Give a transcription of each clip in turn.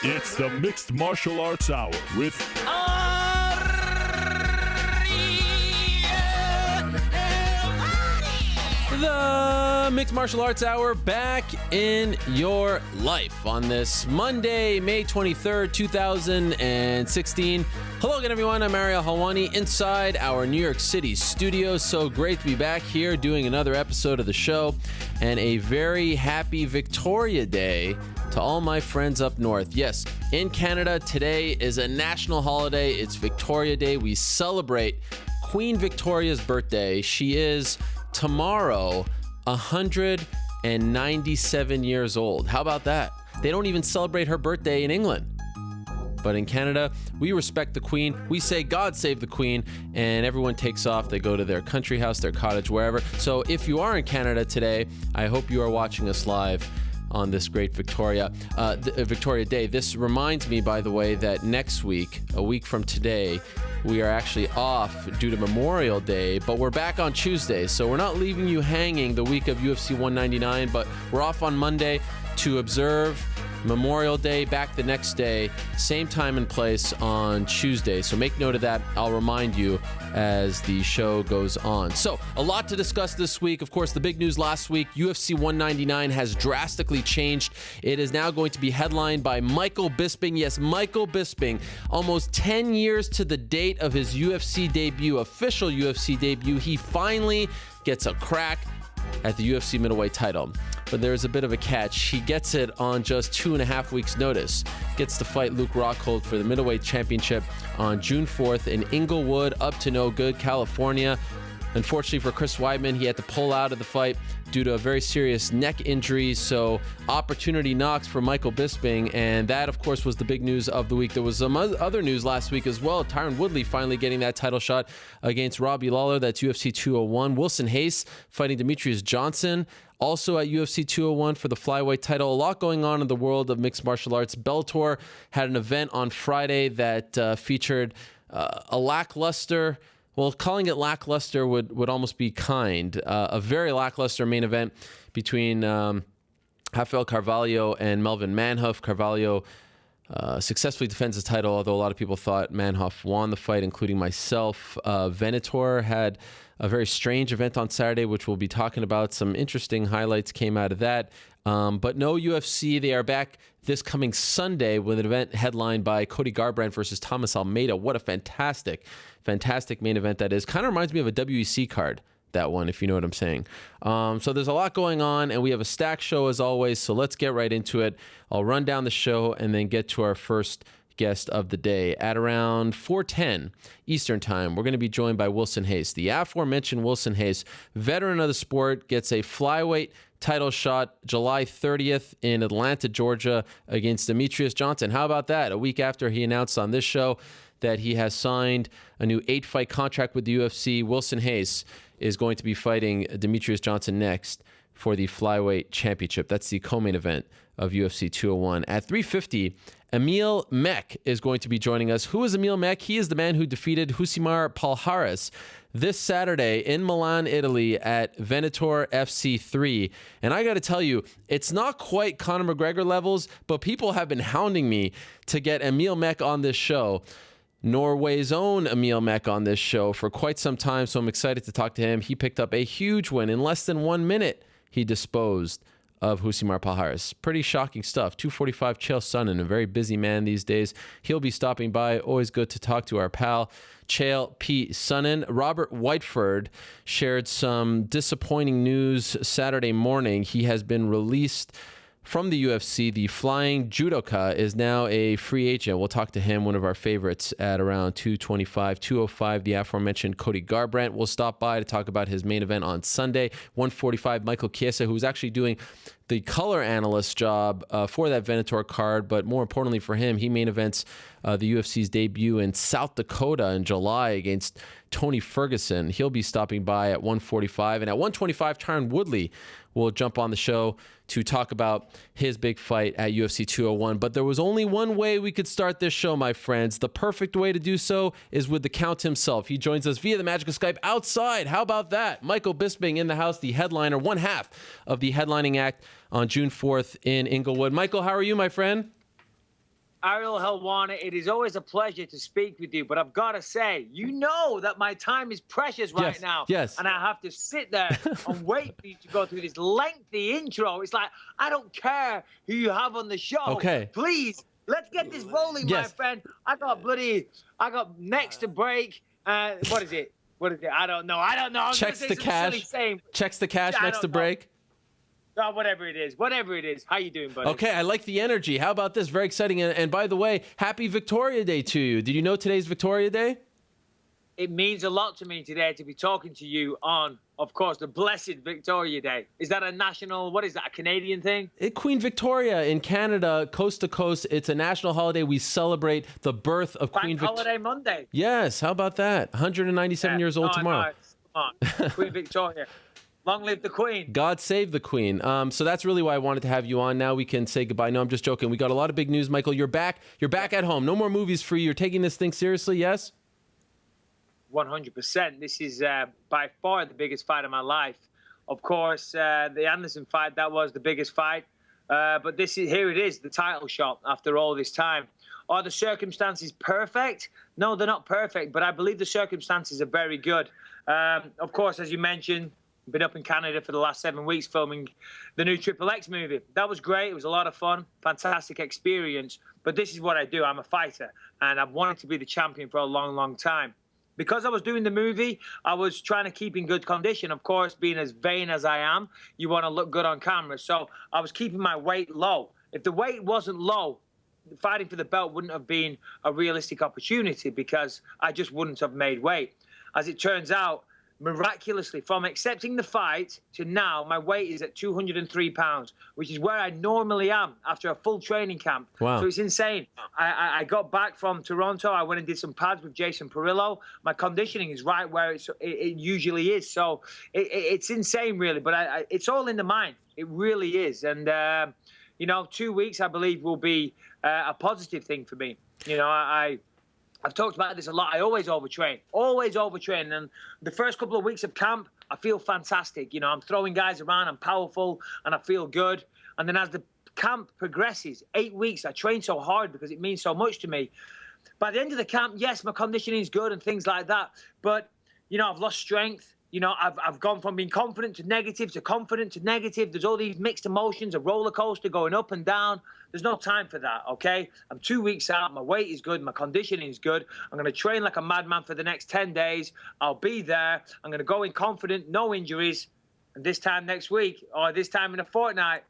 It's the Mixed Martial Arts Hour with the Mixed Martial Arts Hour back in your life on this Monday, May 23rd, 2016. Hello again, everyone. I'm Mario Helwani inside our New York City studio. So great to be back here doing another episode of the show, and a very happy Victoria Day to all my friends up north. Yes, in Canada, today is a national holiday. It's Victoria Day. We celebrate Queen Victoria's birthday. She is tomorrow 197 years old. How about that? They don't even celebrate her birthday in England. But in Canada, we respect the Queen. We say, God save the Queen, and everyone takes off. They go to their country house, their cottage, wherever. So if you are in Canada today, I hope you are watching us live on this great Victoria Day. This reminds me, by the way, that next week, a week from today, we are actually off due to Memorial Day, but we're back on Tuesday. So we're not leaving you hanging the week of UFC 199, but we're off on Monday to observe Memorial Day, back the next day, same time and place on Tuesday. So make note of that. I'll remind you as the show goes on. So a lot to discuss this week. Of course, the big news last week, UFC 199 has drastically changed. It is now going to be headlined by Michael Bisping. Yes, Michael Bisping, almost 10 years to the date of his UFC debut, official UFC debut. He finally gets a crack at the UFC middleweight title. But there's a bit of a catch. He gets it on just 2.5 weeks' notice. Gets to fight Luke Rockhold for the middleweight championship on June 4th in Inglewood, up to no good, California. Unfortunately for Chris Weidman, he had to pull out of the fight due to a very serious neck injury. So opportunity knocks for Michael Bisping, and that, of course, was the big news of the week. There was some other news last week as well. Tyron Woodley finally getting that title shot against Robbie Lawler. That's UFC 201. Wilson Hayes fighting Demetrius Johnson, also at UFC 201 for the flyweight title. A lot going on in the world of mixed martial arts. Bellator had an event on Friday that featured a lackluster, well, calling it lackluster would almost be kind. A very lackluster main event between Rafael Carvalho and Melvin Manhoef. Carvalho successfully defends his title, although a lot of people thought Manhoef won the fight, including myself. Venator had a very strange event on Saturday, which we'll be talking about. Some interesting highlights came out of that. But no UFC. They are back this coming Sunday with an event headlined by Cody Garbrandt versus Thomas Almeida. What a fantastic main event that is. Kind of reminds me of a WEC card, that one, if you know what I'm saying. So there's a lot going on, and we have a stacked show as always, so let's get right into it. I'll run down the show and then get to our first guest of the day. At around 4:10 Eastern Time, we're going to be joined by Wilson Hayes. The aforementioned Wilson Hayes, veteran of the sport, gets a flyweight title shot July 30th in Atlanta, Georgia against Demetrius Johnson. How about that? A week after he announced on this show that he has signed a new 8-fight contract with the UFC, Wilson Hayes is going to be fighting Demetrius Johnson next for the flyweight championship. That's the co-main event of UFC 201. At 3:50, Emil Meek is going to be joining us. Who is Emil Meek? He is the man who defeated Rousimar Palhares this Saturday in Milan, Italy at Venator FC3. And I got to tell you, it's not quite Conor McGregor levels, but people have been hounding me to get Emil Meek on this show. Norway's own Emil Meek on this show for quite some time, so I'm excited to talk to him. He picked up a huge win. In less than 1 minute, he disposed of Rousimar Palhares. Pretty shocking stuff. 245 Chael Sonnen, a very busy man these days. He'll be stopping by. Always good to talk to our pal, Chael P. Sonnen. Robert Whiteford shared some disappointing news Saturday morning. He has been released from the UFC. The flying judoka is now a free agent. We'll talk to him, one of our favorites, at around 225, 205. The aforementioned Cody Garbrandt will stop by to talk about his main event on Sunday. 145, Michael Chiesa, who's actually doing the color analyst job for that Venator card, but more importantly for him, he main events the UFC's debut in South Dakota in July against Tony Ferguson. He'll be stopping by at 145. And at 125, Tyron Woodley will jump on the show to talk about his big fight at UFC 201. But there was only one way we could start this show, my friends. The perfect way to do so is with the Count himself. He joins us via the magic of Skype outside. How about that? Michael Bisping in the house, the headliner, one half of the headlining act on June 4th in Inglewood. Michael, how are you, my friend? Ariel Helwana, it is always a pleasure to speak with you, but I've got to say, you know that my time is precious right now. Yes. And I have to sit there and wait for you to go through this lengthy intro. It's like, I don't care who you have on the show. Okay. Please, let's get this rolling, my friend. I got next to break. What is it? I don't know. Checks the cash. Checks the cash next to break. Oh, whatever it is. How you doing, buddy? Okay, I like the energy. How about this? Very exciting. And by the way, happy Victoria Day to you. Did you know today's Victoria Day? It means a lot to me today to be talking to you on, of course, the blessed Victoria Day. Is that a national, what is that, a Canadian thing? Queen Victoria in Canada, coast to coast. It's a national holiday. We celebrate the birth of Queen Victoria. Holiday Monday. Yes, how about that? 197 years old tomorrow. Come on, Queen Victoria. Long live the Queen. God save the Queen. So that's really why I wanted to have you on. Now we can say goodbye. No, I'm just joking. We got a lot of big news, Michael. You're back. You're back at home. No more movies for you. You're taking this thing seriously, yes? 100%. This is by far the biggest fight of my life. Of course, the Anderson fight, that was the biggest fight. But here it is, the title shot after all this time. Are the circumstances perfect? No, they're not perfect, but I believe the circumstances are very good. Of course, as you mentioned, been up in Canada for the last 7 weeks filming the new Triple X movie. That was great. It was a lot of fun, fantastic experience. But this is what I do. I'm a fighter, and I've wanted to be the champion for a long, long time. Because I was doing the movie, I was trying to keep in good condition. Of course, being as vain as I am, you want to look good on camera. So I was keeping my weight low. If the weight wasn't low, fighting for the belt wouldn't have been a realistic opportunity because I just wouldn't have made weight. As it turns out, miraculously, from accepting the fight to now, my weight is at 203 pounds, which is where I normally am after a full training camp. Wow. So it's insane. I got back from Toronto. I went and did some pads with Jason Perillo. My conditioning is right where it usually is. So it's insane, really. But it's all in the mind. It really is. And, 2 weeks, I believe, will be a positive thing for me. I've talked about this a lot. I always overtrain. And the first couple of weeks of camp, I feel fantastic. I'm throwing guys around, I'm powerful, and I feel good. And then as the camp progresses, 8 weeks, I train so hard because it means so much to me. By the end of the camp, yes, my conditioning is good and things like that. But, I've lost strength. I've gone from being confident to negative to confident to negative. There's all these mixed emotions, a roller coaster going up and down. There's no time for that, okay? I'm 2 weeks out. My weight is good. My conditioning is good. I'm going to train like a madman for the next 10 days. I'll be there. I'm going to go in confident, no injuries. And this time next week, or this time in a fortnight,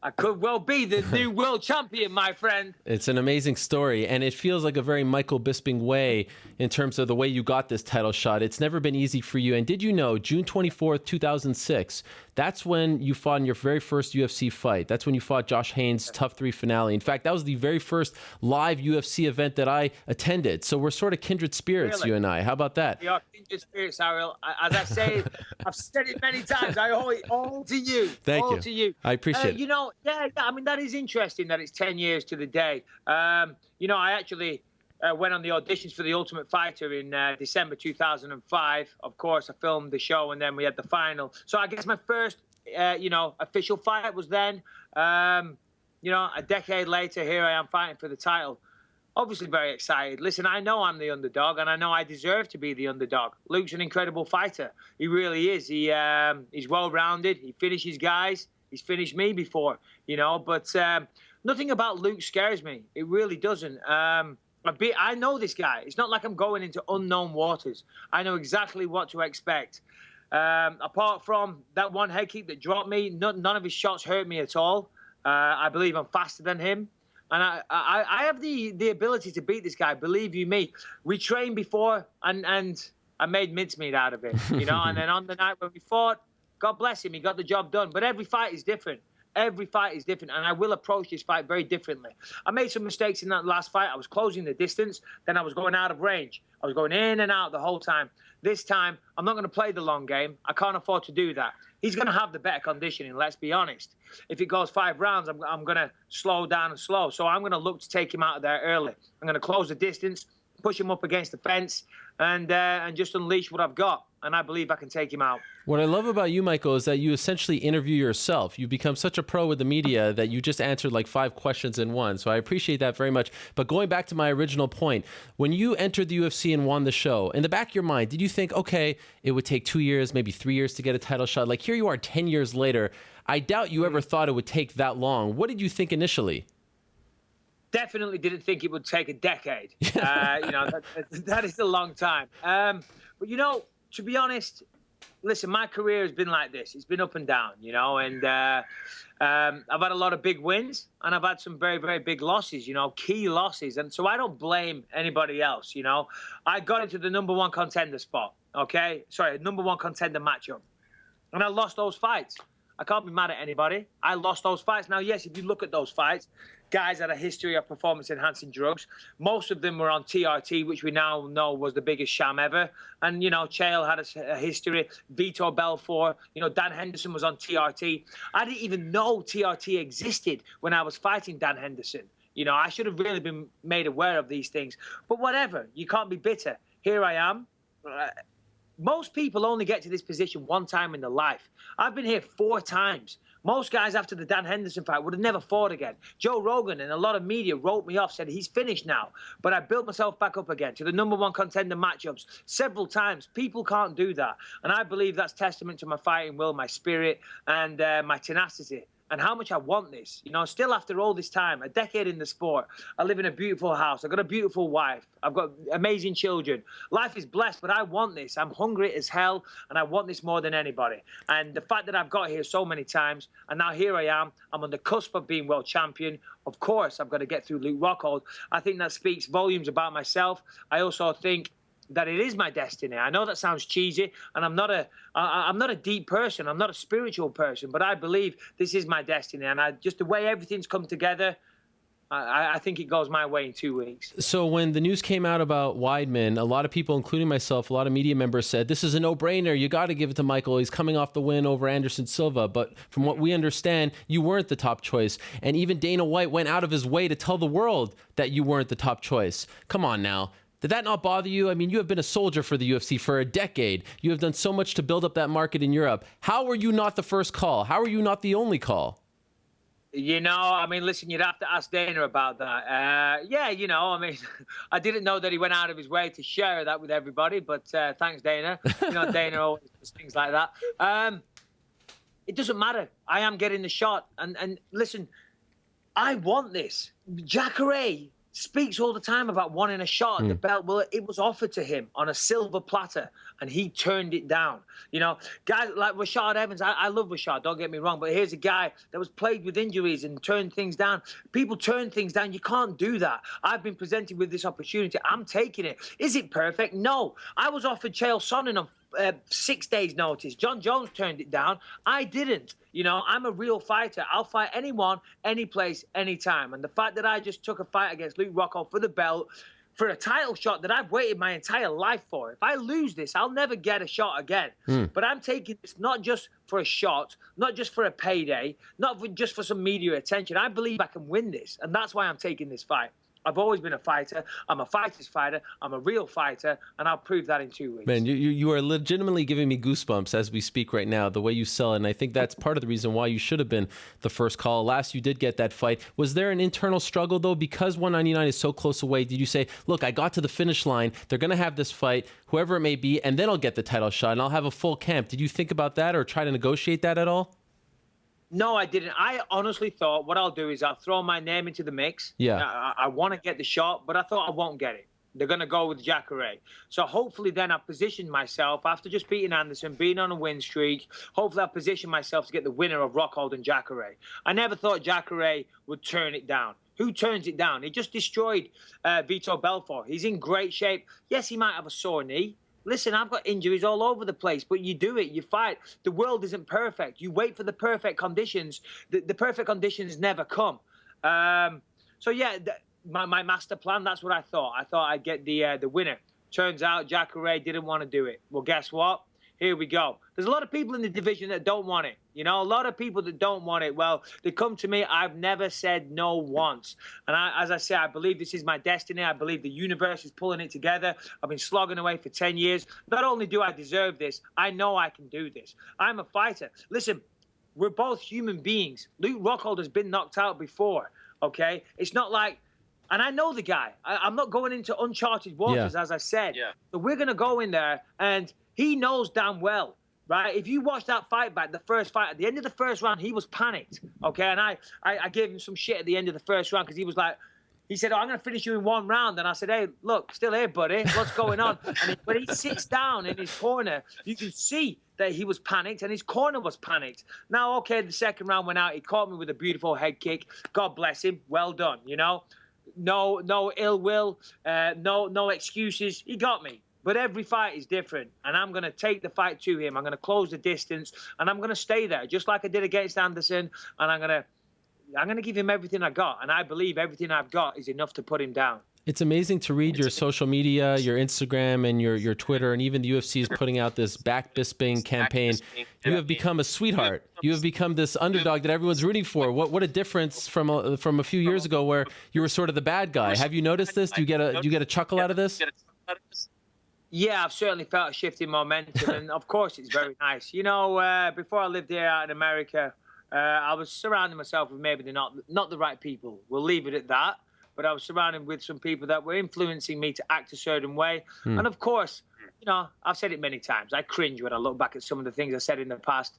I could well be the new world champion, my friend. It's an amazing story, and it feels like a very Michael Bisping way in terms of the way you got this title shot. It's never been easy for you. And did you know, June 24th, 2006, that's when you fought in your very first UFC fight. That's when you fought Josh Haynes' Tough 3 finale. In fact, that was the very first live UFC event that I attended. So we're sort of kindred spirits, Really? You and I. How about that? We are kindred spirits, Ariel. As I say, I've said it many times. I owe it all to you. Thank all you. to you. I appreciate it. Yeah, I mean, that is interesting that it's 10 years to the day. I actually went on the auditions for The Ultimate Fighter in December 2005. Of course, I filmed the show, and then we had the final. So I guess my first, official fight was then. A decade later, here I am fighting for the title. Obviously very excited. Listen, I know I'm the underdog, and I know I deserve to be the underdog. Luke's an incredible fighter. He really is. He's well-rounded. He finishes guys. He's finished me before, but nothing about Luke scares me. It really doesn't. I know this guy. It's not like I'm going into unknown waters. I know exactly what to expect. Apart from that one head kick that dropped me, none of his shots hurt me at all. I believe I'm faster than him. And I have the ability to beat this guy, believe you me. We trained before, and I made mincemeat out of it, and then on the night when we fought, God bless him, he got the job done. But every fight is different. Every fight is different, and I will approach this fight very differently. I made some mistakes in that last fight. I was closing the distance, then I was going out of range. I was going in and out the whole time. This time, I'm not going to play the long game. I can't afford to do that. He's going to have the better conditioning, let's be honest. If it goes 5 rounds, I'm going to slow down and slow. So I'm going to look to take him out of there early. I'm going to close the distance, push him up against the fence, and just unleash what I've got. And I believe I can take him out. What I love about you, Michael, is that you essentially interview yourself. You become such a pro with the media that you just answered like 5 questions in one. So I appreciate that very much. But going back to my original point, when you entered the UFC and won the show, in the back of your mind, did you think, okay, it would take 2 years, maybe 3 years to get a title shot? Like here you are 10 years later. I doubt you ever thought it would take that long. What did you think initially? Definitely didn't think it would take a decade. That is a long time. But, to be honest, listen, my career has been like this. It's been up and down, and I've had a lot of big wins and I've had some very, very big losses, key losses. And so I don't blame anybody else, I got into the #1 contender spot, okay? Sorry, #1 contender matchup. And I lost those fights. I can't be mad at anybody. I lost those fights. Now, yes, if you look at those fights, guys had a history of performance-enhancing drugs. Most of them were on TRT, which we now know was the biggest sham ever. And, Chael had a history. Vitor Belfort, Dan Henderson was on TRT. I didn't even know TRT existed when I was fighting Dan Henderson. I should have really been made aware of these things. But whatever, you can't be bitter. Here I am. Most people only get to this position one time in their life. I've been here 4 times. Most guys after the Dan Henderson fight would have never fought again. Joe Rogan and a lot of media wrote me off, said he's finished now. But I built myself back up again to the #1 contender matchups several times. People can't do that. And I believe that's testament to my fighting will, my spirit, and my tenacity. And how much I want this. Still after all this time, a decade in the sport, I live in a beautiful house. I've got a beautiful wife. I've got amazing children. Life is blessed, but I want this. I'm hungry as hell, and I want this more than anybody. And the fact that I've got here so many times, and now here I am, I'm on the cusp of being world champion. Of course, I've got to get through Luke Rockhold. I think that speaks volumes about myself. I also think that it is my destiny. I know that sounds cheesy, and I'm not a deep person. I'm not a spiritual person, but I believe this is my destiny. And just the way everything's come together, I think it goes my way in 2 weeks. So when the news came out about Weidman, a lot of people, including myself, a lot of media members said, this is a no-brainer. You got to give it to Michael. He's coming off the win over Anderson Silva. But from what we understand, you weren't the top choice. And even Dana White went out of his way to tell the world that you weren't the top choice. Come on now. Did that not bother you? I mean, you have been a soldier for the UFC for a decade. You have done so much to build up that market in Europe. How were you not the first call? How are you not the only call? Listen, you'd have to ask Dana about that. I didn't know that he went out of his way to share that with everybody, but thanks, Dana. Dana always does things like that. It doesn't matter. I am getting the shot. And listen, I want this. Jacare speaks all the time about wanting a shot at the belt. Well, it was offered to him on a silver platter, and he turned it down. Guys like Rashad Evans, I love Rashad, don't get me wrong, but here's a guy that was plagued with injuries and turned things down. People turn things down. You can't do that. I've been presented with this opportunity. I'm taking it. Is it perfect? No. I was offered Chael Sonnen on 6 days' notice. John Jones turned it down. I didn't. I'm a real fighter. I'll fight anyone, any place, anytime. And the fact that I just took a fight against Luke Rockhold for the belt, for a title shot that I've waited my entire life for. If I lose this, I'll never get a shot again. But I'm taking this not just for a shot, not just for a payday, just for some media attention. I believe I can win this, and that's why I'm taking this fight. I've always been a fighter. I'm a fighter's fighter. I'm a real fighter, and I'll prove that in 2 weeks. Man, you are legitimately giving me goosebumps as we speak right now, the way you sell it. And I think that's part of the reason why you should have been the first call. Last, you did get that fight. Was there an internal struggle, though? Because 199 is so close away, did you say, look, I got to the finish line. They're going to have this fight, whoever it may be, and then I'll get the title shot, and I'll have a full camp. Did you think about that or try to negotiate that at all? No, I didn't. I honestly thought what I'll do is I'll throw my name into the mix. Yeah. I want to get the shot, but I thought I won't get it. They're going to go with Jacare. So hopefully then I've positioned myself, after just beating Anderson, being on a win streak, hopefully I've positioned myself to get the winner of Rockhold and Jacare. I never thought Jacare would turn it down. Who turns it down? He just destroyed Vitor Belfort. He's in great shape. Yes, he might have a sore knee. Listen, I've got injuries all over the place, but you do it, you fight. The world isn't perfect. You wait for the perfect conditions. The perfect conditions never come. My master plan, that's what I thought. I thought I'd get the winner. Turns out Jacare didn't want to do it. Well, guess what? here we go. There's a lot of people in the division that don't want it. You know, a lot of people that don't want it. Well, they come to me. I've never said no once. And as I say, I believe this is my destiny. I believe the universe is pulling it together. I've been slogging away for 10 years. Not only do I deserve this, I know I can do this. I'm a fighter. Listen, we're both human beings. Luke Rockhold has been knocked out before, okay? It's not like, and I know the guy. I'm not going into uncharted waters, as I said. Yeah. But we're going to go in there, and he knows damn well, right? If you watch that fight back, the first fight, at the end of the first round, he was panicked, okay? And I gave him some shit at the end of the first round because he was like, he said, I'm going to finish you in one round. And I said, hey, look, still here, buddy. What's going on? And when he sits down in his corner, you can see that he was panicked and his corner was panicked. Now, okay, the second round went out. He caught me with a beautiful head kick. God bless him. Well done, you know? No ill will, no excuses. He got me. But every fight is different, and I'm going to take the fight to him. I'm going to close the distance, and I'm going to stay there, just like I did against Anderson, and I'm going to give him everything I got, and I believe everything I've got is enough to put him down. It's amazing to read your social media, your Instagram, and your Twitter, and even the UFC is putting out this Back Bisping campaign. You have become a sweetheart. You have become this underdog that everyone's rooting for. What a difference from a few years ago where you were sort of the bad guy. Have you noticed this? Do you get a chuckle out of this? Yeah, I've certainly felt a shift in momentum, and of course it's very nice. You know, before I lived here out in America, I was surrounding myself with maybe not the right people. We'll leave it at that. But I was surrounded with some people that were influencing me to act a certain way. And of course, you know, I've said it many times. I cringe when I look back at some of the things I said in the past.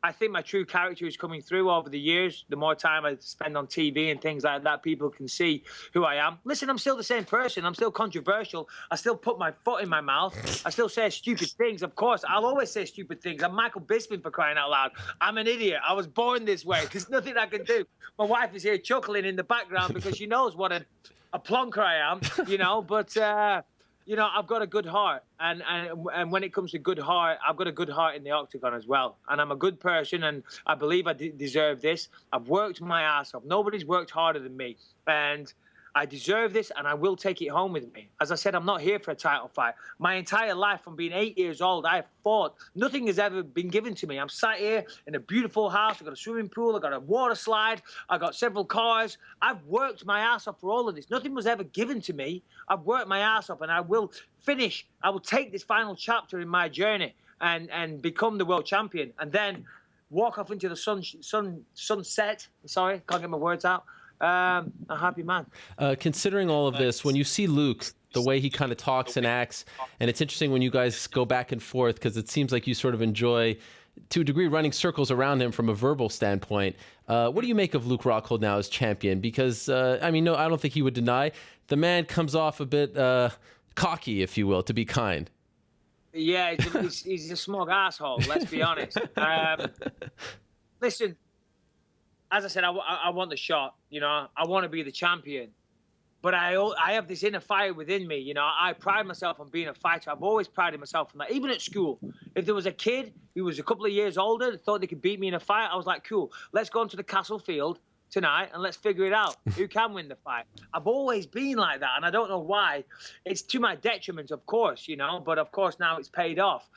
I think my true character is coming through over the years. The more time I spend on TV and things like that, people can see who I am. Listen, I'm still the same person. I'm still controversial. I still put my foot in my mouth. I still say stupid things. Of course, I'll always say stupid things. I'm Michael Bisping, for crying out loud. I'm an idiot. I was born this way. There's nothing I can do. My wife is here chuckling in the background because she knows what a plonker I am, you know. But, you know, I've got a good heart. And when it comes to good heart, I've got a good heart in the octagon as well. And I'm a good person, and I believe I deserve this. I've worked my ass off. Nobody's worked harder than me. And I deserve this, and I will take it home with me. As I said, I'm not here for a title fight. My entire life, from being 8 years old, I have fought. Nothing has ever been given to me. I'm sat here in a beautiful house. I've got a swimming pool. I've got a water slide. I've got several cars. I've worked my ass off for all of this. Nothing was ever given to me. I've worked my ass off, and I will finish. I will take this final chapter in my journey and become the world champion, and then walk off into the sunset. Sorry, can't get my words out. A happy man. Considering all of this, when you see Luke, the way he kind of talks and acts, and it's interesting when you guys go back and forth because it seems like you sort of enjoy, to a degree, running circles around him from a verbal standpoint. What do you make of Luke Rockhold now as champion? Because, I mean, no, I don't think he would deny. The man comes off a bit cocky, if you will, to be kind. Yeah, he's a smug asshole, let's be honest. Listen, as I said, I want the shot, you know. I want to be the champion. But I have this inner fire within me, you know. I pride myself on being a fighter. I've always prided myself on that. Even at school, if there was a kid who was a couple of years older that thought they could beat me in a fight, I was like, cool, let's go onto the castle field tonight and let's figure it out. Who can win the fight? I've always been like that, and I don't know why. It's to my detriment, of course, you know, but of course now it's paid off.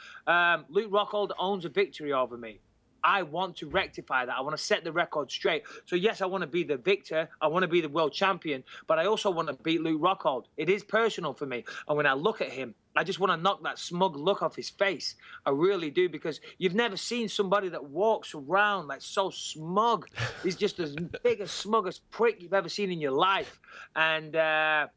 Luke Rockhold owns a victory over me. I want to rectify that. I want to set the record straight. So, yes, I want to be the victor. I want to be the world champion. But I also want to beat Luke Rockhold. It is personal for me. And when I look at him, I just want to knock that smug look off his face. I really do, because you've never seen somebody that walks around like so smug. He's just as big, as smuggest prick you've ever seen in your life. And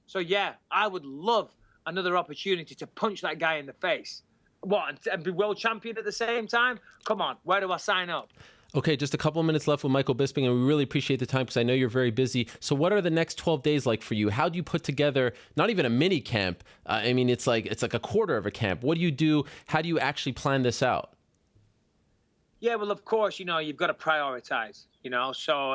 so, yeah, I would love another opportunity to punch that guy in the face. What, and be world champion at the same time? Come on, where do I sign up? Okay, just a couple of minutes left with Michael Bisping, and we really appreciate the time because I know you're very busy. So what are the next 12 days like for you? How do you put together, not even a mini camp? I mean, it's like a quarter of a camp. What do you do? How do you actually plan this out? Yeah, well, of course, you know, you've got to prioritize, you know. So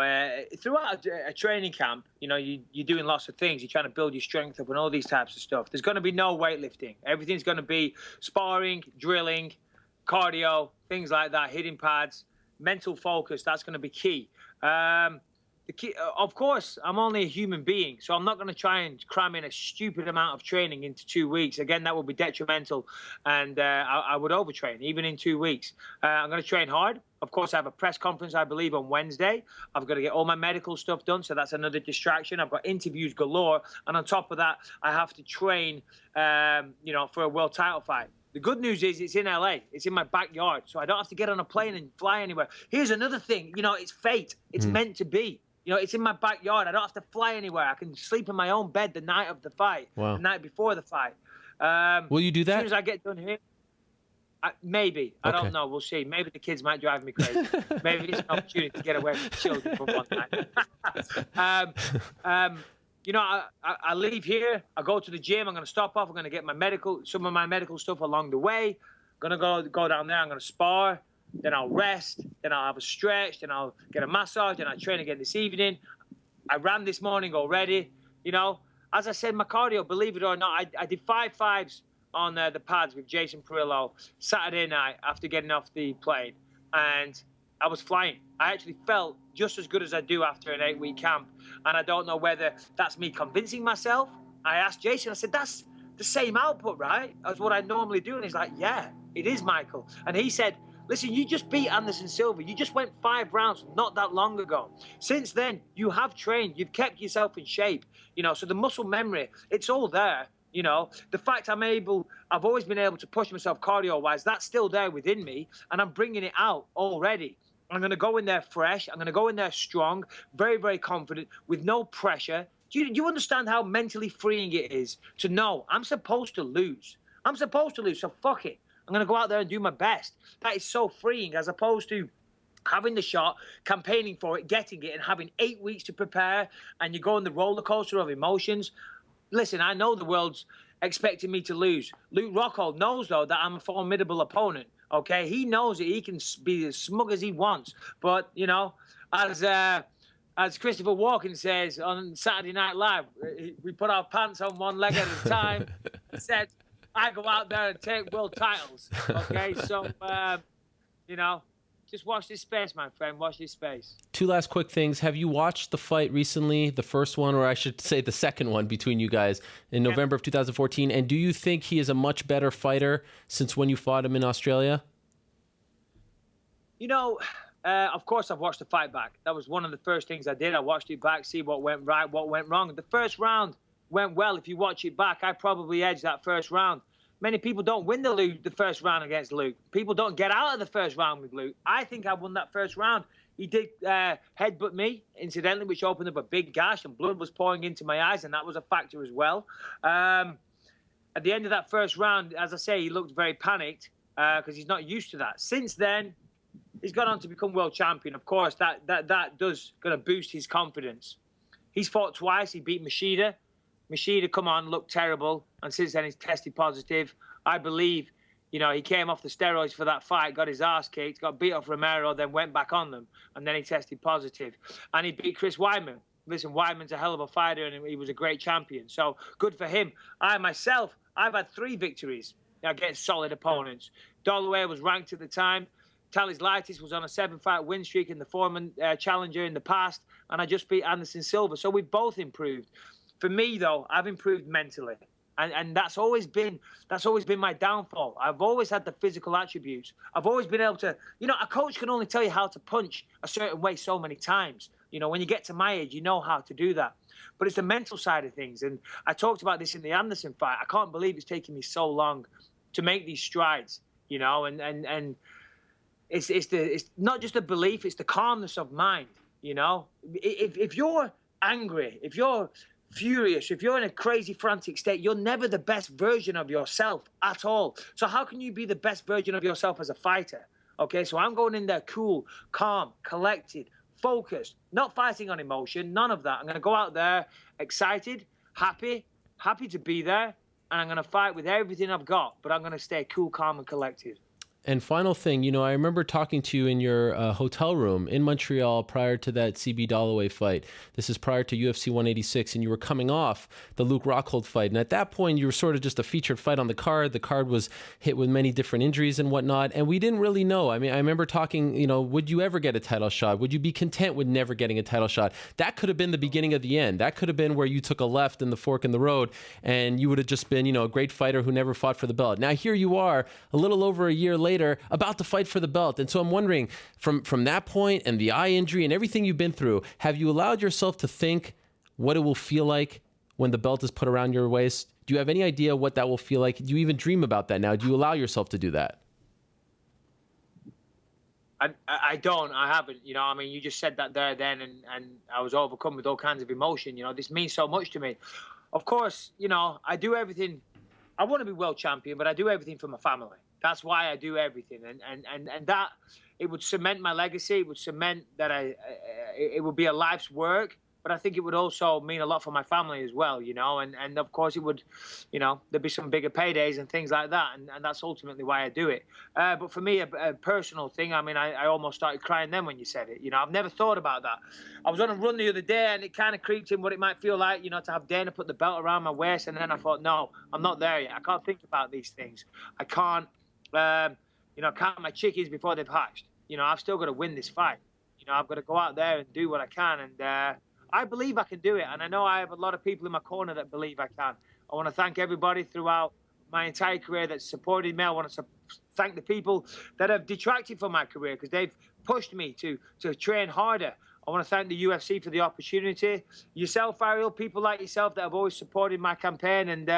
throughout a training camp, you know, you're doing lots of things. You're trying to build your strength up and all these types of stuff. There's going to be no weightlifting. Everything's going to be sparring, drilling, cardio, things like that, hitting pads, mental focus. That's going to be key. Of course, I'm only a human being, so I'm not going to try and cram in a stupid amount of training into 2 weeks. Again, that would be detrimental, and I would overtrain, even in 2 weeks. I'm going to train hard. Of course, I have a press conference, I believe, on Wednesday. I've got to get all my medical stuff done, so that's another distraction. I've got interviews galore, and on top of that, I have to train, for a world title fight. The good news is it's in LA. It's in my backyard, so I don't have to get on a plane and fly anywhere. Here's another thing. It's fate. It's meant to be. It's in my backyard. I don't have to fly anywhere. I can sleep in my own bed the night of the fight, the night before the fight. Will you do that? As soon as I get done here, maybe. I don't know. We'll see. Maybe the kids might drive me crazy. Maybe it's an opportunity to get away from children for one night. I leave here. I go to the gym. I'm going to stop off. I'm going to get some of my medical stuff along the way. I'm going to go down there. I'm going to spar. Then I'll rest, then I'll have a stretch, then I'll get a massage, then I'll train again this evening. I ran this morning already. As I said, my cardio, believe it or not, I did 5.5s on the pads with Jason Perillo Saturday night after getting off the plane, and I was flying. I actually felt just as good as I do after an 8-week camp, and I don't know whether that's me convincing myself. I asked Jason, I said, that's the same output, right, as what I normally do? And he's like, yeah, it is, Michael. And he said, listen, you just beat Anderson Silva. You just went 5 rounds not that long ago. Since then, you have trained. You've kept yourself in shape. So the muscle memory, it's all there. The fact I've always been able to push myself cardio-wise, that's still there within me, and I'm bringing it out already. I'm going to go in there fresh. I'm going to go in there strong, very, very confident, with no pressure. Do you understand how mentally freeing it is to know I'm supposed to lose? I'm supposed to lose, so fuck it. I'm going to go out there and do my best. That is so freeing, as opposed to having the shot, campaigning for it, getting it, and having 8 weeks to prepare, and you go on the roller coaster of emotions. Listen, I know the world's expecting me to lose. Luke Rockhold knows, though, that I'm a formidable opponent, He knows that he can be as smug as he wants. But, as Christopher Walken says on Saturday Night Live, we put our pants on one leg at a time. He said, I go out there and take world titles, So, just watch this space, my friend. Watch this space. 2 last quick things. Have you watched the fight recently, the first one, or I should say the second one between you guys in November of 2014? And do you think he is a much better fighter since when you fought him in Australia? Of course, I've watched the fight back. That was one of the first things I did. I watched it back, see what went right, what went wrong. The first round went well. If you watch it back, I probably edged that first round. Many people don't win the first round against Luke. People don't get out of the first round with Luke. I think I won that first round. He did headbutt me, incidentally, which opened up a big gash, and blood was pouring into my eyes, and that was a factor as well. At the end of that first round, as I say, he looked very panicked because he's not used to that. Since then, he's gone on to become world champion. Of course, that does going to boost his confidence. He's fought twice. He beat Machida. Machida, come on, looked terrible, and since then he's tested positive. I believe, he came off the steroids for that fight, got his ass kicked, got beat off Romero, then went back on them, and then he tested positive. And he beat Chris Weidman. Listen, Weidman's a hell of a fighter, and he was a great champion, so good for him. I've had 3 victories against solid opponents. Holloway was ranked at the time. Talis Laitis was on a 7-fight win streak in the Foreman Challenger in the past, and I just beat Anderson Silva, so we've both improved. For me, though, I've improved mentally, and that's always been my downfall. I've always had the physical attributes. I've always been able to, a coach can only tell you how to punch a certain way so many times. When you get to my age, you know how to do that. But it's the mental side of things, and I talked about this in the Anderson fight. I can't believe it's taken me so long to make these strides, and it's not just the belief, it's the calmness of mind, If you're angry, if you're furious, if you're in a crazy, frantic state, you're never the best version of yourself at all. So how can you be the best version of yourself as a fighter? So I'm going in there cool, calm, collected, focused, not fighting on emotion, none of that. I'm going to go out there excited, happy to be there, and I'm going to fight with everything I've got, but I'm going to stay cool, calm, and collected. And final thing, I remember talking to you in your hotel room in Montreal prior to that CB Dalloway fight. This is prior to UFC 186, and you were coming off the Luke Rockhold fight. And at that point, you were sort of just a featured fight on the card. The card was hit with many different injuries and whatnot, and we didn't really know. I mean, I remember talking, would you ever get a title shot? Would you be content with never getting a title shot? That could have been the beginning of the end. That could have been where you took a left in the fork in the road, and you would have just been, a great fighter who never fought for the belt. Now here you are, a little over a year later, about to fight for the belt. And so I'm wondering, from that point and the eye injury and everything you've been through, have you allowed yourself to think what it will feel like when the belt is put around your waist? Do you have any idea what that will feel like? Do you even dream about that now? Do you allow yourself to do that? I don't. I haven't. You just said that there then, and I was overcome with all kinds of emotion. This means so much to me. Of course, I do everything. I want to be world champion, but I do everything for my family. That's why I do everything, and that it would cement my legacy. It would cement that it would be a life's work. But I think it would also mean a lot for my family as well, and of course it would, there'd be some bigger paydays and things like that, and that's ultimately why I do it. But for me, a personal thing, I almost started crying then when you said it. I've never thought about that. I was on a run the other day, and it kind of creeped in what it might feel like, to have Dana put the belt around my waist, and then I thought, no, I'm not there yet. I can't think about these things. I can't, count my chickies before they've hatched. I've still got to win this fight. I've got to go out there and do what I can, and I believe I can do it, and I know I have a lot of people in my corner that believe I can. I want to thank everybody throughout my entire career that supported me. I want to thank the people that have detracted from my career because they've pushed me to train harder. I want to thank the UFC for the opportunity. Yourself, Ariel, people like yourself that have always supported my campaign. And,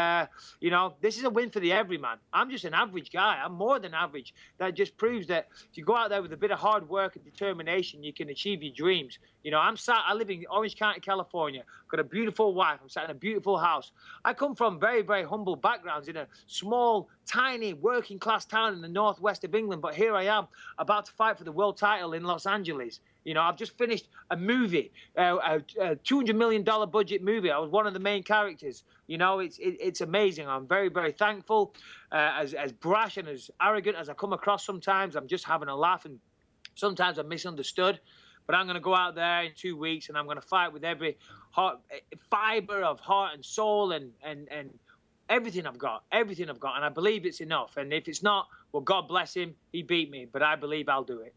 this is a win for the everyman. I'm just an average guy. I'm more than average. That just proves that if you go out there with a bit of hard work and determination, you can achieve your dreams. I live in Orange County, California. Got a beautiful wife. I'm sat in a beautiful house. I come from very, very humble backgrounds in a small, tiny, working-class town in the northwest of England. But here I am about to fight for the world title in Los Angeles. I've just finished a movie, a $200 million budget movie. I was one of the main characters. It's amazing. I'm very, very thankful. As brash and as arrogant as I come across sometimes, I'm just having a laugh, and sometimes I'm misunderstood. But I'm going to go out there in 2 weeks, and I'm going to fight with every fiber of heart and soul and everything I've got. And I believe it's enough. And if it's not, well, God bless him. He beat me. But I believe I'll do it.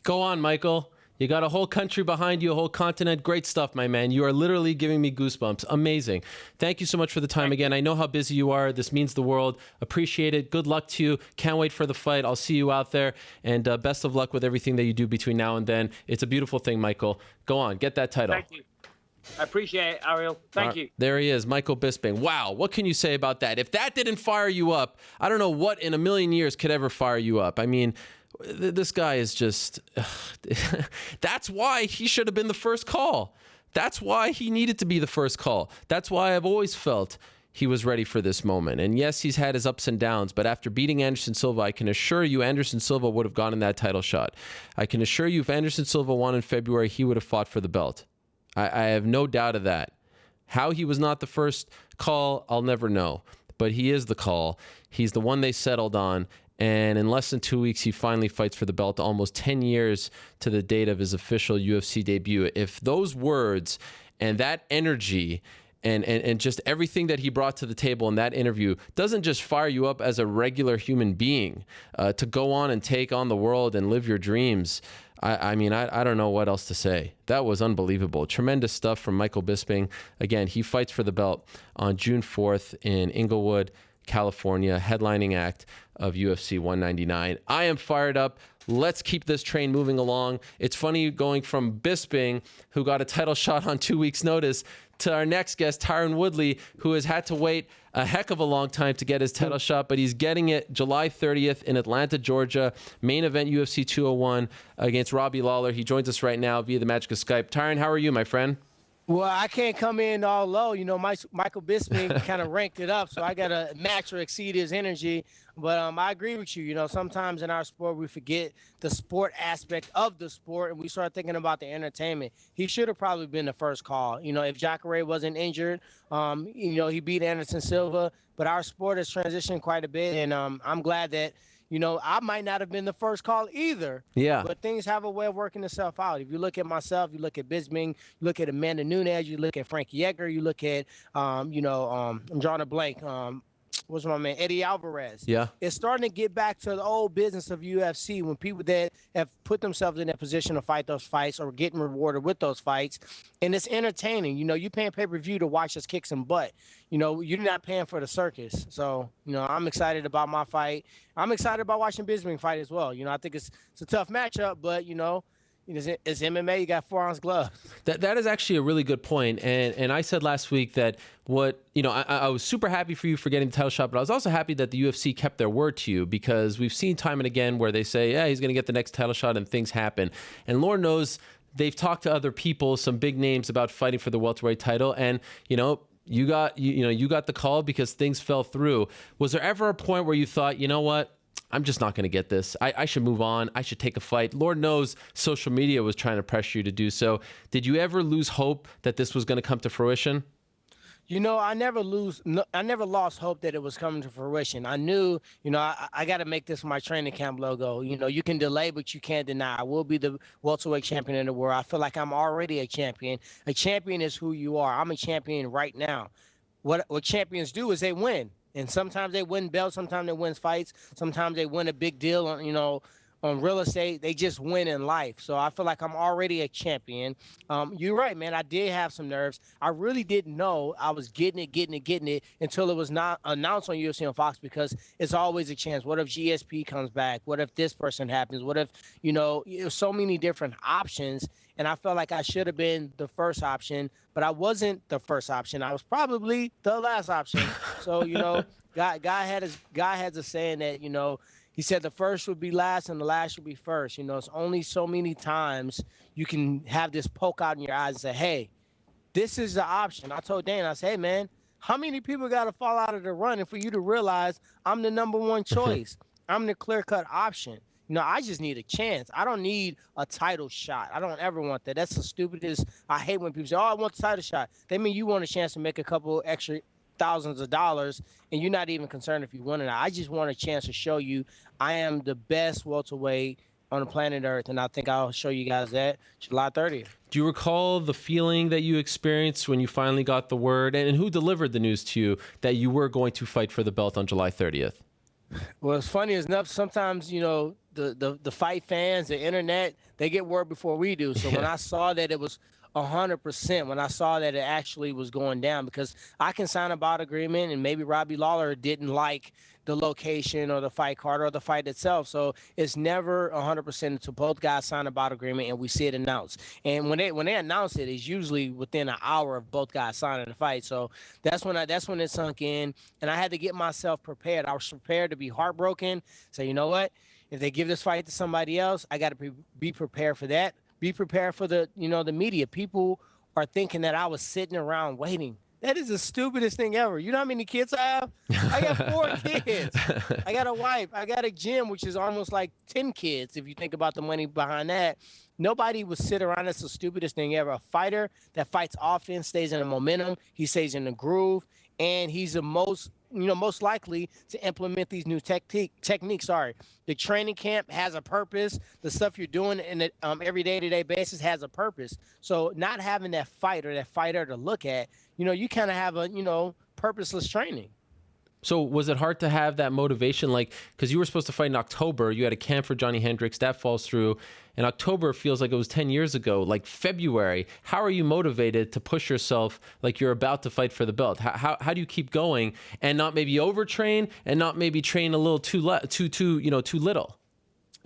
Go on, Michael. You got a whole country behind you, a whole continent. Great stuff, my man. You are literally giving me goosebumps. Amazing. Thank you so much for the time again. I know how busy you are. This means the world. Appreciate it. Good luck to you. Can't wait for the fight. I'll see you out there. And best of luck with everything that you do between now and then. It's a beautiful thing, Michael. Go on. Get that title. Thank you. I appreciate it, Ariel. Thank you. There he is, Michael Bisping. Wow, what can you say about that? If that didn't fire you up, I don't know what in a million years could ever fire you up. I mean, this guy is just, that's why he should have been the first call. That's why he needed to be the first call. That's why I've always felt he was ready for this moment. And yes, he's had his ups and downs, but after beating Anderson Silva, I can assure you Anderson Silva would have gotten that title shot. I can assure you if Anderson Silva won in February, he would have fought for the belt. I have no doubt of that. How he was not the first call, I'll never know. But he is the call. He's the one they settled on. And in less than 2 weeks, he finally fights for the belt, almost 10 years to the date of his official UFC debut. If those words and that energy and just everything that he brought to the table in that interview doesn't just fire you up as a regular human being to go on and take on the world and live your dreams, I mean, I don't know what else to say. That was unbelievable. Tremendous stuff from Michael Bisping. Again, he fights for the belt on June 4th in Inglewood, California, headlining act of UFC 199. I am fired up. Let's keep this train moving along. It's funny going from Bisping, who got a title shot on 2 weeks' notice, to our next guest, Tyron Woodley, who has had to wait a heck of a long time to get his title shot, but he's getting it July 30th in Atlanta, Georgia. Main event UFC 201 against Robbie Lawler. He joins us right now via the magic of Skype. Tyron, how are you, my friend? Well, I can't come in all low. Michael Bisping kind of ranked it up, so I got to match or exceed his energy. But I agree with you. Sometimes in our sport, we forget the sport aspect of the sport, and we start thinking about the entertainment. He should have probably been the first call. If Jacare wasn't injured, he beat Anderson Silva. But our sport has transitioned quite a bit, and I'm glad that, I might not have been the first call either. Yeah. But things have a way of working itself out. If you look at myself, you look at Bisping, you look at Amanda Nunes, you look at Frankie Edgar, you look at, I'm drawing a blank. What's my man? Eddie Alvarez. Yeah. It's starting to get back to the old business of UFC when people that have put themselves in that position to fight those fights or getting rewarded with those fights. And it's entertaining. You're paying pay-per-view to watch us kick some butt. You're not paying for the circus. So, I'm excited about my fight. I'm excited about watching Bisping fight as well. I think it's a tough matchup, but, it's MMA. You got 4-ounce gloves. That is actually a really good point. And I said last week that I was super happy for you for getting the title shot, but I was also happy that the UFC kept their word to you, because we've seen time and again where they say, yeah, he's going to get the next title shot, and things happen. And Lord knows they've talked to other people, some big names, about fighting for the welterweight title. And, you got the call because things fell through. Was there ever a point where you thought, you know what? I'm just not going to get this. I should move on. I should take a fight. Lord knows social media was trying to pressure you to do so. Did you ever lose hope that this was going to come to fruition? I never lost hope that it was coming to fruition. I knew, I got to make this my training camp logo. You can delay, but you can't deny. I will be the welterweight champion in the world. I feel like I'm already a champion. A champion is who you are. I'm a champion right now. What champions do is they win. And sometimes they win belts, sometimes they win fights, sometimes they win a big deal on real estate. They just win in life. So I feel like I'm already a champion. You're right, man. I did have some nerves. I really didn't know I was getting it until it was not announced on UFC on Fox, because it's always a chance. What if GSP comes back? What if this person happens? What if, there's so many different options. And I felt like I should have been the first option, but I wasn't the first option. I was probably the last option. So, God has a saying that, he said the first would be last and the last would be first. It's only so many times you can have this poke out in your eyes and say, hey, this is the option. I told Dana, I said, hey, man, how many people got to fall out of the running for you to realize I'm the number one choice? I'm the clear-cut option. I just need a chance. I don't need a title shot. I don't ever want that. That's the stupidest. I hate when people say, oh, I want the title shot. They mean you want a chance to make a couple extra thousands of dollars, and you're not even concerned if you win or not. I just want a chance to show you I am the best welterweight on the planet Earth, and I think I'll show you guys that July 30th. Do you recall the feeling that you experienced when you finally got the word, and who delivered the news to you that you were going to fight for the belt on July 30th? Well, it's funny enough, sometimes, the fight fans, the internet, they get word before we do. So when I saw that it was 100%, when I saw that it actually was going down, because I can sign a bout agreement and maybe Robbie Lawler didn't like the location or the fight card or the fight itself. So it's never 100% until both guys sign a bout agreement and we see it announced. And when they announce it, it's usually within an hour of both guys signing the fight. So that's when it sunk in, and I had to get myself prepared. I was prepared to be heartbroken. So you know what? If they give this fight to somebody else, I got to be prepared for that. Be prepared for the media. People are thinking that I was sitting around waiting. That is the stupidest thing ever. You know how many kids I have? I got 4 kids. I got a wife. I got a gym, which is almost like 10 kids if you think about the money behind that. Nobody would sit around. That's the stupidest thing ever. A fighter that fights offense stays in the momentum. He stays in the groove, and he's the most likely to implement these new techniques. The training camp has a purpose. The stuff you're doing in the every day-to-day basis has a purpose. So not having that fight or that fighter to look at, you kind of have a, purposeless training. So was it hard to have that motivation? Because you were supposed to fight in October. You had a camp for Johnny Hendricks. That falls through. And October feels like it was 10 years ago, February. How are you motivated to push yourself like you're about to fight for the belt? How do you keep going and not maybe overtrain and not maybe train a little too little?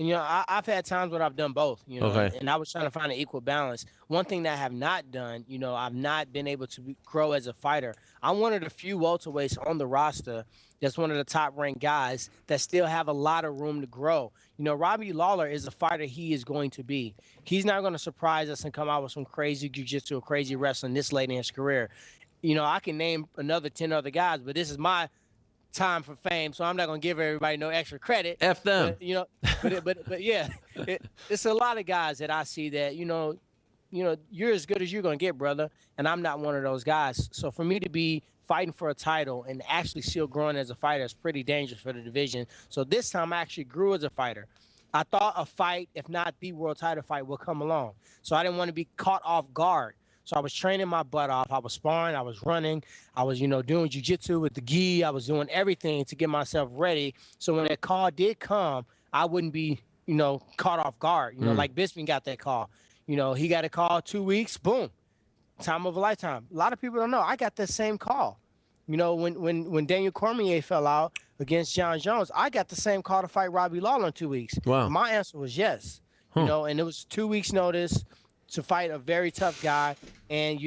I've had times when I've done both, Okay. And I was trying to find an equal balance. One thing that I have not done, I've not been able to grow as a fighter. I'm one of the few welterweights on the roster that's one of the top-ranked guys that still have a lot of room to grow. Robbie Lawler is the fighter he is going to be. He's not going to surprise us and come out with some crazy jiu-jitsu or crazy wrestling this late in his career. I can name another 10 other guys, but this is my time for fame, so I'm not going to give everybody no extra credit. F them. But yeah, it's a lot of guys that I see that, you're as good as you're going to get, brother, and I'm not one of those guys. So for me to be fighting for a title and actually still growing as a fighter is pretty dangerous for the division. So this time I actually grew as a fighter. I thought a fight, if not the world title fight, would come along. So I didn't want to be caught off guard. So I was training my butt off. I was sparring. I was running. I was, doing jiu-jitsu with the gi. I was doing everything to get myself ready. So when that call did come, I wouldn't be, caught off guard. Like Bisping got that call. He got a call 2 weeks. Boom. Time of a lifetime. A lot of people don't know. I got that same call. When Daniel Cormier fell out against John Jones, I got the same call to fight Robbie Lawler in 2 weeks. Wow. My answer was yes. And it was 2 weeks notice to fight a very tough guy. And,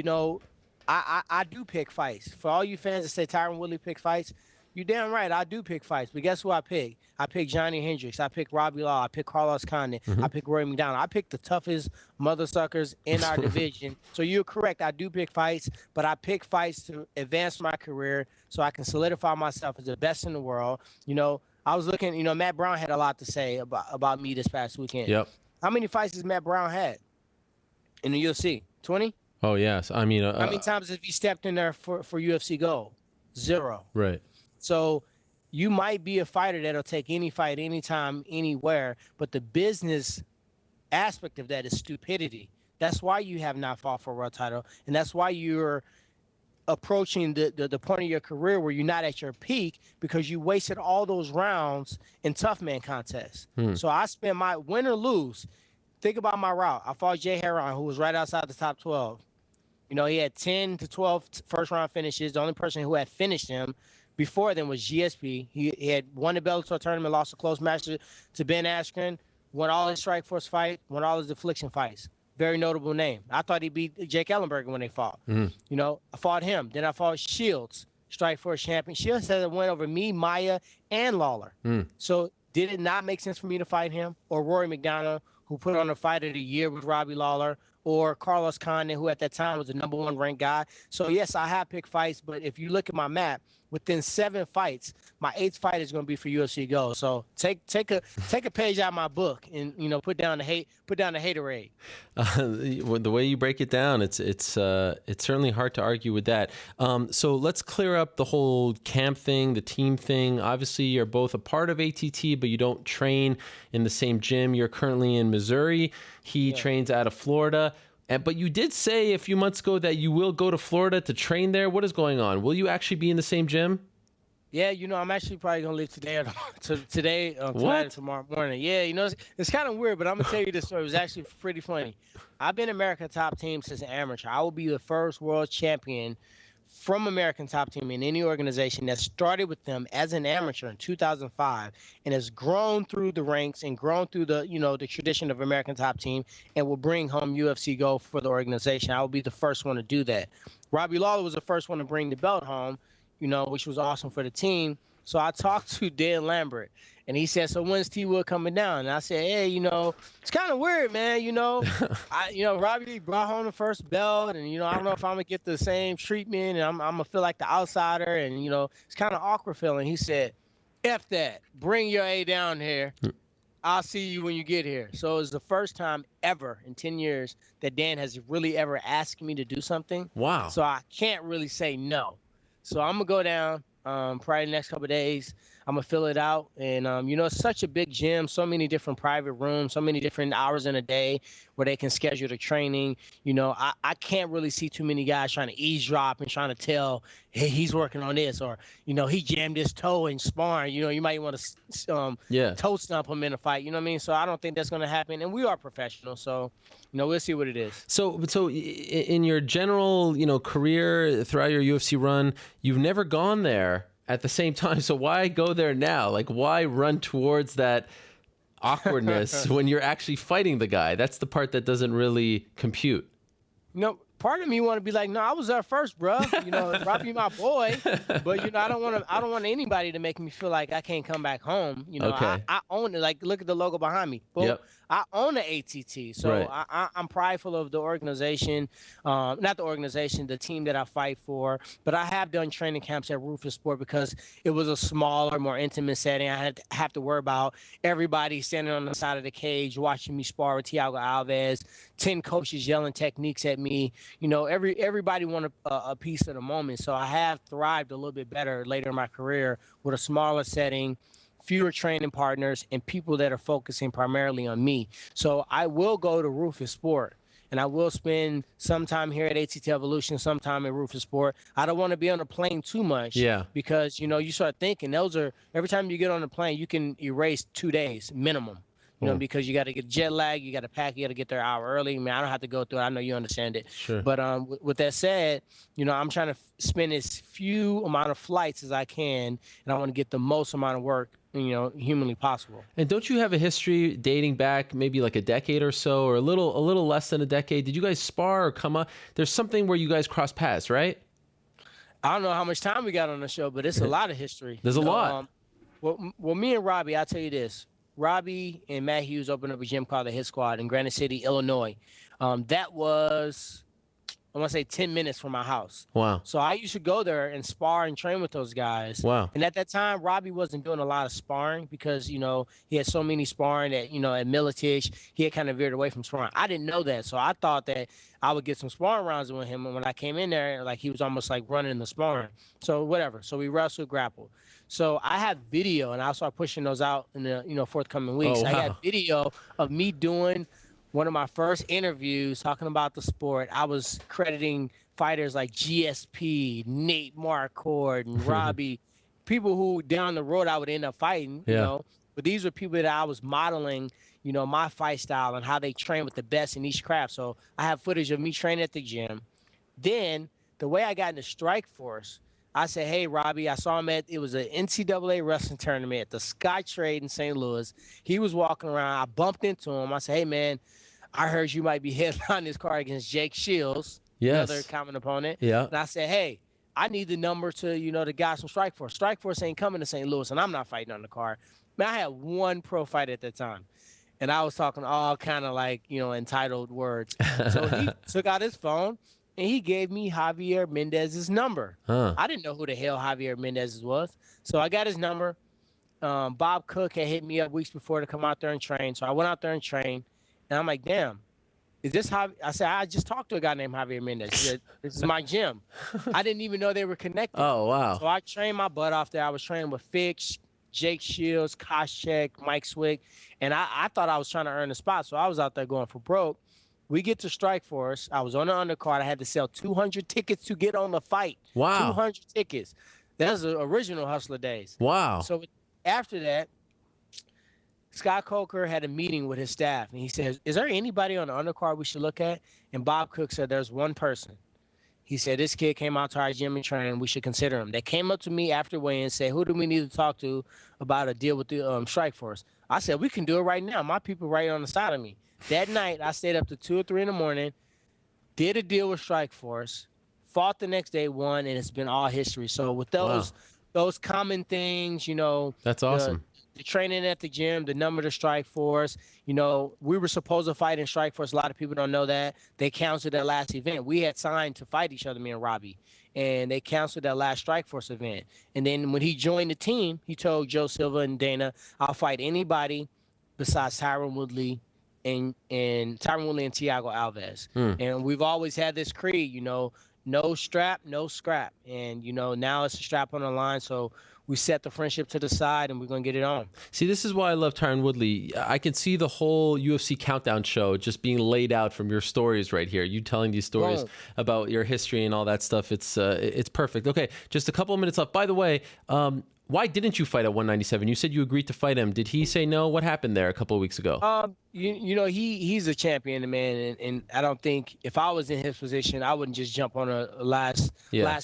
I do pick fights. For all you fans that say Tyron Woodley pick fights, you're damn right. I do pick fights. But guess who I pick? I pick Johnny Hendricks. I pick Robbie Law. I pick Carlos Condit. I pick Roy McDonald. I pick the toughest mother suckers in our division. So you're correct. I do pick fights, but I pick fights to advance my career so I can solidify myself as the best in the world. I was looking, Matt Brown had a lot to say about me this past weekend. Yep. How many fights has Matt Brown had in the UFC? 20? Oh, yes. I mean, how many times have you stepped in there for UFC Gold? 0. Right. So you might be a fighter that'll take any fight, anytime, anywhere, but the business aspect of that is stupidity. That's why you have not fought for a world title, and that's why you're approaching the point of your career where you're not at your peak because you wasted all those rounds in tough man contests. So I spent my win or lose. Think about my route. I fought Jay Heron, who was right outside the top 12. He had 10 to 12 first-round finishes. The only person who had finished him before then was GSP. He had won the Bellator tournament, lost a close match to Ben Askren, won all his Strikeforce fights, won all his Affliction fights. Very notable name. I thought he beat Jake Ellenberger when they fought. I fought him. Then I fought Shields, Strikeforce champion. Shields had a win over me, Maya, and Lawler. So did it not make sense for me to fight him? Or Rory McDonald, who put on a fight of the year with Robbie Lawler, or Carlos Condit, who at that time was the #1 ranked guy. So, yes, I have picked fights, but if you look at my map, within 7 fights, my 8th fight is going to be for UFC Go. So take a page out of my book and put down the haterade. The way you break it down, it's certainly hard to argue with that. So let's clear up the whole camp thing, the team thing. Obviously, you're both a part of ATT, but you don't train in the same gym. You're currently in Missouri. He trains out of Florida. But you did say a few months ago that you will go to Florida to train there. What is going on? Will you actually be in the same gym? Yeah, I'm actually probably going to leave today or tonight or tomorrow morning. Yeah, it's kind of weird, but I'm going to tell you this story. It was actually pretty funny. I've been American Top Team since an amateur. I will be the first world champion from American Top Team in any organization that started with them as an amateur in 2005 and has grown through the ranks and grown through the tradition of American Top Team and will bring home UFC Gold for the organization. I will be the first one to do that. Robbie Lawler was the first one to bring the belt home, which was awesome for the team. So I talked to Dan Lambert, and he said, "So when's T Wood coming down?" And I said, "Hey, it's kind of weird, man. Robbie brought home the first belt, and I don't know if I'm gonna get the same treatment, and I'm gonna feel like the outsider, and it's kind of awkward feeling." He said, "F that. Bring your A down here. I'll see you when you get here." So it's the first time ever in 10 years that Dan has really ever asked me to do something. Wow. So I can't really say no. So I'm gonna go down. Probably the next couple of days, I'm gonna fill it out, and it's such a big gym, so many different private rooms, so many different hours in a day where they can schedule the training. I can't really see too many guys trying to eavesdrop and trying to tell, hey, he's working on this, or he jammed his toe in sparring. You might want to toe stump him in a fight. You know what I mean? So I don't think that's gonna happen, and we are professionals, so we'll see what it is. So in your general career throughout your UFC run, you've never gone there at the same time. So why go there now? Like, why run towards that awkwardness when you're actually fighting the guy? That's the part that doesn't really compute. Part of me want to be like, no, I was there first, bro. Robbie, my boy. But I don't want anybody to make me feel like I can't come back home. Okay. I own it. Like, look at the logo behind me. Boom. Yep. I own the ATT, so right. I'm prideful of the organization, not the organization, the team that I fight for. But I have done training camps at Rufus Sport because it was a smaller, more intimate setting. I had to have to worry about everybody standing on the side of the cage watching me spar with Thiago Alves, 10 coaches yelling techniques at me. everybody want a piece of the moment. So I have thrived a little bit better later in my career with a smaller setting, fewer training partners, and people that are focusing primarily on me. So I will go to Rufus Sport, and I will spend some time here at ATT Evolution, some time at Rufus Sport. I don't want to be on the plane too much, because you start thinking every time you get on the plane, you can erase 2 days minimum. Because you got to get jet lag, you got to pack, you got to get there an hour early. I mean, I don't have to go through it. I know you understand it. Sure. But with that said, I'm trying to spend as few amount of flights as I can, and I want to get the most amount of work, humanly possible. And don't you have a history dating back maybe like a decade or so, or a little less than a decade? Did you guys spar or come up? There's something where you guys cross paths, right? I don't know how much time we got on the show, but it's a lot of history. There's a lot. Well, me and Robbie, I'll tell you this. Robbie and Matt Hughes opened up a gym called the Hit Squad in Granite City, Illinois. That was, I want to say, 10 minutes from my house. Wow. So I used to go there and spar and train with those guys. Wow. And at that time, Robbie wasn't doing a lot of sparring because, he had so many sparring at, at Militich, he had kind of veered away from sparring. I didn't know that. So I thought that I would get some sparring rounds with him. And when I came in there, like, he was almost like running the sparring. So whatever. So we wrestled, grappled. So I have video, and I'll start pushing those out in the forthcoming weeks. Oh, wow. I got video of me doing one of my first interviews talking about the sport. I was crediting fighters like GSP, Nate Marquardt, and Robbie, people who down the road I would end up fighting, But these were people that I was modeling, my fight style and how they train with the best in each craft. So I have footage of me training at the gym. Then the way I got into Strikeforce, I said, hey, Robbie, I saw him it was an NCAA wrestling tournament at the Sky Trade in St. Louis. He was walking around. I bumped into him. I said, hey, man, I heard you might be headlining this card against Jake Shields, another common opponent. Yeah. And I said, hey, I need the number to, the guys from Strikeforce. Strikeforce ain't coming to St. Louis, and I'm not fighting on the card. Man, I had one pro fight at that time. And I was talking all kind of like, entitled words. So he took out his phone, and he gave me Javier Mendez's number. I didn't know who the hell Javier Mendez was. So I got his number. Bob Cook had hit me up weeks before to come out there and train. So I went out there and trained. And I'm like, damn, is this Javier? I said, I just talked to a guy named Javier Mendez. He said, this is my gym. I didn't even know they were connected. Oh, wow. So I trained my butt off there. I was training with Fix, Jake Shields, Koscheck, Mike Swick. And I thought I was trying to earn a spot. So I was out there going for broke. We get to Strikeforce. I was on the undercard. I had to sell 200 tickets to get on the fight. Wow. 200 tickets. That was the original Hustler days. Wow. So after that, Scott Coker had a meeting with his staff, and he says, is there anybody on the undercard we should look at? And Bob Cook said, there's one person. He said, this kid came out to our gym and trained. We should consider him. They came up to me after weigh-in and said, who do we need to talk to about a deal with the Strikeforce? I said, we can do it right now. My people right on the side of me. That night, I stayed up to 2 or 3 in the morning, did a deal with Strikeforce, fought the next day, won, and it's been all history. So with those common things, that's awesome. The training at the gym, the number to Strikeforce, we were supposed to fight in Strikeforce. A lot of people don't know that. They canceled that last event. We had signed to fight each other, me and Robbie, and they canceled that last Strikeforce event. And then when he joined the team, he told Joe Silva and Dana, I'll fight anybody besides Tyron Woodley and Tyron Woodley and Thiago Alves. And we've always had this creed, no strap, no scrap. And, now it's a strap on the line. So we set the friendship to the side, and we're going to get it on. See, this is why I love Tyron Woodley. I can see the whole UFC countdown show just being laid out from your stories right here. You telling these stories about your history and all that stuff. It's perfect. Okay, just a couple of minutes left. By the way, why didn't you fight at 197? You said you agreed to fight him. Did he say no? What happened there a couple of weeks ago? He's a champion, man, and I don't think if I was in his position, I wouldn't just jump on a last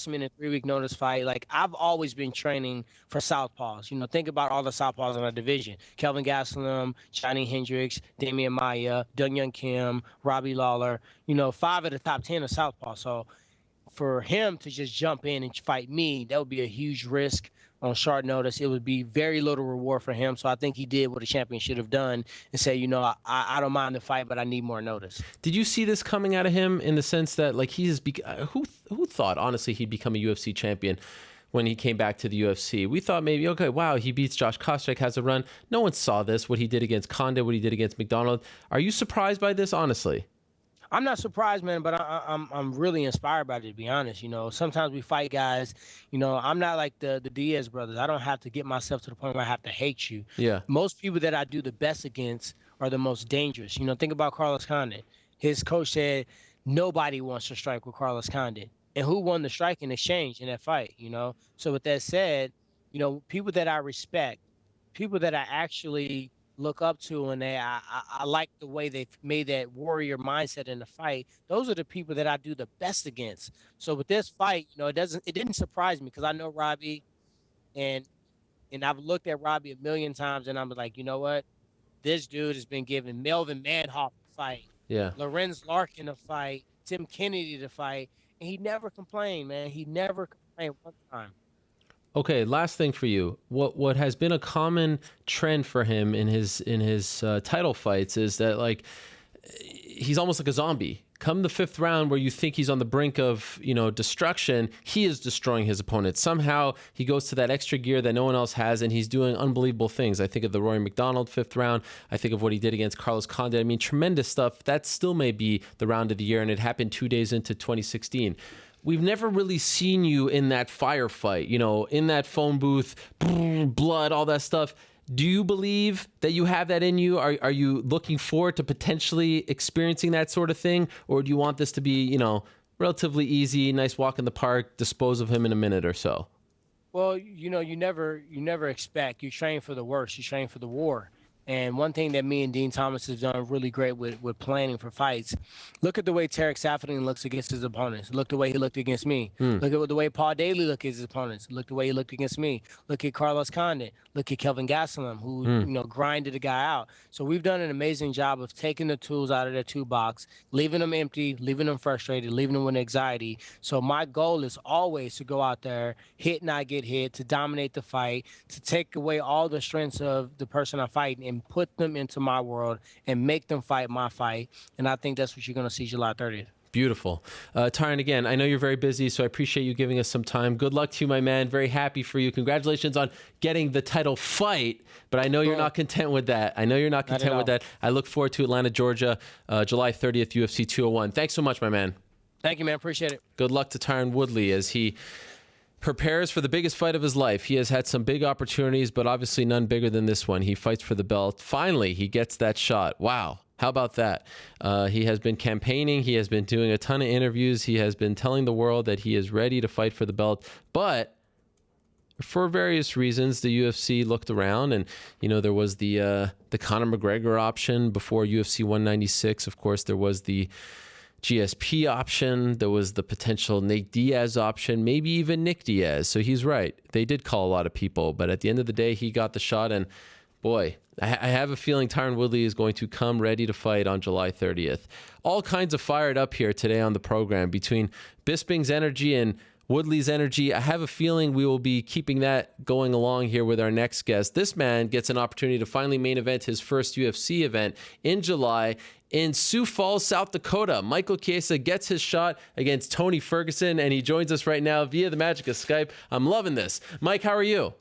minute 3-week notice fight. Like, I've always been training for southpaws. Think about all the southpaws in our division: Kelvin Gastelum, Johnny Hendricks, Damian Maia, Dong Young Kim, Robbie Lawler. 5 of the top 10 are southpaws. So for him to just jump in and fight me, that would be a huge risk on short notice. It would be very little reward for him. So I think he did what a champion should have done and say, I don't mind the fight, but I need more notice. Did you see this coming out of him in the sense that, like, who thought, honestly, he'd become a UFC champion when he came back to the UFC? We thought maybe, okay, wow, he beats Josh Koscheck, has a run. No one saw this, what he did against Condit, what he did against McDonald. Are you surprised by this, honestly? I'm not surprised, man, but I'm really inspired by it, to be honest. Sometimes we fight guys. I'm not like the Diaz brothers. I don't have to get myself to the point where I have to hate you. Yeah. Most people that I do the best against are the most dangerous. Think about Carlos Condit. His coach said nobody wants to strike with Carlos Condit. And who won the strike in exchange in that fight, So with that said, people that I respect, people that I actually look up to, and I like the way they've made that warrior mindset in the fight. Those are the people that I do the best against. So with this fight, it didn't surprise me because I know Robbie, and I've looked at Robbie a million times, and I'm like, you know what? This dude has been giving Melvin Manhoff a fight, Lorenz Larkin a fight, Tim Kennedy to fight, and he never complained, man. He never complained one time. Okay, last thing for you. What has been a common trend for him in his title fights is that, like, he's almost like a zombie. Come the fifth round where you think he's on the brink of, destruction, he is destroying his opponent. Somehow he goes to that extra gear that no one else has, and he's doing unbelievable things. I think of the Rory McDonald fifth round. I think of what he did against Carlos Condit. I mean, tremendous stuff. That still may be the round of the year, and it happened 2 days into 2016. We've never really seen you in that firefight, in that phone booth, blood, all that stuff. Do you believe that you have that in you? Are you looking forward to potentially experiencing that sort of thing? Or do you want this to be, relatively easy, nice walk in the park, dispose of him in a minute or so? Well, you never expect. You train for the worst. You train for the war. And one thing that me and Dean Thomas has done really great with planning for fights, look at the way Tarek Saffiedine looks against his opponents. Look the way he looked against me. Look at the way Paul Daly looked against his opponents. Look the way he looked against me. Look at Carlos Condit. Look at Kelvin Gastelum, who grinded the guy out. So we've done an amazing job of taking the tools out of their toolbox, leaving them empty, leaving them frustrated, leaving them with anxiety. So my goal is always to go out there, hit, not get hit, to dominate the fight, to take away all the strengths of the person I'm fighting and put them into my world and make them fight my fight. And I think that's what you're going to see July 30th. Beautiful. Tyron, again, I know you're very busy, so I appreciate you giving us some time. Good luck to you, my man. Very happy for you. Congratulations on getting the title fight, but I know you're not content with that. I look forward to Atlanta, Georgia, July 30th, UFC 201. Thanks so much, my man. Thank you, man. Appreciate it. Good luck to Tyron Woodley as he prepares for the biggest fight of his life. He has had some big opportunities, but obviously none bigger than this one. He fights for the belt. Finally, he gets that shot. Wow. How about that? He has been campaigning. He has been doing a ton of interviews. He has been telling the world that he is ready to fight for the belt. But for various reasons, the UFC looked around, and there was the Conor McGregor option before UFC 196. Of course, there was the GSP option. There was the potential Nate Diaz option, maybe even Nick Diaz. So he's right. They did call a lot of people, but at the end of the day, he got the shot. And boy, I have a feeling Tyron Woodley is going to come ready to fight on July 30th. All kinds of fired up here today on the program between Bisping's energy and Woodley's energy. I have a feeling we will be keeping that going along here with our next guest. This man gets an opportunity to finally main event his first UFC event in July in Sioux Falls, South Dakota. Michael Chiesa gets his shot against Tony Ferguson, and he joins us right now via the magic of Skype. I'm loving this. Mike, how are you?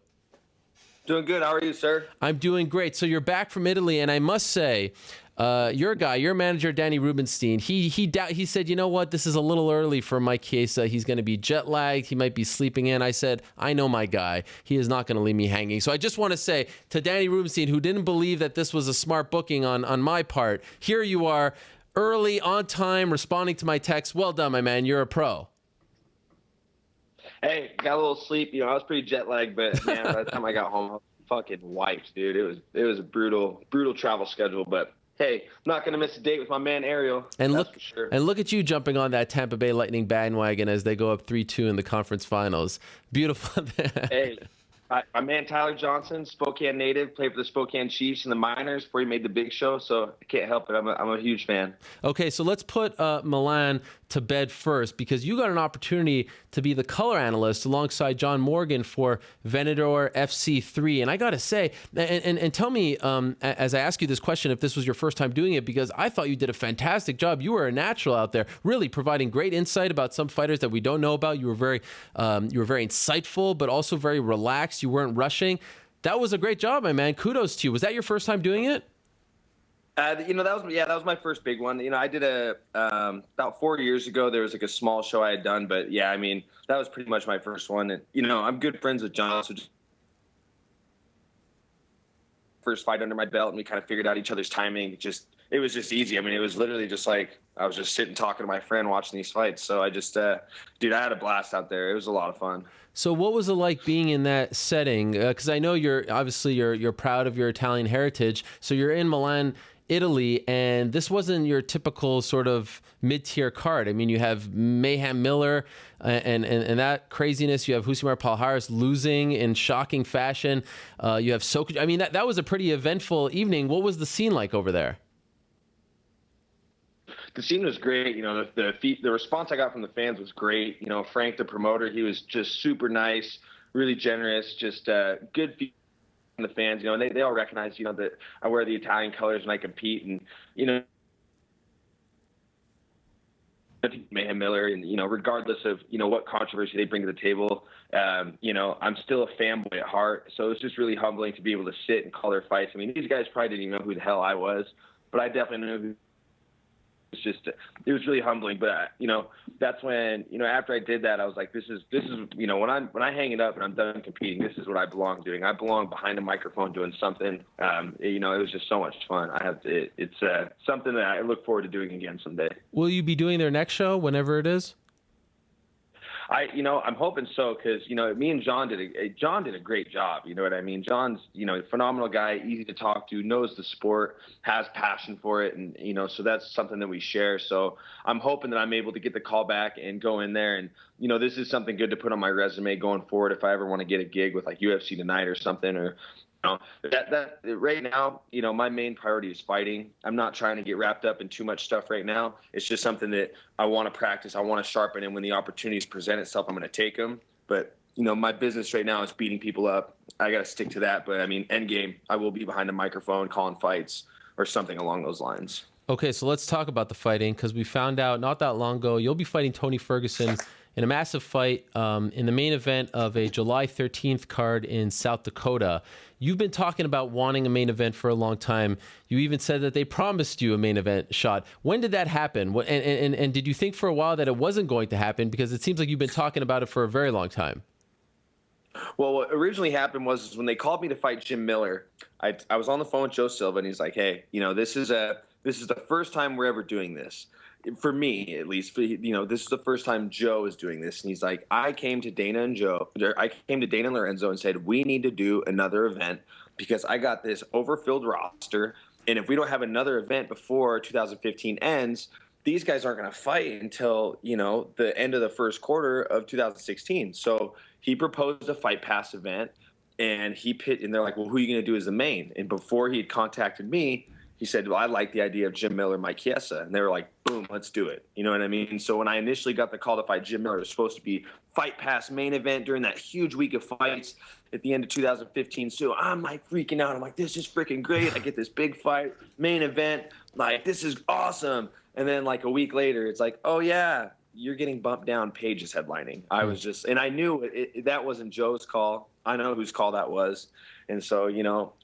Doing good. How are you, sir? I'm doing great. So you're back from Italy, and I must say, your manager, Danny Rubenstein, he said, you know what, this is a little early for Mike Chiesa. He's going to be jet lagged. He might be sleeping in. I said, I know my guy. He is not going to leave me hanging. So I just want to say to Danny Rubenstein, who didn't believe that this was a smart booking on my part, here you are, early, on time, responding to my text. Well done, my man. You're a pro. Hey, got a little sleep. I was pretty jet lagged, but man, by the time I got home, I was fucking wiped, dude. It was a brutal travel schedule, but hey, I'm not gonna miss a date with my man Ariel. And sure. Look at you jumping on that Tampa Bay Lightning bandwagon as they go up 3-2 in the conference finals. Beautiful. Hey, my man Tyler Johnson, Spokane native, played for the Spokane Chiefs in the minors before he made the big show, so I can't help it. I'm a huge fan. Okay, so let's put Milan to bed first, because you got an opportunity to be the color analyst alongside John Morgan for Venador FC3. And I got to say, and tell me, as I ask you this question, if this was your first time doing it, because I thought you did a fantastic job. You were a natural out there, really providing great insight about some fighters that we don't know about. You were very insightful, but also very relaxed. You weren't rushing. That was a great job, my man. Kudos to you. Was that your first time doing it? That was my first big one. I did about 4 years ago. There was like a small show I had done, but yeah, I mean, that was pretty much my first one. And I'm good friends with John, so just first fight under my belt, and we kind of figured out each other's timing. It was just easy. I mean, it was literally just like I was just sitting talking to my friend watching these fights. So I just, dude, I had a blast out there. It was a lot of fun. So what was it like being in that setting? Because I know you're proud of your Italian heritage. So you're in Milan, Italy, and this wasn't your typical sort of mid-tier card. I mean, you have Mayhem Miller and that craziness. You have Rousimar Palhares losing in shocking fashion. You have I mean, that was a pretty eventful evening. What was the scene like over there? The scene was great. The response I got from the fans was great. Frank, the promoter, he was just super nice, really generous, just good feedback from the fans. And they all recognize, that I wear the Italian colors when I compete, and Mayhem Miller, and regardless of what controversy they bring to the table, I'm still a fanboy at heart. So it's just really humbling to be able to sit and call their fights. I mean, these guys probably didn't even know who the hell I was, but I definitely knew who. It was really humbling. But that's when after I did that, I was like, this is when I hang it up and I'm done competing, this is what I belong doing. I belong behind a microphone doing something. It was just so much fun. It's something that I look forward to doing again someday. Will you be doing their next show whenever it is? I'm hoping so, because me and John did a great job. You know what I mean? John's a phenomenal guy, easy to talk to, knows the sport, has passion for it, and so that's something that we share. So I'm hoping that I'm able to get the call back and go in there, and this is something good to put on my resume going forward if I ever want to get a gig with like UFC Tonight or something, or that right now, my main priority is fighting. I'm not trying to get wrapped up in too much stuff right now. It's just something that I want to practice. I want to sharpen, and when the opportunities present itself, I'm going to take them. But, my business right now is beating people up. I got to stick to that. But I mean, end game, I will be behind a microphone calling fights or something along those lines. Okay, so let's talk about the fighting, because we found out not that long ago you'll be fighting Tony Ferguson in a massive fight in the main event of a July 13th card in South Dakota. You've been talking about wanting a main event for a long time. You even said that they promised you a main event shot. When did that happen? And did you think for a while that it wasn't going to happen? Because it seems like you've been talking about it for a very long time. Well, what originally happened was when they called me to fight Jim Miller, I was on the phone with Joe Silva, and he's like, hey, this is the first time we're ever doing this. For me, at least, this is the first time Joe is doing this. And he's like, I came to Dana and Lorenzo and said, we need to do another event because I got this overfilled roster. And if we don't have another event before 2015 ends, these guys aren't going to fight until, the end of the first quarter of 2016. So he proposed a Fight Pass event, and and they're like, well, who are you going to do as the main? And before he had contacted me, he said, well, I like the idea of Jim Miller, Mike Chiesa. And they were like, boom, let's do it. You know what I mean? So when I initially got the call to fight Jim Miller, it was supposed to be Fight Pass main event during that huge week of fights at the end of 2015. So I'm like freaking out. I'm like, this is freaking great. I get this big fight, main event. Like, this is awesome. And then like a week later, it's like, oh yeah, you're getting bumped down. Paige is headlining. I was just, and I knew that wasn't Joe's call. I know whose call that was. And so,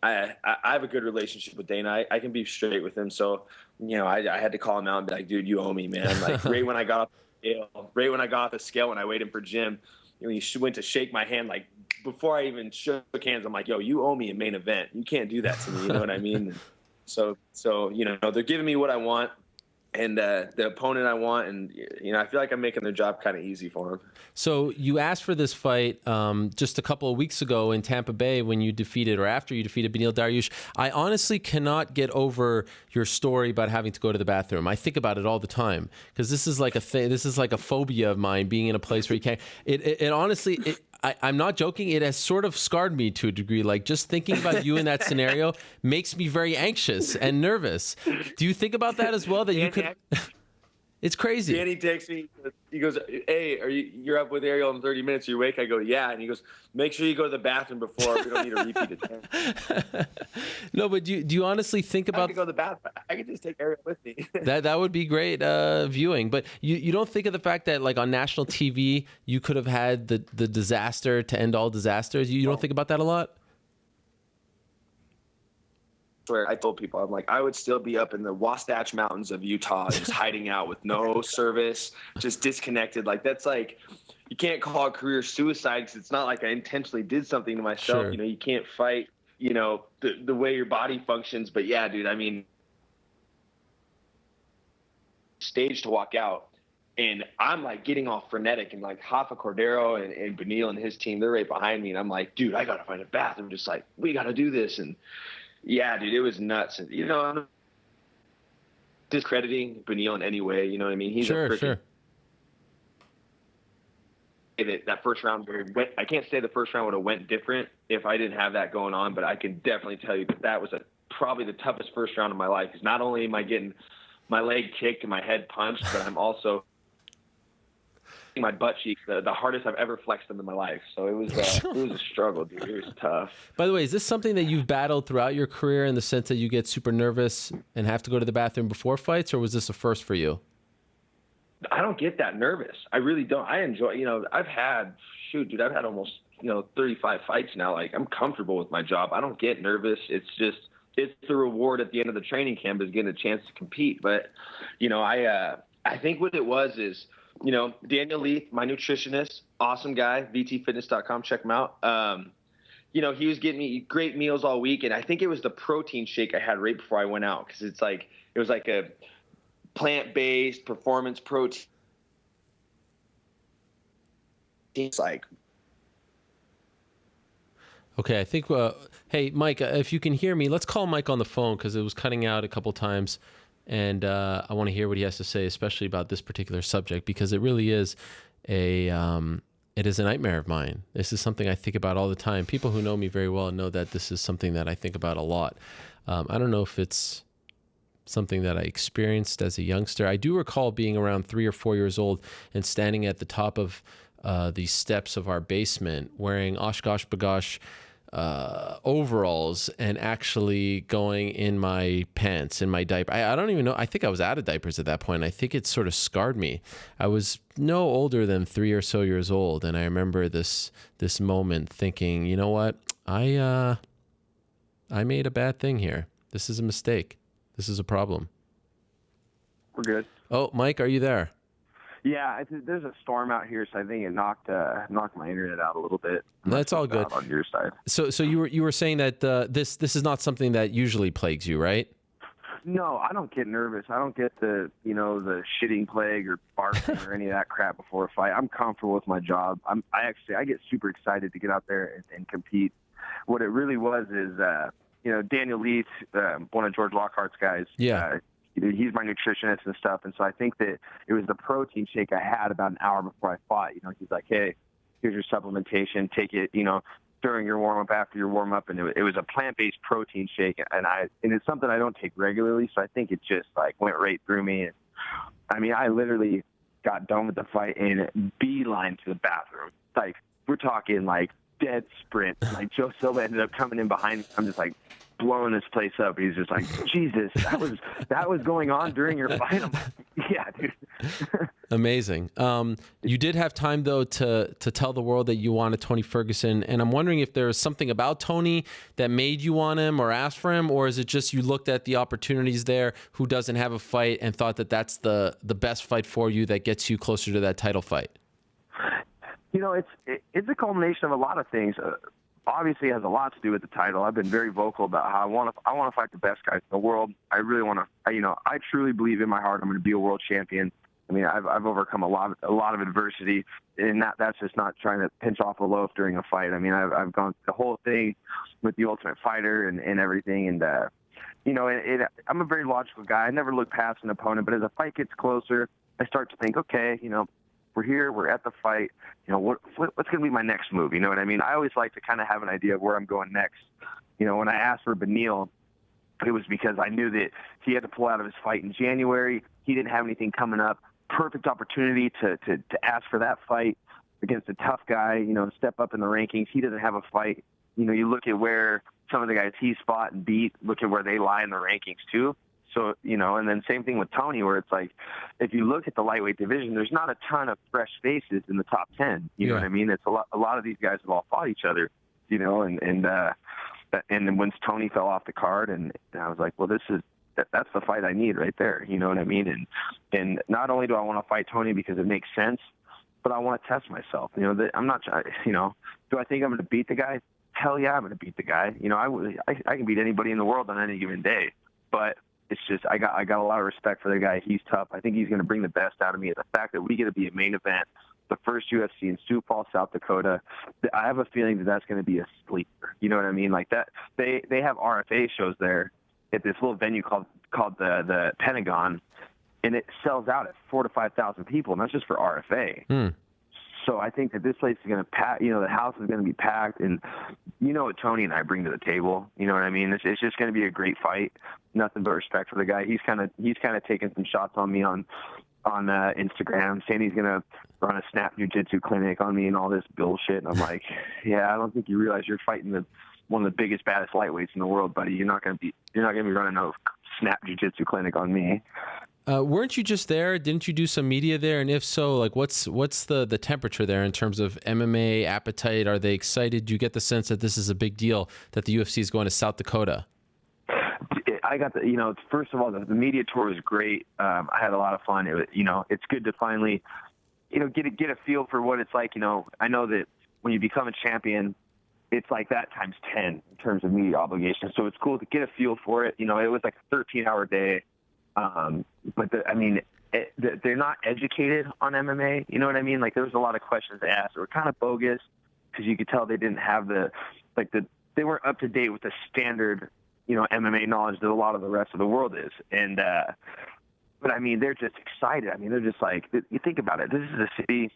I have a good relationship with Dana. I can be straight with him. So, I had to call him out and be like, dude, you owe me, man. Like right when I got off the scale, when I weighed him for Jim, he went to shake my hand. Like before I even shook hands, I'm like, yo, you owe me a main event. You can't do that to me. You know what I mean? So, they're giving me what I want. And the opponent I want, and I feel like I'm making their job kind of easy for them. So you asked for this fight just a couple of weeks ago in Tampa Bay when you defeated, or after you defeated Beneil Dariush. I honestly cannot get over your story about having to go to the bathroom. I think about it all the time because this is like a thing. This is like a phobia of mine, being in a place where you can't. It honestly. I'm not joking. It has sort of scarred me to a degree. Like just thinking about you in that scenario makes me very anxious and nervous. Do you think about that as well? That you could. It's crazy. Danny texts me. He goes, "Hey, you're up with Ariel in 30 minutes? Are you awake?" I go, "Yeah." And he goes, "Make sure you go to the bathroom before. We don't need a repeat attendance." No, but do you honestly think about? I could go to the bathroom. I could just take Ariel with me. that would be great viewing. But you don't think of the fact that like on national TV you could have had the disaster to end all disasters. You don't think about that a lot? where I told people, I'm like, I would still be up in the Wasatch Mountains of Utah, just hiding out with no service, just disconnected. Like, that's like, you can't call it career suicide because it's not like I intentionally did something to myself. Sure. You know, you can't fight, you know, the way your body functions. But yeah, dude, I mean, stage to walk out. And I'm like getting all frenetic, and like Rafa Cordero and Benil and his team, they're right behind me. And I'm like, dude, I got to find a bathroom. Just like, we got to do this. And yeah, dude, it was nuts. And, you know, I'm discrediting Benil in any way. You know what I mean? He's Sure. That first round, I can't say the first round would have went different if I didn't have that going on, but I can definitely tell you that was probably the toughest first round of my life. Because not only am I getting my leg kicked and my head punched, but I'm also my butt cheeks the hardest I've ever flexed them in my life. So it was a struggle, dude. It was tough. By the way, is this something that you've battled throughout your career in the sense that you get super nervous and have to go to the bathroom before fights, or was this a first for you? I don't get that nervous. I really don't. I enjoy, you know, I've had almost, you know, 35 fights now. Like, I'm comfortable with my job. I don't get nervous. It's the reward at the end of the training camp is getting a chance to compete. But, you know, I think what it was is, you know, Daniel Leith, my nutritionist, awesome guy, vtfitness.com, check him out. You know, he was getting me great meals all week. And I think it was the protein shake I had right before I went out. Cause it was like a plant-based performance protein. It's like, okay, I think, hey, Mike, if you can hear me, let's call Mike on the phone because it was cutting out a couple times. And I want to hear what he has to say, especially about this particular subject, because it really is it is a nightmare of mine. This is something I think about all the time. People who know me very well know that this is something that I think about a lot. I don't know if it's something that I experienced as a youngster. I do recall being around 3 or 4 years old and standing at the top of the steps of our basement wearing Oshkosh Bagosh overalls and actually going in my pants, in my diaper. I don't even know. I think I was out of diapers at that point. I think it sort of scarred me. I was no older than 3 or so years old. And I remember this moment thinking, you know what? I made a bad thing here. This is a mistake. This is a problem. We're good. Oh, Mike, are you there? Yeah, there's a storm out here, so I think it knocked my internet out a little bit. That's all good on your side. So you were saying that this is not something that usually plagues you, right? No, I don't get nervous. I don't get the shitting plague or barfing or any of that crap before a fight. I'm comfortable with my job. I get super excited to get out there and compete. What it really was is Daniel Leith, one of George Lockhart's guys. Yeah. He's my nutritionist and stuff. And so I think that it was the protein shake I had about an hour before I fought. He's like, hey, here's your supplementation. Take it, during your warm-up, after your warm-up. And it was a plant-based protein shake. And it's something I don't take regularly. So I think it just went right through me. And I mean, I literally got done with the fight and beeline to the bathroom. We're talking dead sprint. Joe Silva ended up coming in behind me. I'm just blowing this place up. He's just like, Jesus, that was going on during your fight. I'm like, yeah, dude. Amazing. You did have time though to tell the world that you wanted Tony Ferguson, and I'm wondering if there was something about Tony that made you want him or ask for him, or is it just you looked at the opportunities there, who doesn't have a fight, and thought that that's the best fight for you that gets you closer to that title fight? It's a culmination of a lot of things. Obviously, it has a lot to do with the title. I've been very vocal about how I want to fight the best guys in the world. I really want to. I truly believe in my heart I'm going to be a world champion. I mean, I've overcome a lot of adversity, and that's just not trying to pinch off a loaf during a fight. I mean, I've gone the whole thing with the Ultimate Fighter and everything, and I'm a very logical guy. I never look past an opponent, but as a fight gets closer, I start to think, okay, we're here, we're at the fight. What's going to be my next move? You know what I mean? I always like to kind of have an idea of where I'm going next. When I asked for Benil, it was because I knew that he had to pull out of his fight in January. He didn't have anything coming up. Perfect opportunity to ask for that fight against a tough guy, step up in the rankings. He doesn't have a fight. You look at where some of the guys he's fought and beat, look at where they lie in the rankings too. So, and then same thing with Tony, where it's if you look at the lightweight division, there's not a ton of fresh faces in the top 10. You know what I mean? It's a lot of these guys have all fought each other, and and then once Tony fell off the card, and I was like, well, that's the fight I need right there. You know what I mean? And not only do I want to fight Tony because it makes sense, but I want to test myself. You know, I'm not, you know, do I think I'm going to beat the guy? Hell yeah, I'm going to beat the guy. You know, I can beat anybody in the world on any given day, but it's just, I got a lot of respect for the guy. He's tough. I think he's going to bring the best out of me. The fact that we get to be a main event, the first UFC in Sioux Falls, South Dakota, I have a feeling that that's going to be a sleeper. You know what I mean? Like that, they have RFA shows there at this little venue called the Pentagon, and it sells out at 4,000 to 5,000 people, and that's just for RFA. So I think that this place is going to pack. You know, the house is going to be packed, and you know what Tony and I bring to the table. You know what I mean? It's just going to be a great fight. Nothing but respect for the guy. He's kind of taking some shots on me on Instagram, saying he's going to run a snap jiu-jitsu clinic on me and all this bullshit. And I'm like, yeah, I don't think you realize you're fighting one of the biggest, baddest lightweights in the world, buddy. You're not going to be running a snap jiu-jitsu clinic on me. Weren't you just there? Didn't you do some media there? And if so, like, what's the temperature there in terms of MMA appetite? Are they excited? Do you get the sense that this is a big deal that the UFC is going to South Dakota? I got first of all, the media tour was great. I had a lot of fun. It's good to finally, get a feel for what it's like. I know that when you become a champion, it's like that times 10 in terms of media obligations. So it's cool to get a feel for it. It was like a 13-hour day. But they're not educated on MMA. You know what I mean? Like, there was a lot of questions asked that were kind of bogus because you could tell they didn't have they weren't up to date with the standard, MMA knowledge that a lot of the rest of the world is. And, but I mean, they're just excited. I mean, they're just like, you think about it. This is a city,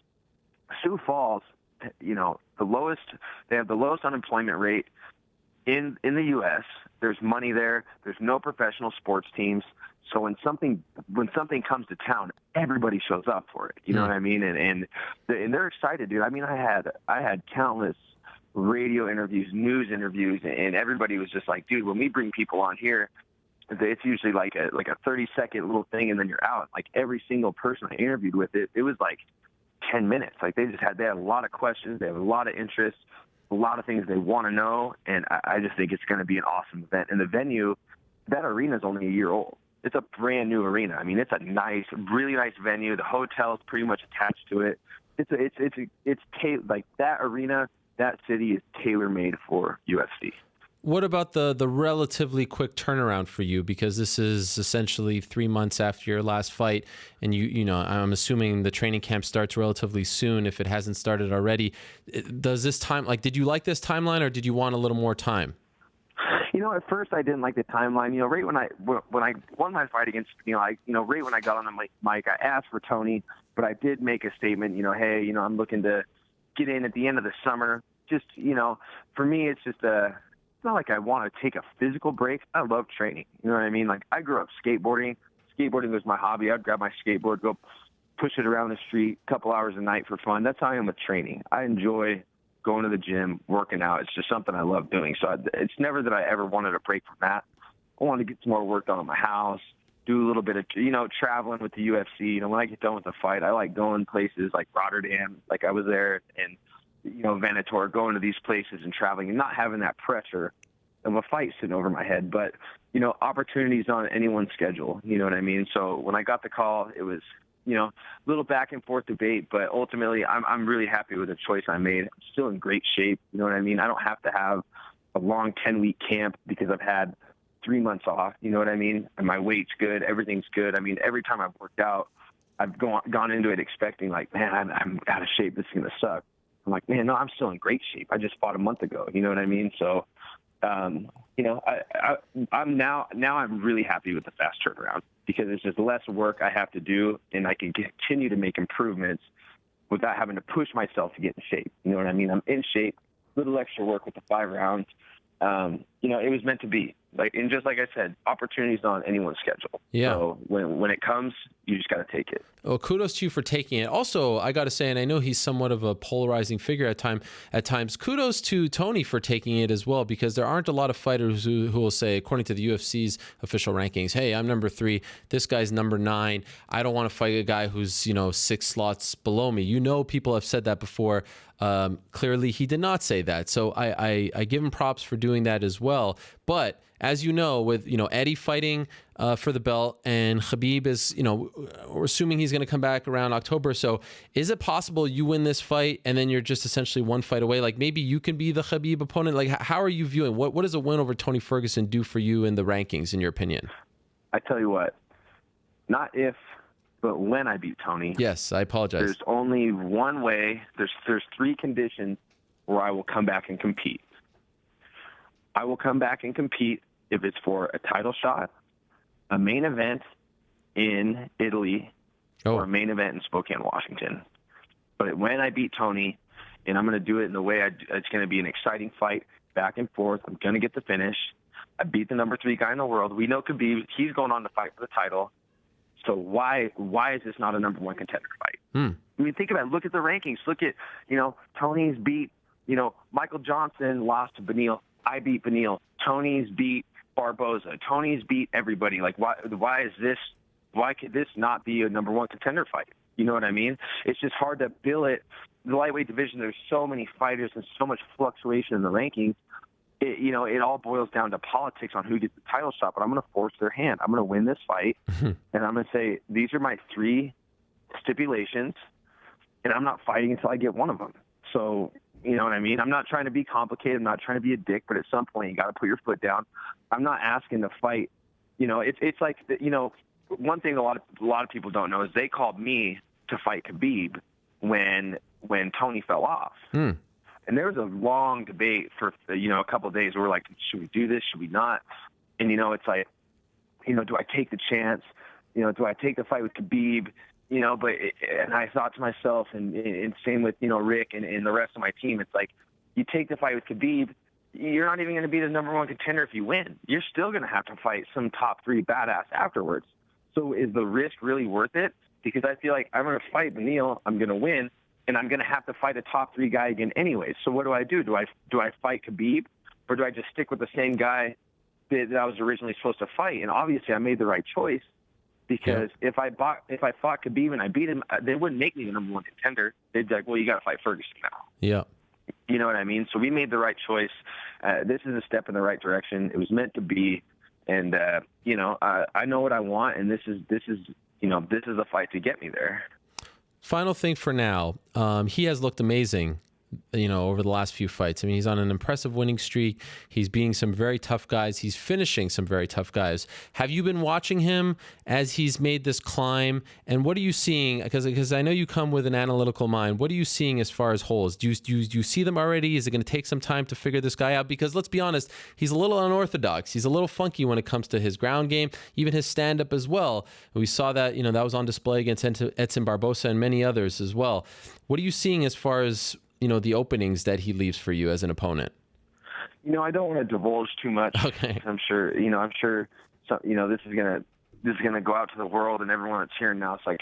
Sioux Falls, they have the lowest unemployment rate in the U.S. There's money there. There's no professional sports teams. So when something comes to town, everybody shows up for it. You know what I mean? And they're excited, dude. I mean, I had countless radio interviews, news interviews, and everybody was just like, dude, when we bring people on here, it's usually like a 30-second little thing, and then you're out. Like, every single person I interviewed with, it was like 10 minutes. Like, they had a lot of questions. They have a lot of interest, a lot of things they want to know. And I just think it's going to be an awesome event. And the venue, that arena is only a year old. It's a brand new arena. I mean, it's a really nice venue. The hotel is pretty much attached to it. It's like that arena, that city is tailor-made for UFC. What about the relatively quick turnaround for you? Because this is essentially 3 months after your last fight, and I'm assuming the training camp starts relatively soon if it hasn't started already. Does this time, did you like this timeline, or did you want a little more time? At first I didn't like the timeline. Right when I won my fight against, right when I got on the mic, I asked for Tony, but I did make a statement, hey, I'm looking to get in at the end of the summer. Just, for me, it's just it's not like I want to take a physical break. I love training. You know what I mean? Like, I grew up skateboarding. Skateboarding was my hobby. I'd grab my skateboard, go push it around the street, a couple hours a night for fun. That's how I am with training. I enjoy going to the gym, working out. It's just something I love doing. So it's never that I ever wanted a break from that. I wanted to get some more work done on my house, do a little bit of, traveling with the UFC. When I get done with the fight, I like going places like Rotterdam, like I was there, and, Venator, going to these places and traveling and not having that pressure of a fight sitting over my head. But, opportunities on anyone's schedule, you know what I mean? So when I got the call, it was, a little back and forth debate, but ultimately I'm really happy with the choice I made. I'm still in great shape. You know what I mean? I don't have to have a long 10-week camp because I've had 3 months off. You know what I mean? And my weight's good. Everything's good. I mean, every time I've worked out, I've gone into it expecting, like, man, I'm out of shape. This is going to suck. I'm like, man, no, I'm still in great shape. I just fought a month ago. You know what I mean? So, I'm really happy with the fast turnaround because it's just less work I have to do, and I can continue to make improvements without having to push myself to get in shape. You know what I mean? I'm in shape, little extra work with the 5 rounds. It was meant to be. And just like I said, opportunities on anyone's schedule. Yeah. So when it comes, you just got to take it. Well, kudos to you for taking it. Also, I got to say, and I know he's somewhat of a polarizing figure at times, kudos to Tony for taking it as well, because there aren't a lot of fighters who will say, according to the UFC's official rankings, hey, I'm number 3, this guy's number 9. I don't want to fight a guy who's, 6 slots below me. People have said that before. Clearly, he did not say that. So I give him props for doing that as well. well. But as you know, with Eddie fighting for the belt, and Khabib is, we're assuming he's going to come back around October. So is it possible you win this fight and then you're just essentially one fight away? Like maybe you can be the Khabib opponent. Like how are you viewing what does a win over Tony Ferguson do for you in the rankings, in your opinion? I tell you what, not if, but when I beat Tony. Yes, I apologize. There's only one way. There's 3 conditions where I will come back and compete. I will come back and compete if it's for a title shot, a main event in Italy, or a main event in Spokane, Washington. But when I beat Tony, and I'm going to do it in the way it's going to be an exciting fight, back and forth. I'm going to get the finish. I beat the number 3 guy in the world. We know Khabib. He's going on to fight for the title. So why is this not a number 1 contender fight? I mean, think about it. Look at the rankings. Look at, Tony's beat, Michael Johnson lost to Beneil. I beat Beneil. Tony's beat Barboza. Tony's beat everybody. Like, why could this not be a number 1 contender fight? You know what I mean? It's just hard to bill it. The lightweight division, there's so many fighters and so much fluctuation in the rankings. It all boils down to politics on who gets the title shot, but I'm going to force their hand. I'm going to win this fight, and I'm going to say, these are my 3 stipulations, and I'm not fighting until I get one of them. So, you know what I mean? I'm not trying to be complicated. I'm not trying to be a dick, but at some point you got to put your foot down. I'm not asking to fight. It's like, one thing a lot of people don't know is they called me to fight Khabib when Tony fell off. And there was a long debate for, a couple of days where we're like, should we do this? Should we not? And, it's like, do I take the chance? Do I take the fight with Khabib? And I thought to myself, and same with, Rick and the rest of my team, it's like, you take the fight with Khabib, you're not even going to be the number 1 contender if you win. You're still going to have to fight some top 3 badass afterwards. So is the risk really worth it? Because I feel like I'm going to fight Beneil, I'm going to win, and I'm going to have to fight a top 3 guy again anyway. So what do I do? Do I fight Khabib, or do I just stick with the same guy that I was originally supposed to fight? And obviously I made the right choice, because if I fought Khabib and I beat him, they wouldn't make me the number 1 contender. They'd be like, well, you got to fight Ferguson now. Yeah. You know what I mean? So we made the right choice. This is a step in the right direction. It was meant to be. And, I know what I want, and this is a fight to get me there. Final thing for now, he has looked amazing, over the last few fights. I mean, he's on an impressive winning streak. He's beating some very tough guys. He's finishing some very tough guys. Have you been watching him as he's made this climb? And what are you seeing? Because I know you come with an analytical mind. What are you seeing as far as holes? Do you see them already? Is it going to take some time to figure this guy out? Because let's be honest, he's a little unorthodox. He's a little funky when it comes to his ground game, even his stand-up as well. We saw that, that was on display against Edson Barbosa and many others as well. What are you seeing as far as the openings that he leaves for you as an opponent? I don't want to divulge too much. Okay. I'm sure this is gonna go out to the world and everyone that's hearing now. So I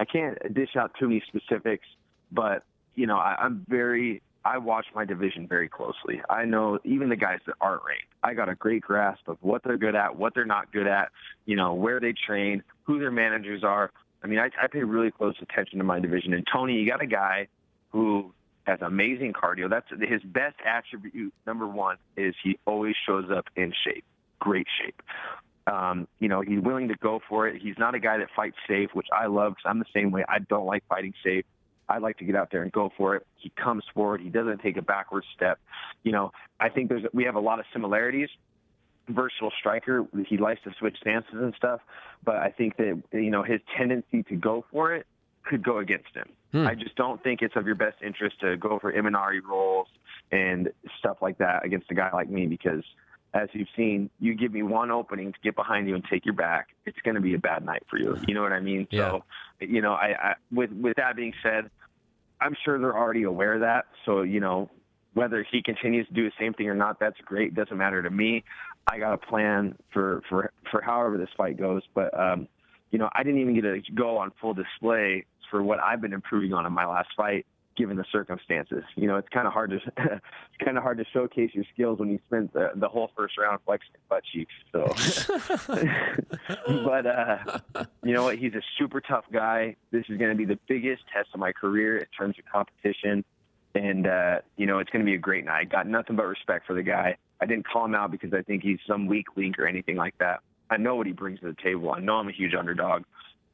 can't dish out too many specifics, but I watch my division very closely. I know even the guys that aren't ranked. I got a great grasp of what they're good at, what they're not good at, where they train, who their managers are. I mean, I pay really close attention to my division. And Tony, you got a guy who has amazing cardio. That's his best attribute. Number 1 is he always shows up in shape, great shape. He's willing to go for it. He's not a guy that fights safe, which I love, because I'm the same way. I don't like fighting safe. I like to get out there and go for it. He comes forward. He doesn't take a backward step. I think we have a lot of similarities. Versatile striker. He likes to switch stances and stuff, but I think that, his tendency to go for it could go against him. I just don't think it's of your best interest to go for Imanari rolls and stuff like that against a guy like me, because as you've seen, you give me one opening to get behind you and take your back, it's going to be a bad night for you. You know what I mean? Yeah. So, I with that being said, I'm sure they're already aware of that. So, whether he continues to do the same thing or not, that's great. It doesn't matter to me. I got a plan for however this fight goes. But, I didn't even get to go on full display for what I've been improving on in my last fight, given the circumstances. It's kind of hard to showcase your skills when you spent the whole first round flexing butt cheeks. So, but you know what? He's a super tough guy. This is going to be the biggest test of my career in terms of competition, and it's going to be a great night. Got nothing but respect for the guy. I didn't call him out because I think he's some weak link or anything like that. I know what he brings to the table. I know I'm a huge underdog,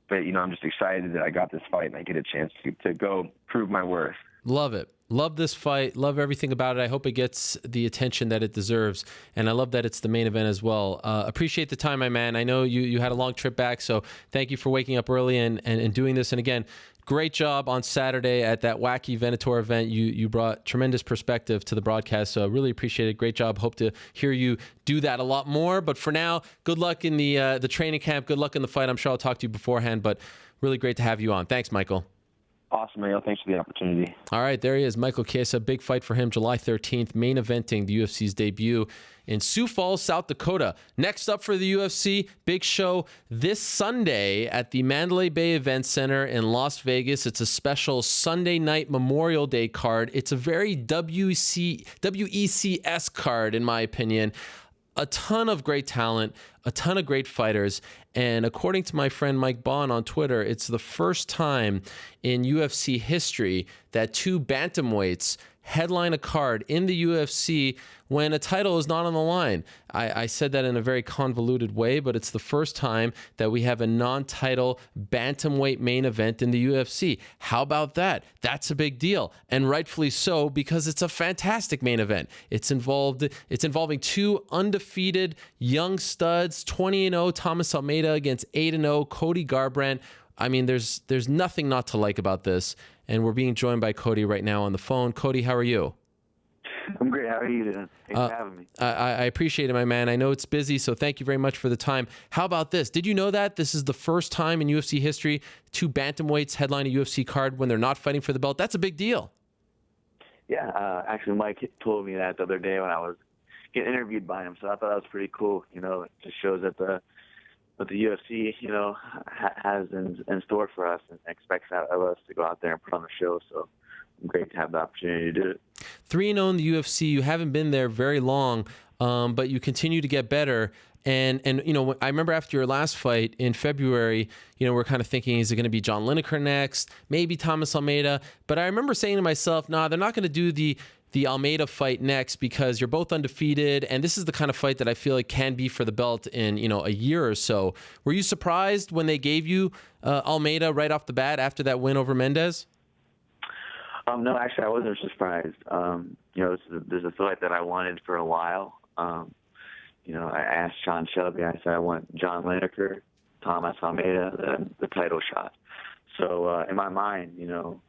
but, you know, I'm just excited that I got this fight and I get a chance to go prove my worth. Love it. Love this fight. Love everything about it. I hope it gets the attention that it deserves. And I love that it's the main event as well. Appreciate the time, my man. I know you had a long trip back, so thank you for waking up early and doing this. And again, great job on Saturday at that wacky Venator event. You brought tremendous perspective to the broadcast, so I really appreciate it. Great job. Hope to hear you do that a lot more. But for now, good luck in the training camp. Good luck in the fight. I'm sure I'll talk to you beforehand, but really great to have you on. Thanks, Michael. Awesome, Emil. Thanks for the opportunity. All right, there he is, Michael Chiesa. Big fight for him, July 13th, main eventing the UFC's debut in Sioux Falls, South Dakota. Next up for the UFC, big show this Sunday at the Mandalay Bay Event Center in Las Vegas. It's a special Sunday night Memorial Day card. It's a very WECS card, in my opinion. A ton of great talent, a ton of great fighters. And according to my friend Mike Bond on Twitter, it's the first time in UFC history that two bantamweights headline a card in the UFC when a title is not on the line. I said that in a very convoluted way, but it's the first time that we have a non-title bantamweight main event in the UFC. How about that? That's a big deal, and rightfully so, because it's a fantastic main event. It's involving two undefeated young studs, 20-0 Thomas Almeida against 8-0 Cody Garbrandt. I mean, there's nothing not to like about this. And we're being joined by Cody right now on the phone. Cody, how are you? I'm great. How are you doing? Thanks for having me. I appreciate it, my man. I know it's busy, so thank you very much for the time. How about this? Did you know that this is the first time in UFC history two bantamweights headline a UFC card when they're not fighting for the belt? That's a big deal. Yeah, actually, Mike told me that the other day when I was getting interviewed by him, so I thought that was pretty cool. You know, it just shows that what the UFC, you know, has in store for us and expects out of us to go out there and put on the show. So I'm great to have the opportunity to do it. 3-0 in the UFC. You haven't been there very long, but you continue to get better. And you know, I remember after your last fight in February, you know, we're kind of thinking, is it going to be John Lineker next? Maybe Thomas Almeida. But I remember saying to myself, nah, they're not going to do the Almeida fight next because you're both undefeated, and this is the kind of fight that I feel like can be for the belt in, you know, a year or so. Were you surprised when they gave you Almeida right off the bat after that win over Mendez? No, actually, I wasn't surprised. You know, there's a fight that I wanted for a while. You know, I asked Sean Shelby, I said I want John Lineker, Thomas Almeida, the title shot. So in my mind, you know,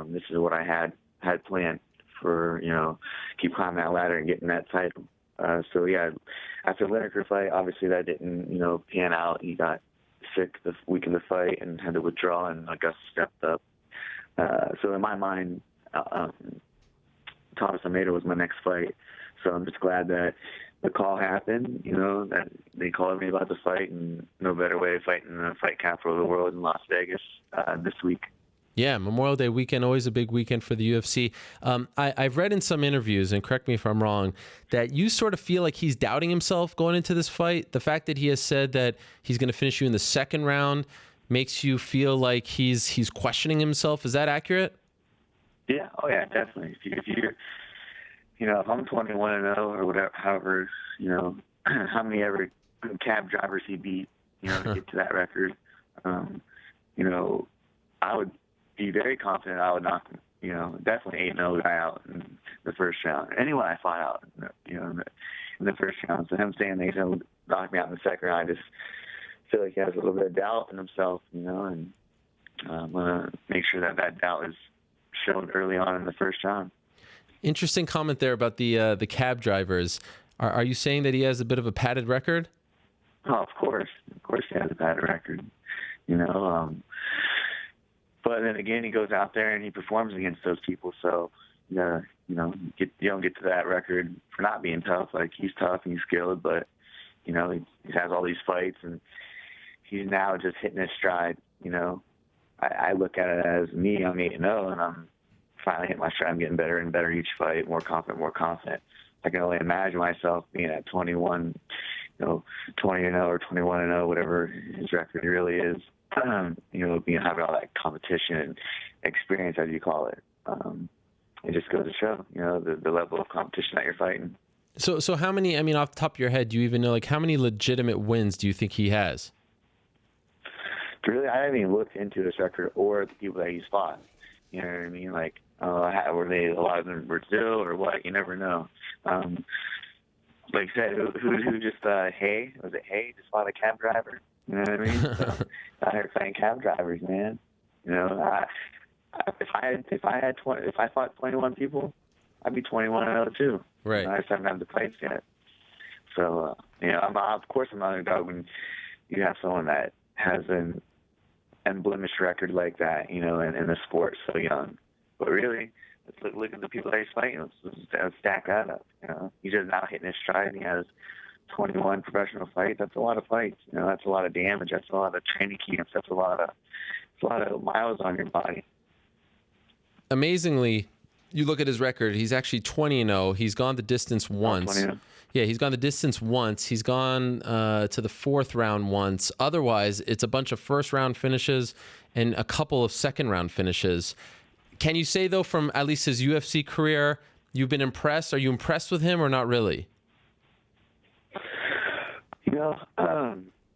this is what I had planned for, you know, keep climbing that ladder and getting that title. So yeah, after the Lineker fight, obviously that didn't, you know, pan out. He got sick the week of the fight and had to withdraw, and Augusta stepped up. So in my mind, Thomas Almeida was my next fight. So I'm just glad that the call happened, you know, that they called me about the fight, and no better way to fight in the fight capital of the world in Las Vegas this week. Yeah, Memorial Day weekend, always a big weekend for the UFC. I've read in some interviews, and correct me if I'm wrong, that you sort of feel like he's doubting himself going into this fight. The fact that he has said that he's going to finish you in the second round makes you feel like he's questioning himself. Is that accurate? Yeah, oh yeah, definitely. If you're, you know, if I'm 21-0 or whatever, however, you know, how many ever cab drivers he beat, you know, to get to that record, you know, I would be very confident I would knock him, you know, definitely 8-0 guy out in the first round. Anyone I find out, you know, in the first round. So him saying that he's going to knock me out in the second round, I just feel like he has a little bit of doubt in himself, you know, and I'm going to make sure that doubt is shown early on in the first round. Interesting comment there about the cab drivers. Are you saying that he has a bit of a padded record? Oh, of course he has a padded record, you know, but then again, he goes out there and he performs against those people. So, you know, you don't get to that record for not being tough. Like, he's tough and he's skilled, but, you know, he has all these fights and he's now just hitting his stride. You know, I look at it as me, I'm 8-0, and I'm finally hitting my stride. I'm getting better and better each fight, more confident. I can only imagine myself being at 21, you know, 20-0 or 21-0, whatever his record really is. You know, having all that competition and experience, as you call it. It just goes to show, you know, the level of competition that you're fighting. So how many, I mean, off the top of your head, do you even know, like, how many legitimate wins do you think he has? Really, I haven't even looked into his record or the people that he's fought. You know what I mean? Like, were they a lot of them in Brazil or what? You never know. Like I said, who just, Hay? Was it Hay? Just fought a cab driver. You know what I mean? So, out here fighting cab drivers, man. You know, if I fought 21 people, I'd be 21-0 too. Right. I just haven't had the fights yet. So, you know, of course I'm not an underdog when you have someone that has an unblemished record like that, you know, in the sport so young. But really, let's look at the people that he's fighting. Let's stack that up. You know, he's just now hitting his stride. And he has 21 professional fights. That's a lot of fights. You know, that's a lot of damage. That's a lot of training camps. That's a lot of miles on your body. Amazingly, you look at his record, he's actually 20-0. He's gone the distance once. 20-0. Yeah, he's gone the distance once. He's gone to the fourth round once. Otherwise, it's a bunch of first round finishes and a couple of second round finishes. Can you say, though, from at least his UFC career, you've been impressed? Are you impressed with him or not really? You know,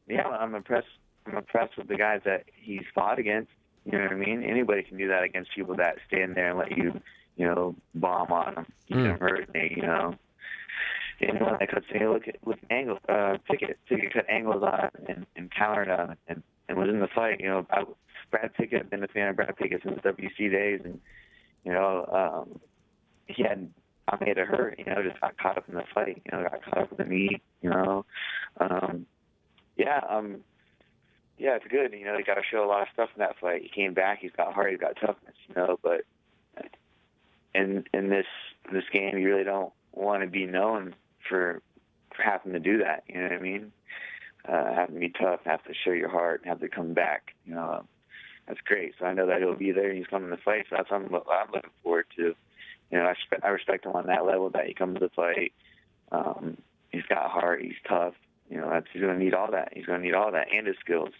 yeah, I'm impressed. I'm impressed with the guys that he's fought against. You know what I mean? Anybody can do that against people that stand there and let you, you know, bomb on them. You can hurt me, you know. Anyone that could say, look at angles, Pickett cut angles on and countered on and was in the fight. You know, Brad Pickett, I've been a fan of Brad Pickett since WC days, and you know, he had I made it hurt. You know, just got caught up in the fight. You know, got caught up in the knee. You know, yeah, it's good. You know, he got to show a lot of stuff in that fight. He came back. He's got heart. He's got toughness. You know, but in this game, you really don't want to be known for having to do that. You know what I mean? Having to be tough, have to show your heart, have to come back. You know, that's great. So I know that he'll be there and he's coming to fight. So that's what I'm looking forward to. You know, I respect him on that level that he comes to fight. He's got heart. He's tough. You know, he's going to need all that. He's going to need all that and his skills.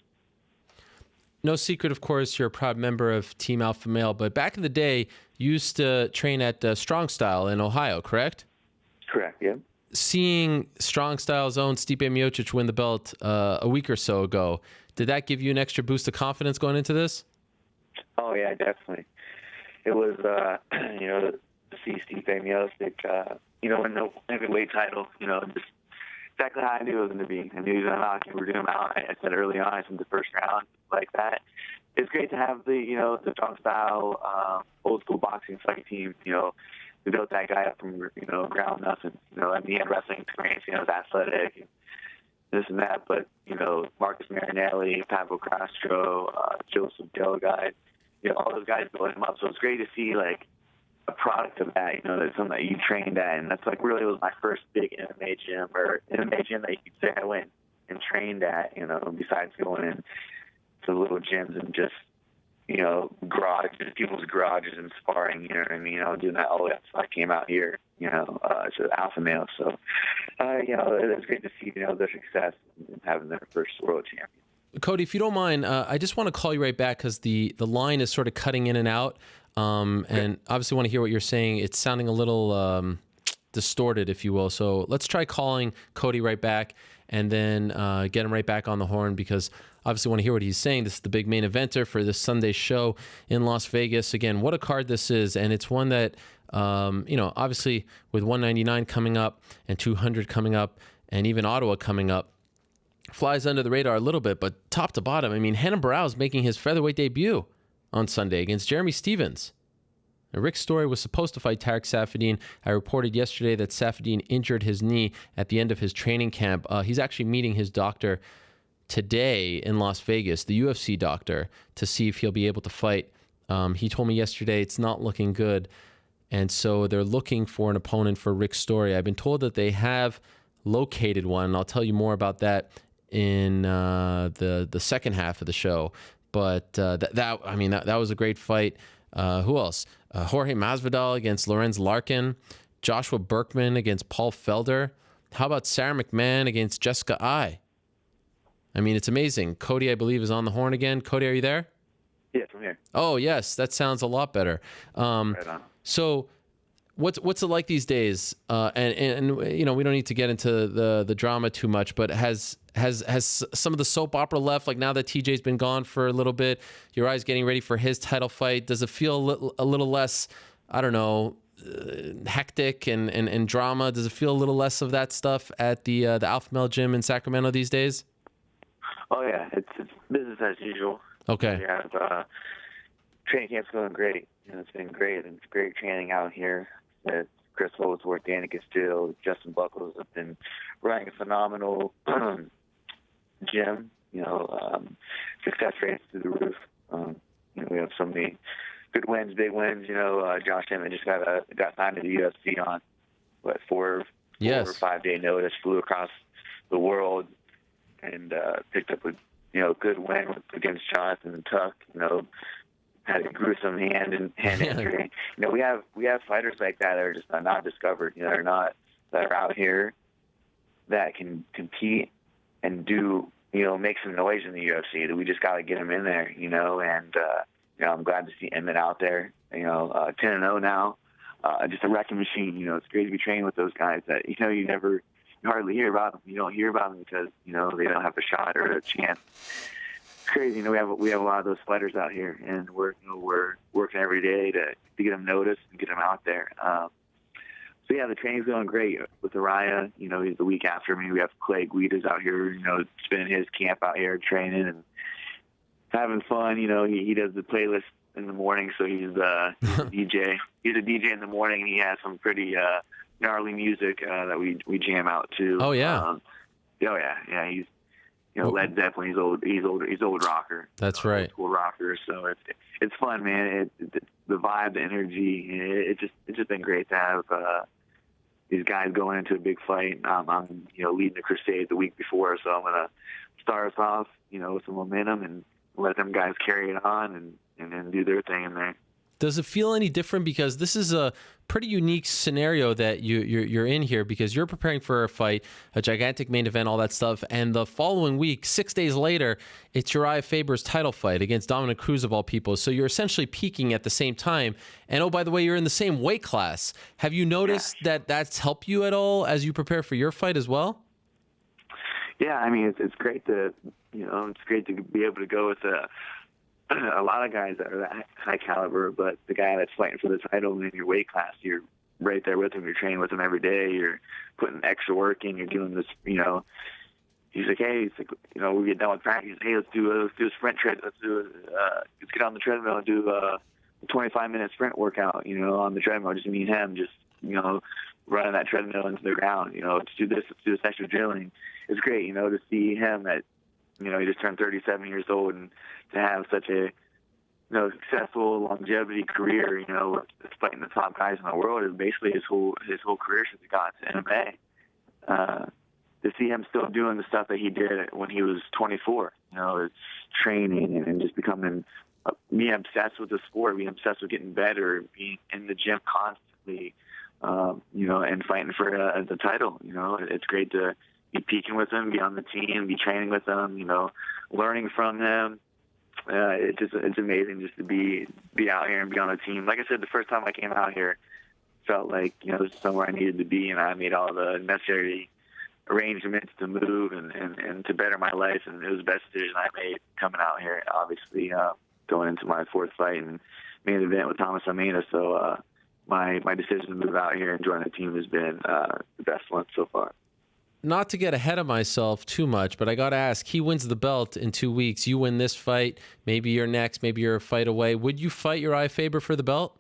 No secret, of course, you're a proud member of Team Alpha Male, but back in the day, you used to train at Strong Style in Ohio, correct? Correct, yeah. Seeing Strong Style's own Stipe Miocic win the belt a week or so ago, did that give you an extra boost of confidence going into this? Oh, yeah, definitely. It was, you know, to see Stipe Miocic, you know, win the heavyweight title, you know, just exactly how I knew it was going to be. I knew he was going to knock him. We were doing him out. I said early on, in the first round, like that. It's great to have the, you know, the Strong Style, old school boxing fight team, you know. We built that guy up from, you know, ground nothing. You know, I mean, he had wrestling experience, you know, was athletic, and this and that. But, you know, Marcus Marinelli, Pablo Castro, Joseph Delgado, you know, all those guys built him up. So it's great to see, like, a product of that, you know, that's something that you trained at. And that's, like, really was my first big MMA gym, or MMA gym that you could say I went and trained at, you know, besides going in to little gyms and just, you know, people's garages and sparring, you know what I mean? I was doing that all the way up until I came out here, you know, to Alpha Male. So, you know, it's great to see, you know, their success in having their first world champion. Cody, if you don't mind, I just want to call you right back because the line is sort of cutting in and out. And obviously want to hear what you're saying. It's sounding a little distorted, if you will. So let's try calling Cody right back and then get him right back on the horn, because obviously want to hear what he's saying. This is the big main eventer for this Sunday show in Las Vegas. Again, what a card this is. And it's one that, you know, obviously with 199 coming up and 200 coming up and even Ottawa coming up, flies under the radar a little bit. But top to bottom, I mean, Renan Barão is making his featherweight debut on Sunday against Jeremy Stephens. Now, Rick Story was supposed to fight Tarek Saffiedine. I reported yesterday that Saffiedine injured his knee at the end of his training camp. He's actually meeting his doctor today in Las Vegas, the UFC doctor, to see if he'll be able to fight. He told me yesterday it's not looking good, and so they're looking for an opponent for Rick Story. I've been told that they have located one. I'll tell you more about that in the second half of the show. But that was a great fight. Who else? Jorge Masvidal against Lorenz Larkin. Joshua Berkman against Paul Felder. How about Sarah McMahon against Jessica Ai? I mean, it's amazing. Cody, I believe, is on the horn again. Cody, are you there? Yes, I'm here. Oh, yes. That sounds a lot better. Right on. So What's it like these days? And you know, we don't need to get into the drama too much, but has some of the soap opera left? Like now that TJ's been gone for a little bit, Uriah's getting ready for his title fight. Does it feel a little less, I don't know, hectic and drama? Does it feel a little less of that stuff at the Alpha Male Gym in Sacramento these days? Oh yeah, it's business as usual. Okay. Yeah, training camp's going great. You know, it's been great. It's great training out here. Chris Holdsworth, Danny Castillo, Justin Buckles have been running a phenomenal gym. You know, success rates through the roof. You know, we have so many good wins, big wins. You know, Josh Emmett just got signed to the UFC on 4 or 5 day notice. Flew across the world and picked up a good win against Jonathan Tuck. You know, had a gruesome hand injury. You know, we have fighters like that are just not discovered. You know, that are out here that can compete and do, you know, make some noise in the UFC. That we just got to get them in there. You know, and you know, I'm glad to see Emmett out there. You know, 10-0 now, just a wrecking machine. You know, it's great to be training with those guys that you hardly hear about them. You don't hear about them because they don't have a shot or a chance. It's crazy. You know, we have a lot of those fighters out here, and we're working every day to get them noticed and get them out there. So yeah, the training's going great with Uriah. You know, he's the week after me. We have Clay Guida's out here. You know, spending his camp out here training and having fun. You know, he does the playlist in the morning, so he's a DJ. He's a DJ in the morning, and he has some pretty gnarly music that we jam out to. Oh yeah. Yeah. He's Led Zeppelin. He's old rocker. That's right. Old rocker. So it's fun, man. The vibe, the energy. It's just been great to have these guys going into a big fight. I'm leading the crusade the week before, so I'm gonna start us off with some momentum and let them guys carry it on and then do their thing in there. Does it feel any different? Because this is a pretty unique scenario that you're in here, because you're preparing for a fight, a gigantic main event, all that stuff, and the following week, 6 days later, it's Uriah Faber's title fight against Dominic Cruz of all people. So you're essentially peaking at the same time. And oh, by the way, you're in the same weight class. Have you noticed that that's helped you at all as you prepare for your fight as well? Yeah, I mean, it's great to be able to go with a lot of guys that are that high caliber, but the guy that's fighting for the title in your weight class, you're right there with him. You're training with him every day. You're putting extra work in. You're doing this, he's like, hey, we get done with practice. Hey, let's do a sprint tread. Let's get on the treadmill and do a 25-minute sprint workout, on the treadmill. Just me and him, running that treadmill into the ground, let's do this extra drilling. It's great, to see him that, he just turned 37 years old, and to have such a successful longevity career, fighting the top guys in the world is basically his whole career since he got to MMA. To see him still doing the stuff that he did when he was 24, training and just being obsessed with the sport, being obsessed with getting better, being in the gym constantly, and fighting for the title. It's great to be peaking with him, be on the team, be training with him, learning from him. It's amazing just to be out here and be on a team. Like I said, the first time I came out here, felt like this is somewhere I needed to be, and I made all the necessary arrangements to move and to better my life, and it was the best decision I made coming out here. Obviously, going into my fourth fight and main event with Thomas Almeida, so my decision to move out here and join the team has been the best one so far. Not to get ahead of myself too much, but I got to ask, he wins the belt in 2 weeks. You win this fight, maybe you're next, maybe you're a fight away. Would you fight Uriah Faber for the belt?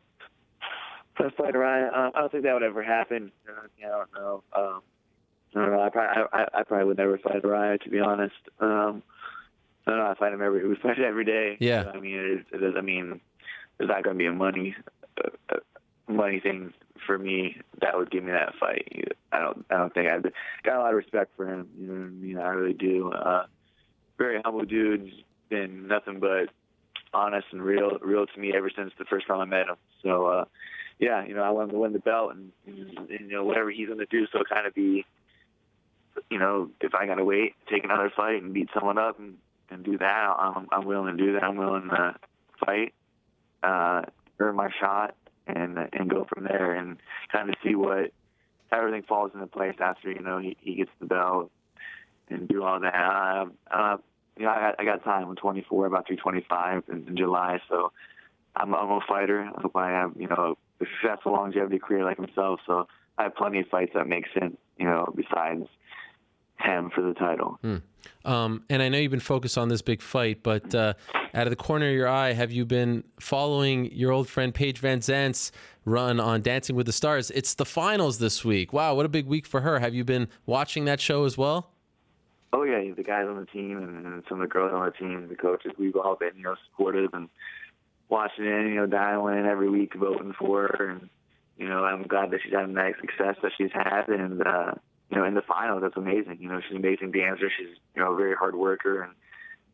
If I fight Uriah, I don't think that would ever happen. I don't know. I don't know. I probably would never fight Uriah, to be honest. I don't know. We fight every day. Yeah. I mean, there's not going to be a money thing for me that would give me that fight. I don't think I've got a lot of respect for him. You know what I mean? I really do. Very humble dude. He's been nothing but honest and real to me ever since the first time I met him. So, I want him to win the belt and whatever he's going to do. So kind of be, if I got to wait, take another fight and beat someone up and do that, I'm willing to do that. I'm willing to fight, earn my shot, and go from there and kind of see how everything falls into place after, he gets the belt and do all that. I got time. I'm 24, about to be 25 in July, so I'm a fighter. I hope I have, a successful longevity career like himself, so I have plenty of fights that make sense, besides him for the title. And I know you've been focused on this big fight, but out of the corner of your eye, have you been following your old friend Paige Van Zant's run on Dancing with the Stars? It's the finals this week. Wow, what a big week for her. Have you been watching that show as well? Oh, yeah, the guys on the team and some of the girls on the team, the coaches, we've all been, supportive and watching it, dialing in every week, voting for her. And, I'm glad that she's having that success that she's had. And, in the finals, that's amazing. She's an amazing dancer. She's, a very hard worker and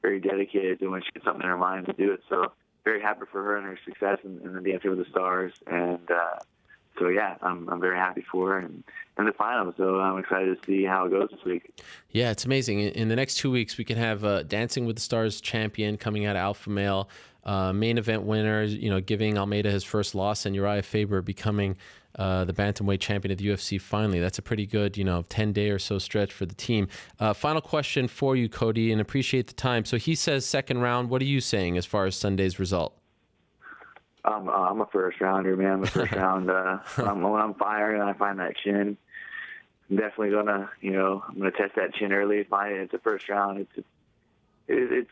very dedicated to when she gets something in her mind to do it. So very happy for her and her success in the Dancing with the Stars. And so, yeah, I'm very happy for her in the finals. So I'm excited to see how it goes this week. Yeah, it's amazing. In the next 2 weeks, we can have Dancing with the Stars champion coming out of Alpha Male, main event winner, giving Almeida his first loss, and Uriah Faber becoming the bantamweight champion of the UFC finally. That's a pretty good, 10-day or so stretch for the team. Final question for you, Cody, and appreciate the time. So he says second round. What are you saying as far as Sunday's result? I'm a first rounder, man. I'm a first round. When I'm firing and I find that chin, I'm definitely gonna, I'm gonna test that chin early. Find it's a first round. It's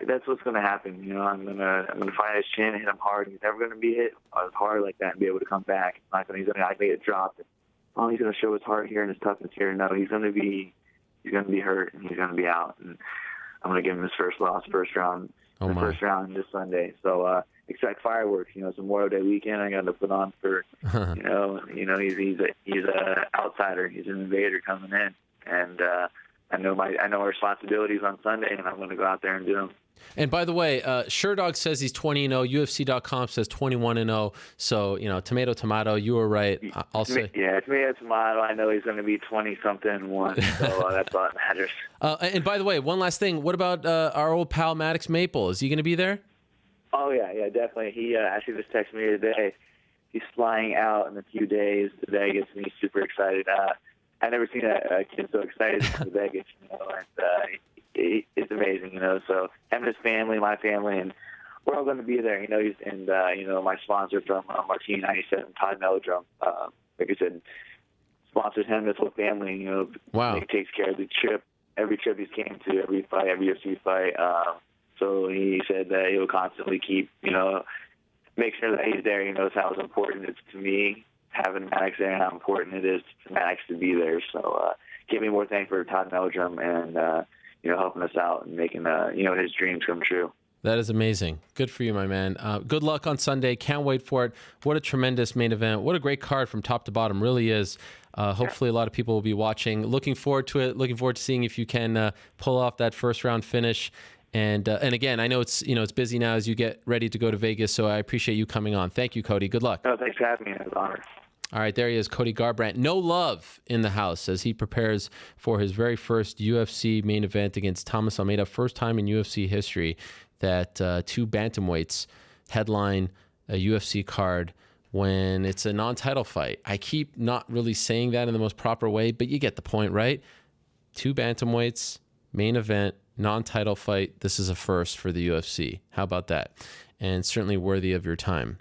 that's what's gonna happen. I'm gonna find his chin, hit him hard. He's never gonna be hit hard like that and be able to come back. He's gonna get dropped. He's gonna show his heart here and his toughness here. No, he's gonna be hurt and he's gonna be out. And I'm gonna give him his first loss, first round this Sunday. So. Expect fireworks. It's Memorial Day weekend. I got to put on for, he's a outsider. He's an invader coming in, and I know our responsibilities on Sunday, and I'm going to go out there and do them. And by the way, SureDog says he's 20-0. UFC.com says 21-0. So tomato. You were right. I'll say. Yeah, tomato. I know he's going to be 20-something-1. So that's all that matters. And by the way, one last thing. What about our old pal Maddox Maple? Is he going to be there? Oh, yeah, definitely. He actually just texted me today. He's flying out in a few days to Vegas, and he's super excited. I've never seen a kid so excited to Vegas, and it's amazing, So him and his family, my family, and we're all going to be there, my sponsor from Martini 97, Todd Melodrum, like I said, sponsors him, his whole family, Wow. He takes care of the trip, every trip he's came to, every fight, every UFC fight. So he said that he'll constantly keep, make sure that he's there. He knows how important it is to me having Maddox there and how important it is for Maddox to be there. So give me more thanks for Todd Meldrum and, helping us out and making, his dreams come true. That is amazing. Good for you, my man. Good luck on Sunday. Can't wait for it. What a tremendous main event. What a great card from top to bottom. Really is. Hopefully a lot of people will be watching. Looking forward to it. Looking forward to seeing if you can pull off that first round finish. And again, I know it's busy now as you get ready to go to Vegas, so I appreciate you coming on. Thank you, Cody. Good luck. No, thanks for having me. It was an honor. All right, there he is, Cody Garbrandt. No love in the house as he prepares for his very first UFC main event against Thomas Almeida. First time in UFC history that two bantamweights headline a UFC card when it's a non-title fight. I keep not really saying that in the most proper way, but you get the point, right? Two bantamweights, main event, non-title fight. This is a first for the UFC. How about that? And certainly worthy of your time.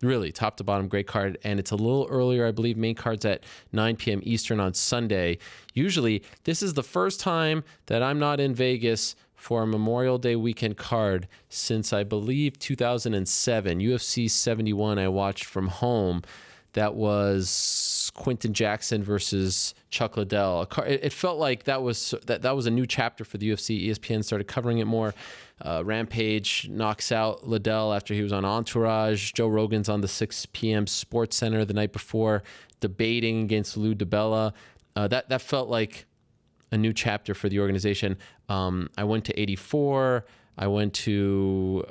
Really, top to bottom, great card. And it's a little earlier, I believe. Main card's at 9 p.m. Eastern on Sunday. Usually, this is the first time that I'm not in Vegas for a Memorial Day weekend card since, I believe, 2007. UFC 71 I watched from home. That was Quinton Jackson versus Chuck Liddell. It felt like that was a new chapter for the UFC. ESPN started covering it more. Rampage knocks out Liddell after he was on Entourage. Joe Rogan's on the 6 p.m. Sports Center the night before, debating against Lou DiBella. That felt like a new chapter for the organization. I went to 84. I went to,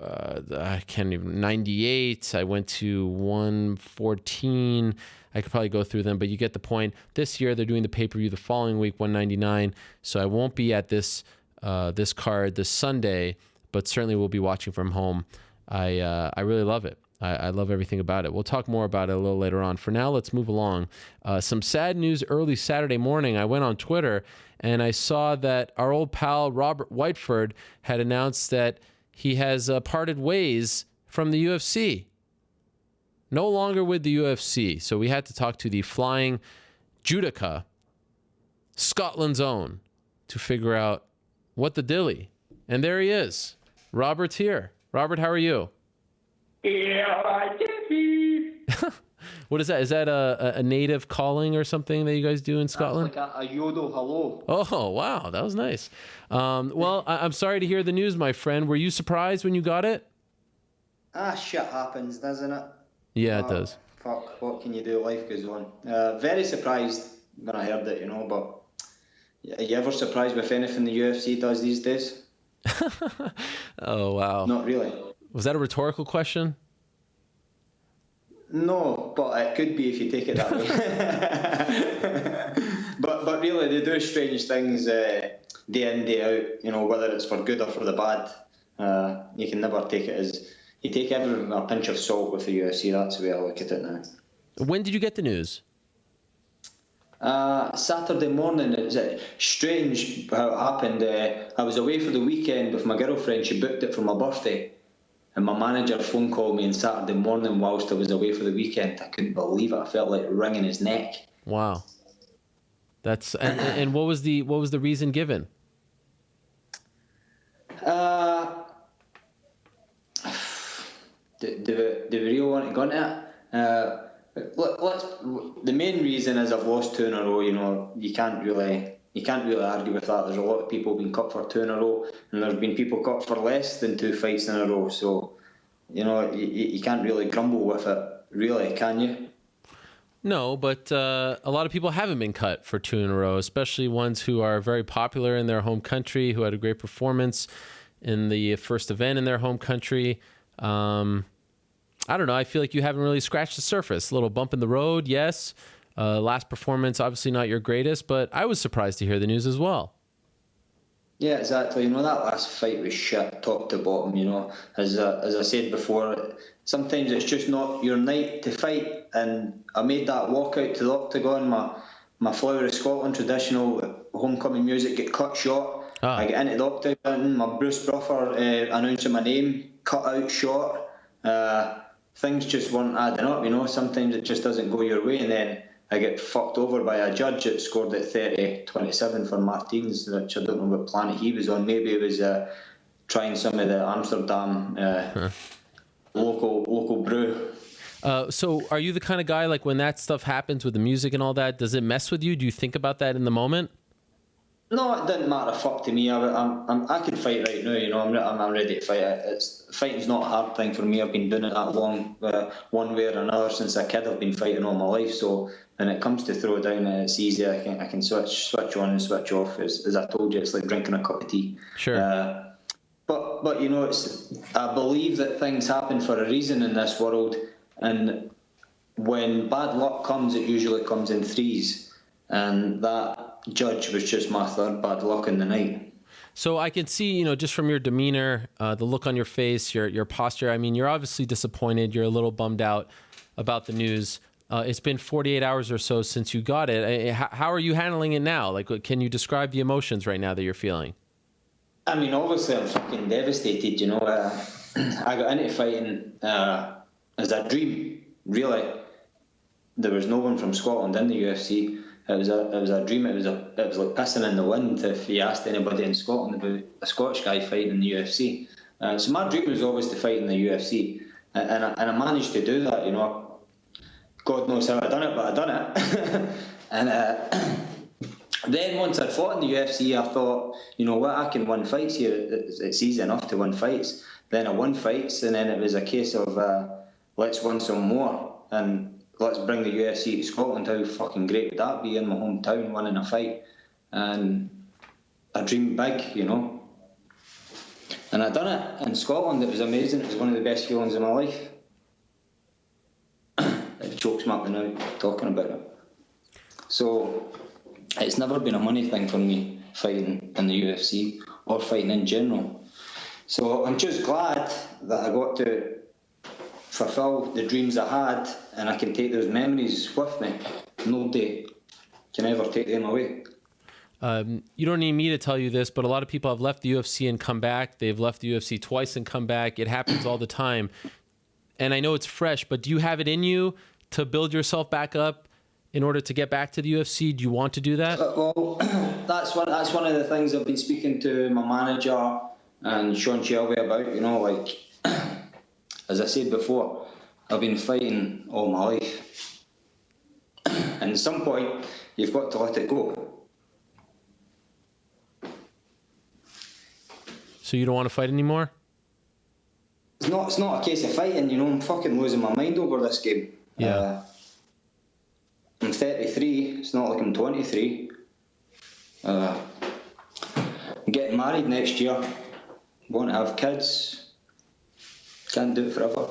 98. I went to 114. I could probably go through them, but you get the point. This year, they're doing the pay-per-view the following week, 199. So I won't be at this card this Sunday, but certainly will be watching from home. I really love it. I love everything about it. We'll talk more about it a little later on. For now, let's move along. Some sad news early Saturday morning. I went on Twitter and I saw that our old pal Robert Whiteford had announced that he has parted ways from the UFC. No longer with the UFC. So we had to talk to the Flying Judica, Scotland's own, to figure out what the dilly. And there he is. Robert's here. Robert, how are you? Yeah, I did. What is that? Is that a native calling or something that you guys do in Scotland? That's like a yodel hello. Oh, wow. That was nice. Well, I'm sorry to hear the news, my friend. Were you surprised when you got it? Shit happens, doesn't it? Yeah, it does. Fuck, what can you do? Life goes on. Very surprised when I heard it, but are you ever surprised with anything the UFC does these days? Oh, wow. Not really. Was that a rhetorical question? No, but it could be if you take it that way. but really, they do strange things day in, day out, whether it's for good or for the bad. You can never take it as... You take everything with a pinch of salt with the UFC. That's the way I look at it now. When did you get the news? Saturday morning. It was strange how it happened. I was away for the weekend with my girlfriend. She booked it for my birthday. And my manager phone called me on Saturday morning whilst I was away for the weekend. I couldn't believe it. I felt like wringing his neck. Wow. That's and what was the reason given? Do we really want to go into it? The main reason is I've lost 2 in a row. You can't really argue with that. There's a lot of people being cut for 2 in a row, and there's been people cut for less than 2 fights in a row. So, you can't really grumble with it, really, can you? No, but a lot of people haven't been cut for 2 in a row, especially ones who are very popular in their home country, who had a great performance in the first event in their home country. I don't know. I feel like you haven't really scratched the surface. A little bump in the road, yes. Last performance, obviously not your greatest, but I was surprised to hear the news as well. Yeah, exactly. That last fight was shit, top to bottom. As I said before, sometimes it's just not your night to fight. And I made that walk out to the octagon. My Flower of Scotland traditional homecoming music get cut short. I get into the octagon. My Bruce Buffer announcing my name cut out short. Things just weren't adding up. Sometimes it just doesn't go your way, and then I get fucked over by a judge that scored at 30-27 for Martins, which I don't know what planet he was on. Maybe he was trying some of the Amsterdam local brew. So are you the kind of guy, like when that stuff happens with the music and all that, does it mess with you? Do you think about that in the moment? No, it didn't matter fuck to me. I can fight right now. I'm ready to fight. Fighting's not a hard thing for me. I've been doing it that long, one way or another since a kid. I've been fighting all my life. So when it comes to throw down, it's easy. I can switch on and switch off. As I told you, it's like drinking a cup of tea. Sure. But I believe that things happen for a reason in this world, and when bad luck comes, it usually comes in threes, and that judge was just my third bad luck in the night. So I can see, just from your demeanor, the look on your face, your posture. I mean, you're obviously disappointed. You're a little bummed out about the news. It's been 48 hours or so since you got it. How are you handling it now? Like, can you describe the emotions right now that you're feeling? I mean, obviously, I'm fucking devastated. I got into fighting as a dream. Really, there was no one from Scotland in the UFC. It was a dream. It was like pissing in the wind if you asked anybody in Scotland about a Scottish guy fighting in the UFC. So my dream was always to fight in the UFC, and I managed to do that. God knows how I done it, but I done it. And then once I fought in the UFC, I thought, I can win fights here. It's easy enough to win fights. Then I won fights, and then it was a case of let's win some more and let's bring the UFC to Scotland. How fucking great would that be in my hometown, winning a fight? And I dreamed big, And I done it in Scotland. It was amazing. It was one of the best feelings of my life. It chokes me up now talking about it. So it's never been a money thing for me, fighting in the UFC or fighting in general. So I'm just glad that I got to fulfill the dreams I had, and I can take those memories with me, nobody can ever take them away. You don't need me to tell you this, but a lot of people have left the UFC and come back. They've left the UFC twice and come back. It happens all the time. And I know it's fresh, but do you have it in you to build yourself back up in order to get back to the UFC? Do you want to do that? Well, that's one of the things I've been speaking to my manager and Sean Shelby about. You know, like, as I said before, I've been fighting all my life. And at some point, you've got to let it go. So you don't want to fight anymore? It's not a case of fighting, you know. I'm fucking losing my mind over this game. Yeah. I'm 33. It's not like I'm 23. I'm getting married next year. Want to have kids. Can't do it forever.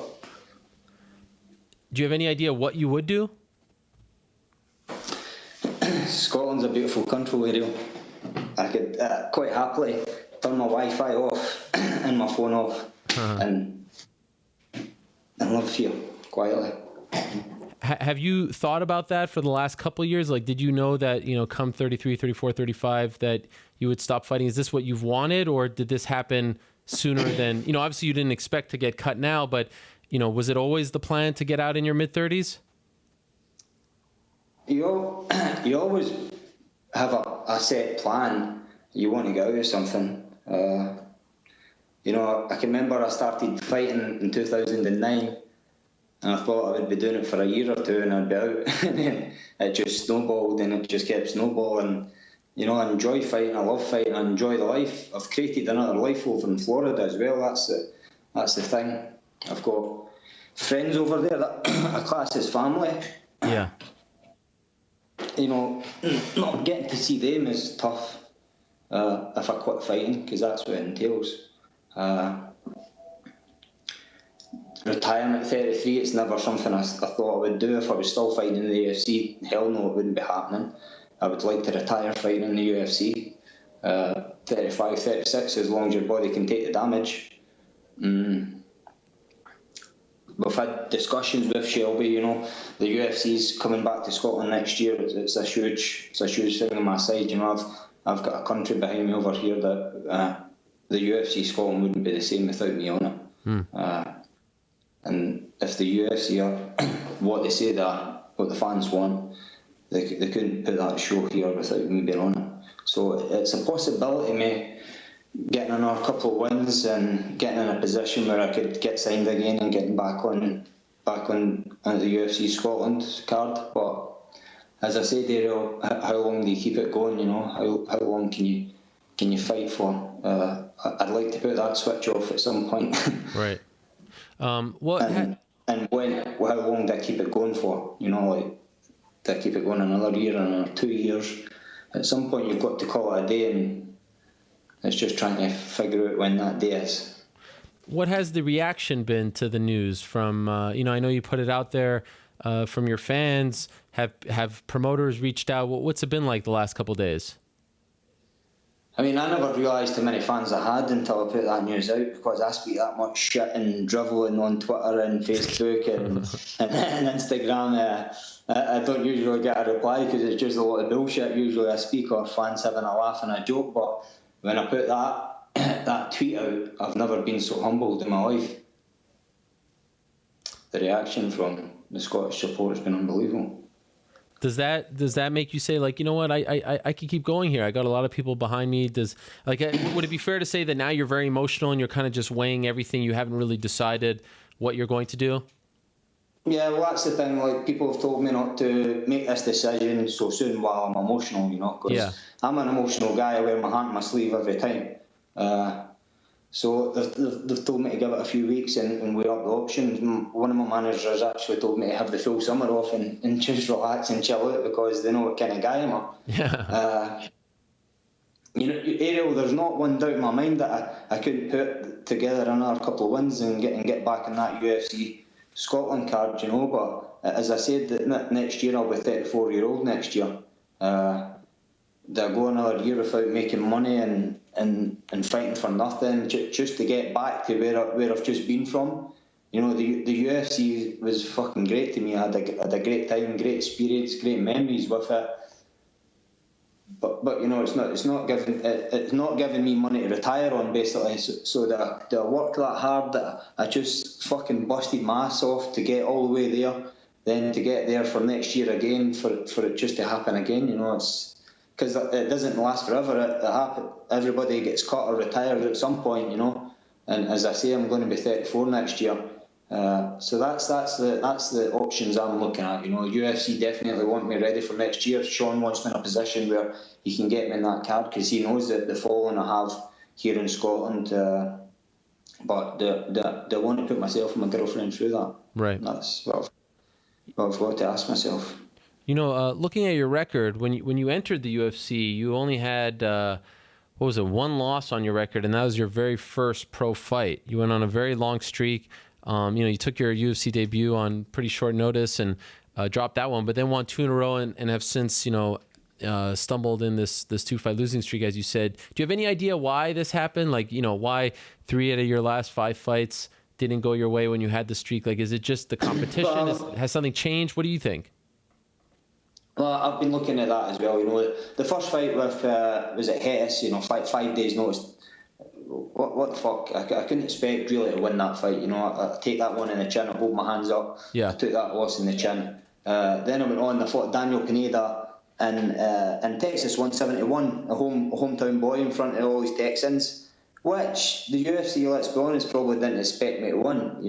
Do you have any idea what you would do? Scotland's a beautiful country, Ariel. I could quite happily turn my Wi-Fi off and my phone off and live here quietly. Have you thought about that for the last couple of years? Like, did you know that, you know, come 33, 34, 35, that you would stop fighting? Is this what you've wanted, or did this happen sooner than, you know, obviously you didn't expect to get cut now, but, you know, was it always the plan to get out in your mid-30s? You always have a set plan. You want to get out of something. You know, I can remember I started fighting in 2009, and I thought I would be doing it for a year or two and I'd be out. And then it just snowballed and it just kept snowballing. You know, I enjoy fighting, I love fighting, I enjoy the life. I've created another life over in Florida as well. That's the thing. I've got friends over there that I class as family. Yeah. You know, not getting to see them is tough if I quit fighting, because that's what it entails. Retirement at 33, it's never something I thought I would do. If I was still fighting in the UFC, hell no, it wouldn't be happening. I would like to retire fighting in the UFC. 35, 36, as long as your body can take the damage. We've had discussions with Shelby, you know, the UFC's coming back to Scotland next year. It's a huge thing on my side, you know. I've got a country behind me over here that the UFC Scotland wouldn't be the same without me on it. And if the UFC are what they say they are, what the fans want, they couldn't put that show here without me being on it. So it's a possibility of me getting another couple of wins and getting in a position where I could get signed again and getting back on the UFC Scotland card. But as I said, Ariel, how long do you keep it going? You know, how long can you fight for? I'd like to put that switch off at some point. Right. And how long do I keep it going for? You know, like, do I keep it going another year, another 2 years? At some point, you've got to call it a day, and it's just trying to figure out when that day is. What has the reaction been to the news from, you know, I know you put it out there from your fans. Have promoters reached out? What's it been like the last couple of days? I mean, I never realised how many fans I had until I put that news out, because I speak that much shit and drivelling on Twitter and Facebook and Instagram. I don't usually get a reply because it's just a lot of bullshit. Usually I speak or fans having a laugh and a joke, but when I put that tweet out, I've never been so humbled in my life. The reaction from the Scottish support has been unbelievable. Does that make you say, like, you know what, I could keep going here? I got a lot of people behind me. Would it be fair to say that now you're very emotional and you're kind of just weighing everything? You haven't really decided what you're going to do? Yeah, well, that's the thing. Like, people have told me not to make this decision so soon while I'm emotional, you know, because I'm an emotional guy. I wear my heart on my sleeve every time. So they've told me to give it a few weeks and weigh up the options. One of my managers actually told me to have the full summer off and just relax and chill out, because they know what kind of guy I am. Yeah. You know, Ariel, there's not one doubt in my mind that I couldn't put together another couple of wins and get back in that UFC Scotland card, you know. But as I said, that next year I'll be 34-year-old next year. They'll go another year without making money and fighting for nothing, just to get back to where I've just been from. you know, the UFC was fucking great to me. I had a great time, great experience, great memories with it. But you know, it's not giving me money to retire on, basically. So that I worked that hard, that I just fucking busted my ass off to get all the way there, then to get there for next year again, for it just to happen again. You know, it's because it doesn't last forever. It happen. Everybody gets cut or retired at some point, you know. And as I say, I'm going to be 34 next year. So that's the options I'm looking at. You know, UFC definitely want me ready for next year. Sean wants me in a position where he can get me in that card because he knows that the following I have here in Scotland. But they want to put myself and my girlfriend through that. Right. And that's what I've got to ask myself. You know, looking at your record, when you entered the UFC, you only had one loss on your record, and that was your very first pro fight. You went on a very long streak. You took your UFC debut on pretty short notice and dropped that one, but then won 2 in a row and have since, stumbled in this 2-fight losing streak, as you said. Do you have any idea why this happened? Like, why 3 out of your last 5 fights didn't go your way when you had the streak? Like, is it just the competition? Has something changed? What do you think? Well, I've been looking at that as well. You know, the first fight with was at Hettis. 5 days notice. What the fuck? I couldn't expect really to win that fight. I take that one in the chin. I hold my hands up. Yeah. I took that loss in the chin. Then I went on. I fought Daniel Pineda in Texas 171, a hometown boy in front of all these Texans, which the UFC, let's be honest, probably didn't expect me to win.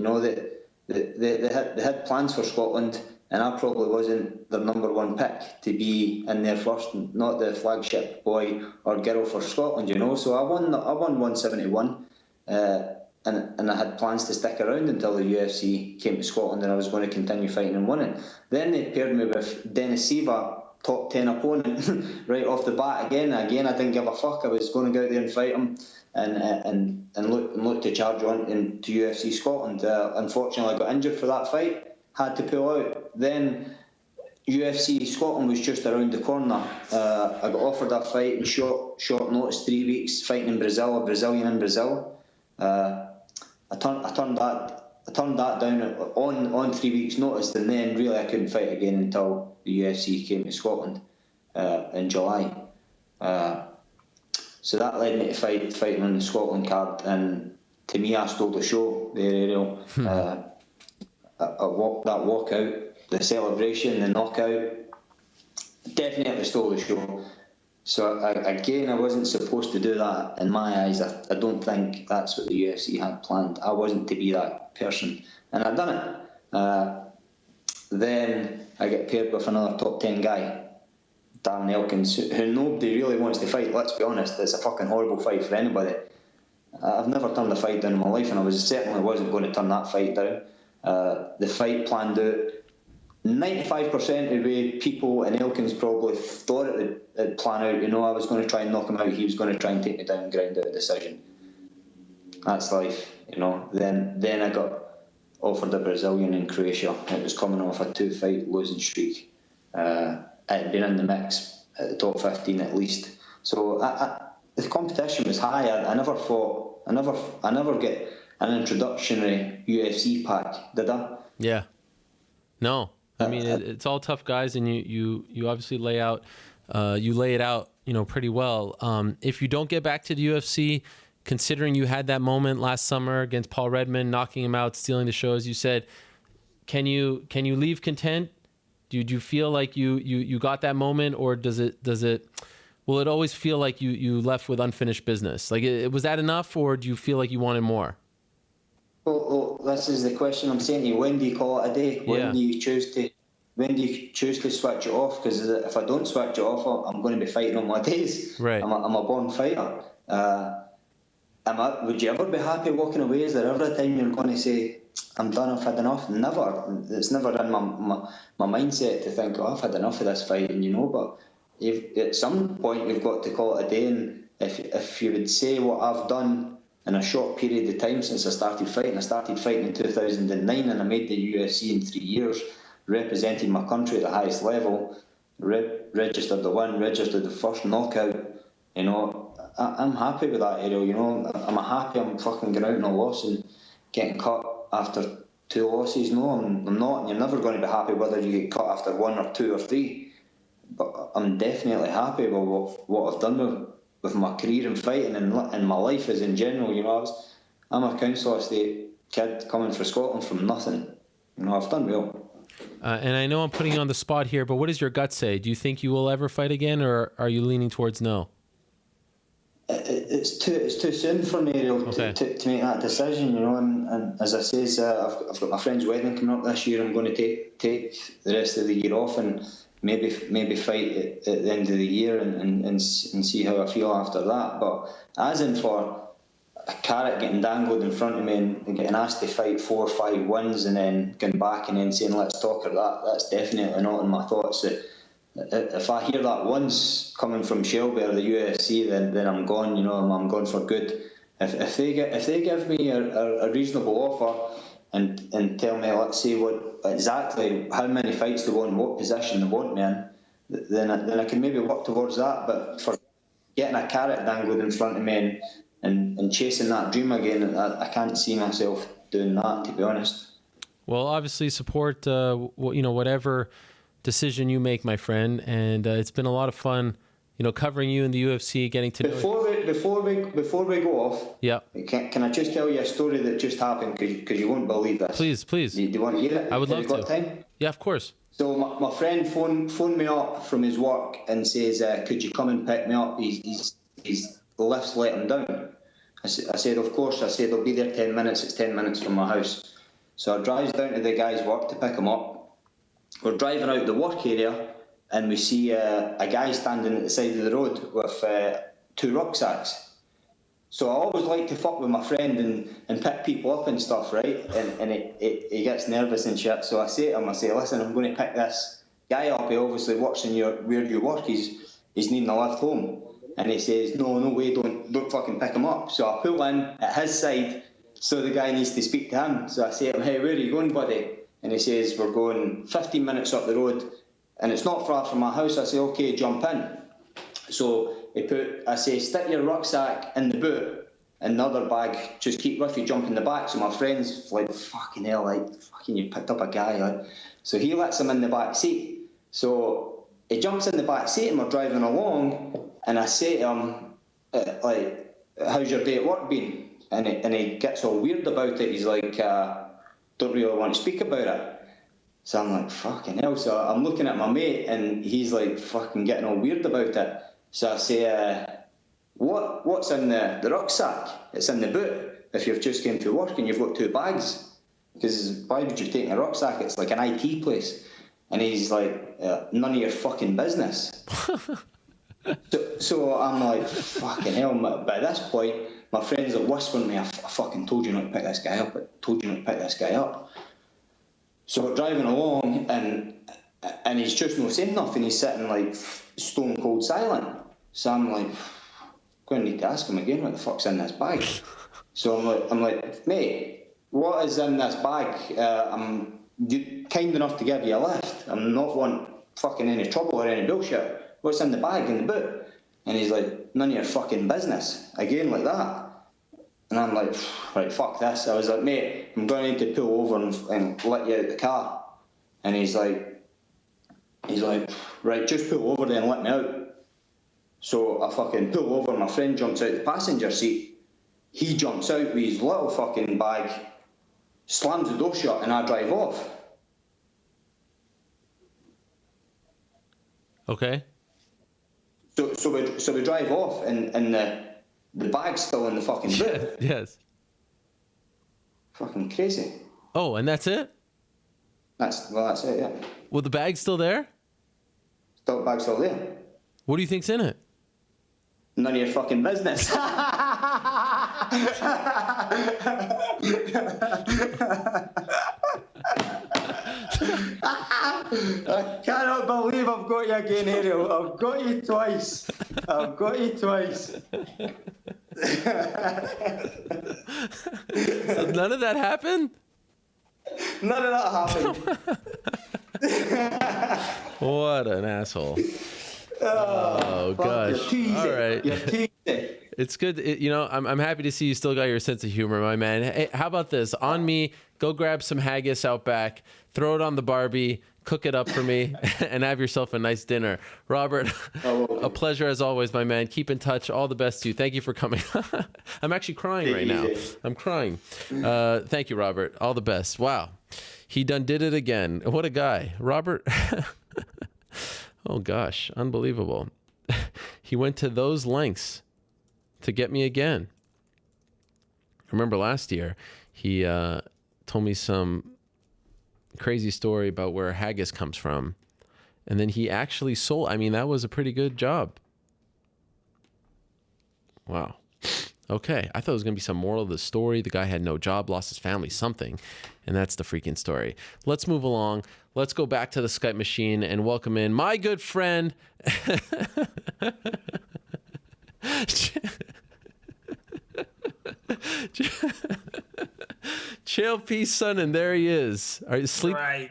They had plans for Scotland, and I probably wasn't their number one pick to be in there first, not the flagship boy or girl for Scotland, So I won 171, and I had plans to stick around until the UFC came to Scotland, and I was going to continue fighting and winning. Then they paired me with Dennis Siva, top 10 opponent, right off the bat again. Again, I didn't give a fuck. I was going to go out there and fight him and look to charge on into UFC Scotland. Unfortunately, I got injured for that fight. Had to pull out. Then UFC Scotland was just around the corner. I got offered a fight in short notice, 3 weeks, fighting in Brazil, a Brazilian in Brazil. I turned that down on 3 weeks notice, and then really I couldn't fight again until the UFC came to Scotland in July. So that led me to fighting on the Scotland card, and to me, I stole the show there, Ariel. That walkout, the celebration, the knockout, definitely stole the show. So I wasn't supposed to do that in my eyes. I don't think that's what the UFC had planned. I wasn't to be that person, and I've done it. Then I get paired with another top 10 guy, Darren Elkins, who nobody really wants to fight. Let's be honest, it's a fucking horrible fight for anybody. I've never turned a fight down in my life, and I certainly wasn't going to turn that fight down. The fight planned out 95% of the way people in Elkins probably thought it would plan out. I was going to try and knock him out. He was going to try and take me down and grind out a decision. That's life, Then I got offered a Brazilian in Croatia. It was coming off a 2-fight losing streak. I'd been in the mix at the top 15 at least. So the competition was high. I never get an introductory UFC pack, did I? Yeah. No. I mean, it's all tough guys, and you obviously lay it out, pretty well. If you don't get back to the UFC, considering you had that moment last summer against Paul Redmond, knocking him out, stealing the show, as you said, can you leave content? Do you feel like you got that moment, or will it always feel like you left with unfinished business? Like, was that enough, or do you feel like you wanted more? Well, this is the question I'm saying to you. When do you call it a day? When do you choose to switch it off? Because if I don't switch it off, I'm going to be fighting on my days. Right. I'm a born fighter. Would you ever be happy walking away? Is there ever a time you're going to say, I'm done, I've had enough? Never. It's never in my mindset to think, I've had enough of this fighting, But at some point, you've got to call it a day. And if you would say what I've done in a short period of time since I started fighting in 2009, and I made the UFC in 3 years, representing my country at the highest level, registered the win, registered the first knockout. I'm happy with that, Ariel. I'm happy I'm fucking going out in a loss and getting cut after 2 losses. No, I'm not. And you're never going to be happy whether you get cut after 1 or 2 or 3. But I'm definitely happy with what I've done with my career in fighting and my life as in general. You know, I'm a council estate kid coming from Scotland from nothing. You know, I've done well. And I know I'm putting you on the spot here, but what does your gut say? Do you think you will ever fight again, or are you leaning towards no? It's too soon for me to make that decision, you know. And as I say, I've got my friend's wedding coming up this year. I'm going to take the rest of the year off and maybe fight at the end of the year and see how I feel after that. But as in for a carrot getting dangled in front of me and getting asked to fight 4 or 5 wins and then going back and then saying let's talk about that's definitely not in my thoughts. If I hear that once coming from Shelby or the UFC, then I'm gone. You know, I'm gone for good. If they give me a reasonable offer and tell me, let's say exactly how many fights they want, what position they want me in, then I can maybe work towards that. But for getting a carrot dangled in front of me and chasing that dream again, I can't see myself doing that, to be honest. Well, obviously support whatever decision you make, my friend, and it's been a lot of fun, covering you in the UFC, getting to know. Before we go off, yeah, can I just tell you a story that just happened, because you won't believe this. Please. Do you want to hear it? I would love to. Got time? Yeah, of course. So my friend phoned me up from his work and says, could you come and pick me up? He's the lift's let him down. I said, of course. I said, I'll be there 10 minutes. It's 10 minutes from my house. So I drives down to the guy's work to pick him up. We're driving out the work area and we see a guy standing at the side of the road with 2 rucksacks. So I always like to fuck with my friend and pick people up and stuff, right? And he gets nervous and shit. So I say to him, listen, I'm going to pick this guy up. He obviously works in where you work. He's needing a lift home. And he says, no way, don't fucking pick him up. So I pull in at his side, so the guy needs to speak to him. So I say to him, hey, where are you going, buddy? And he says, we're going 15 minutes up the road, and it's not far from my house. I say, okay, jump in. So I say, stick your rucksack in the boot, and the other bag, just keep with you, jump in the back. So my friend's like, fucking hell, you picked up a guy. So he lets him in the back seat. So he jumps in the back seat, and we're driving along, and I say to him, how's your day at work been? And he gets all weird about it. He's like, don't really want to speak about it. So I'm like, fucking hell. So I'm looking at my mate and he's like fucking getting all weird about it. So I say, what's in the rucksack? It's in the boot. If you've just came to work and you've got 2 bags. Because why would you take a rucksack? It's like an IT place. And he's like, none of your fucking business. So I'm like, fucking hell. But at this point, my friends are whispering me, I fucking told you not to pick this guy up. So we're driving along and he's just not saying nothing. He's sitting like stone cold silent. So I'm like, going to need to ask him again, what the fuck's in this bag? So I'm like, mate, what is in this bag? I'm kind enough to give you a lift. I'm not want fucking any trouble or any bullshit. What's in the bag, in the boot? And he's like, none of your fucking business. Again, like that. And I'm like, right, fuck this. I was like, mate, I'm going to need to pull over and let you out the car. And he's like, right, just pull over then and let me out. So I fucking pull over, my friend jumps out the passenger seat. He jumps out with his little fucking bag, slams the door shut, and I drive off. Okay. So we drive off, and the bag's still in the fucking boot. Yes. Fucking crazy. Oh, and that's it? That's it, yeah. Well, the bag's still there? Bag's still there. What do you think's in it? None of your fucking business. I cannot believe I've got you again, Ariel. I've got you twice. So none of that happened? None of that happened. What an asshole. Oh gosh. You're teasing. All right. You're teasing. It's good. I'm happy to see you still got your sense of humor, my man. Hey, how about this? On me, go grab some haggis out back, throw it on the Barbie, cook it up for me, and have yourself a nice dinner. Robert, a pleasure as always, my man. Keep in touch. All the best to you. Thank you for coming. I'm actually crying right now. I'm crying. Thank you, Robert. All the best. Wow. He done did it again. What a guy. Robert. Oh, gosh. Unbelievable. He went to those lengths to get me again. Remember last year, he told me some crazy story about where haggis comes from. And then he actually sold. I mean, that was a pretty good job. Wow. Okay. I thought it was going to be some moral of the story. The guy had no job, lost his family, something. And that's the freaking story. Let's move along. Let's go back to the Skype machine and welcome in my good friend. Chael Sonnen, there he is. Are you asleep? Right.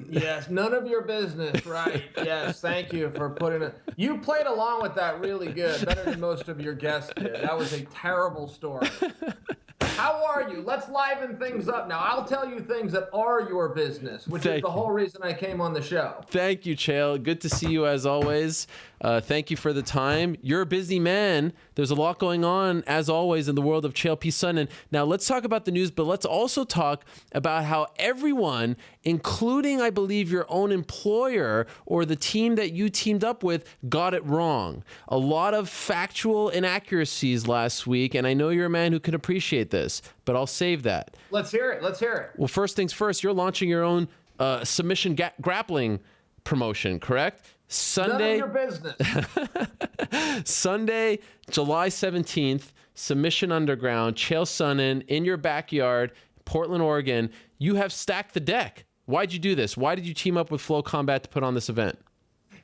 Yes, none of your business. Right. Yes, thank you for putting it. You played along with that really good, better than most of your guests did. That was a terrible story. How are you? Let's liven things up now. I'll tell you things that are your business, which is the whole reason I came on the show. Thank you, Chael. Good to see you as always. Thank you for the time. You're a busy man. There's a lot going on, as always, in the world of Chael Sonnen. Now, let's talk about the news, but let's also talk about how everyone, including, I believe, your own employer or the team that you teamed up with, got it wrong. A lot of factual inaccuracies last week, and I know you're a man who can appreciate this, but I'll save that. Let's hear it. Let's hear it. Well, first things first, you're launching your own submission grappling promotion, correct? Sunday, none of your business. Sunday, July 17th, Submission Underground, Chael Sonnen in your backyard, Portland, Oregon. You have stacked the deck. Why'd you do this? Why did you team up with Flow Combat to put on this event?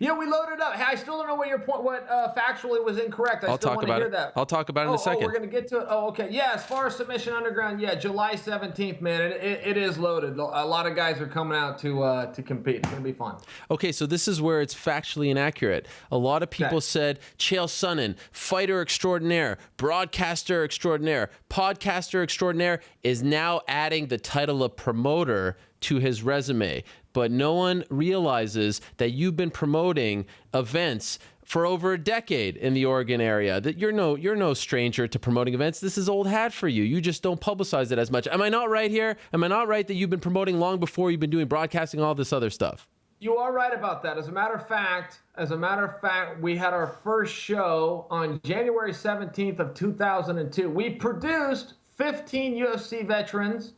Yeah, we loaded up. Hey, I still don't know what your point, what factually was incorrect. I still want to hear that. I'll talk about it in a second. Oh, we're going to get to it. Oh, okay. Yeah, as far as Submission Underground, yeah, July 17th, man, it is loaded. A lot of guys are coming out to compete. It's going to be fun. Okay, so this is where it's factually inaccurate. A lot of people said Chael Sonnen, fighter extraordinaire, broadcaster extraordinaire, podcaster extraordinaire, is now adding the title of promoter to his resume. But no one realizes that you've been promoting events for over a decade in the Oregon area. That you're no stranger to promoting events. This is old hat for you. You just don't publicize it as much. Am I not right here? Am I not right that you've been promoting long before you've been doing broadcasting, all this other stuff? You are right about that. As a matter of fact, we had our first show on January 17th of 2002. We produced 15 UFC veterans,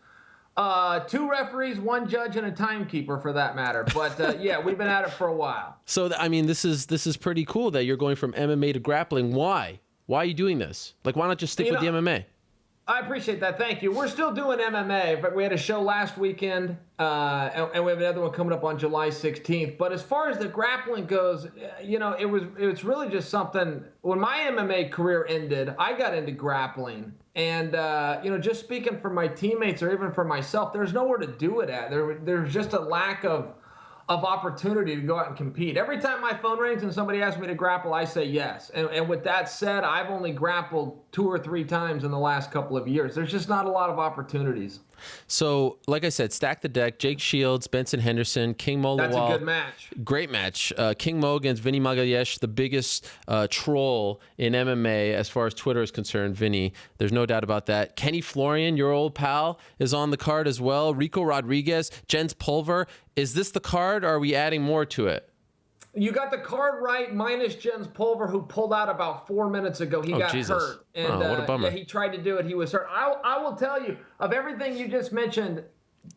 2 referees, 1 judge, and a timekeeper, for that matter. But yeah, we've been at it for a while. So I mean, this is pretty cool that you're going from MMA to grappling. Why? Why are you doing this? Like, why not just stick with the MMA? I appreciate that. Thank you. We're still doing MMA, but we had a show last weekend, and we have another one coming up on July 16th. But as far as the grappling goes, it's really just something. When my MMA career ended, I got into grappling, and just speaking for my teammates or even for myself, there's nowhere to do it at. There's just a lack of opportunity to go out and compete. Every time my phone rings and somebody asks me to grapple, I say yes. And with that said, I've only grappled 2 or 3 times in the last couple of years. There's just not a lot of opportunities. So, like I said, stack the deck. Jake Shields, Benson Henderson, King Mo. That's a good match. Great match. King Mo against Vinny Magalhaes, the biggest troll in MMA as far as Twitter is concerned. Vinny, there's no doubt about that. Kenny Florian, your old pal, is on the card as well. Rico Rodriguez, Jens Pulver. Is this the card, or are we adding more to it? You got the card right, minus Jens Pulver, who pulled out about 4 minutes ago. He got hurt. And, what a bummer. Yeah, he tried to do it. He was hurt. I will tell you, of everything you just mentioned,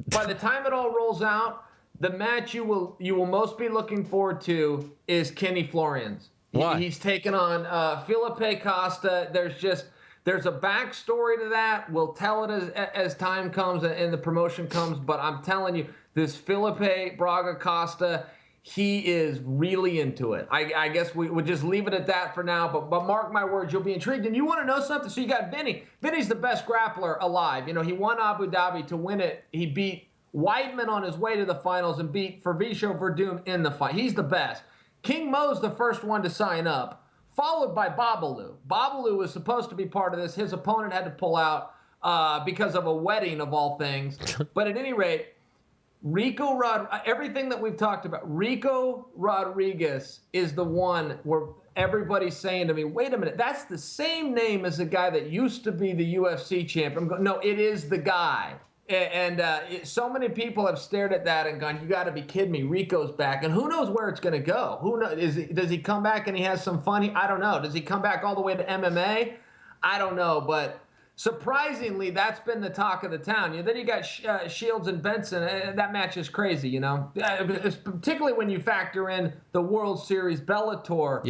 by the time it all rolls out, the match you will most be looking forward to is Kenny Florian's. Why? He's taken on Felipe Costa. There's a backstory to that. We'll tell it as time comes and the promotion comes. But I'm telling you, this Felipe Braga Costa, he is really into it. I guess we would just leave it at that for now, but mark my words, you'll be intrigued. And you want to know something? So you got Vinny. Vinny's the best grappler alive. He won Abu Dhabi to win it. He beat Weidman on his way to the finals and beat Fabricio Verdum in the fight. He's the best. King Mo's the first one to sign up followed by Babalu. Babalu was supposed to be part of this. His opponent had to pull out because of a wedding of all things. But at any rate, everything that we've talked about, Rico Rodriguez is the one where everybody's saying to me, wait a minute, that's the same name as the guy that used to be the UFC champion. I'm going, no, it is the guy. And so many people have stared at that and gone, you got to be kidding me, Rico's back. And who knows where it's going to go? Who knows? Does he come back and he has some fun? I don't know. Does he come back all the way to MMA? I don't know. But surprisingly, that's been the talk of the town. Then you got Shields and Benson. That match is crazy, particularly when you factor in the World Series Bellator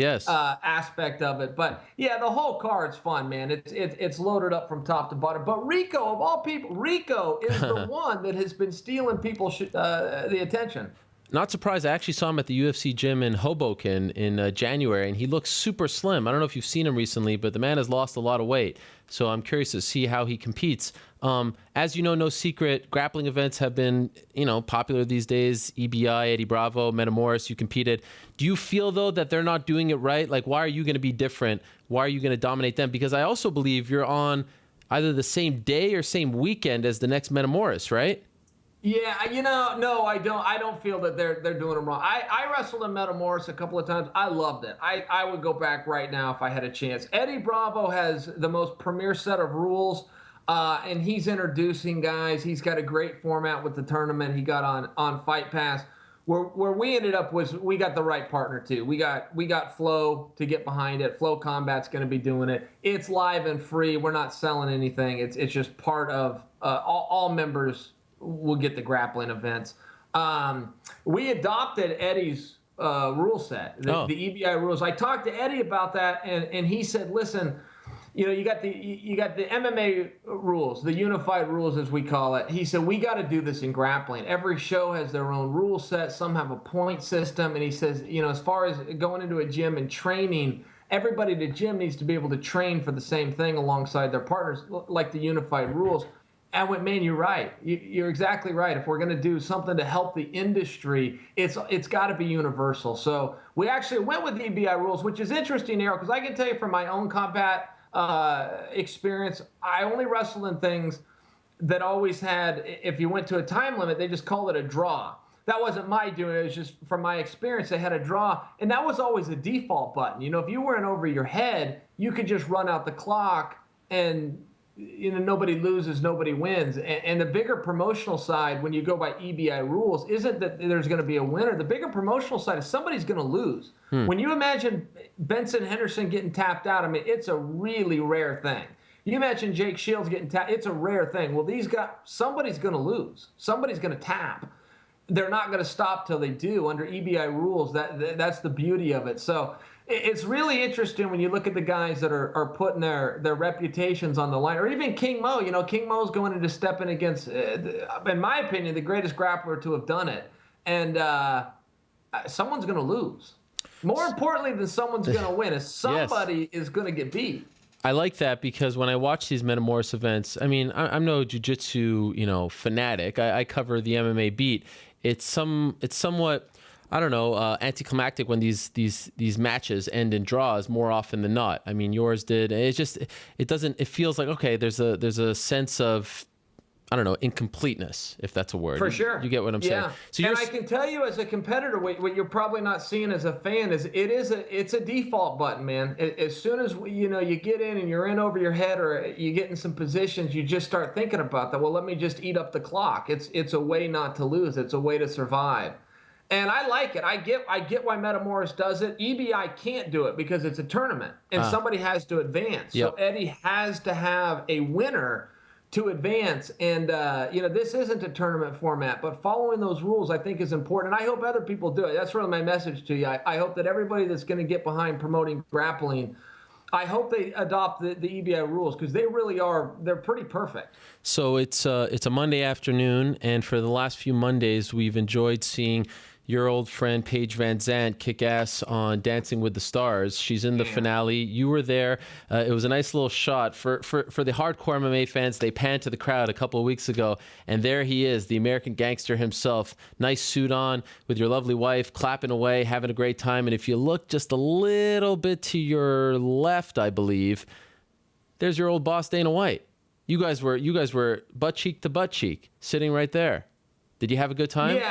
aspect of it. But yeah, the whole card's fun, man. It's loaded up from top to bottom. But Rico, of all people, Rico is the one that has been stealing people's the attention. Not surprised. I actually saw him at the UFC gym in Hoboken in January, and he looks super slim. I don't know if you've seen him recently, but the man has lost a lot of weight. So I'm curious to see how he competes. As you know, no secret, grappling events have been, popular these days. EBI, Eddie Bravo, Metamoris, you competed. Do you feel, though, that they're not doing it right? Like, why are you going to be different? Why are you going to dominate them? Because I also believe you're on either the same day or same weekend as the next Metamoris, right? Yeah, no, I don't. I don't feel that they're doing them wrong. I wrestled in Metamoris a couple of times. I loved it. I would go back right now if I had a chance. Eddie Bravo has the most premier set of rules, and he's introducing guys. He's got a great format with the tournament he got on Fight Pass. Where we ended up was we got the right partner too. We got Flow to get behind it. Flow Combat's going to be doing it. It's live and free. We're not selling anything. It's just part of all members. We'll get the grappling events. We adopted Eddie's rule set, the EBI rules. I talked to Eddie about that, and he said, "Listen, you got the MMA rules, the unified rules as we call it." He said, "We got to do this in grappling. Every show has their own rule set. Some have a point system." And he says, as far as going into a gym and training, everybody at the gym needs to be able to train for the same thing alongside their partners, like the unified rules. I went, man, you're right. You're exactly right. If we're going to do something to help the industry, it's got to be universal. So we actually went with the EBI rules, which is interesting, Errol, because I can tell you from my own combat experience, I only wrestled in things that always had, if you went to a time limit, they just called it a draw. That wasn't my doing. It was just from my experience, they had a draw. And that was always a default button. If you weren't over your head, you could just run out the clock and nobody loses, nobody wins. And the bigger promotional side, when you go by EBI rules, isn't that there's going to be a winner. The bigger promotional side is somebody's going to lose. When you imagine Benson Henderson getting tapped out, it's a really rare thing. You imagine Jake Shields getting tapped, it's a rare thing. Well, these guys, somebody's going to lose. Somebody's going to tap. They're not going to stop till they do under EBI rules. That's the beauty of it. So it's really interesting when you look at the guys that are putting their reputations on the line, or even King Mo. King Mo's going into stepping against, in my opinion, the greatest grappler to have done it. And someone's going to lose. More importantly than someone's going to win is somebody is going to get beat. I like that because when I watch these Metamoris events, I'm no jiu-jitsu, fanatic. I cover the MMA beat. It's somewhat, I don't know, anticlimactic when these matches end in draws more often than not. Yours did. It feels like, okay, there's a sense of, I don't know, incompleteness, if that's a word. For sure. You get what I'm saying. So and I can tell you as a competitor, what you're probably not seeing as a fan is it's a default button, man. As soon as you get in and you're in over your head or you get in some positions, you just start thinking about that. Well, let me just eat up the clock. It's a way not to lose. It's a way to survive. And I like it. I get why Metamoris does it. EBI can't do it because it's a tournament and somebody has to advance. Yep. So Eddie has to have a winner to advance. And, this isn't a tournament format, but following those rules I think is important. And I hope other people do it. That's really my message to you. I hope that everybody that's going to get behind promoting grappling, I hope they adopt the EBI rules because they really are. They're pretty perfect. So it's a Monday afternoon, and for the last few Mondays, we've enjoyed seeing your old friend Paige Van Zandt kick ass on Dancing with the Stars. She's in the finale. You were there. It was a nice little shot. For the hardcore MMA fans, they panned to the crowd a couple of weeks ago, and there he is, the American gangster himself. Nice suit on with your lovely wife, clapping away, having a great time. And if you look just a little bit to your left, I believe, there's your old boss, Dana White. You guys were butt cheek to butt cheek, sitting right there. Did you have a good time?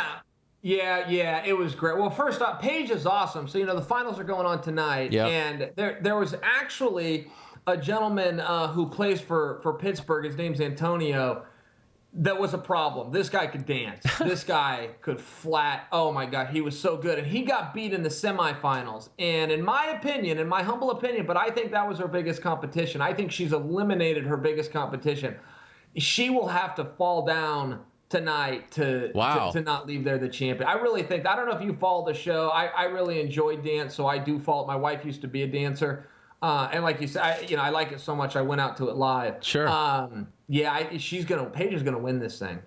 Yeah, it was great. Well, first off, Paige is awesome. So, the finals are going on tonight. Yep. And there was actually a gentleman who plays for Pittsburgh. His name's Antonio. That was a problem. This guy could dance. This guy could flat. Oh, my God. He was so good. And he got beat in the semifinals. And in my opinion, in my humble opinion, but I think that was her biggest competition. I think she's eliminated her biggest competition. She will have to fall down tonight to not leave there the champion. I really think, I don't know if you follow the show. I really enjoy dance, so I do follow it. My wife used to be a dancer. And like you said, I like it so much I went out to it live. Sure. Paige is gonna win this thing.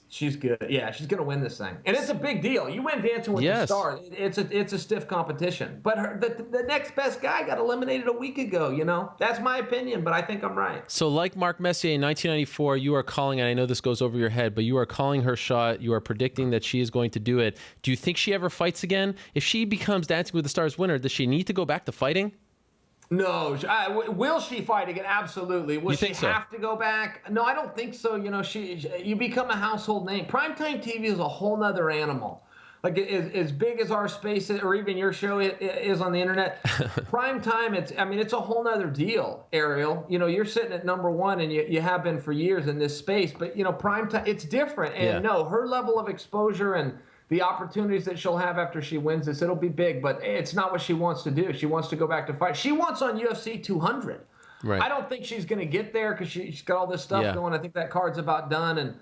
She's good. Yeah, she's gonna win this thing, and it's a big deal. You win Dancing with the Stars. It's a stiff competition. But the next best guy got eliminated a week ago. That's my opinion, but I think I'm right. So, like Mark Messier in 1994, you are calling, and I know this goes over your head, but you are calling her shot. You are predicting that she is going to do it. Do you think she ever fights again? If she becomes Dancing with the Stars winner, does she need to go back to fighting? No. Will she fight again? Absolutely. Will she have to go back? No, I don't think so. You become a household name. Primetime TV is a whole nother animal. Like as big as our space or even your show is on the internet, primetime, it's a whole nother deal, Ariel. You're sitting at number one and you have been for years in this space, but primetime, it's different. And no, her level of exposure and the opportunities that she'll have after she wins this, it'll be big, but it's not what she wants to do. She wants to go back to fight. She wants on UFC 200. Right. I don't think she's going to get there because she's got all this stuff going. I think that card's about done, and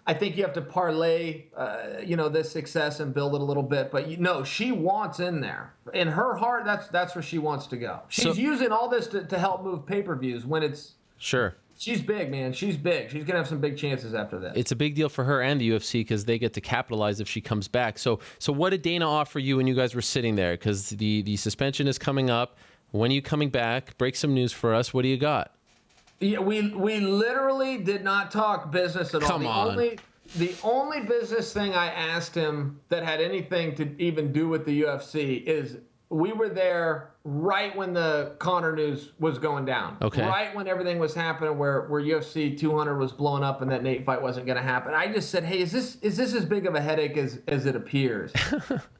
I think you have to parlay, this success and build it a little bit. But she wants in there. In her heart, that's where she wants to go. She's using all this to help move pay-per-views when it's sure. She's big, man. She's big. She's going to have some big chances after this. It's a big deal for her and the UFC because they get to capitalize if she comes back. So what did Dana offer you when you guys were sitting there? Because the suspension is coming up. When are you coming back? Break some news for us. What do you got? Yeah, we literally did not talk business at all. Come on. The only business thing I asked him that had anything to even do with the UFC is we were there right when the Conor news was going down. Okay. Right when everything was happening where UFC 200 was blowing up and that Nate fight wasn't going to happen. I just said, hey, is this as big of a headache as it appears?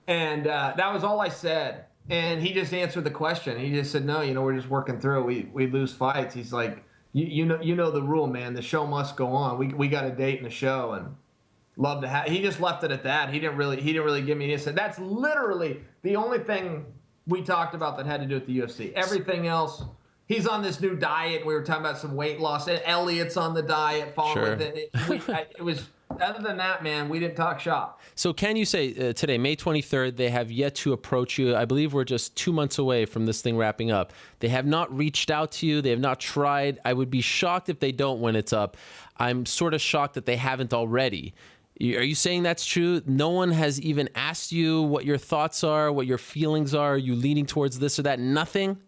And that was all I said. And he just answered the question. He just said, no, we're just working through it. We lose fights. He's like, you know the rule, man. The show must go on. We got a date in the show and love to have. He just left it at that. He didn't really give me. He said that's literally the only thing we talked about that had to do with the UFC. Everything else, he's on this new diet. We were talking about some weight loss. Elliot's on the diet. Sure. It was. Other than that, man, we didn't talk shop. So can you say today, May 23rd, they have yet to approach you? I believe we're just 2 months away from this thing wrapping up. They have not reached out to you. They have not tried. I would be shocked if they don't when it's up. I'm sort of shocked that they haven't already. Are you saying that's true? No one has even asked you what your thoughts are, what your feelings are? Are you leaning towards this or that? Nothing?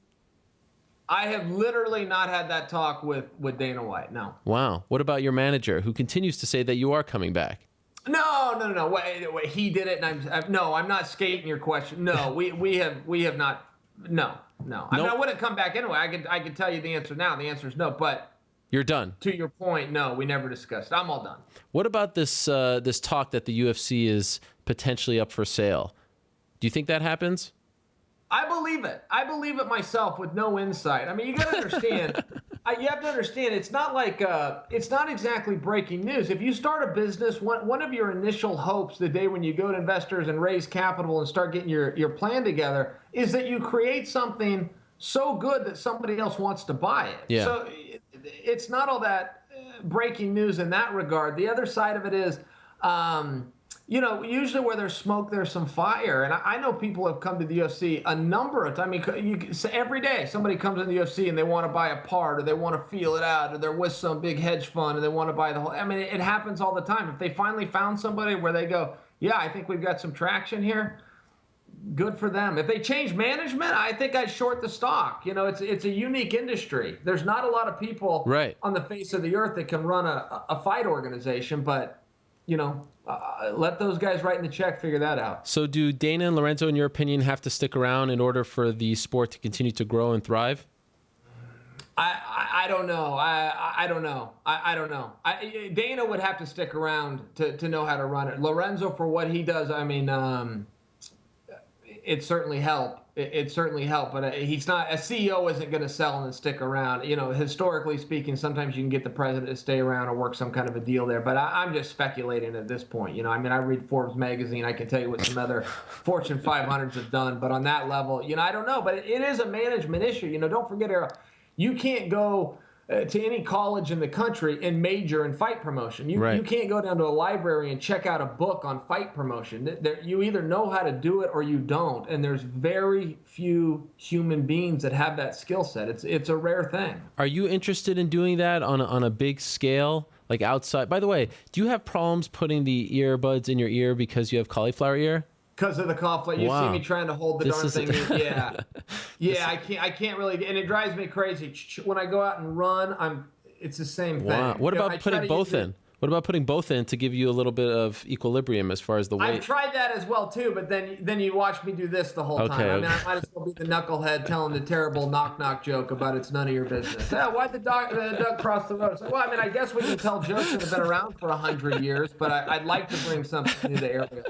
I have literally not had that talk with Dana White, no. Wow. What about your manager, who continues to say that you are coming back? No. Wait, he did it, and I'm not skating your question. No, we have not. No. Nope. I wouldn't come back anyway. I could tell you the answer now. The answer is no, but you're done. To your point, no, we never discussed. I'm all done. What about this talk that the UFC is potentially up for sale? Do you think that happens? I believe it. I believe it myself with no insight. I mean, you got to understand. You have to understand. It's not like it's not exactly breaking news. If you start a business, one of your initial hopes the day when you go to investors and raise capital and start getting your plan together is that you create something so good that somebody else wants to buy it. Yeah. So it's not all that breaking news in that regard. The other side of it is, usually where there's smoke, there's some fire. And I know people have come to the UFC a number of times. I mean, every day somebody comes in the UFC and they want to buy a part, or they want to feel it out, or they're with some big hedge fund and they want to buy the whole. I mean, it happens all the time. If they finally found somebody where they go, yeah, I think we've got some traction here, good for them. If they change management, I think I'd short the stock. It's a unique industry. There's not a lot of people on the face of the earth that can run a fight organization, but let those guys writing the check figure that out. So do Dana and Lorenzo, in your opinion, have to stick around in order for the sport to continue to grow and thrive? I don't know. I don't know. I don't know. Dana would have to stick around to know how to run it. Lorenzo, for what he does, I mean, it certainly helped. It certainly helped, but he's not. A CEO isn't going to sell and stick around. Historically speaking, sometimes you can get the president to stay around or work some kind of a deal there. But I'm just speculating at this point. I mean, I read Forbes magazine. I can tell you what some other Fortune 500s have done, but on that level, I don't know. But it is a management issue. Don't forget, Errol, you can't go to any college in the country and major in fight promotion. You can't go down to a library and check out a book on fight promotion. You either know how to do it or you don't, and there's very few human beings that have that skill set. It's a rare thing. Are you interested in doing that on a big scale, like outside? By the way, do you have problems putting the earbuds in your ear because you have cauliflower ear? Because of the conflict, you see me trying to hold the darn thing in. Yeah. I can't really, and it drives me crazy. When I go out and run, it's the same thing. Wow. What about putting both in? What about putting both in to give you a little bit of equilibrium as far as the weight? I've tried that as well too, but then you watch me do this the whole time. I mean, I might as well be the knucklehead telling the terrible knock joke about it's none of your business. Yeah, why'd the duck cross the road? It's like, well, I mean, I guess we can tell jokes that have been around for 100 years, but I'd like to bring something to the area.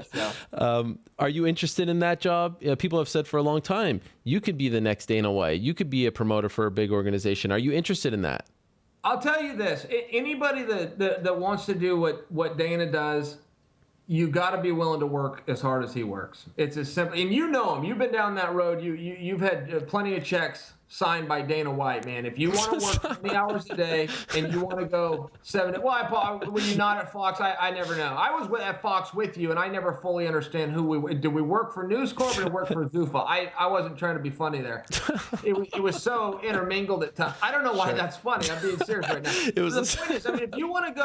So. Are you interested in that job? People have said for a long time, you could be the next Dana White. You could be a promoter for a big organization. Are you interested in that? I'll tell you this: anybody that wants to do what Dana does, you got to be willing to work as hard as he works. It's as simple, and you know him. You've been down that road. You've had plenty of checks signed by Dana White, man. If you want to work 20 hours a day and you want to go 7, well, were you not at Fox? I never know. I was at Fox with you, and I never fully understand did we work for News Corp or did we work for Zuffa? I wasn't trying to be funny there. It was so intermingled at times. I don't know why that's funny. I'm being serious right now. The point is, I mean, if you want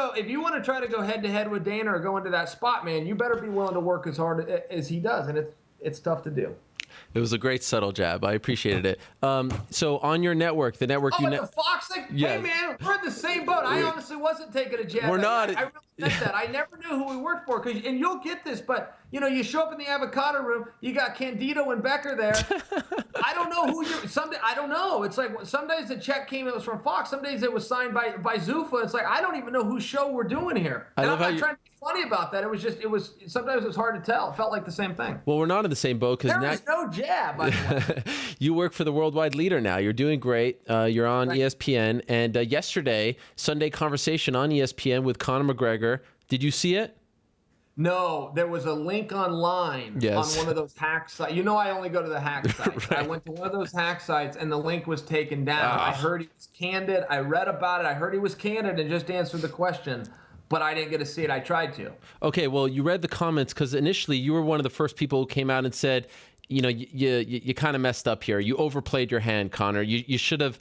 to try to go head to head with Dana or go into that spot, man, you better be willing to work as hard as he does, and it's tough to do. It was a great subtle jab. I appreciated it. So on your network, the network the Fox thing? Yeah. Hey, man, we're in the same boat. I honestly wasn't taking a jab. We're not. I really meant that. I never knew who we worked for. And you'll get this, but, you show up in the avocado room, you got Candido and Becker there. I don't know who I don't know. It's like some days the check came, it was from Fox. Some days it was signed by Zuffa. It's like, I don't even know whose show we're doing here. And I'm not trying to be funny about that. Sometimes it was hard to tell. It felt like the same thing. Well, we're not in the same boat because there is no jab, by the way. You work for the worldwide leader now. You're doing great. You're on ESPN. And yesterday, Sunday Conversation on ESPN with Conor McGregor. Did you see it? No, there was a link online on one of those hack sites. I only go to the hack sites. Right. I went to one of those hack sites, and the link was taken down. I heard he was candid. I read about it. I heard he was candid and just answered the question. But I didn't get to see it. I tried to. Okay, well, you read the comments because initially you were one of the first people who came out and said, you kind of messed up here. You overplayed your hand, Conor. You should have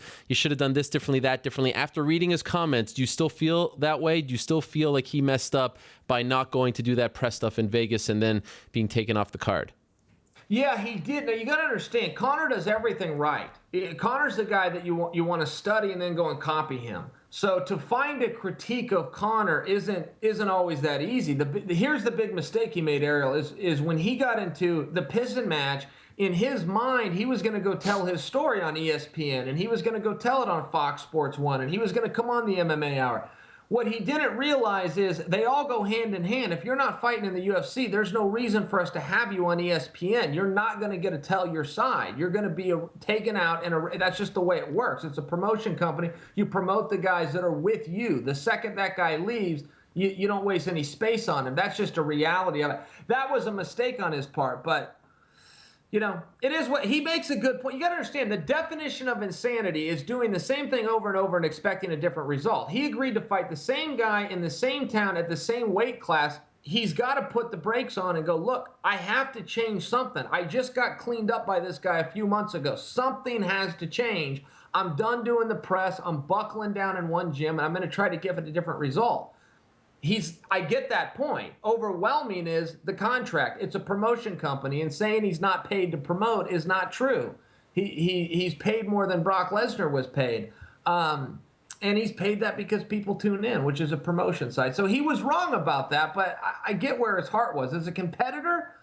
done this differently, that differently. After reading his comments, do you still feel that way? Do you still feel like he messed up by not going to do that press stuff in Vegas and then being taken off the card? Yeah, he did. Now, you got to understand, Conor does everything right. Conor's the guy that you want to study and then go and copy him. So to find a critique of Conor isn't always that easy. Here's the big mistake he made, Ariel, is when he got into the Piston match, in his mind, he was going to go tell his story on ESPN, and he was going to go tell it on Fox Sports 1, and he was going to come on the MMA Hour. What he didn't realize is they all go hand in hand. If you're not fighting in the UFC, there's no reason for us to have you on ESPN. You're not going to get to tell your side. You're going to be taken out, and that's just the way it works. It's a promotion company. You promote the guys that are with you. The second that guy leaves, you don't waste any space on him. That's just a reality of it. That was a mistake on his part, but it is what he makes a good point. You got to understand the definition of insanity is doing the same thing over and over and expecting a different result. He agreed to fight the same guy in the same town at the same weight class he's got to put the brakes on and go, look, I have to change something. I just got cleaned up by this guy a few months ago. Something has to change. I'm done doing the press. I'm buckling down in one gym, and I'm going to try to give it a different result. I get that point. Overwhelming is the contract. It's a promotion company, and saying he's not paid to promote is not true. He's paid more than Brock Lesnar was paid. And he's paid that because people tune in, which is a promotion site. So he was wrong about that, but I get where his heart was. As a competitor,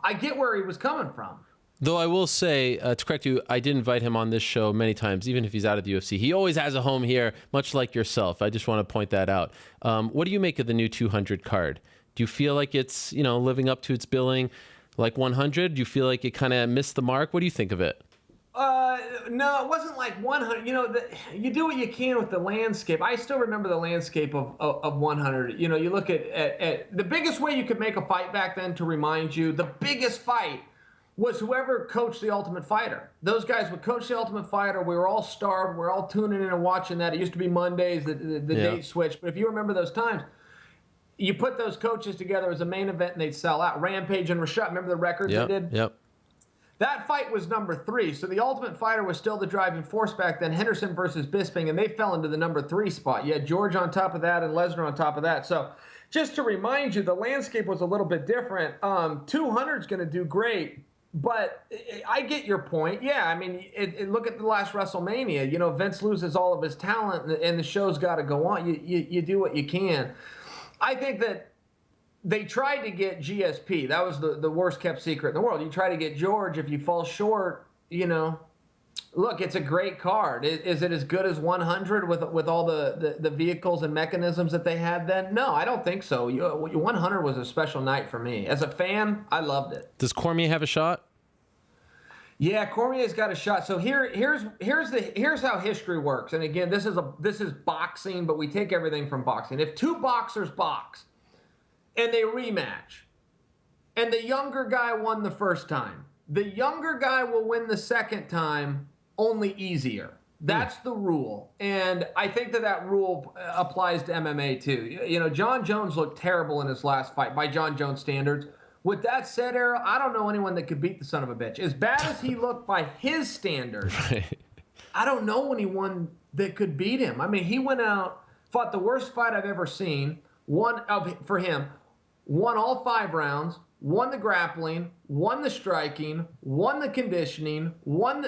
I get where he was coming from. Though I will say, to correct you, I did invite him on this show many times, even if he's out of the UFC. He always has a home here, much like yourself. I just want to point that out. What do you make of the new 200 card? Do you feel like it's, living up to its billing like 100? Do you feel like it kind of missed the mark? What do you think of it? No, it wasn't like 100. You do what you can with the landscape. I still remember the landscape of 100. You look at the biggest way you could make a fight back then, to remind you, the biggest fight was whoever coached The Ultimate Fighter. Those guys would coach The Ultimate Fighter. We were all starved. We were all tuning in and watching that. It used to be Mondays. The date switched. But if you remember those times, you put those coaches together as a main event and they'd sell out. Rampage and Rashad, remember the records they did? Yep. That fight was number 3. So The Ultimate Fighter was still the driving force back then. Henderson versus Bisping, and they fell into the number 3 spot. You had George on top of that and Lesnar on top of that. So just to remind you, the landscape was a little bit different. 200 is going to do great. But I get your point. Yeah, I mean, look at the last WrestleMania. Vince loses all of his talent, and the show's got to go on. You do what you can. I think that they tried to get GSP. That was the worst kept secret in the world. You try to get George. If you fall short, look, it's a great card. Is it as good as 100 with all the vehicles and mechanisms that they had then? No, I don't think so. 100 was a special night for me. As a fan, I loved it. Does Cormier have a shot? Yeah, Cormier's got a shot. So here's how history works. And again, this is boxing, but we take everything from boxing. If two boxers box and they rematch, and the younger guy won the first time, the younger guy will win the second time, only easier. That's the rule. And I think that rule applies to MMA too. John Jones looked terrible in his last fight by John Jones standards. With that said, Errol, I don't know anyone that could beat the son of a bitch. As bad as he looked by his standards, I don't know anyone that could beat him. I mean, he went out, fought the worst fight I've ever seen, won all 5 rounds, won the grappling, won the striking, won the conditioning,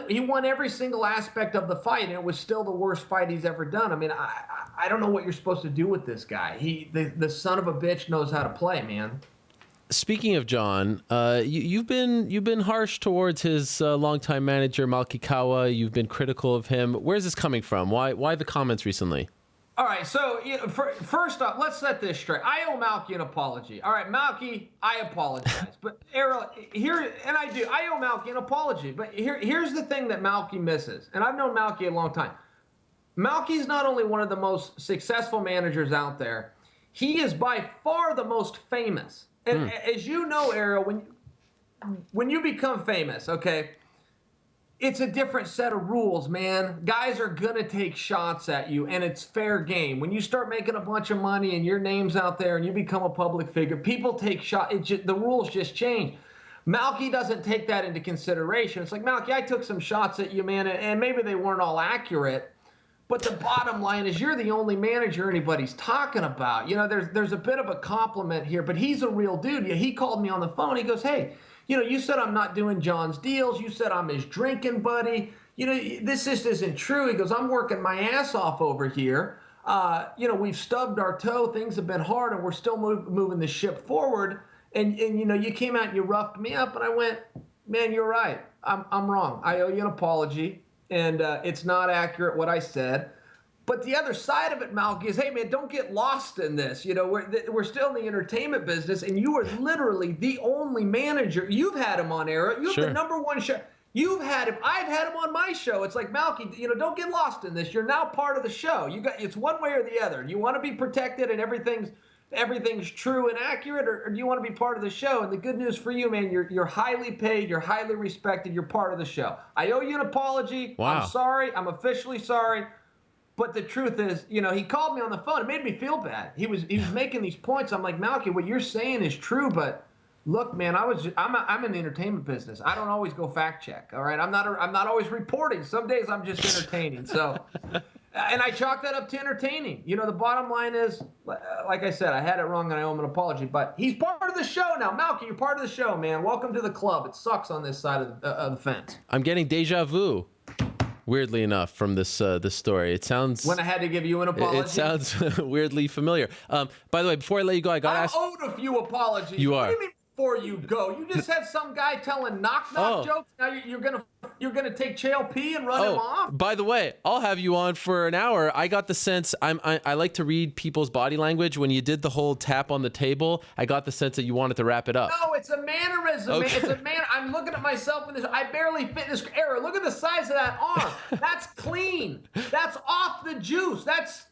he won every single aspect of the fight, and it was still the worst fight he's ever done. I mean, I don't know what you're supposed to do with this guy. The son of a bitch knows how to play, man. Speaking of John, you've been harsh towards his longtime manager Malki Kawa. You've been critical of him. Where's this coming from? Why the comments recently? All right, so first off, let's set this straight. I owe Malki an apology. All right, Malki, I apologize. But Errol, I owe Malki an apology. But here's the thing that Malki misses, and I've known Malki a long time. Malki's not only one of the most successful managers out there, he is by far the most famous. And as you know, Errol, when you become famous, okay, it's a different set of rules, man. Guys are going to take shots at you, and it's fair game. When you start making a bunch of money and your name's out there and you become a public figure, people take shots. The rules just change. Malki doesn't take that into consideration. It's like, Malki, I took some shots at you, man, and maybe they weren't all accurate. But the bottom line is you're the only manager anybody's talking about. There's a bit of a compliment here, but he's a real dude. He called me on the phone. He goes, hey, you said I'm not doing John's deals. You said I'm his drinking buddy. This just isn't true. He goes, I'm working my ass off over here. We've stubbed our toe. Things have been hard, and we're still moving the ship forward. And you came out and you roughed me up, and I went, man, you're right. I'm wrong. I owe you an apology. And it's not accurate what I said. But the other side of it, Malki, is, hey, man, don't get lost in this. We're still in the entertainment business, and you are literally the only manager. You've had him on air. You have the number one show. You've had him. I've had him on my show. It's like, Malki, don't get lost in this. You're now part of the show. It's one way or the other. You want to be protected and everything's true and accurate, or do you want to be part of the show? And the good news for you, man, you're highly paid, you're highly respected, you're part of the show. I owe you an apology. Wow. I'm sorry. I'm officially sorry. But the truth is, you know, he called me on the phone. It made me feel bad. He was making these points. I'm like, Malky, what you're saying is true, but look, man, I'm in the entertainment business. I don't always go fact check. All right, I'm not always reporting. Some days I'm just entertaining. So, and I chalk that up to entertaining. You know, the bottom line is, like I said, I had it wrong and I owe him an apology. But he's part of the show now. Malky, you're part of the show, man. Welcome to the club. It sucks on this side of the fence. I'm getting deja vu. Weirdly enough, from this story, it sounds. When I had to give you an apology, it sounds weirdly familiar. By the way, before I let you go, I got to ask. I owed a few apologies. You are. What do you mean before you go? You just had some guy telling knock jokes. Now you're gonna take Chael P and run him off. By the way, I'll have you on for an hour. I got the sense I like to read people's body language. When you did the whole tap on the table, I got the sense that you wanted to wrap it up. No, it's a mannerism. Okay. Man. It's a man. I'm looking at myself in this. I barely fit in this era. Look at the size of that arm. That's clean. That's off the juice. That's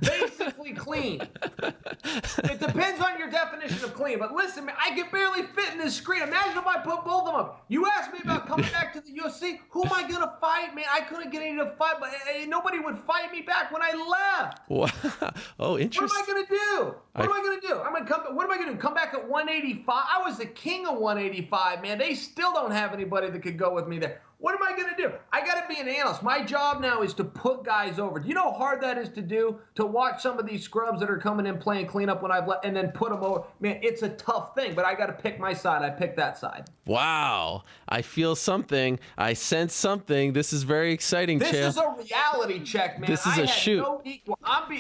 basically clean. It depends on your definition of clean. But listen, man, I can barely fit in this screen. Imagine if I put both of them up. You asked me about coming back to the UFC. Who am I going to fight, man? I couldn't get any to fight, but nobody would fight me back when I left. Wow. Oh, interesting. What am I going to do? What am I going to do? I'm going to come. What am I going to do? Come back at 185? I was the king of 185, man. They still don't have anybody that could go with me there. What am I going to do? I got to be an analyst. My job now is to put guys over. Do you know how hard that is to do? To watch some of these scrubs that are coming in playing cleanup when I've left and then put them over. Man, it's a tough thing, but I got to pick my side. I pick that side. Wow. I feel something. I sense something. This is very exciting, Chael. This is a reality check, man. This is a shoot. No equal.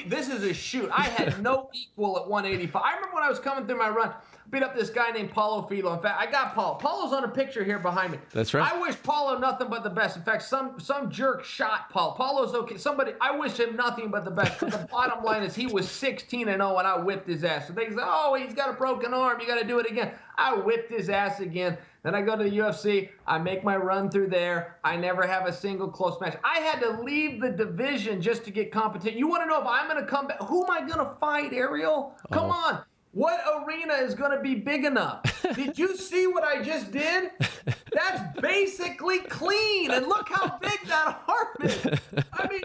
This is a shoot. I had no equal at 185. I remember when I was coming through my run, beat up this guy named Paulo Filo. In fact, I got Paulo. Paulo's on a picture here behind me. That's right. I wish Paulo nothing but the best. In fact, some jerk shot Paulo. Paulo's okay. I wish him nothing but the best. But the bottom line is he was 16-0 and I whipped his ass. So they say, oh, he's got a broken arm. You got to do it again. I whipped his ass again. Then I go to the UFC. I make my run through there. I never have a single close match. I had to leave the division just to get competition. You want to know if I'm going to come back? Who am I going to fight, Ariel? Come on. What arena is going to be big enough? Did you see what I just did? That's basically clean. And look how big that arm is. I mean,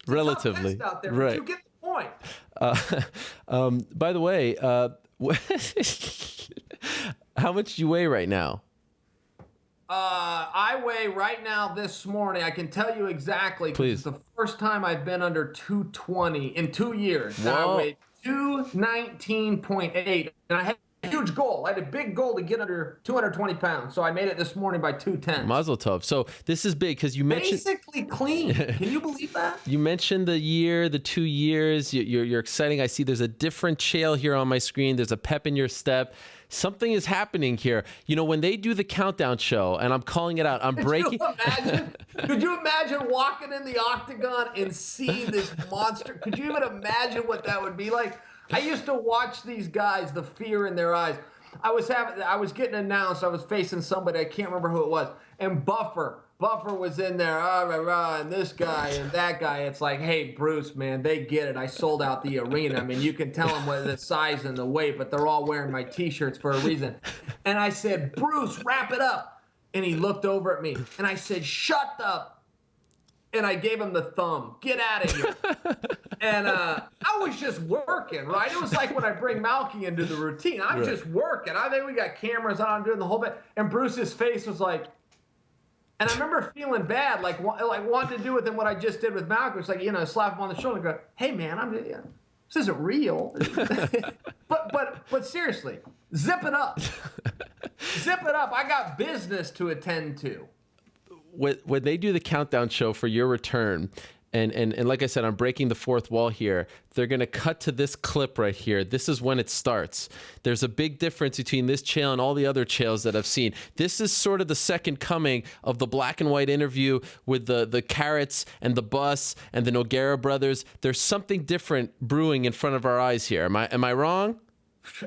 relatively. Out there, right. But you get the point. By the way, how much do you weigh right now? I weigh right now this morning. I can tell you exactly. Please. It's the first time I've been under 220 in 2 years. Whoa. I weighed 219.8, and I had a huge goal. I had a big goal to get under 220 pounds, so I made it this morning by 210. Mazel tov. So this is big because you mentioned basically clean. Can you believe that? You mentioned the 2 years. You're exciting. I see there's a different Chael here on my screen. There's a pep in your step. Something is happening here. You know, when they do the countdown show, and I'm calling it out, I'm breaking. Could you imagine walking in the octagon and seeing this monster? Could you even imagine what that would be like? I used to watch these guys, the fear in their eyes. I was getting announced. I was facing somebody. I can't remember who it was. And Buffer was in there, and this guy and that guy. It's like, hey, Bruce, man, they get it. I sold out the arena. I mean, you can tell them what the size and the weight, but they're all wearing my T-shirts for a reason. And I said, Bruce, wrap it up. And he looked over at me, and I said, shut up. And I gave him the thumb. Get out of here. And I was just working, right? It was like when I bring Malky into the routine. I'm just working. I think we got cameras on. I'm doing the whole bit. And Bruce's face was like, and I remember feeling bad, like wanting to do with him what I just did with Malcolm. It's like, slap him on the shoulder and go, hey, man, this isn't real. but seriously, zip it up. Zip it up. I got business to attend to. When they do the countdown show for your return, and like I said, I'm breaking the fourth wall here. They're going to cut to this clip right here. This is when it starts. There's a big difference between this Chael and all the other Chaels that I've seen. This is sort of the second coming of the black and white interview with the Carrots and the Bus and the Nogueira brothers. There's something different brewing in front of our eyes here. Am I wrong?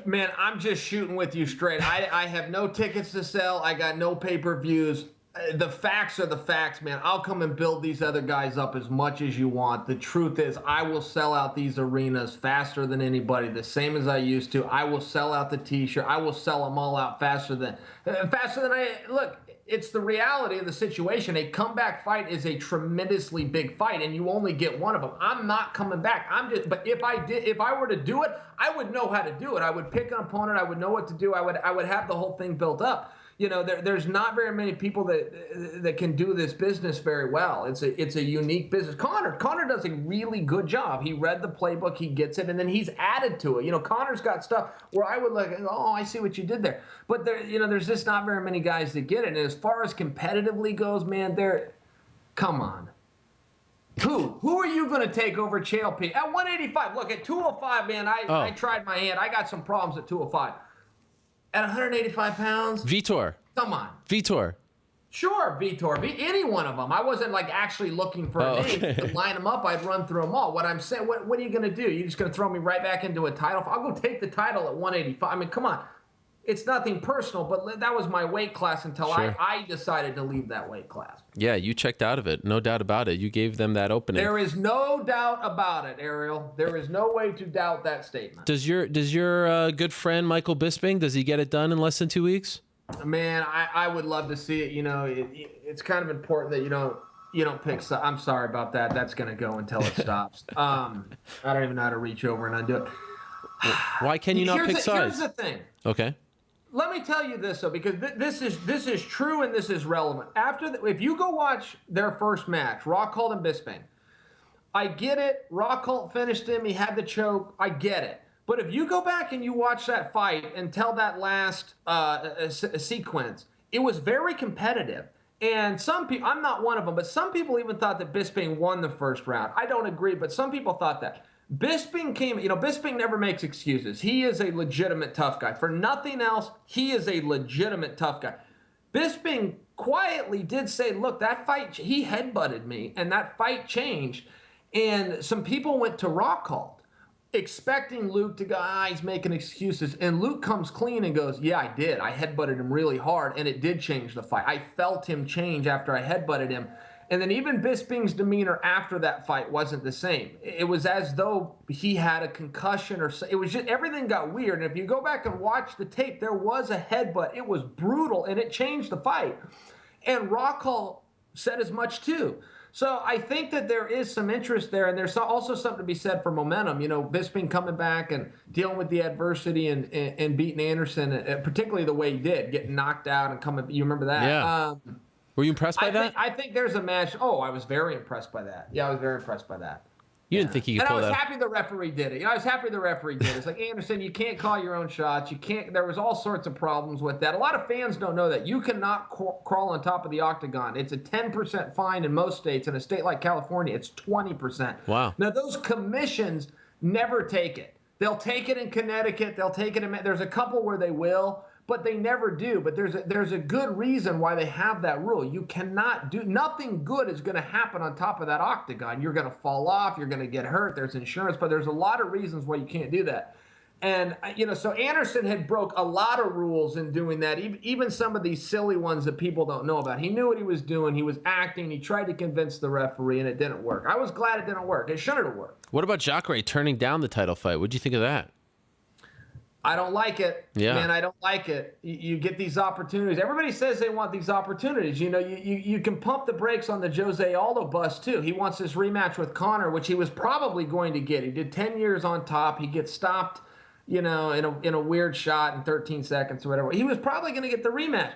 Man, I'm just shooting with you straight. I have no tickets to sell. I got no pay-per-views. The facts are the facts, man. I'll come and build these other guys up as much as you want. The truth is, I will sell out these arenas faster than anybody, the same as I used to. I will sell out the T-shirt. I will sell them all out faster than I look. it's the reality of the situation. A comeback fight is a tremendously big fight, and you only get one of them. I'm not coming back. But if I were to do it, I would know how to do it. I would pick an opponent. I would know what to do. I would have the whole thing built up. There's not very many people that can do this business very well. It's a unique business. Conor does a really good job. He read the playbook, he gets it, and then he's added to it. Conor's got stuff where I would look, oh, I see what you did there. But there's just not very many guys that get it. And as far as competitively goes, man, come on. Who are you going to take over Chael P? At 185, look, at 205, man, I tried my hand. I got some problems at 205. At 185 pounds? Vitor. Come on. Vitor. Sure, Vitor. Any one of them. I wasn't actually looking for a name to line them up. I'd run through them all. What I'm saying, what are you going to do? You're just going to throw me right back into a title? I'll go take the title at 185. I mean, come on. It's nothing personal, but that was my weight class until I decided to leave that weight class. Yeah, you checked out of it. No doubt about it. You gave them that opening. There is no doubt about it, Ariel. There is no way to doubt that statement. Does your good friend Michael Bisping, does he get it done in less than 2 weeks? Man, I would love to see it. It's kind of important that you don't pick. I'm sorry about that. That's going to go until it stops. I don't even know how to reach over and undo it. Why can you not pick sides? Here's the thing. Okay. Let me tell you this though, because this is true and this is relevant. If you go watch their first match, Rockhold and Bisping, I get it. Rockhold finished him. He had the choke. I get it. But if you go back and you watch that fight and tell that last sequence, it was very competitive. And some people, I'm not one of them, but some people even thought that Bisping won the first round. I don't agree, but some people thought that. Bisping Bisping never makes excuses. He is a legitimate tough guy. For nothing else, he is a legitimate tough guy. Bisping quietly did say, look, that fight, he headbutted me, and that fight changed. And some people went to Rockhold, expecting Luke to go, he's making excuses. And Luke comes clean and goes, yeah, I did. I headbutted him really hard, and it did change the fight. I felt him change after I headbutted him. And then even Bisping's demeanor after that fight wasn't the same. It was as though he had a concussion or it was just, everything got weird. And if you go back and watch the tape, there was a headbutt. It was brutal, and it changed the fight. And Rockhold said as much too. So I think that there is some interest there, and there's also something to be said for momentum. Bisping coming back and dealing with the adversity and beating Anderson, particularly the way he did, getting knocked out and coming. You remember that? Yeah. Were you impressed by that? I think there's a match. Oh, I was very impressed by that. Yeah, I was very impressed by that. You didn't think he could pull that? And I was happy the referee did it. I was happy the referee did it. It's like, Anderson, you can't call your own shots. You can't. There was all sorts of problems with that. A lot of fans don't know that. You cannot crawl on top of the octagon. It's a 10% fine in most states. In a state like California, it's 20%. Wow. Now, those commissions never take it. They'll take it in Connecticut. They'll take it in. There's a couple where they will, but they never do. But there's a good reason why they have that rule. You cannot do, nothing good is going to happen on top of that octagon. You're going to fall off. You're going to get hurt. There's insurance, but there's a lot of reasons why you can't do that. And, so Anderson had broke a lot of rules in doing that, even some of these silly ones that people don't know about. He knew what he was doing. He was acting. He tried to convince the referee, and it didn't work. I was glad it didn't work. It shouldn't have worked. What about Jacare turning down the title fight? What'd you think of that? I don't like it. Yeah. Man, I don't like it. You get these opportunities. Everybody says they want these opportunities. You can pump the brakes on the Jose Aldo bus, too. He wants this rematch with Conor, which he was probably going to get. He did 10 years on top. He gets stopped, in a weird shot in 13 seconds or whatever. He was probably going to get the rematch.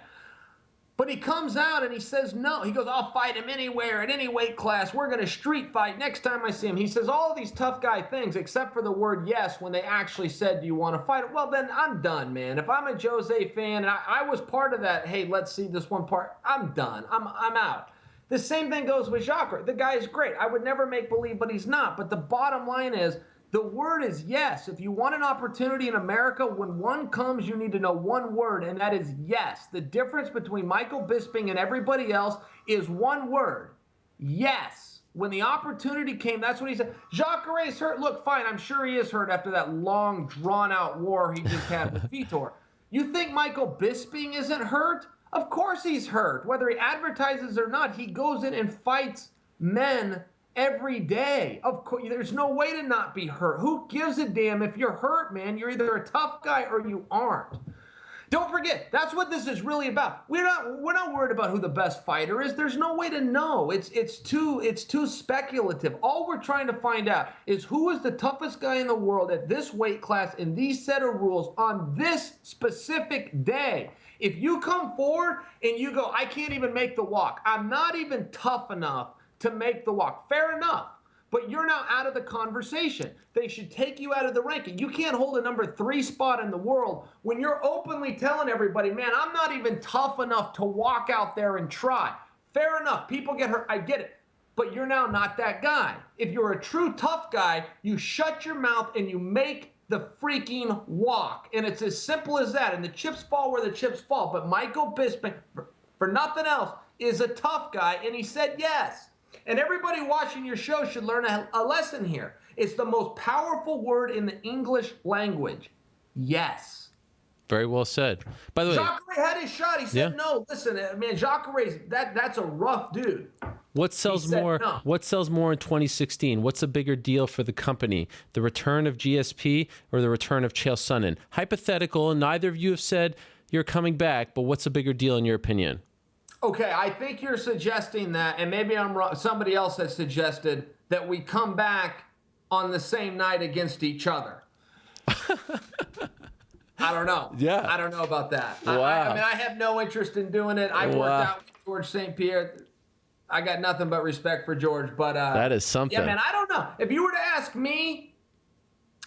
But he comes out and he says no. He goes, I'll fight him anywhere, at any weight class. We're going to street fight next time I see him. He says all of these tough guy things except for the word yes when they actually said, do you want to fight? Well, then I'm done, man. If I'm a Jose fan, and I was part of that, hey, let's see this one part, I'm done. I'm out. The same thing goes with Jacare. The guy is great. I would never make believe, but he's not. But the bottom line is, the word is yes. If you want an opportunity in America, when one comes, you need to know one word, and that is yes. The difference between Michael Bisping and everybody else is one word, yes. When the opportunity came, that's what he said. Jacare is hurt. Look, fine, I'm sure he is hurt after that long, drawn-out war he just had with Vitor. You think Michael Bisping isn't hurt? Of course he's hurt. Whether he advertises or not, he goes in and fights men every day. Of course, there's no way to not be hurt. Who gives a damn if you're hurt, man? You're either a tough guy or you aren't. Don't forget, that's what this is really about. We're not worried about who the best fighter is. There's no way to know. It's too speculative. All we're trying to find out is who is the toughest guy in the world at this weight class in these set of rules on this specific day. If you come forward and you go, I can't even make the walk. I'm not even tough enough to make the walk. Fair enough. But you're now out of the conversation. They should take you out of the ranking. You can't hold a number 3 spot in the world when you're openly telling everybody, man, I'm not even tough enough to walk out there and try. Fair enough. People get hurt. I get it. But you're now not that guy. If you're a true tough guy, you shut your mouth and you make the freaking walk. And it's as simple as that. And the chips fall where the chips fall. But Michael Bisping, for nothing else, is a tough guy. And he said yes. And everybody watching your show should learn a lesson here. It's the most powerful word in the English language. Yes. Very well said. By the way, Jacare had his shot. He said no. Listen, man, Jacare's that's a rough dude. What sells more? No. What sells more in 2016? What's a bigger deal for the company? The return of GSP or the return of Chael Sonnen? Hypothetical, and neither of you have said you're coming back, but what's a bigger deal in your opinion? Okay, I think you're suggesting that, and maybe I'm wrong. Somebody else has suggested that we come back on the same night against each other. I don't know. Yeah. I don't know about that. Wow. I mean, I have no interest in doing it. I worked out with George St. Pierre. I got nothing but respect for George, but that is something. Yeah, man, I don't know. If you were to ask me,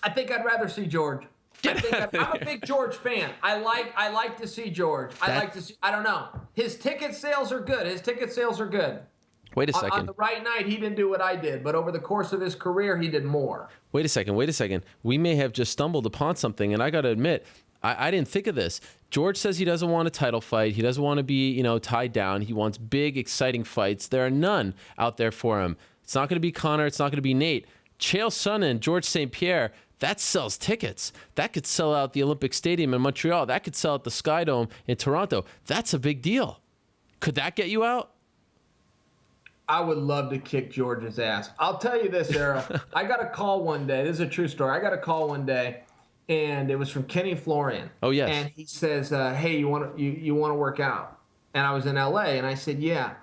I think I'd rather see George. I'm a big George fan. I like to see George. I don't know. His ticket sales are good. Wait a second. On the right night, he didn't do what I did, but over the course of his career, he did more. Wait a second. We may have just stumbled upon something, and I got to admit, I didn't think of this. George says he doesn't want a title fight. He doesn't want to be, tied down. He wants big, exciting fights. There are none out there for him. It's not going to be Conor. It's not going to be Nate. Chael Sonnen, George St. Pierre, that sells tickets. That could sell out the Olympic Stadium in Montreal. That could sell out the Sky Dome in Toronto. That's a big deal. Could that get you out? I would love to kick George's ass. I'll tell you this, Era. I got a call one day. This is a true story. I got a call one day, and it was from Kenny Florian. Oh, yes. And he says, hey, you want to work out? And I was in L.A., and I said, yeah.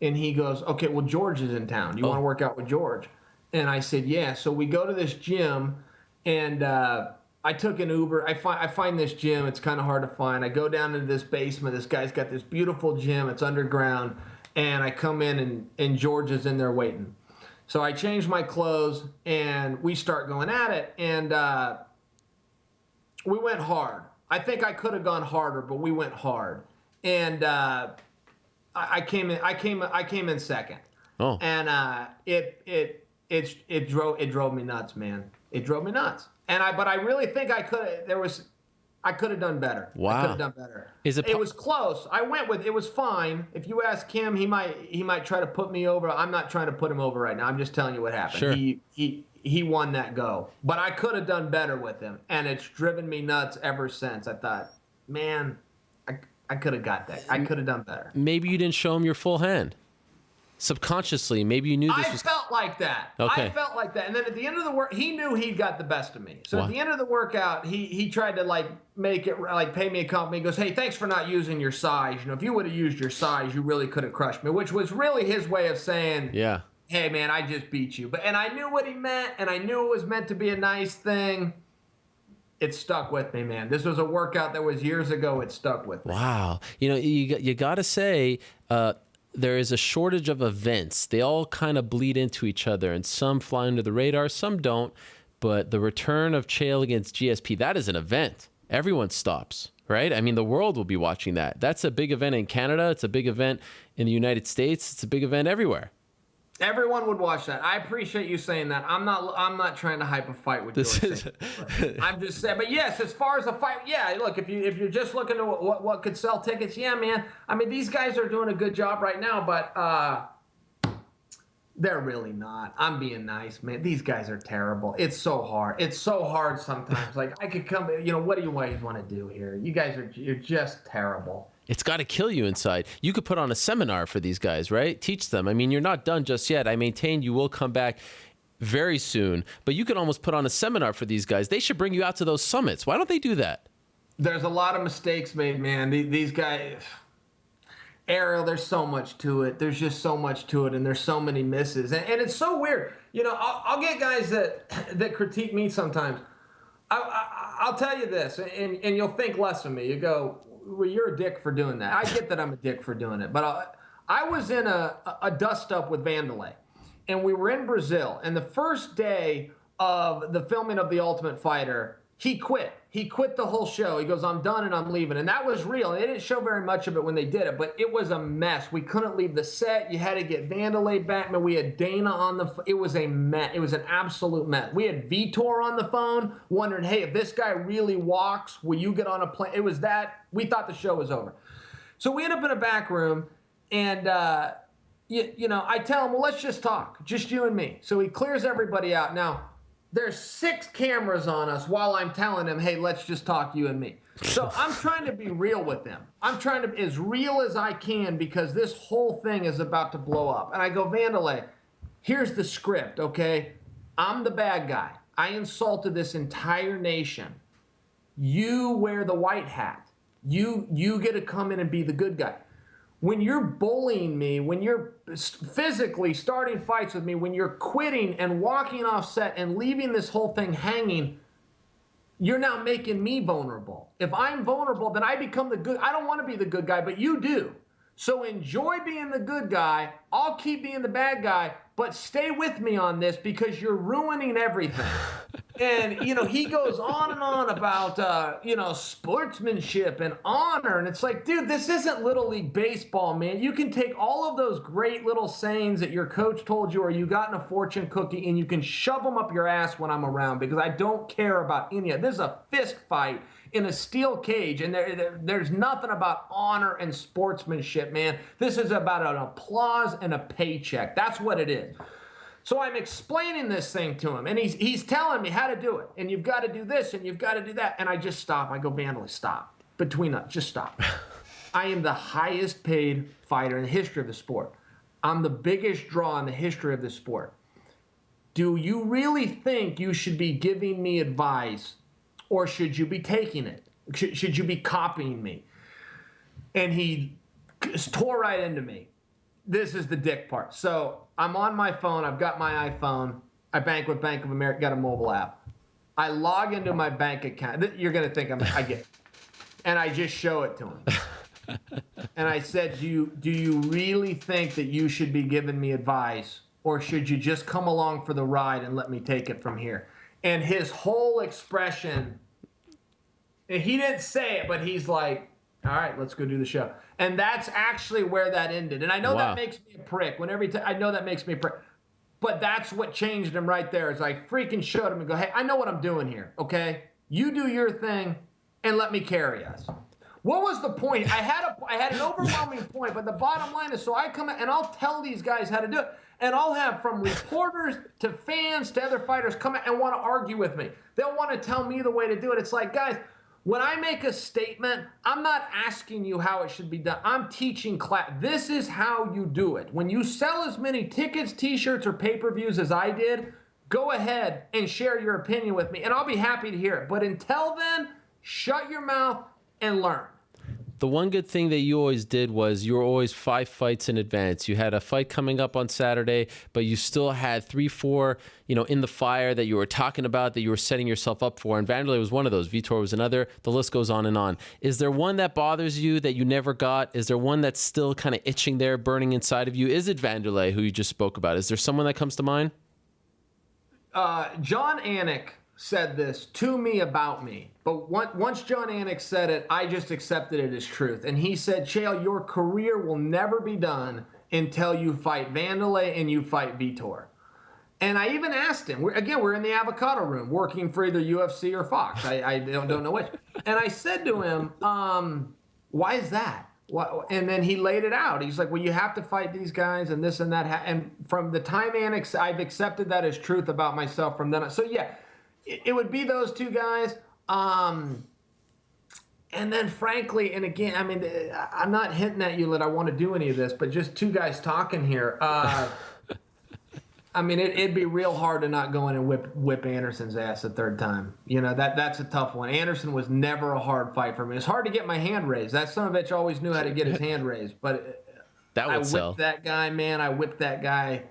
And he goes, okay, well, George is in town. You want to work out with George? And I said, yeah. So we go to this gym, and I took an Uber. I find this gym. It's kind of hard to find. I go down into this basement. This guy's got this beautiful gym. It's underground. And I come in, and George is in there waiting. So I change my clothes, and we start going at it. And we went hard. I think I could have gone harder, but we went hard. And I came in second. Oh. And it drove me nuts, man. It drove me nuts. But I really think I could have done better. Wow. I could have done better. It was close. It was fine. If you ask him, he might try to put me over. I'm not trying to put him over right now. I'm just telling you what happened. Sure. He won that go. But I could have done better with him. And it's driven me nuts ever since. I thought, man, I could have got that. I could have done better. Maybe you didn't show him your full hand. Subconsciously, maybe you knew this was... I felt like that. Okay. I felt like that. And then at the end of the work, he knew he'd got the best of me. So at the end of the workout, he tried to make it pay me a compliment. He goes, hey, thanks for not using your size. If you would have used your size, you really could have crushed me, which was really his way of saying, yeah, hey, man, I just beat you. And I knew what he meant, and I knew it was meant to be a nice thing. It stuck with me, man. This was a workout that was years ago. It stuck with me. Wow. You got to say... there is a shortage of events. They all kind of bleed into each other, and some fly under the radar, some don't. But the return of Chael against GSP, that is an event. Everyone stops, right? I mean, the world will be watching that. That's a big event in Canada. It's a big event in the United States. It's a big event everywhere. Everyone would watch that. I appreciate you saying that. I'm not trying to hype a fight with George. I'm just saying. But yes, as far as a fight, yeah. Look, if you're just looking to what could sell tickets, yeah, man. I mean, these guys are doing a good job right now, but they're really not. I'm being nice, man. These guys are terrible. It's so hard. It's so hard sometimes. Like I could come. What do you guys want to do here? You guys you're just terrible. It's got to kill you inside. You could put on a seminar for these guys, right? Teach them. I mean, you're not done just yet. I maintain you will come back very soon, but you could almost put on a seminar for these guys. They should bring you out to those summits. Why don't they do that? There's a lot of mistakes made, man. These guys, Ariel, there's so much to it. There's just so much to it, and there's so many misses. And it's so weird. You know, I'll get guys that critique me sometimes. I'll tell you this, and you'll think less of me. You go, well, you're a dick for doing that. I get that I'm a dick for doing it. But I was in a dust-up with Vanderlei, and we were in Brazil. And the first day of the filming of The Ultimate Fighter, he quit. He quit the whole show. He goes, I'm done and I'm leaving. And that was real. They didn't show very much of it when they did it, but it was a mess. We couldn't leave the set. You had to get Vanderlei back. Man, we had Dana on the it was a mess. It was an absolute mess. We had Vitor on the phone wondering, hey, if this guy really walks, will you get on a plane? It was that. We thought the show was over. So we end up in a back room, and you know, I tell him, well, let's just talk. Just you and me. So he clears everybody out. Now, there's 6 cameras on us while I'm telling him, hey, let's just talk, you and me. So I'm trying to be real with them. I'm trying to be as real as I can because this whole thing is about to blow up. And I go, Vanderlei, here's the script, okay? I'm the bad guy. I insulted this entire nation. You wear the white hat. You get to come in and be the good guy. When you're bullying me, when you're physically starting fights with me, when you're quitting and walking off set and leaving this whole thing hanging, you're now making me vulnerable. If I'm vulnerable, then I become the good. I don't want to be the good guy, but you do. So enjoy being the good guy. I'll keep being the bad guy, but stay with me on this because you're ruining everything. And, you know, he goes on and on about, you know, sportsmanship and honor. And it's like, dude, this isn't Little League Baseball, man. You can take all of those great little sayings that your coach told you or you got in a fortune cookie and you can shove them up your ass when I'm around because I don't care about any of it. This is a fist fight in a steel cage, and there's nothing about honor and sportsmanship, man. This is about an applause and a paycheck. That's what it is. So I'm explaining this thing to him, and he's telling me how to do it, and you've got to do this, and you've got to do that, and I just stop. I go, Vanderlei, stop. Between us, just stop. I am the highest paid fighter in the history of the sport. I'm the biggest draw in the history of the sport. Do you really think you should be giving me advice, or should you be taking it? Should you be copying me? And he tore right into me. This is the dick part. So I'm on my phone. I've got my iPhone. I bank with Bank of America, got a mobile app. I log into my bank account. You're going to think I get it. And I just show it to him. And I said, do you really think that you should be giving me advice, or should you just come along for the ride and let me take it from here? And his whole expression, and he didn't say it, but he's like, all right, let's go do the show. And that's actually where that ended. And I know that makes me a prick. I know that makes me a prick. But that's what changed him right there. Is I freaking showed him and go, hey, I know what I'm doing here, okay? You do your thing and let me carry us. What was the point? I had an overwhelming point, but the bottom line is, so I come in and I'll tell these guys how to do it. And I'll have from reporters to fans to other fighters come in and want to argue with me. They'll want to tell me the way to do it. It's like, guys, when I make a statement, I'm not asking you how it should be done. I'm teaching class. This is how you do it. When you sell as many tickets, t-shirts, or pay-per-views as I did, go ahead and share your opinion with me, and I'll be happy to hear it. But until then, shut your mouth and learn. The one good thing that you always did was you were always 5 fights in advance. You had a fight coming up on Saturday, but you still had 3, 4, in the fire that you were talking about, that you were setting yourself up for. And Vanderlei was one of those. Vitor was another. The list goes on and on. Is there one that bothers you that you never got? Is there one that's still kind of itching there, burning inside of you? Is it Vanderlei, who you just spoke about? Is there someone that comes to mind? John Anik said this to me about me, but once John Anik said it, I just accepted it as truth. And he said, Chael, your career will never be done until you fight Vanderlei and you fight Vitor. And I even asked him, we're in the avocado room working for either UFC or Fox. I don't know which. And I said to him, why is that? And then he laid it out. He's like, well, you have to fight these guys and this and that. And from the time Anik, I've accepted that as truth about myself from then on. So yeah, it would be those 2 guys. And then frankly, and again, I mean, I'm not hinting at you that I want to do any of this, but just 2 guys talking here. I mean, it'd be real hard to not go in and whip Anderson's ass a third time. You know, that's a tough one. Anderson was never a hard fight for me. It's hard to get my hand raised. That son of a bitch always knew how to get his hand raised. But that would sell. That guy, man. I whipped that guy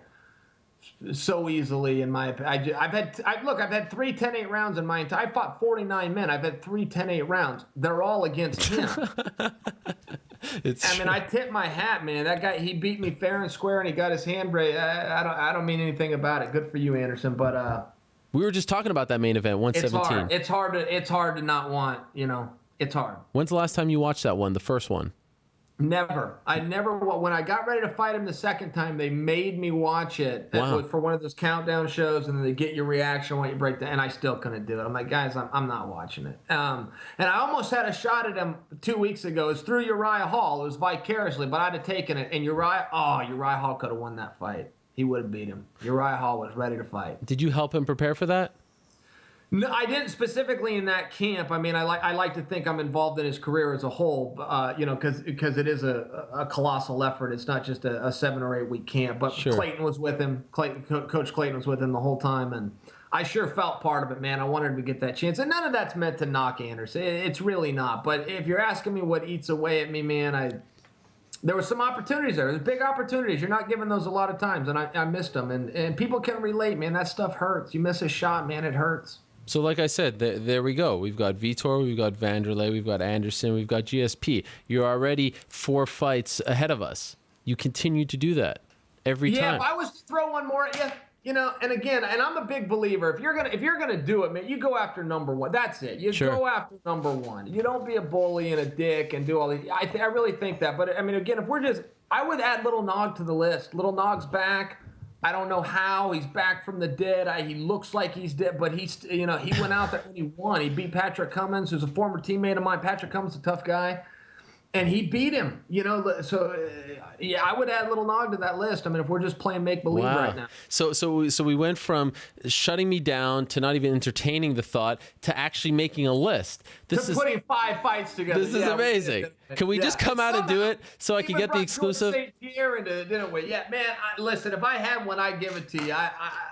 so easily in my opinion. I've had 3 10-8 rounds in my entire. I fought 49 men. I've had 3 10-8 rounds. They're all against him. I tip my hat, man. That guy, he beat me fair and square, and he got his hand raised. I don't mean anything about it. Good for you, Anderson. But we were just talking about that main event, 117. It's hard to not want. You know, it's hard. When's the last time you watched that one, the first one? Never. When I got ready to fight him the second time, they made me watch it. Wow. For one of those countdown shows, and then they get your reaction when you break down, and I still couldn't do it. I'm like, guys, I'm not watching it. And I almost had a shot at him 2 weeks ago. It was through Uriah Hall. It was vicariously, but I'd have taken it. And Uriah Hall could have won that fight. He would have beat him. Uriah Hall was ready to fight. Did you help him prepare for that? No, I didn't specifically in that camp. I mean, I like to think I'm involved in his career as a whole, because it is a colossal effort. It's not just a 7 or 8 week camp. But sure. Clayton was with him. Coach Clayton was with him the whole time, and I sure felt part of it, man. I wanted him to get that chance, and none of that's meant to knock Anderson. It's really not. But if you're asking me what eats away at me, man, there were some opportunities there. There's big opportunities. You're not given those a lot of times, and I missed them. And people can relate, man. That stuff hurts. You miss a shot, man. It hurts. So like I said, there we go. We've got Vitor, we've got Vanderlei, we've got Anderson, we've got GSP. You're already 4 fights ahead of us. You continue to do that every time. Yeah, if I was to throw one more at you, and again, and I'm a big believer. If you're gonna do it, man, you go after number one. That's it. You go after number one. You don't be a bully and a dick and do all these. I really think that. But I mean, again, I would add Little Nog to the list. Little Nog's back. I don't know how he's back from the dead. He looks like he's dead, but he went out there and he won. He beat Patrick Cummins, who's a former teammate of mine. Patrick Cummins is a tough guy, and he beat him. So yeah, I would add Little Nog to that list. I mean, if we're just playing make believe right now. So we went from shutting me down to not even entertaining the thought to actually making a list. Putting 5 fights together. This is amazing. Can we just come out and do it so I can get the exclusive? Didn't we? Yeah, man. Listen, if I had one, I'd give it to you.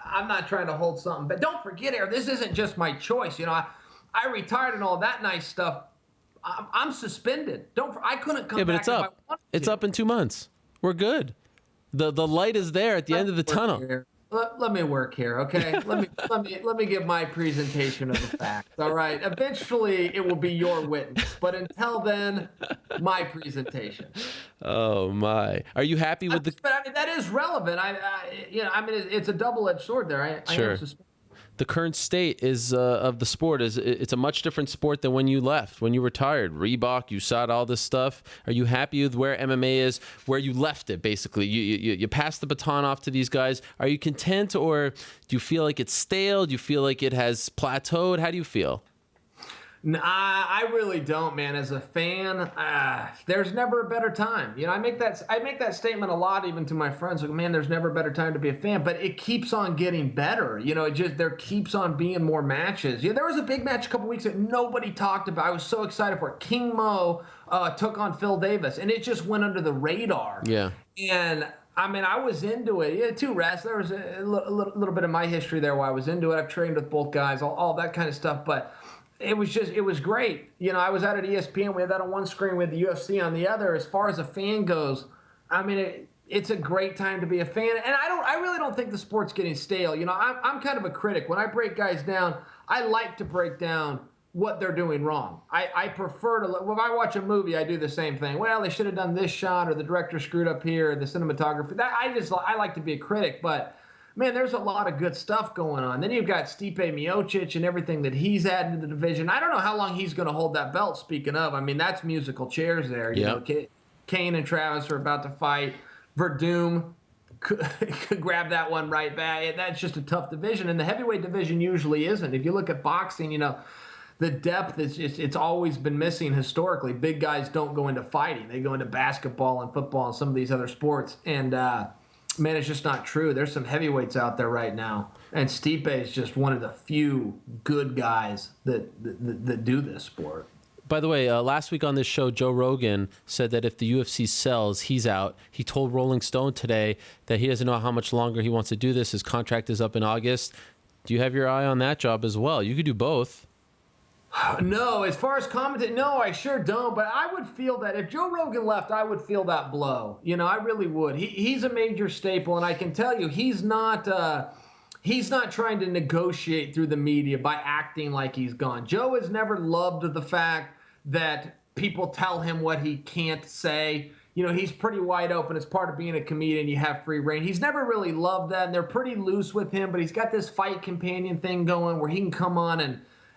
I'm not trying to hold something, but don't forget, Aaron, this isn't just my choice. I retired and all that nice stuff. I'm suspended. I couldn't come back. Yeah, but it's up. It's up in 2 months. We're good. The light is there at the end of the tunnel. Let me work here, okay? Let me give my presentation of the facts. All right. Eventually, it will be your witness, but until then, my presentation. Oh my! Are you happy with the? But I mean, that is relevant. It's a double-edged sword there. Sure. The current state of the sport it's a much different sport than when you left, when you retired. Reebok, USADA, all this stuff. Are you happy with where MMA is, where you left it, basically? You passed the baton off to these guys. Are you content, or do you feel like it's stale? Do you feel like it has plateaued? How do you feel? Nah, I really don't, man. As a fan, there's never a better time. I make that statement a lot, even to my friends. Like, man, there's never a better time to be a fan. But it keeps on getting better. There keeps on being more matches. There was a big match a couple weeks that nobody talked about. I was so excited for it. King Mo took on Phil Davis, and it just went under the radar. Yeah. And I mean, I was into it. Yeah, too, Ras. There was a little bit of my history there where I was into it. I've trained with both guys, all that kind of stuff. But it was great. I was out at ESPN. We had that on one screen with the UFC on the other. As far as a fan goes, I mean, it's a great time to be a fan. And I really don't think the sport's getting stale. I'm kind of a critic. When I break guys down, I like to break down what they're doing wrong. I prefer to, when I watch a movie, I do the same thing. Well, they should have done this shot, or the director screwed up here, or the cinematography. I like to be a critic, but man, there's a lot of good stuff going on. Then you've got Stipe Miocic and everything that he's added to the division. I don't know how long he's going to hold that belt, speaking of. I mean, that's musical chairs there. Kane and Travis are about to fight. Verdum could grab that one right back. That's just a tough division. And the heavyweight division usually isn't. If you look at boxing, the depth it's always been missing historically. Big guys don't go into fighting. They go into basketball and football and some of these other sports. And, man, it's just not true. There's some heavyweights out there right now, and Stipe is just one of the few good guys that do this sport. By the way, last week on this show, Joe Rogan said that if the UFC sells, he's out. He told Rolling Stone today that he doesn't know how much longer he wants to do this. His contract is up in August. Do you have your eye on that job as well? You could do both. No, as far as commenting, no, I sure don't. But I would feel that if Joe Rogan left, I would feel that blow. You know, I really would. He's a major staple, and I can tell you, he's not trying to negotiate through the media by acting like he's gone. Joe has never loved the fact that people tell him what he can't say. You know, he's pretty wide open. It's part of being a comedian. You have free reign. He's never really loved that, and they're pretty loose with him. But he's got this fight companion thing going where he can come on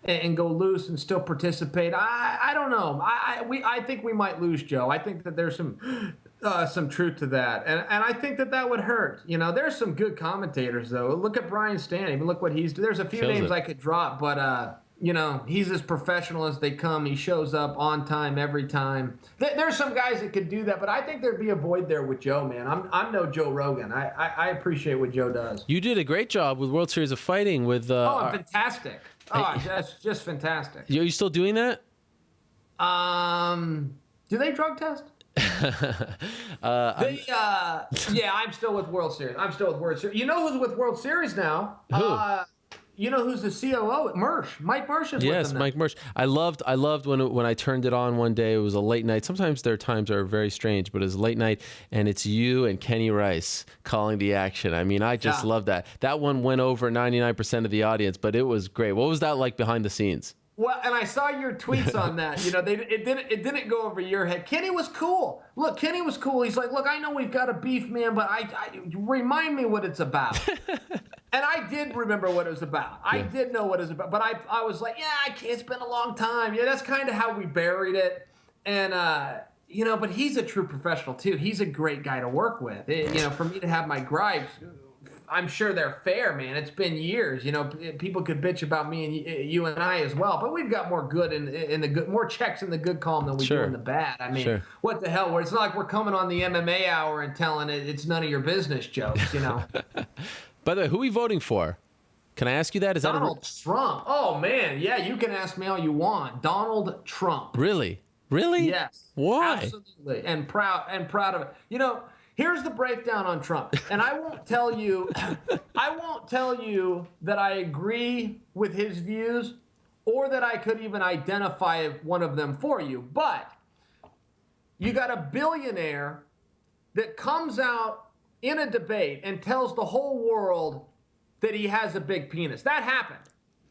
and go loose and still participate. I don't know. I think we might lose Joe. I think that there's some truth to that, and I think that would hurt. You know, there's some good commentators though. Look at Brian Stan. Even look what he's. There's a few names I could drop, but you know, he's as professional as they come. He shows up on time every time. There's some guys that could do that, but I think there'd be a void there with Joe, man. I'm no Joe Rogan. I appreciate what Joe does. You did a great job with World Series of Fighting with. Fantastic. That's just fantastic. Are you still doing that? Do they drug test? Yeah, I'm still with World Series. You know who's with World Series now? Who? You know who's the COO? Mike Marsh is with them. Yes, Mike Marsh. I loved when I turned it on one day. It was a late night. Sometimes their times are very strange, but it's late night, and it's you and Kenny Reis calling the action. I mean, I just love that. That one went over 99% of the audience, but it was great. What was that like behind the scenes? Well, and I saw your tweets on that. You know, it didn't go over your head. Kenny was cool. Look, Kenny was cool. He's like, look, I know we've got a beef, man, but I remind me what it's about. And I did remember what it was about. I did know what it was about. But I was like, yeah, it's been a long time. Yeah, that's kind of how we buried it. And, you know, but he's a true professional, too. He's a great guy to work with. You know, for me to have my gripes, I'm sure they're fair, man. It's been years. You know, people could bitch about me and you and I as well, but we've got more good in the good, more checks in the good column than we do in the bad. I mean, what the hell? It's not like we're coming on the MMA hour and telling it's none of your business jokes, you know. By the way, who are we voting for? Can I ask you that? Is Donald Trump? Oh man, yeah. You can ask me all you want. Donald Trump. Really? Yes. Why? Absolutely, and proud of it. You know. Here's the breakdown on Trump, and I won't tell you that I agree with his views or that I could even identify one of them for you, but you got a billionaire that comes out in a debate and tells the whole world that he has a big penis. That happened.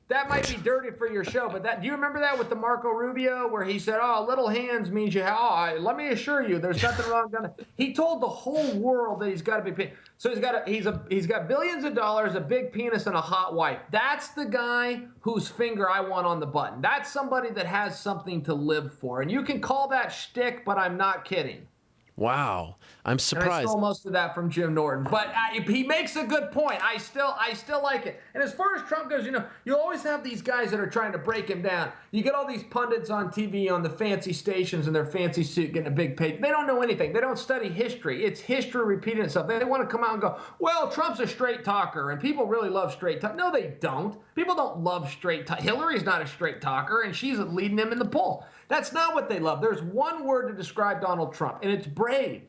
That might be dirty for your show, but do you remember that with the Marco Rubio where he said, "Oh, little hands means you have." Let me assure you, there's nothing wrong with that. He told the whole world that he's got a big penis. So he's got billions of dollars, a big penis, and a hot wife. That's the guy whose finger I want on the button. That's somebody that has something to live for, and you can call that shtick, but I'm not kidding. Wow, I'm surprised. And I stole most of that from Jim Norton, but he makes a good point. I still like it. And as far as Trump goes, you know, you always have these guys that are trying to break him down. You get all these pundits on TV on the fancy stations in their fancy suit getting a big page. They don't know anything. They don't study history. It's history repeating itself. They want to come out and go, well, Trump's a straight talker, and people really love straight talk. No, they don't. People don't love straight talk. Hillary's not a straight talker, and she's leading him in the poll. That's not what they love. There's one word to describe Donald Trump, and it's brave.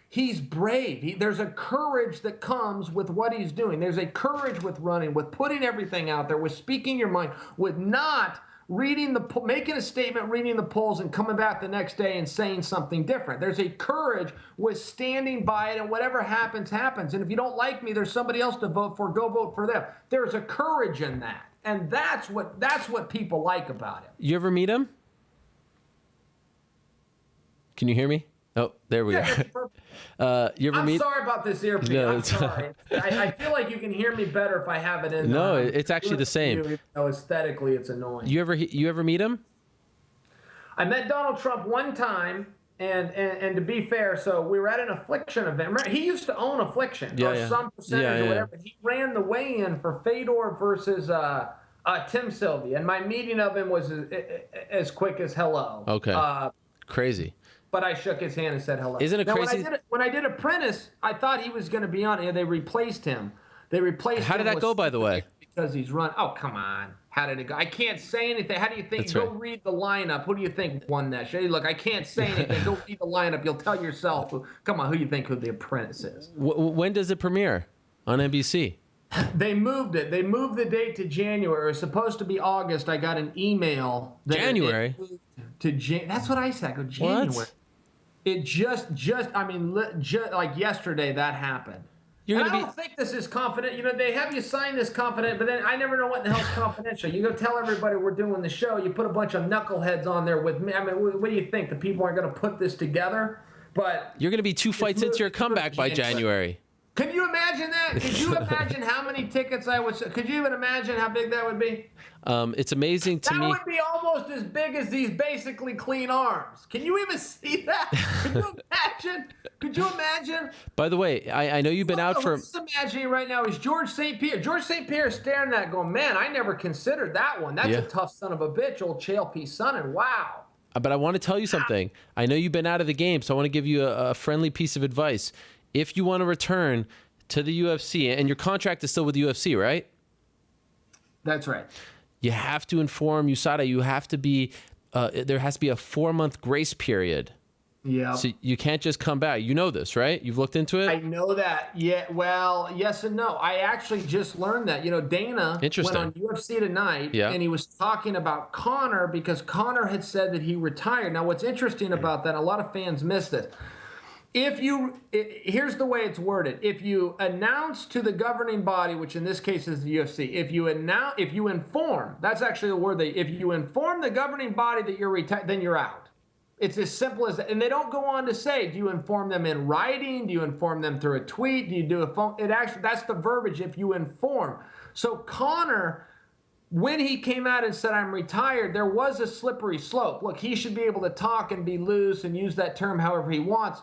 He's brave. There's a courage that comes with what he's doing. There's a courage with running, with putting everything out there, with speaking your mind, with not making a statement, reading the polls, and coming back the next day and saying something different. There's a courage with standing by it, and whatever happens, happens. And if you don't like me, there's somebody else to vote for. Go vote for them. There's a courage in that, and that's what people like about him. You ever meet him? Can you hear me? Oh, there we are. You ever I'm sorry about this earpiece. No, I'm sorry. I feel like you can hear me better if I have it in. No, it's actually the same. Even though aesthetically, it's annoying. You ever meet him? I met Donald Trump one time, and to be fair, so we were at an Affliction event. Remember, he used to own Affliction, some percentage or whatever. He ran the weigh-in for Fedor versus Tim Sylvia, and my meeting of him was as quick as hello. Okay. Crazy. But I shook his hand and said hello. Isn't it crazy? When I did Apprentice, I thought he was going to be on it. They replaced him. How did that go, by the way? Because he's run. Oh, come on. How did it go? I can't say anything. How do you think? That's Go right. read the lineup. Who do you think won that show? Look, I can't say anything. Go read the lineup. You'll tell yourself. Come on, who you think who The Apprentice is? When does it premiere on NBC? They moved it. They moved the date to January. It was supposed to be August. I got an email. January? That's what I said. I go, January. What? It just like yesterday that happened. I don't think this is confident. You know, they have you sign this confident, but then I never know what the hell's confidential. You go tell everybody we're doing the show. You put a bunch of knuckleheads on there with me. I mean, what do you think? The people aren't going to put this together? But you're going to be 2 fights into your comeback by January. Can you imagine that? Could you imagine how many tickets I would? Could you even imagine how big that would be? It's amazing to me. That would be almost as big as these basically clean arms. Can you even see that? Could you imagine? Could you imagine? By the way, I know you've been out for. What's imagining right now is George St. Pierre. George St. Pierre is staring at that going, man, I never considered that one. That's a tough son of a bitch, old Chael Sonnen. Wow. But I want to tell you something. I know you've been out of the game, so I want to give you a friendly piece of advice. If you want to return to the UFC, and your contract is still with the UFC, right? That's right. You have to inform USADA. You have to be. There has to be a 4-month grace period. Yeah. So you can't just come back. You know this, right? You've looked into it? I know that. Yeah. Well, yes and no. I actually just learned that. You know, Dana went on UFC Tonight, and he was talking about Conor because Conor had said that he retired. Now, what's interesting about that, a lot of fans missed it. Here's the way it's worded. If you announce to the governing body, which in this case is the UFC, if you inform, that's actually the word, if you inform the governing body that you're retired, then you're out. It's as simple as that. And they don't go on to say, do you inform them in writing? Do you inform them through a tweet? Do you do a phone? That's the verbiage, if you inform. So Conor, when he came out and said, I'm retired, there was a slippery slope. Look, he should be able to talk and be loose and use that term however he wants.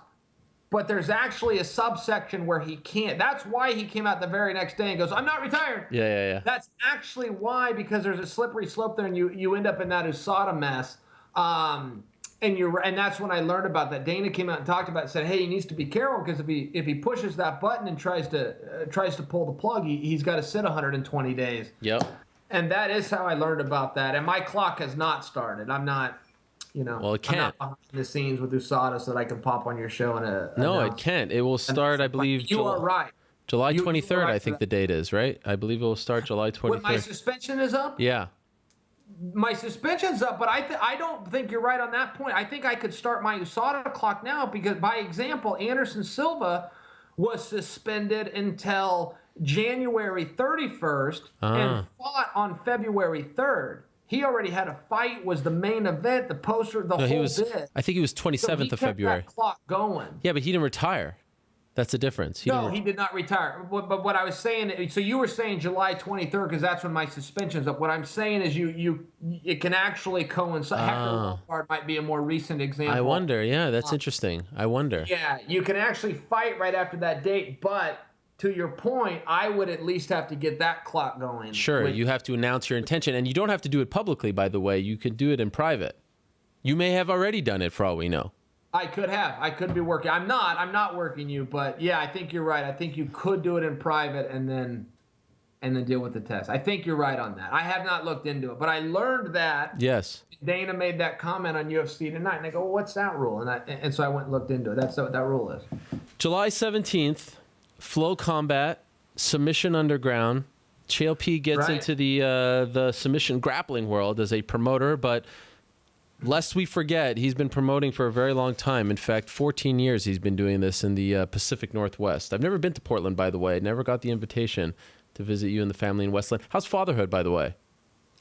But there's actually a subsection where he can't. That's why he came out the very next day and goes, I'm not retired. Yeah. That's actually why, because there's a slippery slope there and you end up in that USADA mess. And that's when I learned about that. Dana came out and talked about it and said, hey, he needs to be careful because if he pushes that button and tries to pull the plug, he's got to sit 120 days. Yep. And that is how I learned about that. And my clock has not started. I'm not. Well, it can't. I'm not behind the scenes with USADA so that I can pop on your show No, it can't. It will start, I believe. You are right. July 23rd, I think the date is, right? I believe it will start July 23rd. When my suspension is up? Yeah. My suspension's up, but I don't think you're right on that point. I think I could start my USADA clock now because, by example, Anderson Silva was suspended until January 31st and fought on February 3rd. He already had a fight, was the main event, the poster, the whole bit. I think he was 27th of February. That clock going. Yeah, but he didn't retire. That's the difference. He did not retire. But what I was saying, so you were saying July 23rd because that's when my suspension's up. What I'm saying is it can actually coincide. Hector Lombard might be a more recent example. I wonder. Yeah, that's interesting. I wonder. Yeah, you can actually fight right after that date, but to your point, I would at least have to get that clock going. Sure, you have to announce your intention, and you don't have to do it publicly, by the way. You could do it in private. You may have already done it for all we know. I could have. I could be working. I'm not working you, but yeah, I think you're right. I think you could do it in private and then deal with the test. I think you're right on that. I have not looked into it, but I learned that. Yes. Dana made that comment on UFC Tonight, and I go, well, what's that rule? And so I went and looked into it. That's what that rule is. July 17th. Flow Combat, Submission Underground. Chael P gets into the submission grappling world as a promoter, but lest we forget, he's been promoting for a very long time. In fact, 14 years he's been doing this in the Pacific Northwest. I've never been to Portland, by the way. I never got the invitation to visit you and the family in Westland. How's fatherhood, by the way?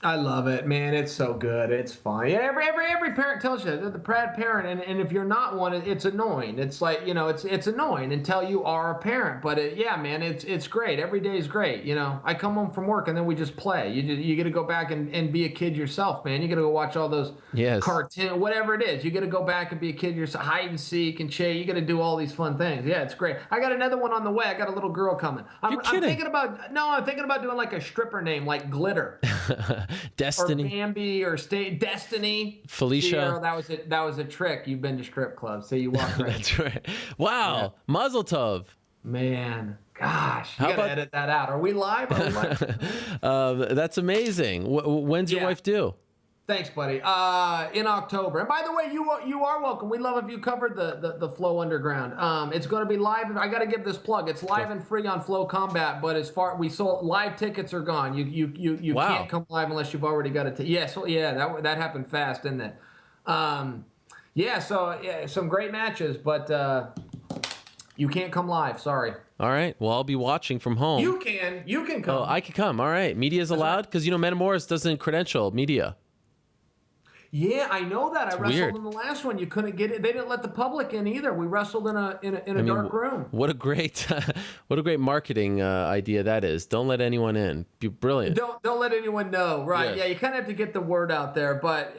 I love it, man. It's so good. It's fun. Yeah, every parent tells you the proud parent, and if you're not one, it's annoying. It's like, it's annoying until you are a parent. But yeah, man, it's great. Every day is great. I come home from work and then we just play. You get to go back and be a kid yourself, man. You got to go watch all those cartoons, whatever it is. You got to go back and be a kid yourself, hide and seek and chase. You got to do all these fun things. Yeah, it's great. I got another one on the way. I got a little girl coming. I'm thinking about doing like a stripper name, like Glitter. Destiny, or Bambi, or Destiny, Felicia. That was a trick. You've been to strip clubs, so you walk right. That's right. Wow, yeah. Mazel tov. Man, gosh, you gotta edit that out. Are we live? That's amazing. When's your wife due? Thanks, buddy. In October. And by the way, you are welcome. We love if you covered the Flow Underground. It's going to be live. I got to give this plug. It's live and free on Flow Combat. But we sold live tickets are gone. You can't come live unless you've already got it. That happened fast, didn't it? Some great matches, but you can't come live. Sorry. All right. Well, I'll be watching from home. You can come. Oh, I can come. All right. Media's allowed because Metamoris doesn't credential media. Yeah, I know that. I wrestled in the last one. You couldn't get it. They didn't let the public in either. We wrestled in a dark room. What a great marketing idea that is. Don't let anyone in. Be brilliant. Don't let anyone know. Right? Yeah, you kind of have to get the word out there. But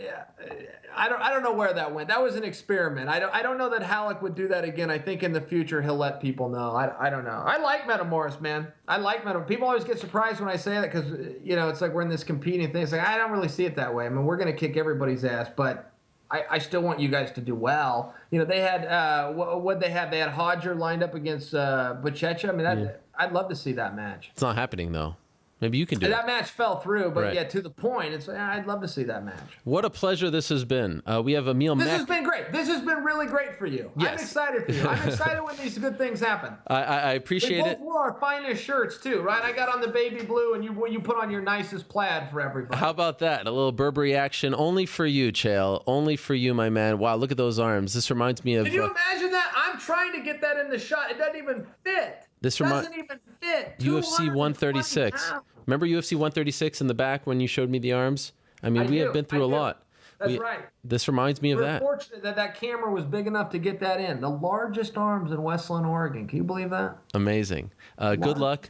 I don't know where that went. That was an experiment. I don't know that Halleck would do that again. I think in the future he'll let people know. I don't know. I like Metamoris, man. I like Metamoris. People always get surprised when I say that because it's like we're in this competing thing. It's like I don't really see it that way. I mean, we're gonna kick everybody's ass, but I still want you guys to do well. They had what they had. They had Hodger lined up against Buchecha. I mean, I'd love to see that match. It's not happening though. Maybe you can do it. That match fell through, but to the point, I'd love to see that match. What a pleasure this has been. We have Emil Meek. This has been great. This has been really great for you. Yes. I'm excited for you. I'm excited when these good things happen. I appreciate it. We both wore our finest shirts too, right? I got on the baby blue, and you put on your nicest plaid for everybody. How about that? A little Burberry action only for you, Chael. Only for you, my man. Wow, look at those arms. This reminds me of... Can you imagine that? I'm trying to get that in the shot. It doesn't even fit. Doesn't even fit. UFC 136. Remember UFC 136 in the back when you showed me the arms? I mean, we have been through a lot. That's right. This reminds me of that. We're fortunate that camera was big enough to get that in. The largest arms in Westland, Oregon. Can you believe that? Amazing. Good luck.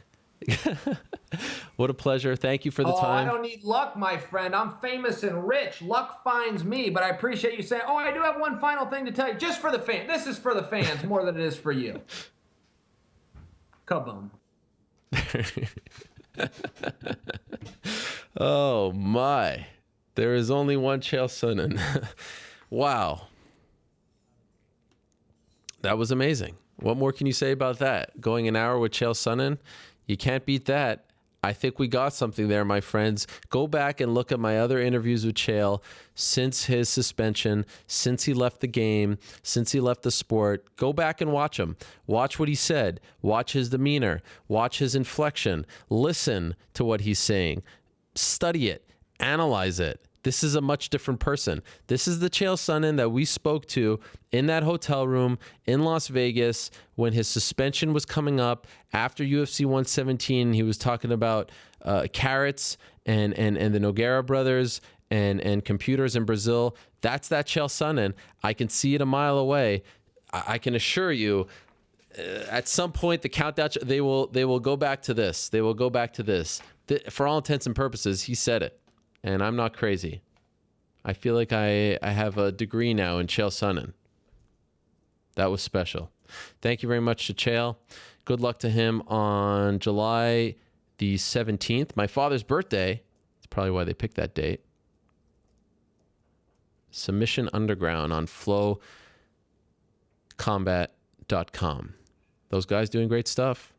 What a pleasure. Thank you for the time. I don't need luck, my friend. I'm famous and rich. Luck finds me, but I appreciate you saying, I do have one final thing to tell you. Just for the fans. This is for the fans more than it is for you. Kaboom. Oh my, there is only one Chael Sonnen. Wow, that was amazing. What more can you say about that? Going an hour with Chael Sonnen, you can't beat that. I think we got something there, my friends. Go back and look at my other interviews with Chael since his suspension, since he left the game, since he left the sport. Go back and watch them. Watch what he said. Watch his demeanor. Watch his inflection. Listen to what he's saying. Study it. Analyze it. This is a much different person. This is the Chael Sonnen that we spoke to in that hotel room in Las Vegas when his suspension was coming up after UFC 117. He was talking about carrots and the Nogueira brothers and computers in Brazil. That's that Chael Sonnen. I can see it a mile away. I can assure you, at some point the countdown they will go back to this. They will go back to this. For all intents and purposes, he said it. And I'm not crazy. I feel like I have a degree now in Chael Sonnen. That was special. Thank you very much to Chael. Good luck to him on July the 17th. My father's birthday. That's probably why they picked that date. Submission Underground on flowcombat.com. Those guys doing great stuff.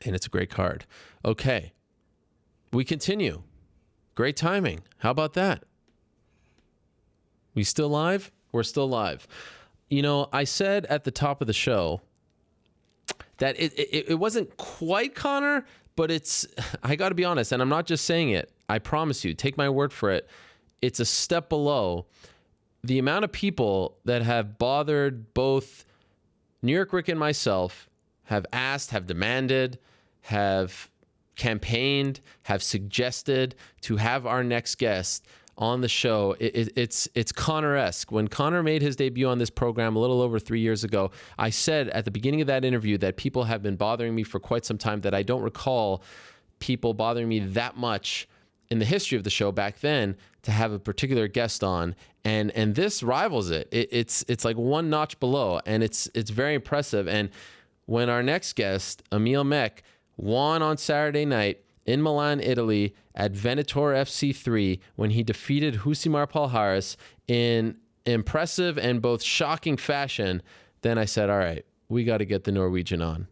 And it's a great card. Okay. We continue. Great timing. How about that? We still live? We're still live. I said at the top of the show that it wasn't quite Conor, but I got to be honest, and I'm not just saying it. I promise you, take my word for it. It's a step below the amount of people that have bothered both New York Rick and myself, have asked, have demanded, have campaigned, have suggested to have our next guest on the show. It's Conor-esque. When Conor made his debut on this program a little over 3 years ago, I said at the beginning of that interview that people have been bothering me for quite some time, that I don't recall people bothering me that much in the history of the show back then to have a particular guest on. And this rivals it. It's like one notch below, and it's very impressive. And when our next guest, Emil Meek, won on Saturday night in Milan, Italy at Venator FC3 when he defeated Husimar Palhares in impressive and both shocking fashion, then I said, all right, we got to get the Norwegian on.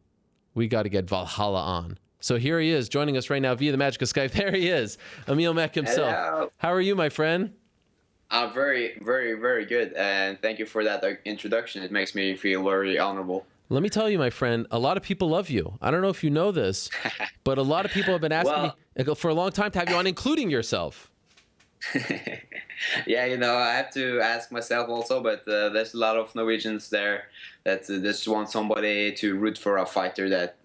we got to get Valhalla on. So here he is joining us right now via the magic of Skype. There he is, Emil Meek himself. Hello. How are you, my friend? I'm very, very, very good, and thank you for that introduction. It makes me feel very honorable. Let me tell you, my friend, a lot of people love you. I don't know if you know this, but a lot of people have been asking me for a long time to have you on, including yourself. Yeah, I have to ask myself also, but there's a lot of Norwegians there that just want somebody to root for a fighter that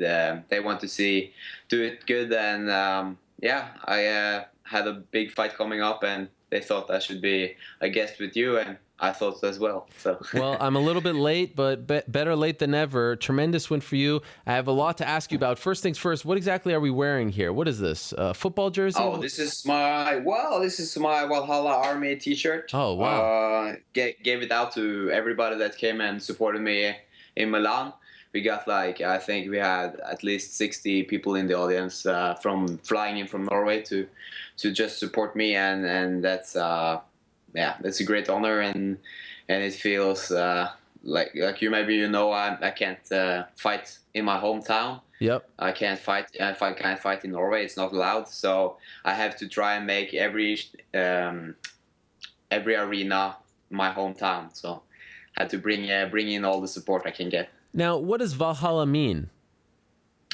they want to see do it good. And I had a big fight coming up, and they thought I should be a guest with you, and I thought so as well. So well, I'm a little bit late, but better late than never. Tremendous win for you. I have a lot to ask you about. First things first, what exactly are we wearing here? What is this? Football jersey? Oh, this is my Valhalla Army T-shirt. Oh, wow. Gave it out to everybody that came and supported me in Milan. We got I think we had at least 60 people in the audience from flying in from Norway to just support me, and that's that's a great honor, and it feels like I can't fight in my hometown. Yep. I can't fight. If I can't fight in Norway, it's not allowed. So I have to try and make every arena my hometown. So I had to bring in all the support I can get. Now, what does Valhalla mean?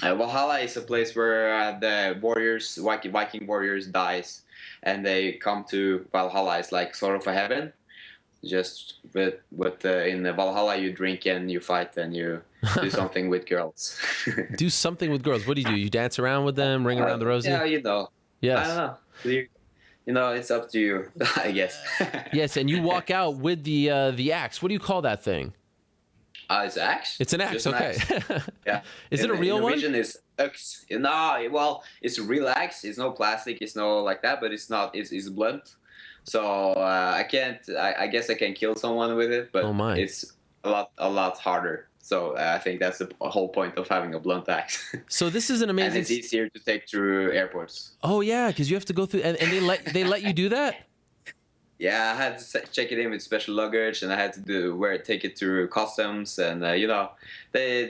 Valhalla is a place where the warriors, Viking warriors, dies, and they come to Valhalla. It's like sort of a heaven. Just with in Valhalla, you drink and you fight and you do something with girls. Do something with girls. What do? You dance around with them, ring around the rosy? Yeah, Yes. I don't know. It's up to you, I guess. Yes, and you walk out with the axe. What do you call that thing? It's axe. It's an axe. Okay. Yeah. Is it a real one? Norwegian is axe. No, well, it's a real axe. It's no plastic. It's no like that, but it's not. It's blunt. So I can't. I guess I can kill someone with it, but it's a lot harder. So I think that's the whole point of having a blunt axe. So this is an amazing. And it's easier to take through airports. Oh yeah, because you have to go through, and they let you do that. Yeah, I had to check it in with special luggage, and I had to take it through customs, and they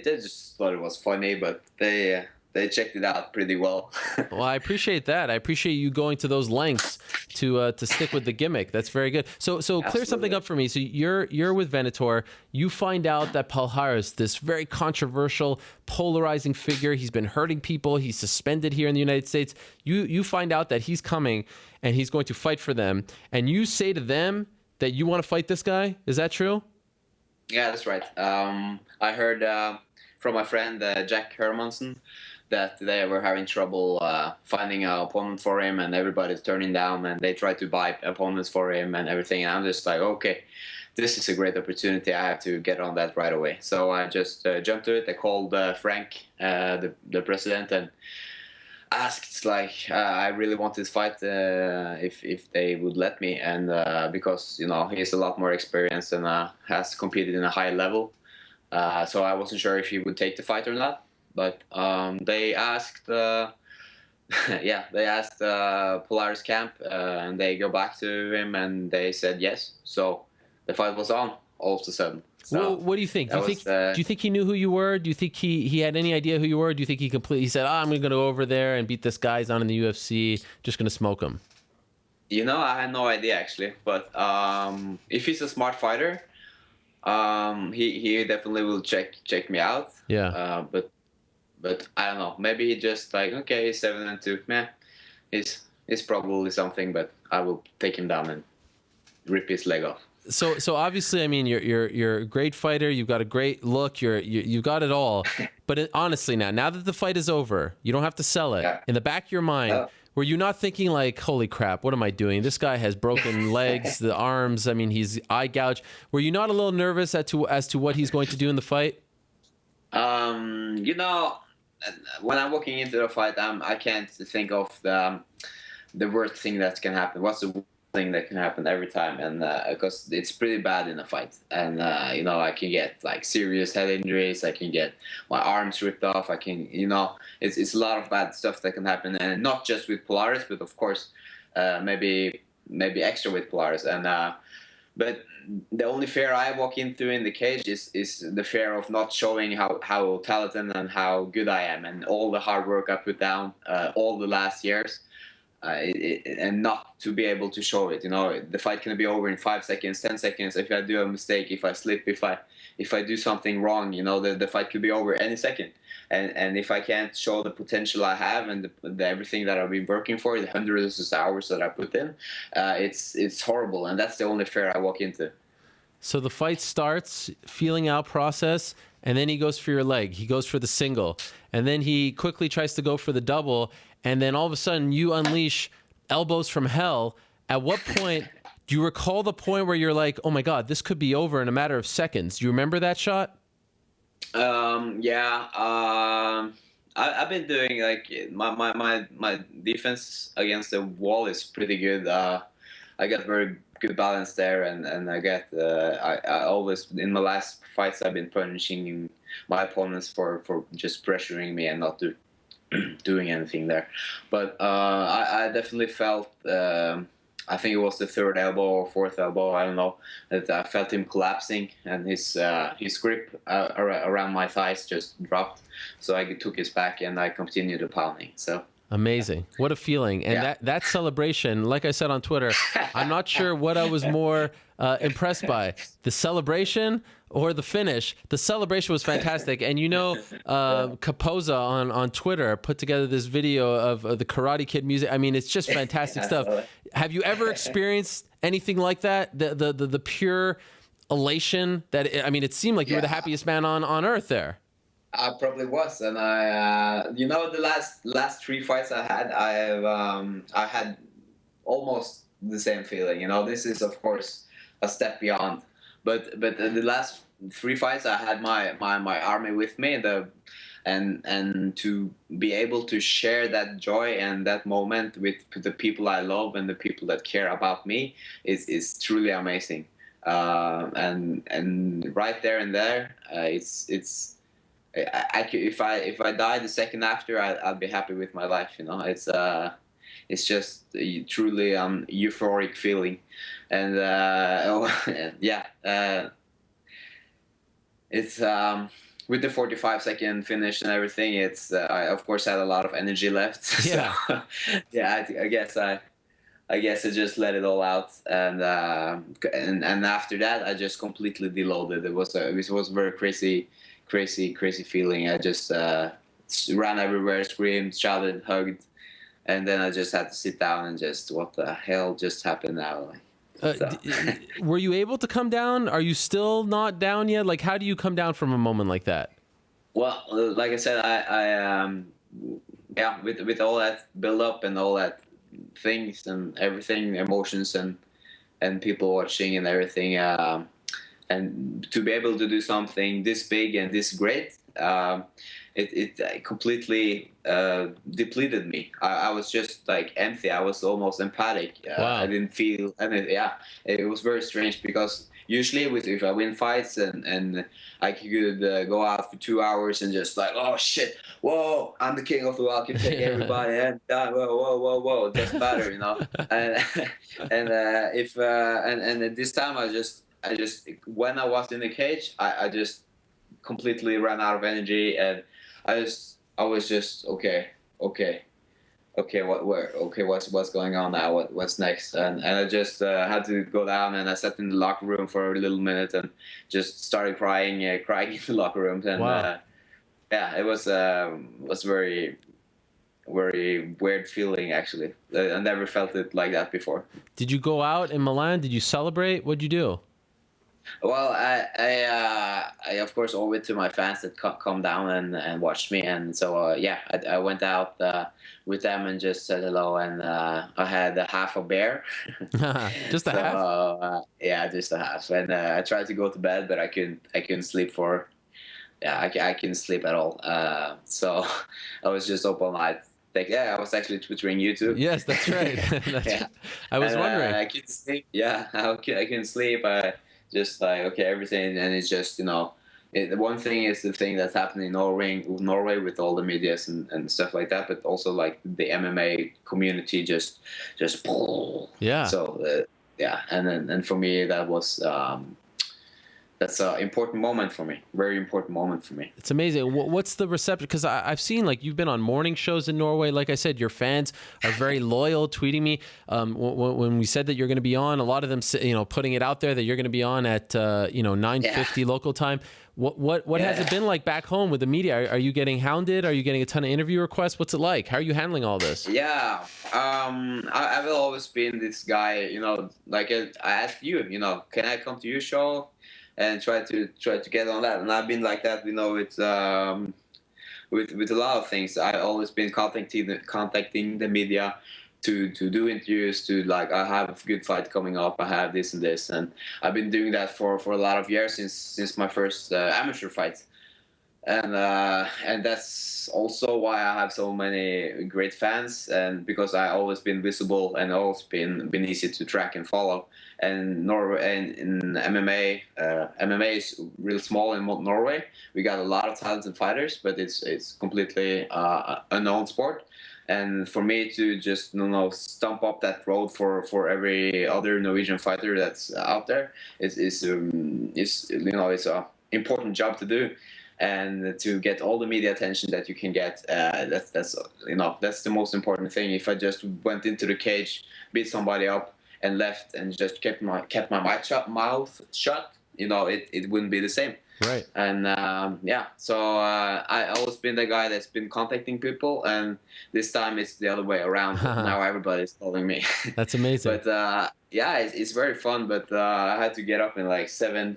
just thought it was funny, but they checked it out pretty well. Well, I appreciate that. I appreciate you going to those lengths to stick with the gimmick. That's very good. So clear something up for me. So you're with Venator. You find out that Palhares, this very controversial, polarizing figure, he's been hurting people. He's suspended here in the United States. You find out that he's coming and he's going to fight for them, and you say to them that you want to fight this guy. Is that true? Yeah, that's right. I heard from my friend Jack Hermansen that they were having trouble finding an opponent for him, and everybody's turning down, and they tried to buy opponents for him and everything. And I'm just like, okay, this is a great opportunity. I have to get on that right away. So I just jumped to it. I called Frank, the president, and asked I really want this fight if they would let me, and because he has a lot more experience and has competed in a high level. So I wasn't sure if he would take the fight or not. But they asked, Polaris camp, and they go back to him, and they said yes. So the fight was on all of a sudden. So well, what do you think? Do you think he knew who you were? Do you think he had any idea who you were? Do you think he said, I'm going to go over there and beat this guy's on in the UFC, just going to smoke him? I had no idea actually. But if he's a smart fighter, he definitely will check me out. Yeah. But I don't know. Maybe he just okay, he's 7-2. Man, it's probably something. But I will take him down and rip his leg off. So obviously, I mean, you're a great fighter. You've got a great look. You've got it all. But honestly, now that the fight is over, you don't have to sell it. Yeah. In the back of your mind, were you not thinking holy crap, what am I doing? This guy has broken legs, the arms. I mean, he's eye gouged. Were you not a little nervous as to what he's going to do in the fight? When I'm walking into the fight, I can't think of the worst thing that can happen. What's the worst thing that can happen every time? And because it's pretty bad in a fight, and I can get serious head injuries. I can get my arms ripped off. I can, it's a lot of bad stuff that can happen, and not just with Polaris, but of course, maybe extra with Polaris. And But the only fear I walk into in the cage is the fear of not showing how talented and how good I am, and all the hard work I put down all the last years, and not to be able to show it. The fight can be over in 5 seconds, 10 seconds. If I do a mistake, if I slip, if I do something wrong, the fight could be over any second. And if I can't show the potential I have and the everything that I've been working for, the hundreds of hours that I put in, it's horrible. And that's the only fear I walk into. So the fight starts, feeling out process, and then he goes for your leg. He goes for the single. And then he quickly tries to go for the double. And then all of a sudden you unleash elbows from hell. At what point do you recall the point where you're like, oh my God, this could be over in a matter of seconds? Do you remember that shot? I've been doing like my defense against the wall is pretty good. I got very good balance there, and I get I always in my last fights I've been punishing my opponents for just pressuring me and not doing anything there. But I definitely felt. I think it was the third elbow or fourth elbow, I don't know, that I felt him collapsing, and his grip around my thighs just dropped. So I took his back and I continued the pounding. So amazing. What a feeling. And that celebration, like I said on Twitter, I'm not sure what I was more impressed by, the celebration or the finish. The celebration was fantastic. And Capoza on Twitter put together this video of the Karate Kid music. I mean, it's just fantastic stuff. Have you ever experienced anything like that? The pure elation that, I mean, it seemed like you were the happiest man on earth there. I probably was, and the last 3 fights I had, I had almost the same feeling. This is of course a step beyond, but the last 3 fights I had my army with me, and to be able to share that joy and that moment with the people I love and the people that care about me is truly amazing. And right there and there, it's. If I die the second after, I'd be happy with my life. It's just truly euphoric feeling, and it's with the 45-second finish and everything. It's I of course had a lot of energy left. Yeah, so, I guess I just let it all out, and after that I just completely deloaded. It was a very crazy feeling. I just ran everywhere, screamed, shouted, hugged, and then I just had to sit down and just, what the hell just happened now? Were you able to come down? Are you still not down yet? Like, how do you come down from a moment like that? Well, like I said, I with all that build up and all that things and everything, emotions and people watching and everything, and to be able to do something this big and this great, it completely depleted me. I was just like empty. I was almost empathic. Wow. I didn't feel anything. Yeah, it was very strange, because usually if I win fights and I could go out for 2 hours and just like, oh shit, whoa, I'm the king of the world, I can take everybody and whoa, it doesn't matter, and this time I just when I was in the cage, I just completely ran out of energy, and I was just okay, what's going on now? What's next? And I just had to go down, and I sat in the locker room for a little minute and just started crying in the locker room. And wow. It was very, very weird feeling, actually. I never felt it like that before. Did you go out in Milan? Did you celebrate? What'd you do? Well, I of course owe it to my fans that come down and watched me, and so I went out with them and just said hello, and I had half a beer. Just a half? Just a half, and I tried to go to bed, but I couldn't sleep I couldn't sleep at all. So I was just up all night. I was actually twittering you too. Yes, that's right. I was wondering. I couldn't sleep. Yeah, I couldn't sleep. Just like, okay, everything, and it's just, one thing is the thing that's happening in Norway with all the medias and stuff like that, but also like the MMA community just yeah. So yeah, and for me that was that's an important moment for me. Very important moment for me. It's amazing. What's the reception? Because I've seen, like, you've been on morning shows in Norway. Like I said, your fans are very loyal, tweeting me. When we said that you're going to be on, a lot of them, putting it out there that you're going to be on at 9:50 local time. What has it been like back home with the media? Are you getting hounded? Are you getting a ton of interview requests? What's it like? How are you handling all this? Yeah, I will always been this guy. Like I asked you. Can I come to your show? And try to get on that, and I've been like that, with a lot of things. I've always been contacting the media to do interviews. To like, I have a good fight coming up. I have this and this, and I've been doing that for a lot of years since my first amateur fight, and that's also why I have so many great fans, and because I always been visible and always been easy to track and follow. And Norway, and in MMA, MMA is real small in Norway. We got a lot of talented fighters, but it's completely unknown sport. And for me to just stump up that road for every other Norwegian fighter that's out there is it's a important job to do, and to get all the media attention that you can get. That's the most important thing. If I just went into the cage, beat somebody up, and left and just kept my mouth shut, it wouldn't be the same. Right. And so I always been the guy that's been contacting people, and this time it's the other way around. Now everybody's calling me. That's amazing. But it's very fun. But I had to get up in like 7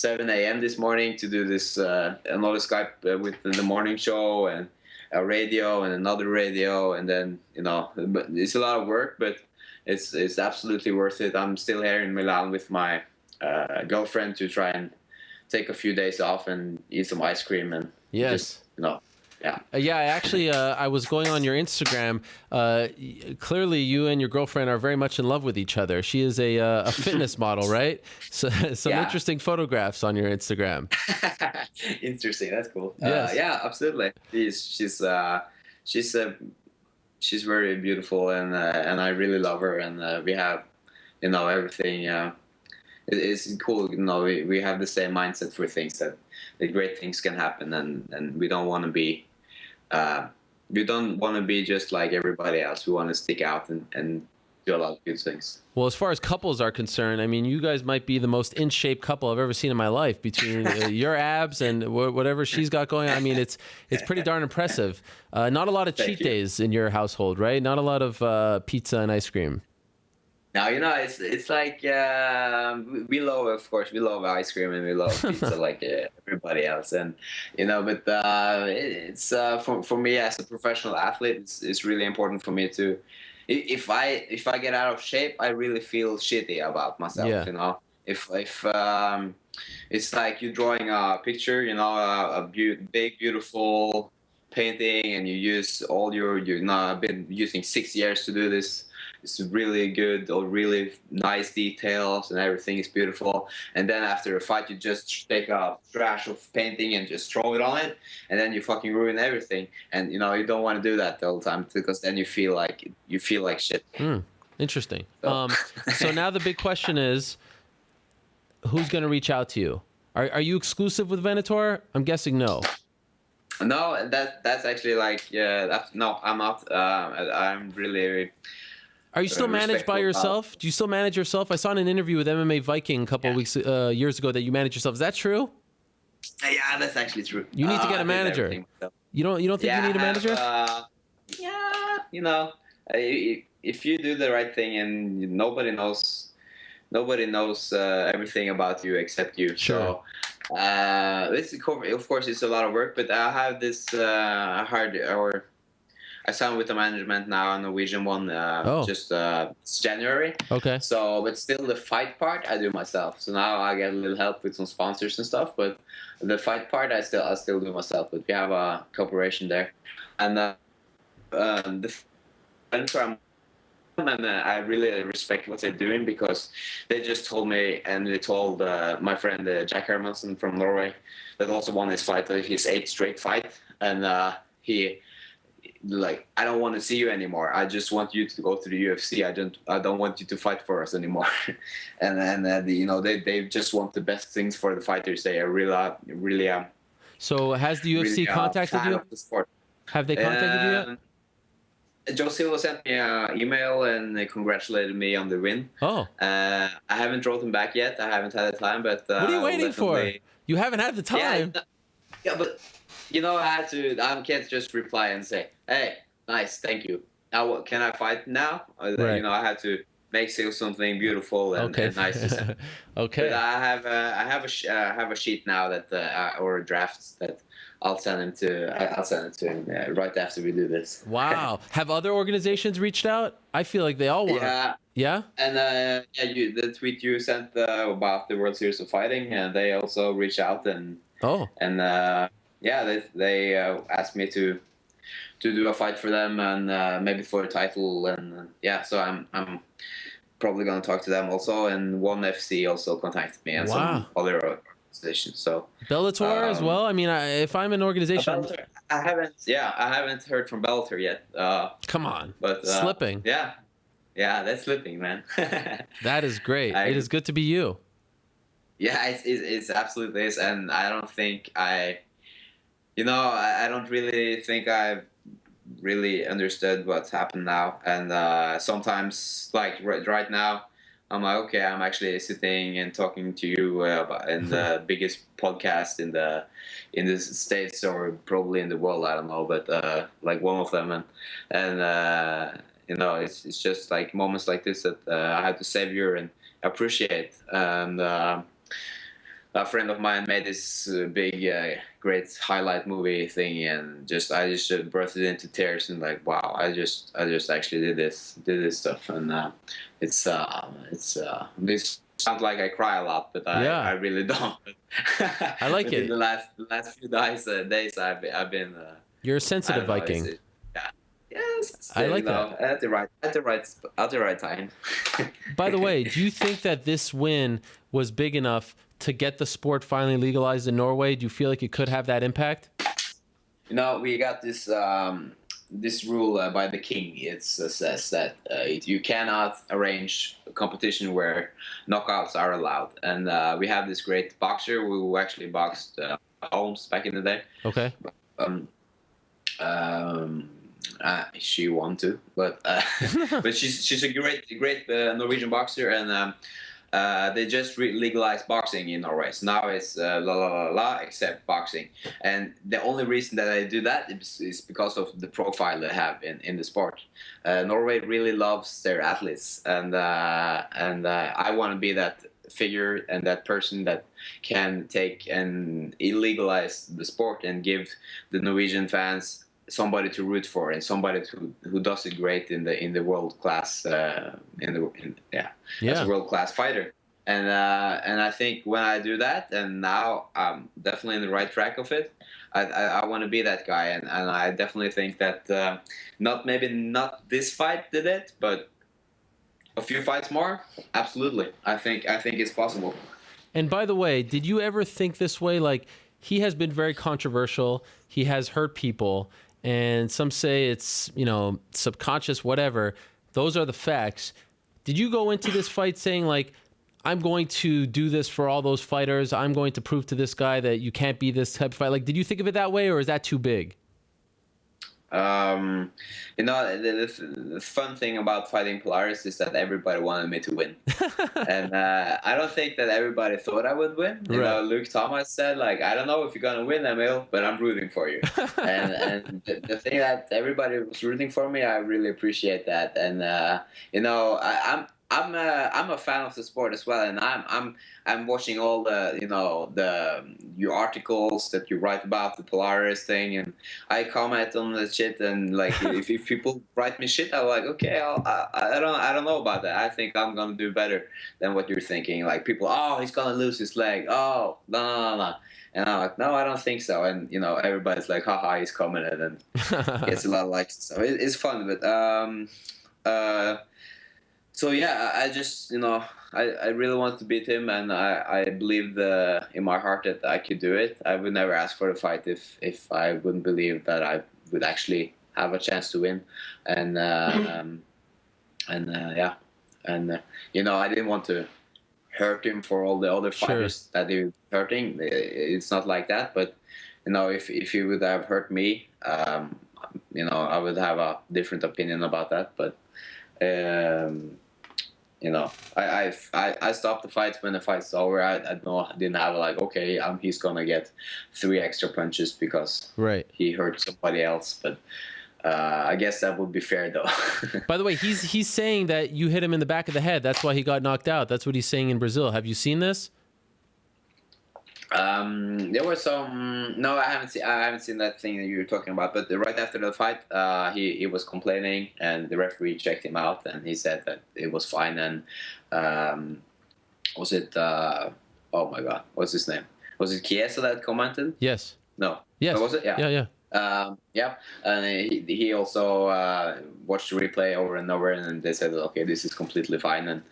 a.m. this morning to do this another Skype with the morning show, and a radio and another radio, and then but it's a lot of work, but it's absolutely worth it. I'm still here in Milan with my girlfriend to try and take a few days off and eat some ice cream, and yes, actually, I was going on your Instagram. Clearly, you and your girlfriend are very much in love with each other. She is a fitness model, right? So some interesting photographs on your Instagram. Interesting. That's cool. Yes. Absolutely. She's very beautiful, and I really love her, and we have, everything. It's cool. We have the same mindset for things, that great things can happen, and we don't want to be, just like everybody else. We want to stick out and do a lot of good things. Well, as far as couples are concerned, I mean, you guys might be the most in shape couple I've ever seen in my life, between your abs and whatever she's got going on. I mean, it's pretty darn impressive. Not a lot of cheat days in your household, right? Not a lot of pizza and ice cream. Now, it's like we love ice cream, and we love pizza like everybody else, and but it's for me as a professional athlete, it's really important for me to. If I get out of shape, I really feel shitty about myself. Yeah. If it's like you're drawing a picture, a big beautiful painting, and you use all I've been using 6 years to do this. It's really good or really nice details, and everything is beautiful. And then after a fight, you just take a trash of painting and just throw it on it, and then you fucking ruin everything. And you don't want to do that all the time, because then you feel like shit. Interesting. So now the big question is, who's going to reach out to you? Are you exclusive with Venator? I'm guessing no. No, that's actually like no, I'm not. I'm really. Are you still managed by yourself? Do you still manage yourself? I saw in an interview with MMA Viking a couple of years ago that you manage yourself. Is that true? Yeah, that's actually true. You need to get a manager. You don't think you need a manager? If you do the right thing, and nobody knows everything about you except you. Sure. So of course it's a lot of work, but I have this I signed with the management now, a Norwegian one, it's January. Okay. So, but still the fight part I do myself. So now I get a little help with some sponsors and stuff, but the fight part I still do myself. But we have a cooperation there, and the and I really respect what they're doing, because they just told me, and they told my friend Jack Hermansen from Norway, that also won his fight, his 8th straight fight, and like, I don't want to see you anymore. I just want you to go to the UFC. I don't want you to fight for us anymore. and you know, they just want the best things for the fighters. They are really So has the UFC really, contacted fan you? of the sport. Have they contacted you yet? Joe Silva sent me an email and they congratulated me on the win. Oh. I haven't wrote him back yet. I haven't had the time, but what are you waiting for? You haven't had the time. Yeah, but you know, I can't just reply and say, "Hey, nice, thank you." Now, can I fight now? Right. You know, I had to make something beautiful and nice to send. Okay. But I have a sheet now that or a draft that I'll send it to him right after we do this. Wow. Have other organizations reached out? I feel like they all want. Yeah. Yeah. And the tweet you sent about the World Series of Fighting, and they also reached out and they asked me to do a fight for them and maybe for a title, and so I'm probably gonna talk to them also. And ONE FC also contacted me and some other organizations. So Bellator as well. I mean, if I'm an organization, I haven't heard from Bellator yet. Come on, but slipping. Yeah, that's slipping, man. That is great. It is good to be you. Yeah, it's absolutely is, and I don't think I don't really think I've really understood what's happened now. And sometimes, like right now, I'm like, okay, I'm actually sitting and talking to you in the biggest podcast in the States or probably in the world. I don't know, but like one of them, and you know, it's just like moments like this that I have to savor and appreciate. And a friend of mine made this big, great highlight movie thing, and I just burst it into tears and like, wow, I just actually did this stuff, and this sounds like I cry a lot, but I really don't. I like it. The last few days I've been. You're a sensitive Viking. Yes, I like that. At the right time. By the way, do you think that this win was big enough to get the sport finally legalized in Norway? Do you feel like it could have that impact? You know, we got this this rule by the king. It says that you cannot arrange a competition where knockouts are allowed. And we have this great boxer who actually boxed Holmes back in the day. Okay. She won too, but but she's a great Norwegian boxer, and they just legalized boxing in Norway. So now it's except boxing, and the only reason that I do that is because of the profile they have in the sport. Norway really loves their athletes, and I want to be that figure and that person that can take and illegalize the sport and give the Norwegian fans somebody to root for and somebody who does it great in the world class as a world class fighter. And I think when I do that, and now I'm definitely in the right track of it, I want to be that guy, and I definitely think that not this fight did it, but a few fights more, absolutely. I think it's possible. And by the way, did you ever think this way? Like, he has been very controversial. He has hurt people. And some say it's, subconscious, whatever. Those are the facts. Did you go into this fight saying, like, I'm going to do this for all those fighters. I'm going to prove to this guy that you can't be this type of fight. Like, did you think of it that way, or is that too big? The fun thing about fighting Polaris is that everybody wanted me to win. And I don't think that everybody thought I would win. You know, Luke Thomas said, like, I don't know if you're going to win, Emil, but I'm rooting for you. and the thing that everybody was rooting for me, I really appreciate that. And, I'm a fan of the sport as well, and I'm watching all your articles that you write about the Polaris thing, and I comment on the shit, and like if people write me shit, I'm like, okay, I don't know about that. I think I'm gonna do better than what you're thinking. Like people, oh, he's gonna lose his leg. Oh, no. And I'm like, no, I don't think so. And everybody's like, haha, he's coming, and then gets a lot of likes. So it's fun, but so yeah, I just I really wanted to beat him, and I believed in my heart that I could do it. I would never ask for a fight if I wouldn't believe that I would actually have a chance to win, and yeah, and you know, I didn't want to hurt him for all the other fighters that they were hurting. It's not like that, but you know, if he would have hurt me, you know, I would have a different opinion about that. But you know, I stopped the fight when the fight's over. I didn't have like, okay, he's gonna get 3 extra punches because he hurt somebody else. But I guess that would be fair, though. By the way, he's saying that you hit him in the back of the head. That's why he got knocked out. That's what he's saying in Brazil. Have you seen this? There was some. No, I haven't seen that thing that you were talking about. But right after the fight, he was complaining, and the referee checked him out, and he said that it was fine. And was it? Oh my God, what's his name? Was it Chiesa that commented? Yes. No. Yes. Oh, was it? Yeah. Yeah, and he also watched the replay over and over, and they said, okay, this is completely fine. And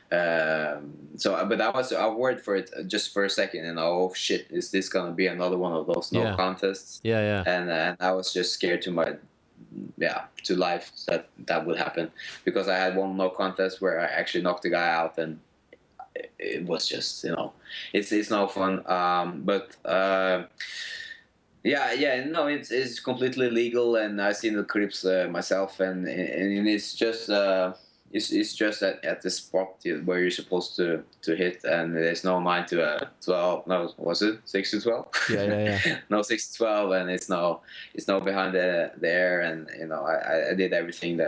but I was worried for it just for a second, and oh shit, is this gonna be another one of those no contests? Yeah. And I was just scared to life that would happen, because I had one no contest where I actually knocked the guy out, and it was just, you know, it's no fun. No, it's completely legal, and I've seen the clips myself, and it's just at the spot where you're supposed to hit, and there's no 9 to 12. No, was it 6 to 12? Yeah. No, 6 to 12, and it's no behind the air, and you know, I did everything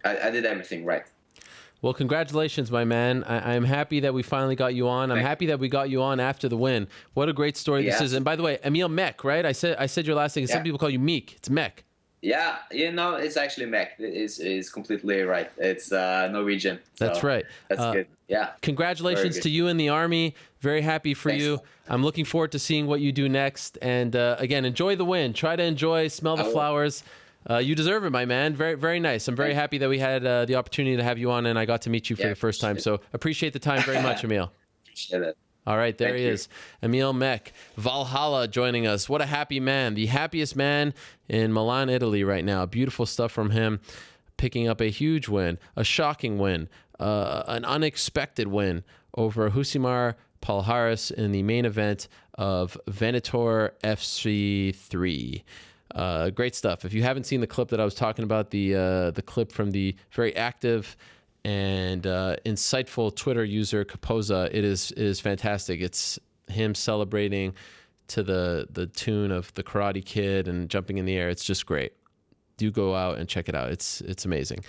I did everything right. Well, congratulations, my man. I'm happy that we finally got you on. I'm happy that we got you on after the win. What a great story this is. And by the way, Emil Meek, right? I said your last name. Some people call you Meek. It's Meek. Yeah, you know, it's actually Meek. It's completely right. It's Norwegian. So that's right. That's good. Yeah. Congratulations to you in the Army. Very happy for you. I'm looking forward to seeing what you do next. And again, enjoy the win. Try to enjoy, smell the flowers. You deserve it, my man. Very, very nice. I'm very happy that we had the opportunity to have you on, and I got to meet you for the first time. So appreciate the time very much, Emil. Appreciate it. All right, there he is. Emil Meek, Valhalla, joining us. What a happy man. The happiest man in Milan, Italy right now. Beautiful stuff from him. Picking up a huge win, a shocking win, an unexpected win over Husimar Palhares in the main event of Venator FC3. Great stuff. If you haven't seen the clip that I was talking about, the clip from the very active and insightful Twitter user Kapoza, it is fantastic. It's him celebrating to the tune of the Karate Kid and jumping in the air. It's just great. Do go out and check it out. It's amazing.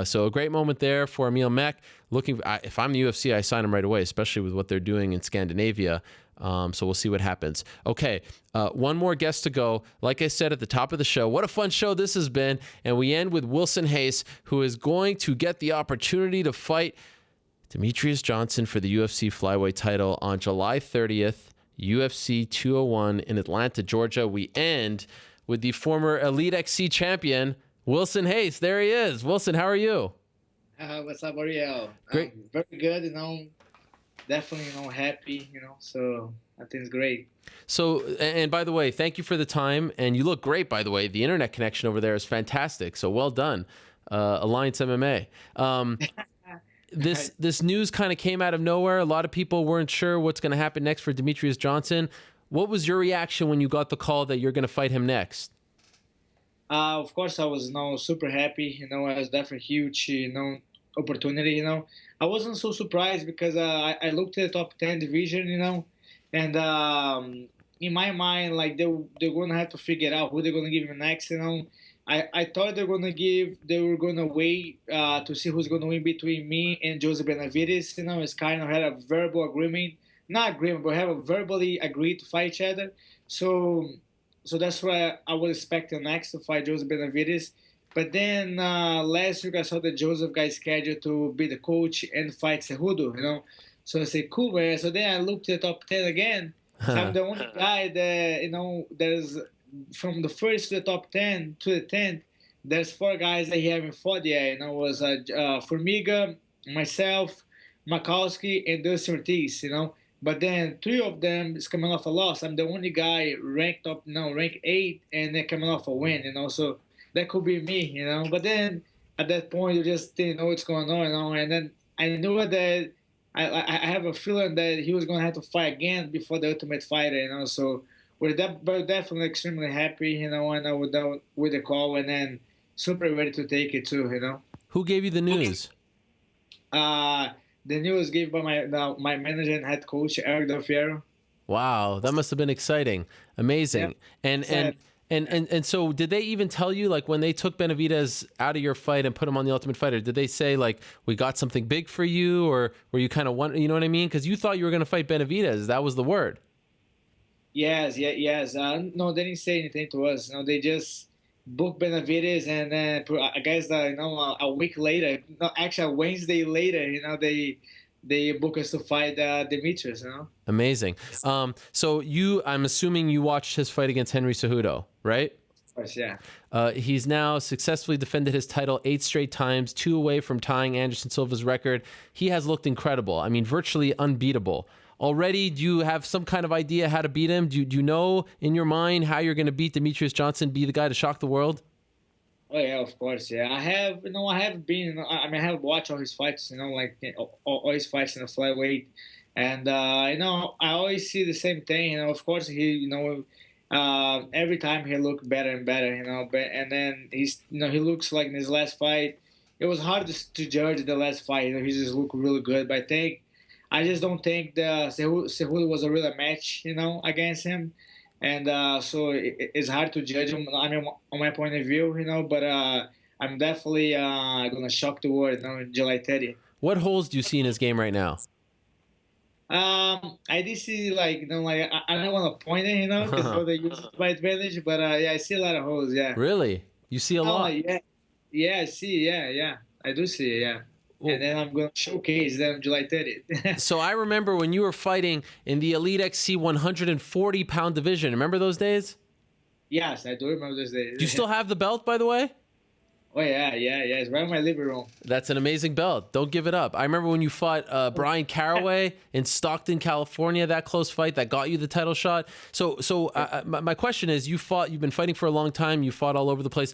So a great moment there for Emil Meek. If I'm the UFC, I sign him right away, especially with what they're doing in Scandinavia. So we'll see what happens. Okay, one more guest to go. Like I said at the top of the show, what a fun show this has been. And we end with Wilson Reis, who is going to get the opportunity to fight Demetrious Johnson for the UFC flyweight title on July 30th, UFC 201 in Atlanta, Georgia. We end with the former Elite XC champion, Wilson Reis. There he is. Wilson, how are you? What's up, Ariel? Great. Very good, definitely, happy, so I think it's great. So, and by the way, thank you for the time. And you look great, by the way. The internet connection over there is fantastic. So well done, Alliance MMA. This news kind of came out of nowhere. A lot of people weren't sure what's going to happen next for Demetrious Johnson. What was your reaction when you got the call that you're going to fight him next? Of course, I was super happy. It was definitely huge, opportunity. I wasn't so surprised because I looked at the top 10 division, and in my mind, like they're going to have to figure out who they're going to give him next. I thought they were going to wait to see who's going to win between me and Jose Benavides. It's kind of had a verbal agreement. Not agreement, but have a verbally agreed to fight each other. So that's why I was expecting next to fight Joseph Benavides. But then last week I saw that Joseph got scheduled to be the coach and fight Cejudo, So I said, cool, man. So then I looked at the top 10 again. So I'm the only guy that, there's from the first to the top 10 to the 10th, there's 4 guys that he haven't fought yet. It was Formiga, myself, Makowski, and Dustin Ortiz, But then 3 of them is coming off a loss. I'm the only guy ranked 8, and they're coming off a win. So that could be me, you know. But then at that point, you just didn't know what's going on, you know. And then I knew that I have a feeling that he was going to have to fight again before the Ultimate Fighter, you know. So we're definitely extremely happy, you know, and with the call, and then super ready to take it too, you know. Who gave you the news? The news given by my manager and head coach, Eric Del Fiero. Wow, that must have been exciting, amazing. Yeah. And so, did they even tell you, like, when they took Benavidez out of your fight and put him on the Ultimate Fighter? Did they say, like, we got something big for you, or were you kind of you know what I mean? Because you thought you were going to fight Benavidez. That was the word. Yes. No, they didn't say anything to us. No, they just booked Benavidez, and then I guess that, you know, a week later, no, actually a Wednesday later, you know, they booked us to fight Demetrius, you know. Amazing. So I'm assuming you watched his fight against Henry Cejudo, right? Of course, yeah. He's now successfully defended his title 8 straight times, 2 away from tying Anderson Silva's record. He has looked incredible. I mean, virtually unbeatable. Already, do you have some kind of idea how to beat him? Do you know in your mind how you're going to beat Demetrius Johnson, be the guy to shock the world? Oh yeah, of course, yeah. I have been. I mean, I have watched all his fights. You know, like all his fights in the flyweight, and you know, I always see the same thing. You know, of course, every time he looked better and better. You know, and then he looks like in his last fight. It was hard to judge the last fight. You know, he just looked really good. But I just don't think the Cejudo was a real match. You know, against him. And so it's hard to judge him. I mean, on my point of view, you know. But I'm definitely gonna shock the world, you know, in July 30th. What holes do you see in his game right now? I did see, like, you know, like I don't want to point it, you know, because they use it to my advantage. But yeah, I see a lot of holes. Yeah. Really? You see a lot? Yeah, I see. Yeah, I do see it. Yeah. Ooh. And then I'm going to showcase them July 30th. So I remember when you were fighting in the Elite XC 140-pound division. Remember those days? Yes, I do remember those days. Do you still have the belt, by the way? Oh, yeah. It's right in my living room. That's an amazing belt. Don't give it up. I remember when you fought Brian Caraway in Stockton, California, that close fight that got you the title shot. So my question is, you've been fighting for a long time. You fought all over the place.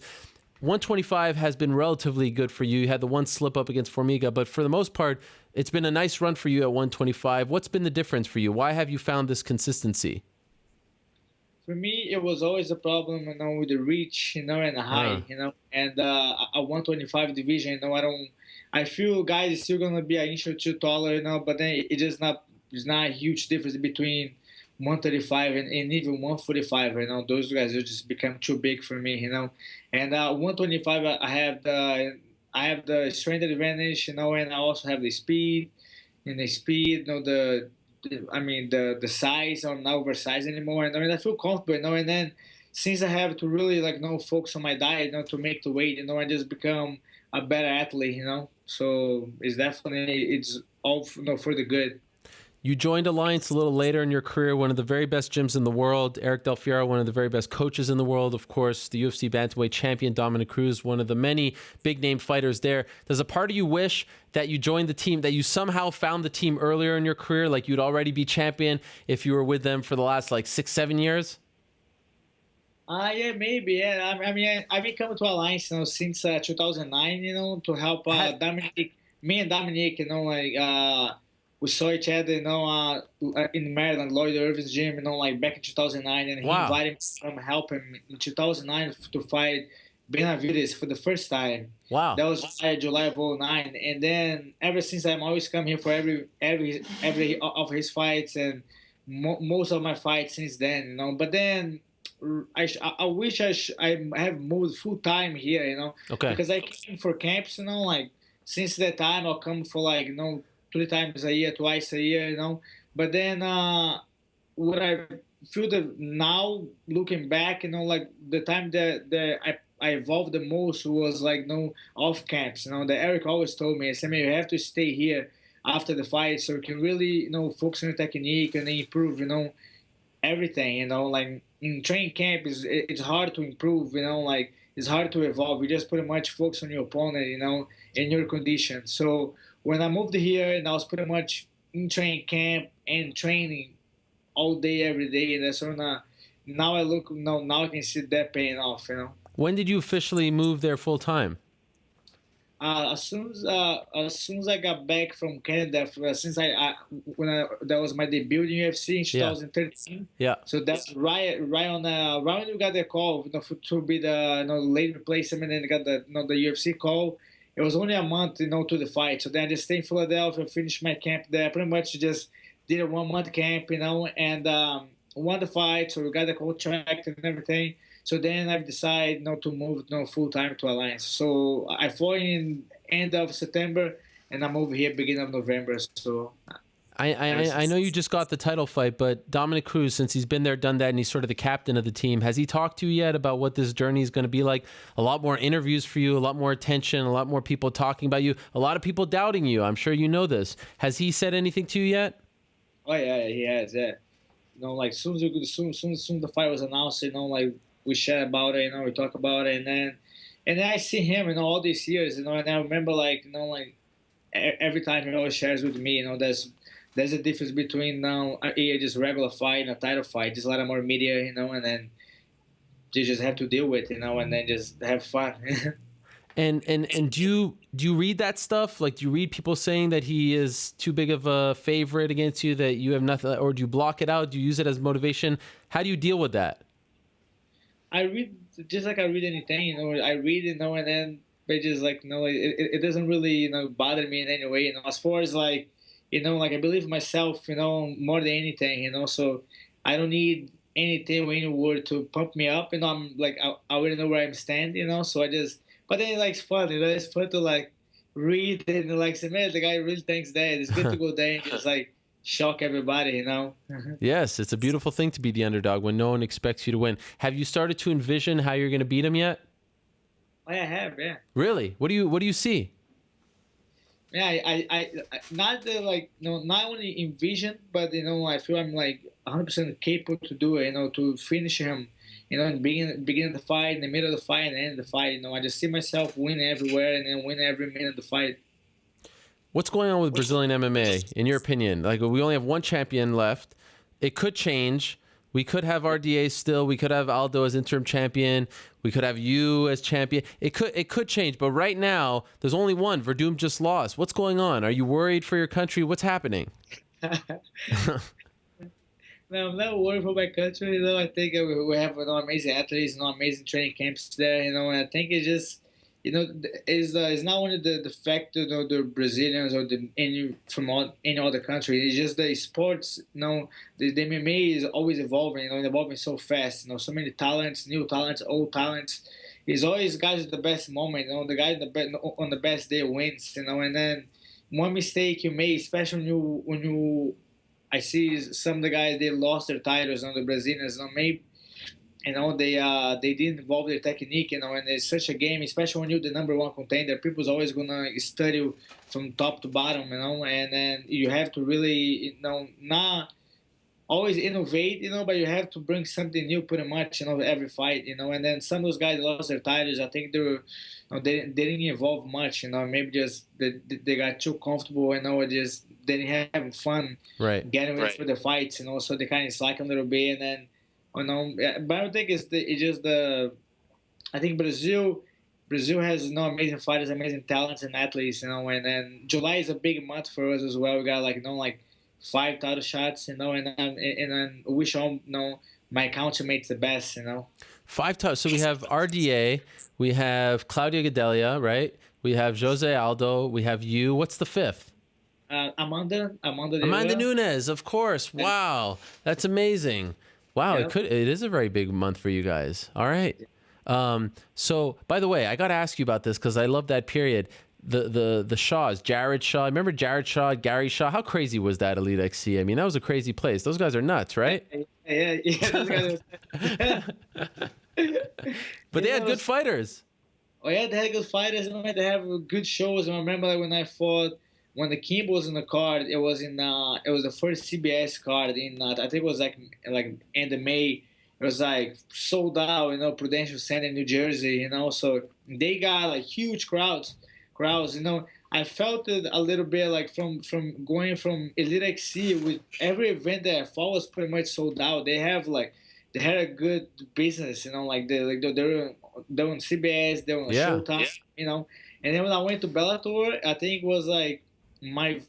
125 has been relatively good for you. You had the one slip up against Formiga, but for the most part, it's been a nice run for you at 125. What's been the difference for you? Why have you found this consistency? For me, it was always a problem, you know, with the reach, you know, and the height, you know, and a 125 division, you know, I feel guys is still gonna be an inch or two taller, you know, but then it's not a huge difference between 135 and even 145, you know. Those guys have just become too big for me, you know. And 125, I have the strength advantage, you know, and I also have the speed. And the speed, you know, the size, I'm not oversized anymore. And I mean, I feel comfortable, you know. And then since I have to really, like, you know, focus on my diet, you know, to make the weight, you know, I just become a better athlete, you know. So it's all, you know, for the good. You joined Alliance a little later in your career, one of the very best gyms in the world. Eric Del Fiero, one of the very best coaches in the world. Of course, the UFC bantamweight champion, Dominic Cruz, one of the many big-name fighters there. Does a part of you wish that you joined the team, that you somehow found the team earlier in your career, like you'd already be champion if you were with them for the last, like, 6-7 years? Yeah, maybe. Yeah, I mean, I've been coming to Alliance, you know, since 2009, you know, to help Dominic, me and Dominic, you know, like, we saw each other, you know, in Maryland, Lloyd Irvin's gym, you know, like back in 2009, and he invited me to come help him in 2009 to fight Benavidez for the first time. Wow. That was July of 2009, and then ever since I'm always come here for every of his fights, and most of my fights since then, you know. But then I wish I have moved full time here, you know, because I came for camps, you know, like since that time I'll come for, like, you know, 3 times a year, twice a year, you know. But then what I feel that now, looking back, you know, like the time that I evolved the most was, like, you know, off camps, you know. That Eric always told me, I said, man, you have to stay here after the fight so you can really, you know, focus on your technique and improve, you know, everything, you know. Like in training camp, it's hard to improve, you know, like it's hard to evolve. You just pretty much focus on your opponent, you know, and your condition. So when I moved here, and I was pretty much in training camp and training all day, every day, and that's sort of now I can see that paying off, you know. When did you officially move there full time? As soon as I got back from Canada, since that was my debut in UFC in 2013. Yeah. So that's right on right when we got the call, to be the late replacement, and got the the UFC call. It was only a month, to the fight. So then I just stayed in Philadelphia, finished my camp there. Pretty much just did a 1 month camp, and won the fight. So we got the contract and everything. So then I've decided to move full time to Alliance. So I fought in end of September, and I'm over here beginning of November. So I know you just got the title fight, but Dominic Cruz, since he's been there, done that, and he's sort of the captain of the team, has he talked to you yet about what this journey is going to be like? A lot more interviews for you, a lot more attention, a lot more people talking about you, a lot of people doubting you. I'm sure you know this. Has he said anything to you yet? Oh yeah, he has. Yeah, like soon as the fight was announced, like we chat about it, we talk about it, and then I see him, all these years, and I remember like every time he always shares with me, there's a difference between just regular fight and a title fight, just a lot more media, and then you just have to deal with, and then just have fun. And do you read that stuff? Like, do you read people saying that he is too big of a favorite against you, that you have nothing, or do you block it out? Do you use it as motivation? How do you deal with that? I read just like I read anything, I read, and then but just like, it doesn't really, bother me in any way, as far as like, like I believe in myself, more than anything, so I don't need anything or any word to pump me up, I'm like, I already know where I'm standing, so I just, but then it's fun, it's fun to like read and like say, man, the guy really thinks that. It's good to go there and just like shock everybody, Yes, it's a beautiful thing to be the underdog when no one expects you to win. Have you started to envision how you're going to beat him yet? I have, yeah. Really? What do you see? Yeah, I not the like, not only envision, but I feel I'm like 100% capable to do it, to finish him, in the beginning of the fight, in the middle of the fight, and the end of the fight. I just see myself win everywhere and then win every minute of the fight. What's going on with Brazilian MMA, in your opinion? Like, we only have one champion left. It could change. We could have RDA still. We could have Aldo as interim champion. We could have you as champion. It could change. But right now, there's only one. Verdum just lost. What's going on? Are you worried for your country? What's happening? No, I'm not worried for my country. I think we have amazing athletes, amazing training camps there. And I think it's just, it's not only the fact that the Brazilians or any other country. It's just the sports. The MMA is always evolving. Evolving so fast. So many talents, new talents, old talents. It's always guys at the best moment. The guy on the best day wins. And then one mistake you make, especially when you I see some of the guys, they lost their titles, the Brazilians, maybe. They didn't involve their technique, and it's such a game, especially when you're the number one contender. People's always gonna study from top to bottom, and then you have to really, not always innovate, but you have to bring something new pretty much, every fight, and then some of those guys lost their titles. I think they didn't evolve much, maybe just they got too comfortable, just didn't have fun, right, getting ready for the fights, so they kind of slack a little bit, and then. But I don't think it's just I think Brazil has amazing fighters, amazing talents and athletes, and then July is a big month for us as well. We got like 5 title shots, and then we wish all my countrymates the best, 5 titles. So we have RDA, we have Claudia Gadelha, right? We have Jose Aldo, we have you. What's the 5th? Amanda Nunes, of course. Wow, that's amazing. Wow, Yep. It is a very big month for you guys. All right. So, by the way, I got to ask you about this because I love that period. The Shaws, Jared Shaw. Remember Jared Shaw, Gary Shaw? How crazy was that Elite XC? I mean, that was a crazy place. Those guys are nuts, right? Yeah. Those guys But they had good fighters. Oh yeah, they had good fighters. They have good shows. I remember when I fought. When the Kimbo was in the card, it was the first CBS card in I think it was like end of May. It was like sold out, Prudential Center in New Jersey, so they got like huge crowds. I felt it a little bit like from going from Elite XC with every event that I fought was pretty much sold out. They had a good business, they're on CBS, they were on Showtime, you know. And then when I went to Bellator, I think it was like my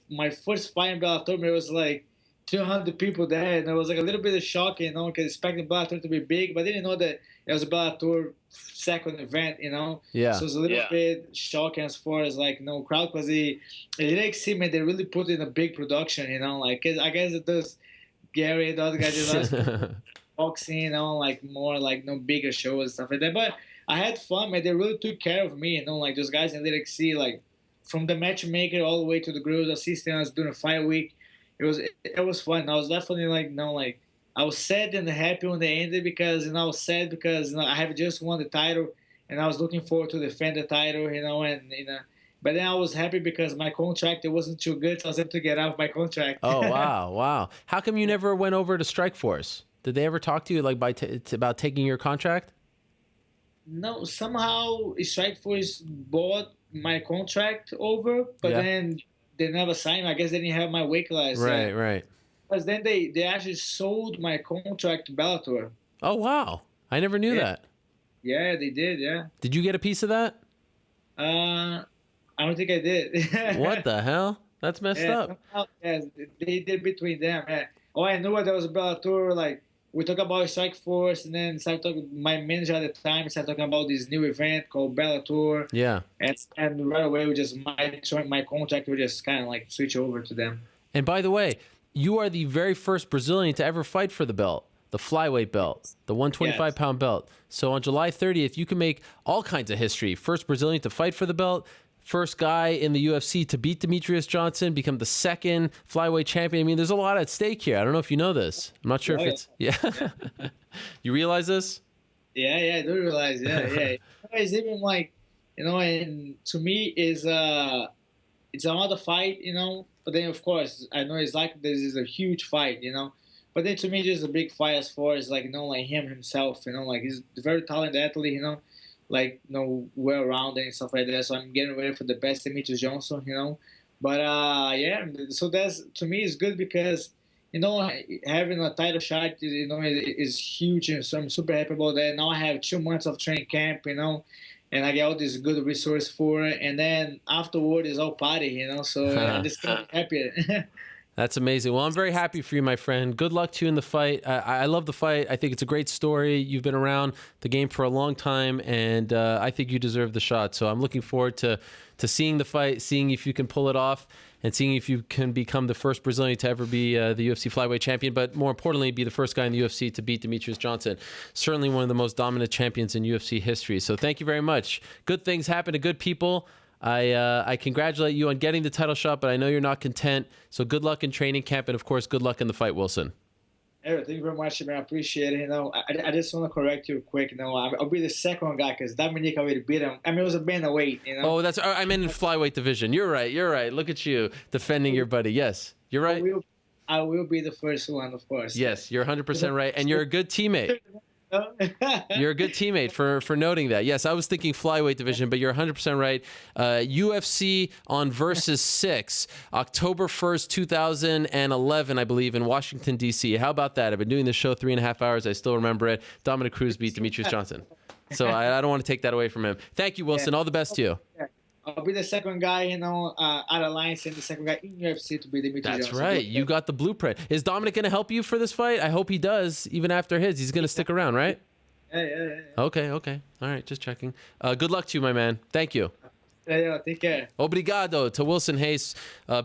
first fight in Bellator, it was like 200 people there, and it was like a little bit of shock, you know, because expecting Bellator to be big, but I didn't know that it was a Bellator second event, you know. Yeah. So it was a little bit shocking as far as like, you know, crowd, because the Elite man, they really put in a big production, you know, like I guess it does. Gary, the other guy, just boxing, you know, like more like bigger shows and stuff like that. But I had fun, man. They really took care of me, you know, like those guys in LXC, like from the matchmaker all the way to the girls assistant. I was doing a fight week. It was fun. I was definitely like, you know, like I was sad and happy when they ended, because, you know, I was sad because, you know, I have just won the title and I was looking forward to defend the title, you know, and you know. But then I was happy because my contract, it wasn't too good, so I was able to get out of my contract. Oh, wow. How come you never went over to Strikeforce? Did they ever talk to you like about taking your contract? No, somehow Strikeforce bought my contract over, but then they never signed. I guess they didn't have my weight class. Right. Because then they actually sold my contract to Bellator. Oh, wow. I never knew that. Yeah, they did, yeah. Did you get a piece of that? I don't think I did. What the hell? That's messed up. Yeah, they did between them. Yeah. Oh, I knew there was a Bellator. Like, we talk about Strikeforce, and then my manager at the time started talking about this new event called Bellator. Yeah. And right away, my contract would just kind of like switch over to them. And by the way, you are the very first Brazilian to ever fight for the belt, the flyweight belt, the 125-pound belt. So on July 30th, you can make all kinds of history. First Brazilian to fight for the belt. First guy in the UFC to beat Demetrius Johnson, become the second flyweight champion. I mean, there's a lot at stake here. I don't know if you know this. I'm not sure if it's... Yeah. You realize this? Yeah, I do realize. Yeah. It's even like, you know, and to me, it's another fight, you know. But then, of course, I know it's like this is a huge fight, you know. But then to me, just a big fight as far as, like, you know, like him himself, you know, like he's a very talented athlete, you know. Like, you know, well-rounded and stuff like that. So I'm getting ready for the best Demetrius Johnson, you know. But, yeah, so that's, to me, it's good because, you know, having a title shot, you know, is huge. And so I'm super happy about that. Now I have 2 months of training camp, you know, and I get all this good resource for it. And then afterward is all party, you know. So I'm just happy. That's amazing. Well, I'm very happy for you, my friend. Good luck to you in the fight. I love the fight. I think it's a great story. You've been around the game for a long time, and I think you deserve the shot. So I'm looking forward to seeing the fight, seeing if you can pull it off, and seeing if you can become the first Brazilian to ever be the UFC flyweight champion, but more importantly, be the first guy in the UFC to beat Demetrius Johnson. Certainly one of the most dominant champions in UFC history. So thank you very much. Good things happen to good people. I congratulate you on getting the title shot, but I know you're not content. So good luck in training camp, and of course, good luck in the fight, Wilson. Hey, thank you very much, man. I appreciate it. You know, I just want to correct you quick. You know, I'll be the second guy because Dominic already beat him. I mean, it was a bantamweight. You know. Oh, I'm in flyweight division. You're right. Look at you defending your buddy. Yes, you're right. I will be the first one, of course. Yes, you're 100% right, and you're a good teammate. You're a good teammate for noting that. Yes, I was thinking flyweight division, but you're 100% right. UFC on Versus 6, October 1st, 2011, I believe, in Washington, D.C. How about that? I've been doing this show 3.5 hours. I still remember it. Dominic Cruz beat Demetrius Johnson. So I don't want to take that away from him. Thank you, Wilson. All the best to you. I'll be the second guy, you know, out of Alliance and the second guy in UFC to be Demetrius Johnson. That's right. You got the blueprint. Is Dominic going to help you for this fight? I hope he does, even after his. He's going to stick around, right? Yeah. Okay. All right, just checking. Good luck to you, my man. Thank you. Yeah, take care. Obrigado to Wilson Reis.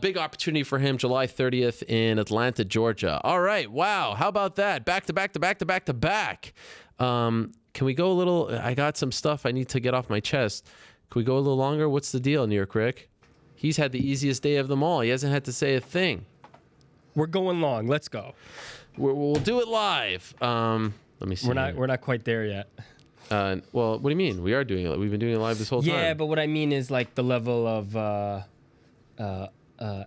Big opportunity for him, July 30th in Atlanta, Georgia. All right. Wow. How about that? Back to back. Can we go a little? I got some stuff I need to get off my chest. Can we go a little longer? What's the deal, New York Rick? He's had the easiest day of them all. He hasn't had to say a thing. We're going long. Let's go. We'll do it live. Let me see. We're not quite there yet. Well, what do you mean? We are doing it. We've been doing it live this whole time. Yeah, but what I mean is like the level of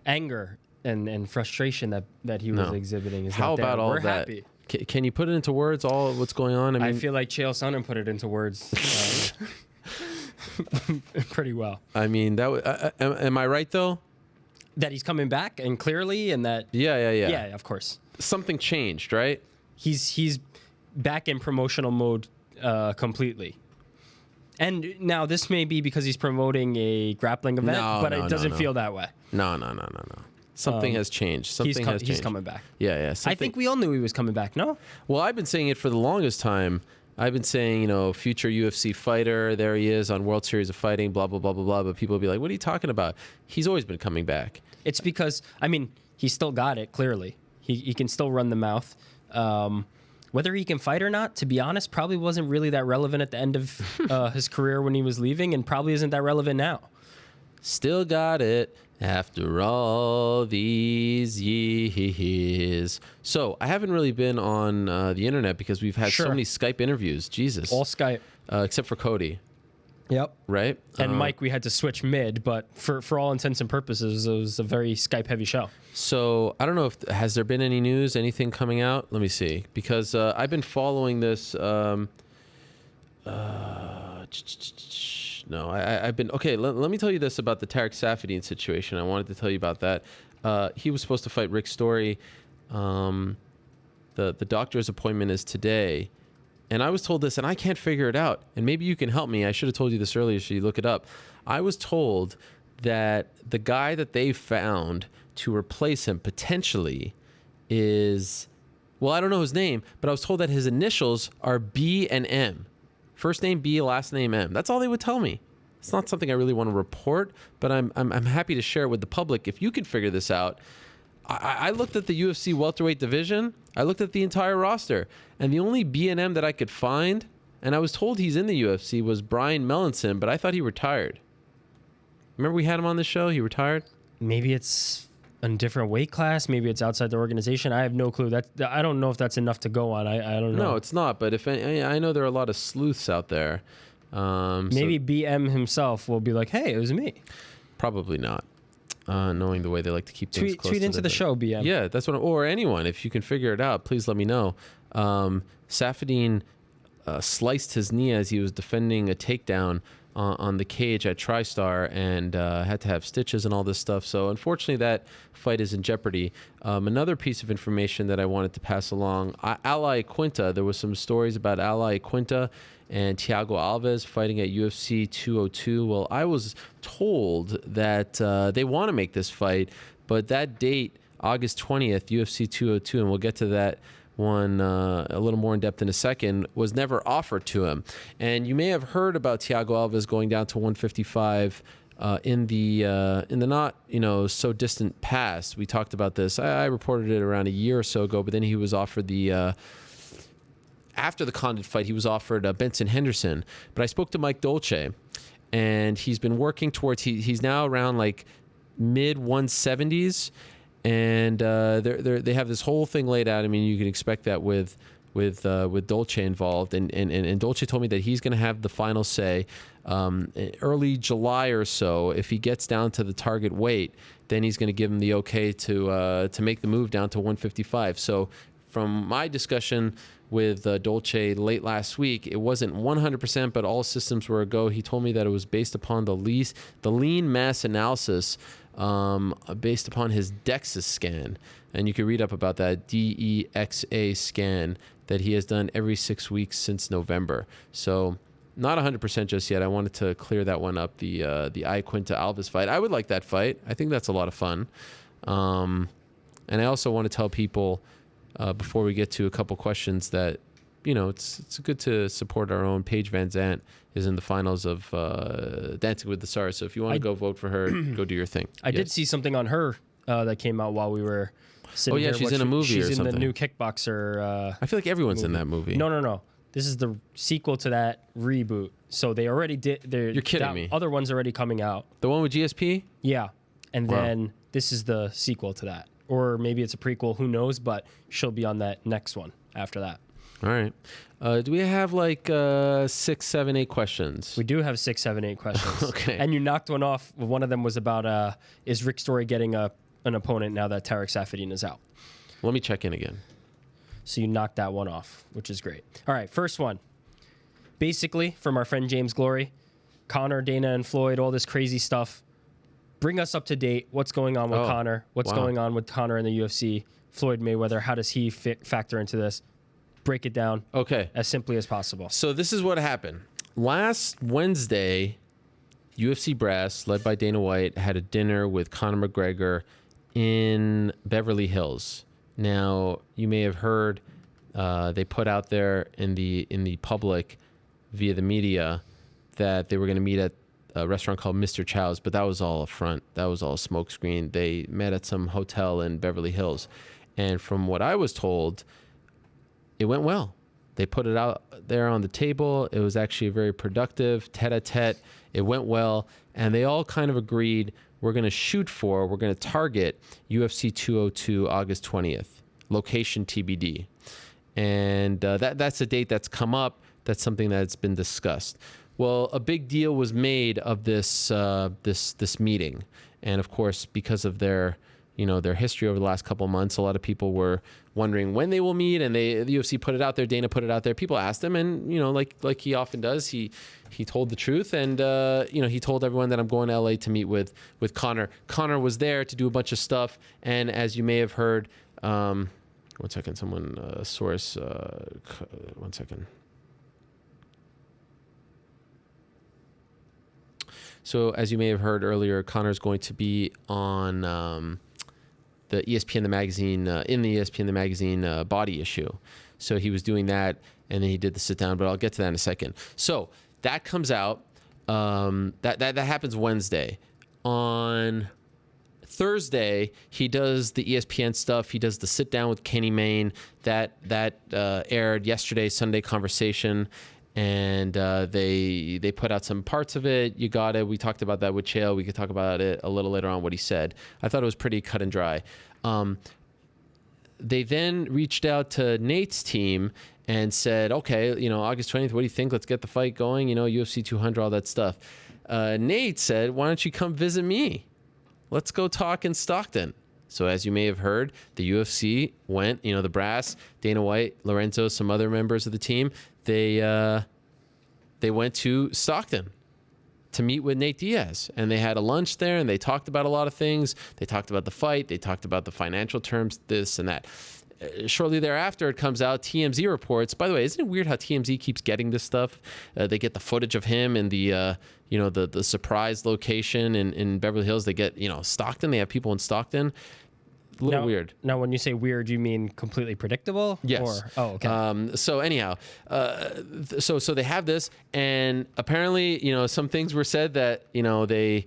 anger and frustration that he was exhibiting is How not there. about all We're that? happy. Can you put it into words, all of what's going on? I feel like Chael Sonnen put it into words pretty well. I mean, am I right, though? That he's coming back and clearly, and that... Yeah. Yeah, of course. Something changed, right? He's back in promotional mode completely. And now this may be because he's promoting a grappling event, but it doesn't feel that way. No. Something has changed. Something has changed. He's coming back. Yeah. I think we all knew he was coming back, no? Well, I've been saying it for the longest time. I've been saying, future UFC fighter, there he is on World Series of Fighting, blah, blah, blah, blah, blah. But people will be like, what are you talking about? He's always been coming back. It's because, he still got it, clearly. He can still run the mouth. Whether he can fight or not, to be honest, probably wasn't really that relevant at the end of his career when he was leaving, and probably isn't that relevant now. Still got it after all these years. So I haven't really been on the internet because we've had so many Skype interviews. Jesus. All Skype. Except for Cody. Yep. Right? And Mike, we had to switch mid, but for all intents and purposes, it was a very Skype-heavy show. So I don't know has there been any news, anything coming out? Let me see. Because I've been following this... No, I've been... Okay, let me tell you this about the Tarek Saffiedine situation. I wanted to tell you about that. He was supposed to fight Rick Story. The doctor's appointment is today. And I was told this, and I can't figure it out. And maybe you can help me. I should have told you this earlier, so you look it up. I was told that the guy that they found to replace him potentially is... Well, I don't know his name, but I was told that his initials are B and M. First name B, last name M. That's all they would tell me. It's not something I really want to report, but I'm happy to share it with the public. If you can figure this out, I looked at the UFC welterweight division. I looked at the entire roster, and the only B and M that I could find, and I was told he's in the UFC, was Brian Melanson, but I thought he retired. Remember we had him on the show? He retired? Maybe it's a different weight class. Maybe it's outside the organization. I have no clue. I don't know if that's enough to go on. I don't know. No, it's not. But I know there are a lot of sleuths out there. Maybe BM himself will be like, "Hey, it was me." Probably not. Knowing the way they like to keep things close. Tweet into the show, BM. Yeah, that's what. Or anyone, if you can figure it out, please let me know. Saffiedine sliced his knee as he was defending a takedown on the cage at TriStar, and had to have stitches and all this stuff. So unfortunately, that fight is in jeopardy. Another piece of information that I wanted to pass along: Ally Quinta. There was some stories about Ally Quinta and Thiago Alves fighting at UFC 202. Well, I was told that they want to make this fight, but that date, August 20th, UFC 202, and we'll get to that one a little more in depth in a second, was never offered to him. And you may have heard about Thiago Alves going down to 155 in the not so distant past. We talked about this. I reported it around a year or so ago, but then he was offered the after the Condit fight, he was offered Benson Henderson. But I spoke to Mike Dolce, and he's been working towards, he's now around like mid 170s, and they have this whole thing laid out. I mean, you can expect that with Dolce involved, and Dolce told me that he's going to have the final say early July or so. If he gets down to the target weight, then he's going to give him the okay to make the move down to 155. So from my discussion with Dolce late last week, it wasn't 100%, but all systems were a go. He told me that it was based upon the lean mass analysis, based upon his DEXA scan. And you can read up about that DEXA scan that he has done every 6 weeks since November. So not 100% just yet. I wanted to clear that one up, the Quinta Alves fight. I would like that fight. I think that's a lot of fun. And I also want to tell people, before we get to a couple questions, that it's good to support our own. Paige Van Zandt is in the finals of Dancing with the Stars, so if you want to go vote for her, go do your thing. I did see something on her that came out while we were sitting here. She's in a movie or something. She's in the new Kickboxer. I feel like everyone's in that movie. No. This is the sequel to that reboot. So they already did. You're kidding me. Other one's already coming out. The one with GSP? Yeah, and then this is the sequel to that. Or maybe it's a prequel, who knows, but she'll be on that next one after that. All right. Do we have like 6, 7, 8 questions? We do have 6, 7, 8 questions. Okay. And you knocked one off. One of them was about, is Rick Story getting an opponent now that Tarek Saffiedine is out? Let me check in again. So you knocked that one off, which is great. All right, first one. Basically, from our friend James Glory, Conor, Dana, and Floyd, all this crazy stuff. Bring us up to date. What's going on with Conor? What's going on with Conor in the UFC? Floyd Mayweather, how does he factor into this? Break it down. Okay. As simply as possible. So this is what happened. last Wednesday, UFC brass, led by Dana White, had a dinner with Conor McGregor in Beverly Hills. Now, you may have heard they put out there in the public via the media that they were going to meet at a restaurant called Mr. Chow's, but that was all a front. That was all a smokescreen. They met at some hotel in Beverly Hills. And from what I was told, it went well. They put it out there on the table. It was actually very productive, tete-a-tete. It went well. And they all kind of agreed we're going to target UFC 202 August 20th, location TBD. And that's a date that's come up. That's something that's been discussed. Well, a big deal was made of this meeting. And of course, because of their history over the last couple of months, a lot of people were wondering when they will meet, and the UFC put it out there. Dana put it out there. People asked him, and like he often does, he told the truth, and he told everyone that I'm going to LA to meet with Conor. Conor was there to do a bunch of stuff, and as you may have heard, one second, source, one second. So as you may have heard earlier, Conor's going to be on the ESPN the Magazine, in the ESPN the Magazine body issue. So he was doing that, and then he did the sit down, but I'll get to that in a second. So that comes out. That happens Wednesday. On Thursday, he does the ESPN stuff. He does the sit down with Kenny Mayne. That aired yesterday, Sunday Conversation. And they put out some parts of it. You got it. We talked about that with Chael. We could talk about it a little later on, what he said. I thought it was pretty cut and dry. They then reached out to Nate's team and said, okay, August 20th, what do you think? Let's get the fight going, UFC 200, all that stuff. Nate said, why don't you come visit me? Let's go talk in Stockton. So as you may have heard, the UFC went, the brass, Dana White, Lorenzo, some other members of the team, they went to Stockton to meet with Nate Diaz, and they had a lunch there, and they talked about a lot of things. They talked about the fight. They talked about the financial terms, this and that. Shortly thereafter, it comes out, TMZ reports. By the way, isn't it weird how TMZ keeps getting this stuff? They get the footage of him in the surprise location in Beverly Hills. They get, Stockton. They have people in Stockton. A little weird. Now, when you say weird, you mean completely predictable? Yes. Okay. So anyhow, so they have this, and apparently, some things were said that the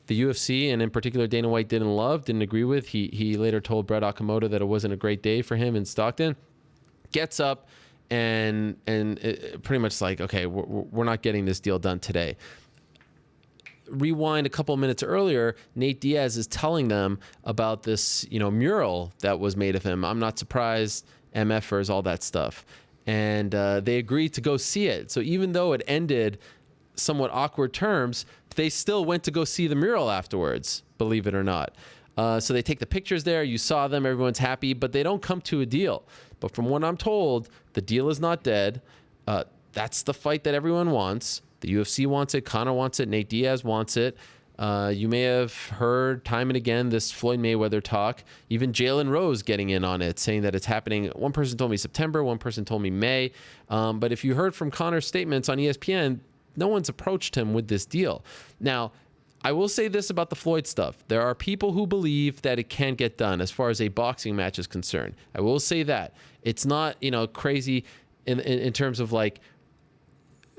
UFC, and in particular Dana White, didn't agree with. He later told Brett Okamoto that it wasn't a great day for him in Stockton. Gets up and pretty much like, okay, we're not getting this deal done today. Rewind a couple of minutes earlier, Nate Diaz is telling them about this, mural that was made of him. I'm not surprised, MFers, all that stuff. And they agreed to go see it. So even though it ended somewhat awkward terms, they still went to go see the mural afterwards, believe it or not. So they take the pictures there. You saw them. Everyone's happy, but they don't come to a deal. But from what I'm told, the deal is not dead. That's the fight that everyone wants. The UFC wants it. Conor wants it. Nate Diaz wants it. You may have heard time and again this Floyd Mayweather talk. Even Jalen Rose getting in on it, saying that it's happening. One person told me September. One person told me May. But if you heard from Conor's statements on ESPN, no one's approached him with this deal. Now, I will say this about the Floyd stuff. There are people who believe that it can get done as far as a boxing match is concerned. I will say that. It's not, crazy in terms of like,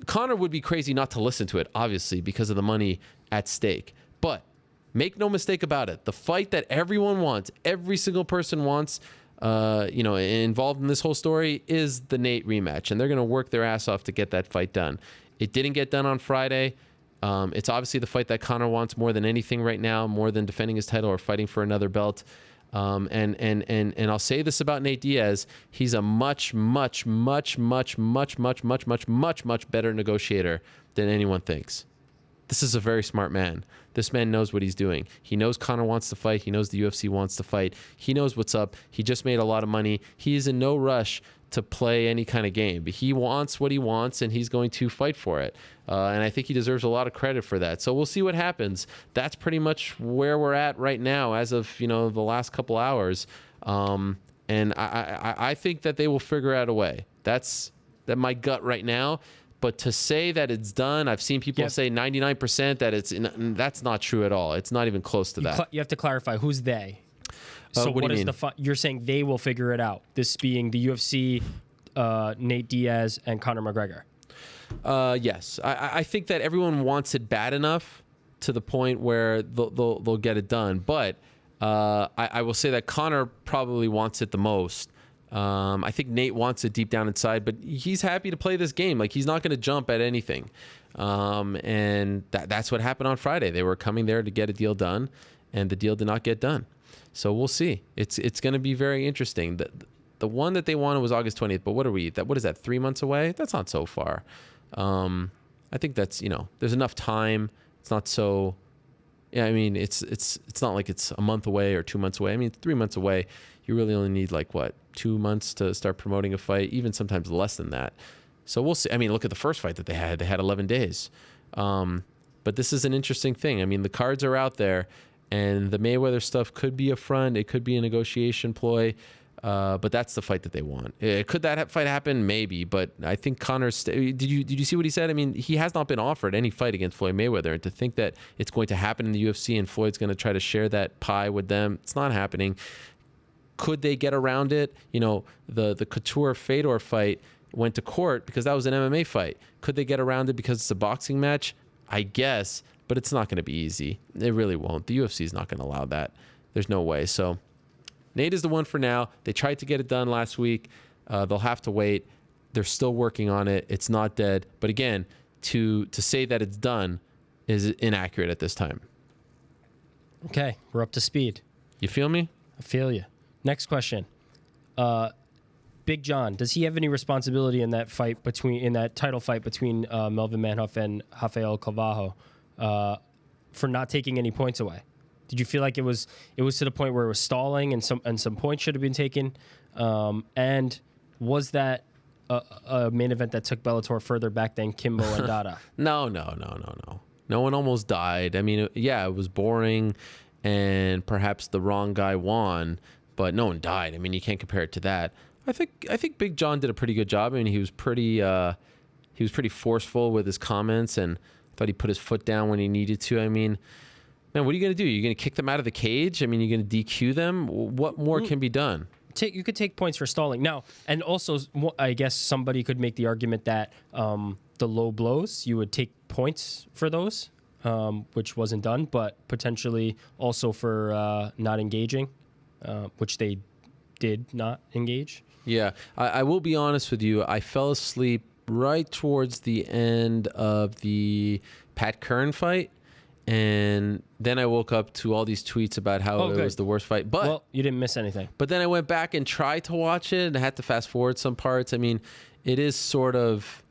Conor would be crazy not to listen to it, obviously, because of the money at stake. But make no mistake about it. The fight that everyone wants, every single person wants, involved in this whole story is the Nate rematch. And they're going to work their ass off to get that fight done. It didn't get done on Friday. It's obviously the fight that Conor wants more than anything right now, more than defending his title or fighting for another belt. And I'll say this about Nate Diaz. He's a much better negotiator than anyone thinks. This is a very smart man. This man knows what he's doing. He knows Conor wants to fight. He knows the UFC wants to fight. He knows what's up. He just made a lot of money. He is in no rush to play any kind of game. But he wants what he wants, and he's going to fight for it. And I think he deserves a lot of credit for that. So we'll see what happens. That's pretty much where we're at right now as of, the last couple hours. And I think that they will figure out a way. That's my gut right now. But to say that it's done, I've seen people say 99% that that's not true at all. It's not even close to that. You have to clarify who's they. So what do you mean? You're saying they will figure it out. This being the UFC, Nate Diaz, and Conor McGregor. Yes, I think that everyone wants it bad enough to the point where they'll get it done. But I will say that Conor probably wants it the most. I think Nate wants it deep down inside, but he's happy to play this game. Like, he's not going to jump at anything. And that's what happened on Friday. They were coming there to get a deal done, and the deal did not get done. So we'll see. It's going to be very interesting. The one that they wanted was August 20th, but what is that, 3 months away? That's not so far. I think that's, there's enough time. It's not so, I mean, it's not like it's a month away or 2 months away. I mean, 3 months away. You really only need 2 months to start promoting a fight, even sometimes less than that. So we'll see. I mean, look at the first fight that they had. They had 11 days. But this is an interesting thing. I mean, the cards are out there, and the Mayweather stuff could be a front. It could be a negotiation ploy. But that's the fight that they want. Could that fight happen? Maybe. But I think Conor's... Did you see what he said? I mean, he has not been offered any fight against Floyd Mayweather. And to think that it's going to happen in the UFC and Floyd's going to try to share that pie with them, it's not happening. Could they get around it? The Couture-Fedor fight went to court because that was an MMA fight. Could they get around it because it's a boxing match? I guess, but it's not going to be easy. It really won't. The UFC is not going to allow that. There's no way. So Nate is the one for now. They tried to get it done last week. They'll have to wait. They're still working on it. It's not dead. But again, to say that it's done is inaccurate at this time. Okay, we're up to speed. You feel me? I feel you. Next question. Big John, does he have any responsibility in that title fight between Melvin Manhoef and Rafael Carvalho for not taking any points away? Did you feel like it was to the point where it was stalling and some points should have been taken? And was that a main event that took Bellator further back than Kimbo and Dada? No. No one almost died. I mean, yeah, it was boring, and perhaps the wrong guy won, but no one died. I mean, you can't compare it to that. I think Big John did a pretty good job. I mean, he was pretty forceful with his comments, and I thought he put his foot down when he needed to. I mean, man, what are you going to do? You're going to kick them out of the cage? I mean, you're going to DQ them? What more can be done? You could take points for stalling. Now, and also, I guess somebody could make the argument that the low blows, you would take points for those, which wasn't done, but potentially also for not engaging, which they did not engage. Yeah, I will be honest with you. I fell asleep right towards the end of the Pat Curran fight. And then I woke up to all these tweets about how it was the worst fight. But well, you didn't miss anything. But then I went back and tried to watch it, and I had to fast forward some parts. I mean, it is sort of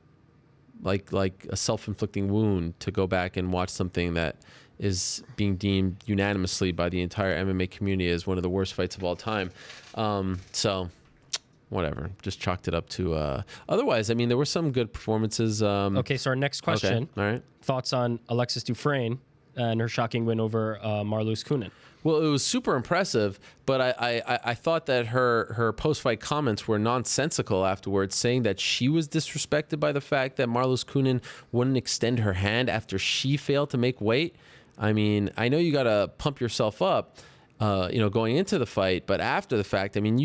like a self-inflicting wound to go back and watch something that is being deemed unanimously by the entire MMA community as one of the worst fights of all time. So whatever, just chalked it up to otherwise. I mean, there were some good performances. Okay, so our next question. Okay. All right. Thoughts on Alexis Dufresne and her shocking win over Marloes Coenen? Well, it was super impressive, but I thought that her post-fight comments were nonsensical afterwards, saying that she was disrespected by the fact that Marloes Coenen wouldn't extend her hand after she failed to make weight. I mean, I know you got to pump yourself up, going into the fight, but after the fact, I mean,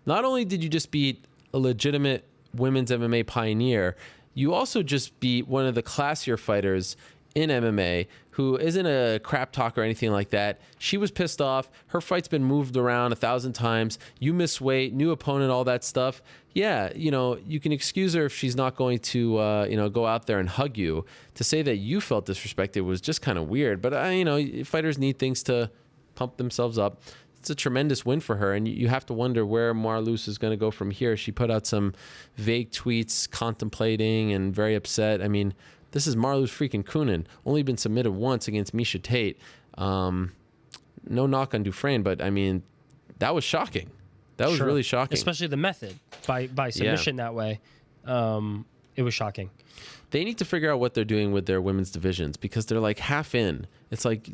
not only did you just beat a legitimate women's MMA pioneer, you also just beat one of the classier fighters in MMA who isn't a crap talk or anything like that. She was pissed off. Her fight's been moved around 1,000 times. You miss weight, new opponent, all that stuff. Yeah, you can excuse her if she's not going to, go out there and hug you. To say that you felt disrespected was just kind of weird. But, fighters need things to pump themselves up. It's a tremendous win for her, and you have to wonder where Marloes is going to go from here. She put out some vague tweets contemplating and very upset. I mean, this is Marloes freaking Coenen. Only been submitted once against Miesha Tate. No knock on Dufresne, but I mean, that was shocking. That was really shocking. Especially the method by submission that way. It was shocking. They need to figure out what they're doing with their women's divisions because they're like half in. It's like,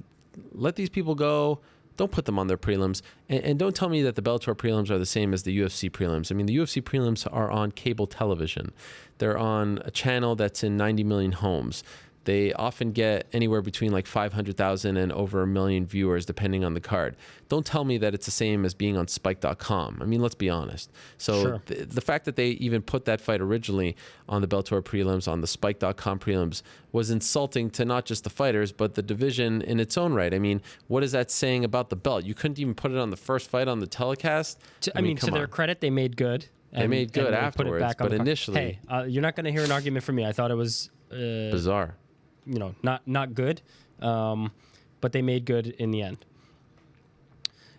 let these people go, don't put them on their prelims. And don't tell me that the Bellator prelims are the same as the UFC prelims. I mean, the UFC prelims are on cable television. They're on a channel that's in 90 million homes. They often get anywhere between like 500,000 and over 1 million viewers, depending on the card. Don't tell me that it's the same as being on Spike.com. I mean, let's be honest. So Sure. the fact that they even put that fight originally on the Bellator prelims, on the Spike.com prelims, was insulting to not just the fighters, but the division in its own right. I mean, what is that saying about the belt? You couldn't even put it on the first fight on the telecast? I mean, to their credit, they made good. They made good afterwards, but initially... Hey, you're not going to hear an argument from me. I thought it was... bizarre. You know, not good, but they made good in the end.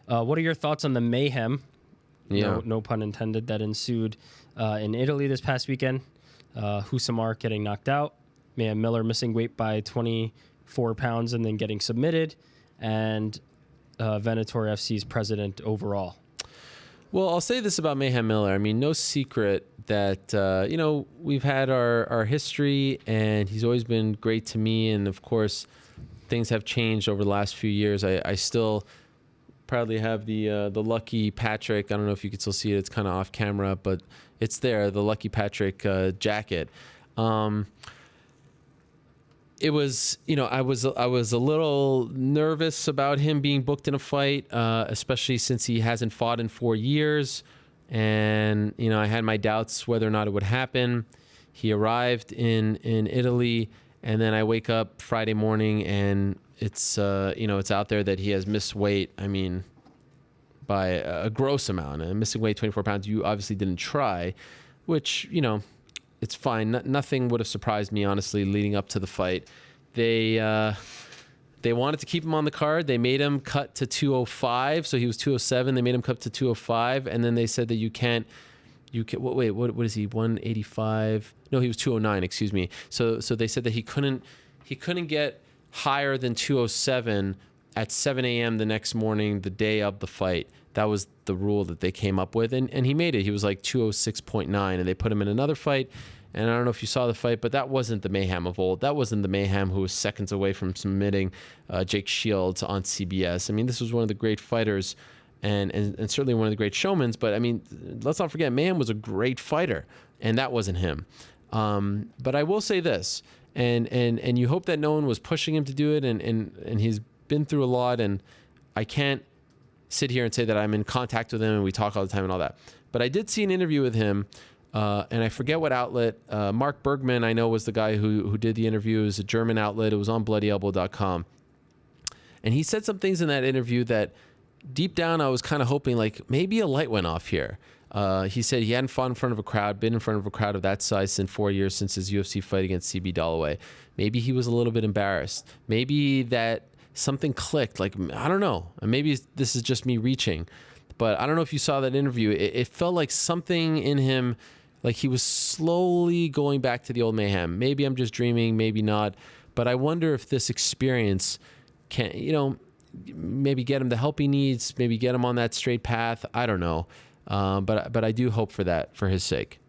What are your thoughts on the mayhem, no pun intended, that ensued in Italy this past weekend? Husamar getting knocked out, Mayhem Miller missing weight by 24 pounds and then getting submitted, and Venator FC's president overall. Well, I'll say this about Mayhem Miller. I mean, no secret that, we've had our history, and he's always been great to me. And, of course, things have changed over the last few years. I still proudly have the Lucky Patrick. I don't know if you can still see it. It's kind of off camera, but it's there, the Lucky Patrick jacket. It was, I was a little nervous about him being booked in a fight, especially since he hasn't fought in 4 years. And, I had my doubts whether or not it would happen. He arrived in Italy, and then I wake up Friday morning and it's, it's out there that he has missed weight. I mean, by a gross amount. And missing weight 24 pounds, you obviously didn't try, which, it's fine. Nothing would have surprised me, honestly, leading up to the fight. They wanted to keep him on the card. They made him cut to 205, so he was 207. They made him cut to 205, and then they said that you can't. Wait, what is he? 185? No, he was 209. Excuse me. So they said that he couldn't get higher than 207 at 7 a.m. the next morning, the day of the fight. That was the rule that they came up with, and he made it. He was like 206.9, and they put him in another fight. And I don't know if you saw the fight, but that wasn't the Mayhem of old. That wasn't the Mayhem who was seconds away from submitting Jake Shields on CBS. I mean, this was one of the great fighters and certainly one of the great showmen. But, I mean, let's not forget, Mayhem was a great fighter, and that wasn't him. But I will say this, and you hope that no one was pushing him to do it, and he's been through a lot, and I can't sit here and say that I'm in contact with him and we talk all the time and all that. But I did see an interview with him, and I forget what outlet. Mark Bergman, I know, was the guy who did the interview. It was a German outlet. It was on bloodyelbow.com. And he said some things in that interview that deep down I was kind of hoping, like, maybe a light went off here. He said he hadn't fought in front of a crowd, been in front of a crowd of that size in 4 years since his UFC fight against CB Dalloway. Maybe he was a little bit embarrassed. Maybe that something clicked. Like, I don't know. Maybe this is just me reaching. But I don't know if you saw that interview. It felt like something in him, like he was slowly going back to the old Mayhem. Maybe I'm just dreaming, maybe not. But I wonder if this experience can, maybe get him the help he needs, maybe get him on that straight path. I don't know. But I do hope for that, for his sake.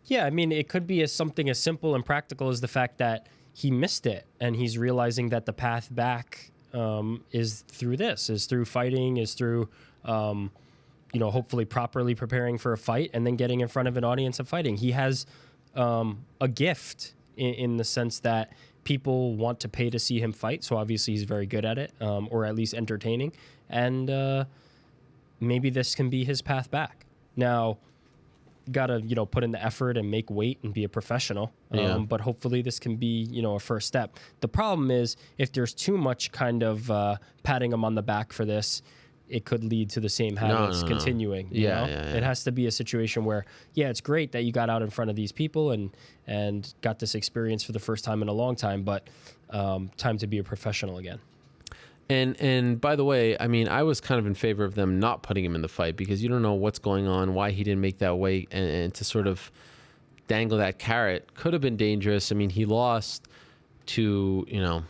Yeah, I mean, it could be something as simple and practical as the fact that he missed it, and he's realizing that the path back is through this, is through fighting, is through, hopefully properly preparing for a fight and then getting in front of an audience and fighting. He has a gift in the sense that people want to pay to see him fight. So obviously he's very good at it, or at least entertaining. And maybe this can be his path back. Now, got to, put in the effort and make weight and be a professional. But hopefully this can be, a first step. The problem is if there's too much kind of patting him on the back for this, it could lead to the same habits continuing. Yeah. It has to be a situation where, it's great that you got out in front of these people and got this experience for the first time in a long time, but time to be a professional again. And by the way, I mean, I was kind of in favor of them not putting him in the fight because you don't know what's going on, why he didn't make that weight, and to sort of dangle that carrot could have been dangerous. I mean, he lost to,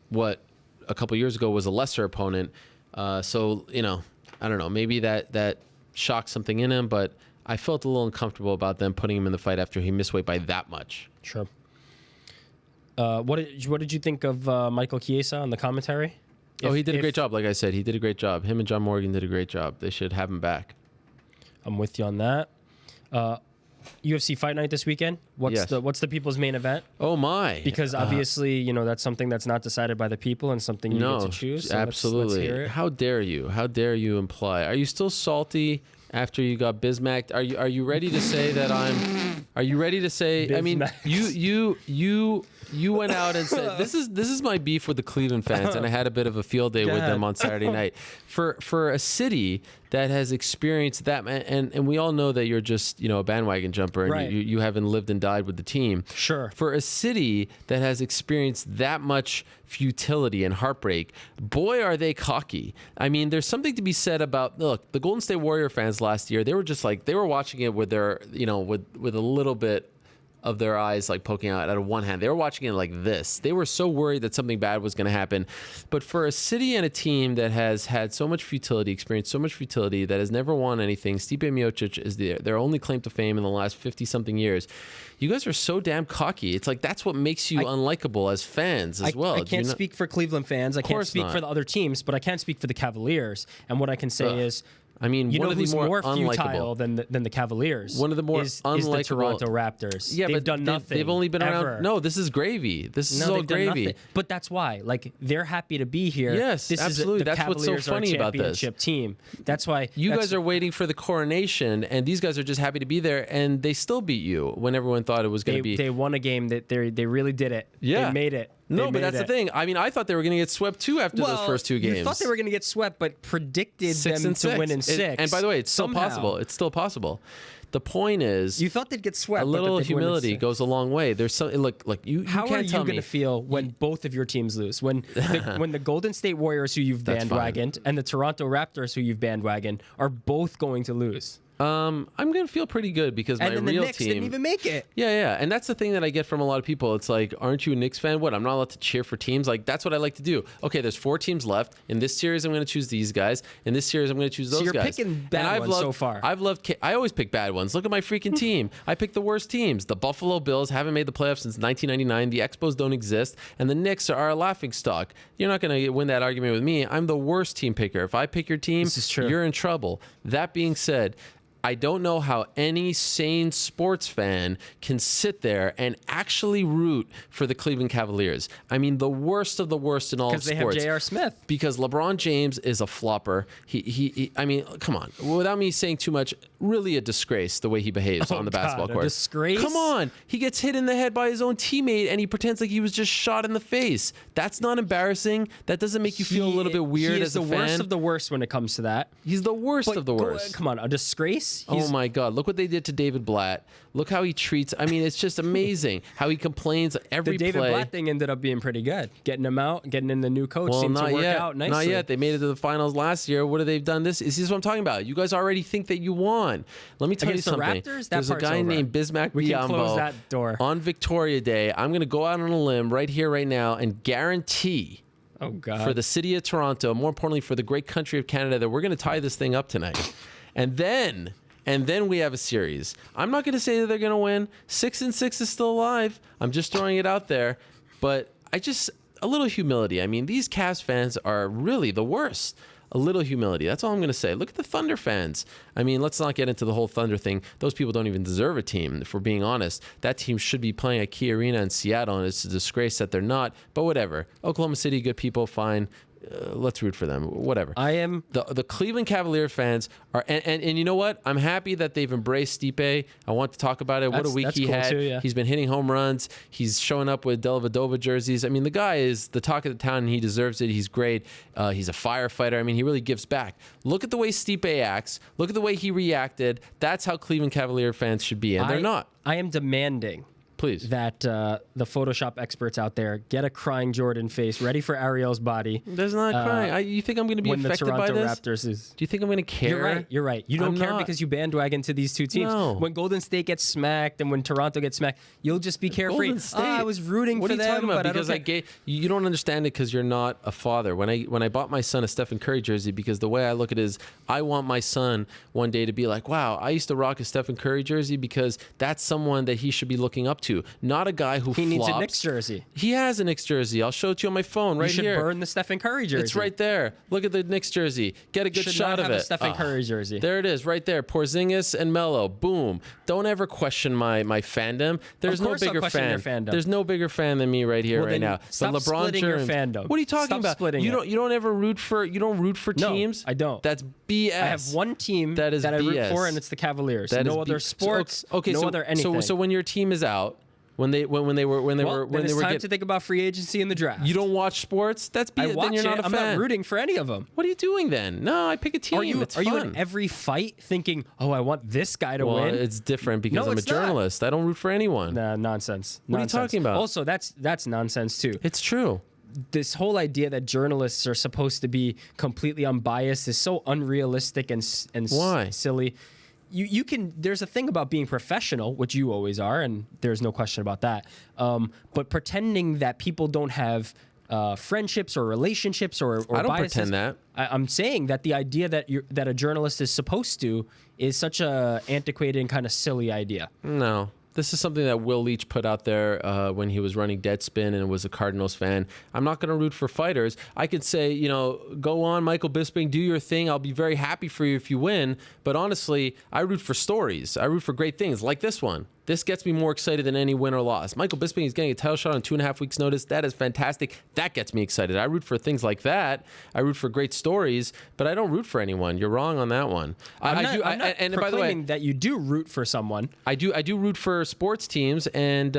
what a couple years ago was a lesser opponent. So, I don't know, maybe that shocked something in him, but I felt a little uncomfortable about them putting him in the fight after he missed weight by that much. Sure. What did you think of Michael Chiesa on the commentary? He did a great job. Like I said, he did a great job. Him and John Morgan did a great job. They should have him back. I'm with you on that. UFC Fight Night this weekend. What's the people's main event? Oh my! Because obviously, that's something that's not decided by the people and something you get to choose. So absolutely. Let's hear it. How dare you? How dare you imply? Are you still salty after you got Bismacked? Are you ready to say that I'm? Are you ready to say? Bismacked. I mean, you went out and said this is my beef with the Cleveland fans, and I had a bit of a field day with them on Saturday night. For a city that has experienced that, and we all know that you're just a bandwagon jumper, and right. you haven't lived and died with the team. Sure. For a city that has experienced that much futility and heartbreak, boy, are they cocky. I mean, there's something to be said about the Golden State Warrior fans last year. They were just like they were watching it with their with a little bit of their eyes like poking out of one hand. They were watching it like this. They were so worried that something bad was going to happen. But for a city and a team that has had so much futility, experienced so much futility, that has never won anything, Stipe Miocic is their only claim to fame in the last 50-something years. You guys are so damn cocky. It's like that's what makes you unlikable as fans as well. I can't speak for Cleveland fans. I can't speak for the other teams, but I can speak for the Cavaliers. And what I can say is, I mean, you one know of the who's more futile than the Cavaliers? One of the more is the Toronto Raptors. Yeah, they've but done nothing. They've only been around. No, this is gravy. This is all gravy. But that's why, they're happy to be here. Yes, this absolutely. Is the that's Cavaliers what's so funny about this team. That's why you guys are waiting for the coronation, and these guys are just happy to be there, and they still beat you when everyone thought it was going to be. They won a game that they really did it. Yeah, they made it. No, but that's the thing. I mean, I thought they were going to get swept too after those first two games. You thought they were going to get swept, but predicted them to win in 6. And by the way, it's still possible. It's still possible. The point is, you thought they'd get swept. A little humility goes a long way. There's some look. You How can't are you going to feel when both of your teams lose? When the Golden State Warriors, who you've bandwagoned, and the Toronto Raptors, who you've bandwagoned, are both going to lose? I'm going to feel pretty good because my real team... And then the Knicks didn't even make it. Yeah. And that's the thing that I get from a lot of people. It's like, aren't you a Knicks fan? What, I'm not allowed to cheer for teams? Like, that's what I like to do. Okay, there's 4 teams left. In this series, I'm going to choose these guys. In this series, I'm going to choose those guys. So you're picking bad ones so far. I always pick bad ones. Look at my freaking team. I pick the worst teams. The Buffalo Bills haven't made the playoffs since 1999. The Expos don't exist. And the Knicks are a laughingstock. You're not going to win that argument with me. I'm the worst team picker. If I pick your team, you're in trouble. That being said, I don't know how any sane sports fan can sit there and actually root for the Cleveland Cavaliers. I mean, the worst of the worst in all of sports. Because they have J.R. Smith. Because LeBron James is a flopper. I mean, come on. Without me saying too much, really a disgrace the way he behaves on the basketball court. A disgrace? Come on. He gets hit in the head by his own teammate and he pretends like he was just shot in the face. That's not embarrassing. That doesn't make you feel a little bit weird as a fan. He is the worst of the worst when it comes to that. He's the worst of the worst. Come on, a disgrace? Oh my God. Look what they did to David Blatt. Look how he treats. I mean, it's just amazing how he complains every play. The David Blatt thing ended up being pretty good. Getting him out, getting in the new coach seemed to work out nicely. Not yet. They made it to the finals last year. What have they done this? This is what I'm talking about. You guys already think that you won. Let me tell you something. Raptors, There's a guy named Bismack we can close that door. On Victoria Day. I'm going to go out on a limb right here, right now, and guarantee for the city of Toronto, more importantly for the great country of Canada, that we're going to tie this thing up tonight. And then we have a series. I'm not going to say that they're going to win. 6-6 is still alive. I'm just throwing it out there. But a little humility. I mean, these Cavs fans are really the worst. A little humility. That's all I'm going to say. Look at the Thunder fans. I mean, let's not get into the whole Thunder thing. Those people don't even deserve a team, if we're being honest. That team should be playing at Key Arena in Seattle, and it's a disgrace that they're not. But whatever. Oklahoma City, good people, fine. Let's root for them. Whatever. I am the Cleveland Cavalier fans are, and you know what? I'm happy that they've embraced Stipe. I want to talk about it. What a week he had. Too, yeah. He's been hitting home runs. He's showing up with Dellavedova jerseys. I mean, the guy is the talk of the town, and he deserves it. He's great. He's a firefighter. I mean, he really gives back. Look at the way Stipe acts. Look at the way he reacted. That's how Cleveland Cavalier fans should be, and they're not. I am demanding. Please. That the Photoshop experts out there get a crying Jordan face ready for Ariel's body. There's not crying. You think I'm going to be affected by this? When the Toronto Raptors is. Do you think I'm going to care? You're right. You don't care because you bandwagon to these two teams. No. When Golden State gets smacked and when Toronto gets smacked, you'll just be carefree. I was rooting for them. What are you talking about? But Because you don't understand it because you're not a father. When I bought my son a Stephen Curry jersey, because the way I look at it is I want my son one day to be like, wow, I used to rock a Stephen Curry jersey because that's someone that he should be looking up to. to, not a guy who He flops. needs a Knicks jersey. He has a Knicks jersey. I'll show it to you on my phone right You should here. burn the Stephen Curry jersey. It's right there. Look at the Knicks jersey. Get a good shot of it. A Stephen Curry jersey. There it is, right there. Porzingis and Melo. Boom. Don't ever question my fandom. There's no bigger fan. There's no bigger fan than me right here, right now. Stop splitting your fandom. What are you talking about? You don't ever root for teams? No, I don't. That's BS. I have one team that I root for, and it's the Cavaliers. No other sports. No other anything. So when your team is out, when they were it's time to think about free agency in the draft. You don't watch sports? That's I then watch you're not a I'm fan. not rooting for any of them. What are you doing then? No, I pick a team. Are you in every fight thinking, oh, I want this guy to win? It's different because I'm a journalist. I don't root for anyone. Nah, nonsense. What are you talking about? Also, that's nonsense too. It's true. This whole idea that journalists are supposed to be completely unbiased is so unrealistic and Why? silly. You can. There's a thing about being professional, which you always are, and there's no question about that. But pretending that people don't have friendships or relationships or I don't biases, pretend that. I'm saying that the idea that a journalist is supposed to is such a antiquated and kind of silly idea. No. This is something that Will Leach put out there when he was running Deadspin and was a Cardinals fan. I'm not going to root for fighters. I could say, go on, Michael Bisping, do your thing. I'll be very happy for you if you win. But honestly, I root for stories. I root for great things like this one. This gets me more excited than any win or loss. Michael Bisping is getting a title shot on 2.5 weeks' notice. That is fantastic. That gets me excited. I root for things like that. I root for great stories, but I don't root for anyone. You're wrong on that one. I'm not and by the way, that you do root for someone. I do root for sports teams. And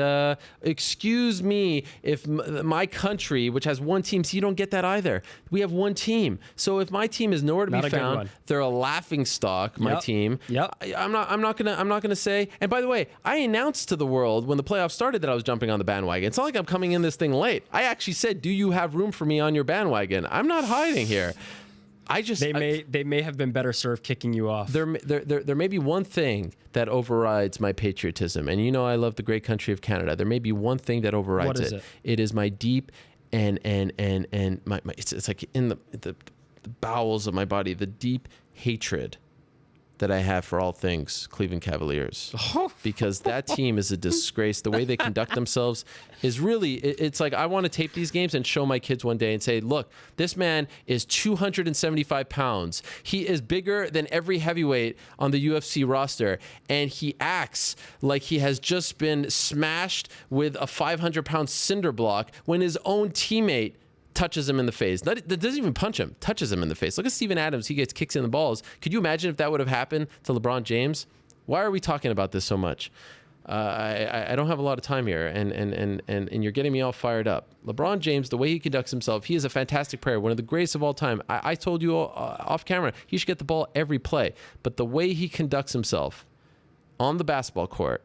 excuse me if my country, which has one team, so you don't get that either. We have one team. So if my team is nowhere to be found, they're a laughing stock. My team. Yep. I'm not gonna say. And by the way, I announced to the world when the playoffs started that I was jumping on the bandwagon. It's not like I'm coming in this thing late. I actually said, "Do you have room for me on your bandwagon?" I'm not hiding here. They may have been better served kicking you off. There may be one thing that overrides my patriotism, and I love the great country of Canada. There may be one thing that overrides What is it. It is my deep and my it's like in the bowels of my body, the deep hatred that I have for all things Cleveland Cavaliers, because that team is a disgrace. The way they conduct themselves is really, it's like I want to tape these games and show my kids one day and say, look, this man is 275 pounds. He is bigger than every heavyweight on the UFC roster, and he acts like he has just been smashed with a 500-pound cinder block when his own teammate touches him in the face. That doesn't even punch him, touches him in the face. Look at Steven Adams. He gets kicks in the balls. Could you imagine if that would have happened to LeBron James? Why are we talking about this so much? I don't have a lot of time here, and you're getting me all fired up. LeBron James, the way he conducts himself, he is a fantastic player, one of the greatest of all time. I told you off camera, he should get the ball every play. But the way he conducts himself on the basketball court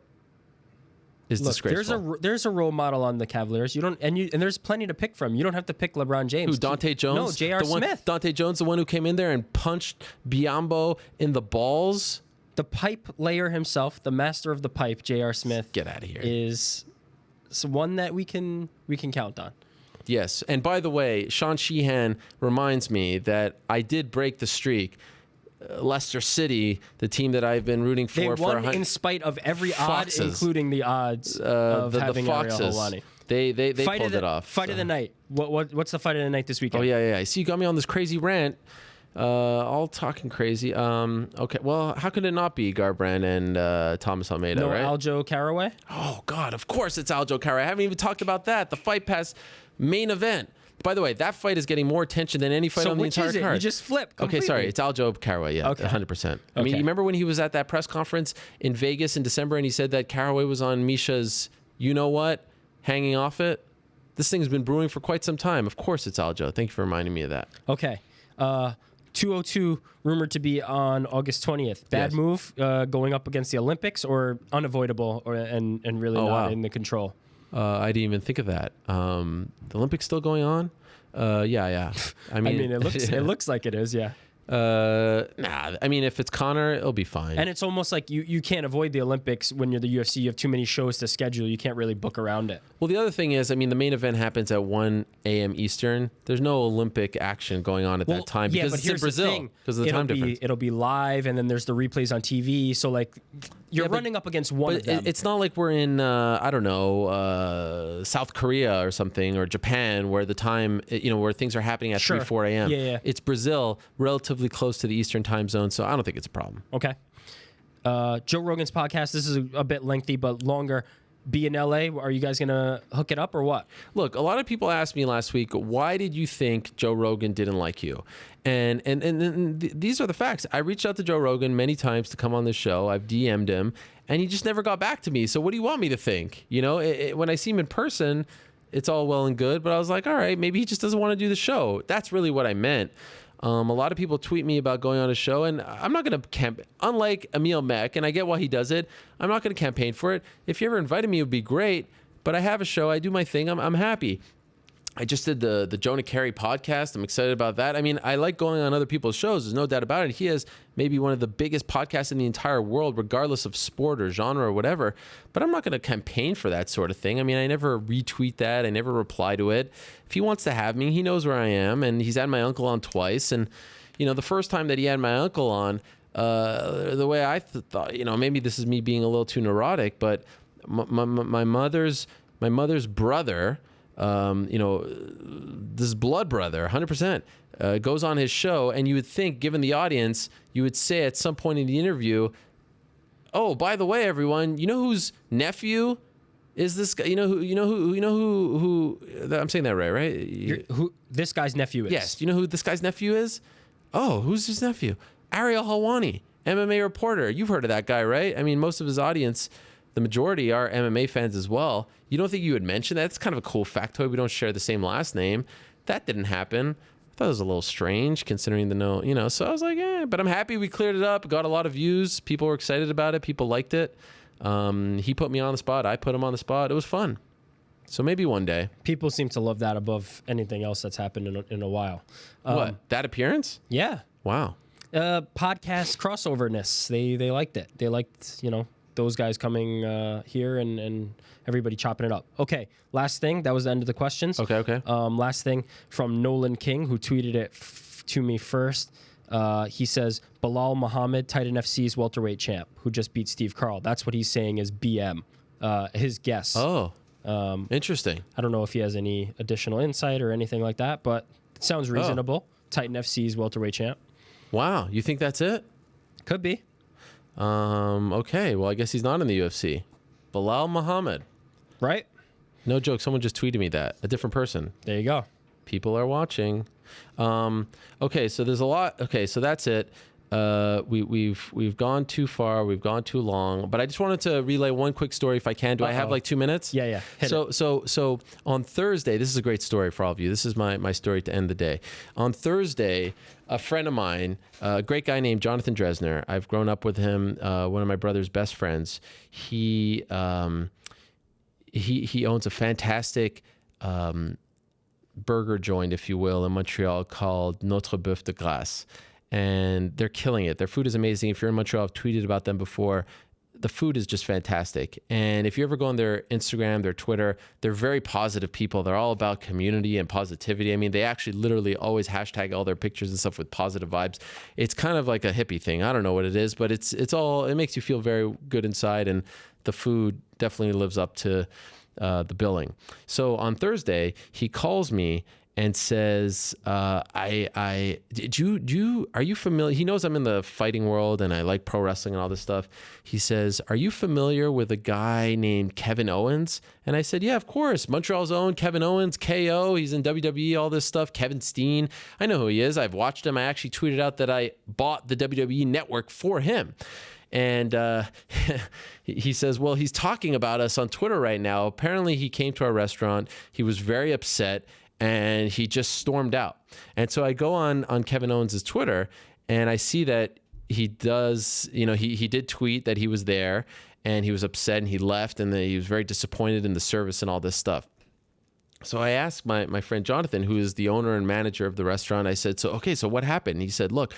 is disgraceful. There's a role model on the Cavaliers. And there's plenty to pick from. You don't have to pick LeBron James. Who, Dante Jones? No, J.R. Smith. Dante Jones, the one who came in there and punched Biyombo in the balls. The pipe layer himself, the master of the pipe, J.R. Smith. Get out of here. Is one that we can count on. Yes, and by the way, Sean Sheehan reminds me that I did break the streak. Leicester City, the team that I've been rooting for, they won in spite of every odd, including the odds of having the Ariel Foxes. Helwani. They pulled it off. Fight of the night. What's the fight of the night this weekend? Oh yeah. See, you got me on this crazy rant. All talking crazy. Okay. Well, how could it not be Garbrandt and Thomas Almeida? No, right? Aljo Caraway. Oh God, of course it's Aljo Caraway. I haven't even talked about that. The Fight Pass main event. By the way, that fight is getting more attention than any fight on the entire card. You just flip completely. Okay, sorry. It's Aljo Caraway, yeah, okay. 100%. I mean, you remember when he was at that press conference in Vegas in December and he said that Caraway was on Misha's, you-know-what, hanging off it? This thing's been brewing for quite some time. Of course it's Aljo. Thank you for reminding me of that. Okay. 202 rumored to be on August 20th. Bad move going up against the Olympics or unavoidable and really not in the control? I didn't even think of that. The Olympics still going on? Yeah. I mean, it looks like it is. Yeah. Nah. I mean, if it's Conor, it'll be fine. And it's almost like you can't avoid the Olympics when you're the UFC. You have too many shows to schedule. You can't really book around it. Well, the other thing is, I mean, the main event happens at 1 a.m. Eastern. There's no Olympic action going on at that time because it's in Brazil because of the time difference. It'll be live, and then there's the replays on TV. So like, You're running up against one of them. It's not like we're in, I don't know, South Korea or something, or Japan, where the time, where things are happening at 3, 4 a.m. Yeah. It's Brazil, relatively close to the Eastern time zone, so I don't think it's a problem. Okay. Joe Rogan's podcast, this is a bit lengthy, but longer. Be in LA, are you guys going to hook it up or what? Look, a lot of people asked me last week, why did you think Joe Rogan didn't like you? And these are the facts. I reached out to Joe Rogan many times to come on the show. I've DM'd him, and he just never got back to me. So what do you want me to think? When I see him in person, it's all well and good, but I was like, all right, maybe he just doesn't want to do the show. That's really what I meant. A lot of people tweet me about going on a show, and I'm not going to campaign. Unlike Emil Meek, and I get why he does it, I'm not going to campaign for it. If you ever invited me, it would be great, but I have a show. I do my thing. I'm happy. I just did the Jonah Carey podcast. I'm excited about that. I mean, I like going on other people's shows. There's no doubt about it. He has maybe one of the biggest podcasts in the entire world, regardless of sport or genre or whatever. But I'm not going to campaign for that sort of thing. I mean, I never retweet that. I never reply to it. If he wants to have me, he knows where I am. And he's had my uncle on twice. And, the first time that he had my uncle on, the way I thought, maybe this is me being a little too neurotic, but my mother's brother, this blood brother, 100%, goes on his show, and you would think, given the audience, you would say at some point in the interview, oh, by the way, everyone, you know whose nephew is this guy? Who I'm saying that right? Who this guy's nephew is? Yes. Do you know who this guy's nephew is? Oh, who's his nephew? Ariel Helwani, MMA reporter. You've heard of that guy, right? I mean, most of his audience, the majority, are MMA fans as well. You don't think you would mention that? It's kind of a cool factoid. We don't share the same last name. That didn't happen. I thought it was a little strange considering so I was like, but I'm happy we cleared it up. Got a lot of views. People were excited about it. People liked it. He put me on the spot. I put him on the spot. It was fun. So maybe one day. People seem to love that above anything else that's happened in a while. What? That appearance? Yeah. Wow. Podcast crossoverness. They liked it. They liked, those guys coming here and everybody chopping it up. Okay, last thing. That was the end of the questions. Okay. Last thing from Nolan King, who tweeted it to me first. He says, Bilal Muhammad, Titan FC's welterweight champ, who just beat Steve Carl. That's what he's saying is BM, his guess. Oh, interesting. I don't know if he has any additional insight or anything like that, but it sounds reasonable. Titan FC's welterweight champ. Wow, you think that's it? Could be. Okay, well, I guess he's not in the UFC. Bilal Muhammad. Right? No joke, someone just tweeted me that. A different person. There you go. People are watching. Okay, so there's a lot. Okay, so that's it. We've gone too far. We've gone too long. But I just wanted to relay one quick story if I can. Do I have like 2 minutes? Yeah. So on Thursday, this is a great story for all of you. This is my story to end the day. On Thursday, a friend of mine, a great guy named Jonathan Dresner. I've grown up with him. One of my brother's best friends. He owns a fantastic burger joint, if you will, in Montreal called Notre Boeuf de Grasse. And they're killing it. Their food is amazing. If you're in Montreal, I've tweeted about them before. The food is just fantastic. And if you ever go on their Instagram, their Twitter, they're very positive people. They're all about community and positivity. I mean, they actually literally always hashtag all their pictures and stuff with positive vibes. It's kind of like a hippie thing. I don't know what it is, but it makes you feel very good inside. And the food definitely lives up to the billing. So on Thursday, he calls me and says, are you familiar? He knows I'm in the fighting world and I like pro wrestling and all this stuff. He says, are you familiar with a guy named Kevin Owens? And I said, yeah, of course. Montreal's own Kevin Owens, KO. He's in WWE, all this stuff. Kevin Steen. I know who he is. I've watched him. I actually tweeted out that I bought the WWE network for him. And he says, well, he's talking about us on Twitter right now. Apparently he came to our restaurant. He was very upset. And he just stormed out. And so I go on Kevin Owens' Twitter, and I see that he does, he did tweet that he was there, and he was upset, and he left, and he was very disappointed in the service and all this stuff. So I asked my friend Jonathan, who is the owner and manager of the restaurant, I said, so what happened? And he said, look,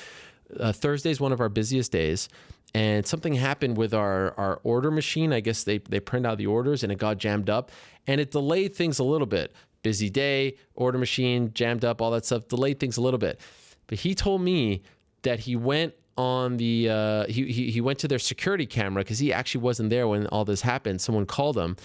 Thursday's one of our busiest days, and something happened with our order machine. I guess they print out the orders, and it got jammed up, and it delayed things a little bit. Busy day, order machine jammed up, all that stuff, delayed things a little bit. But he told me that he went on the he went to their security camera because he actually wasn't there when all this happened. Someone called him.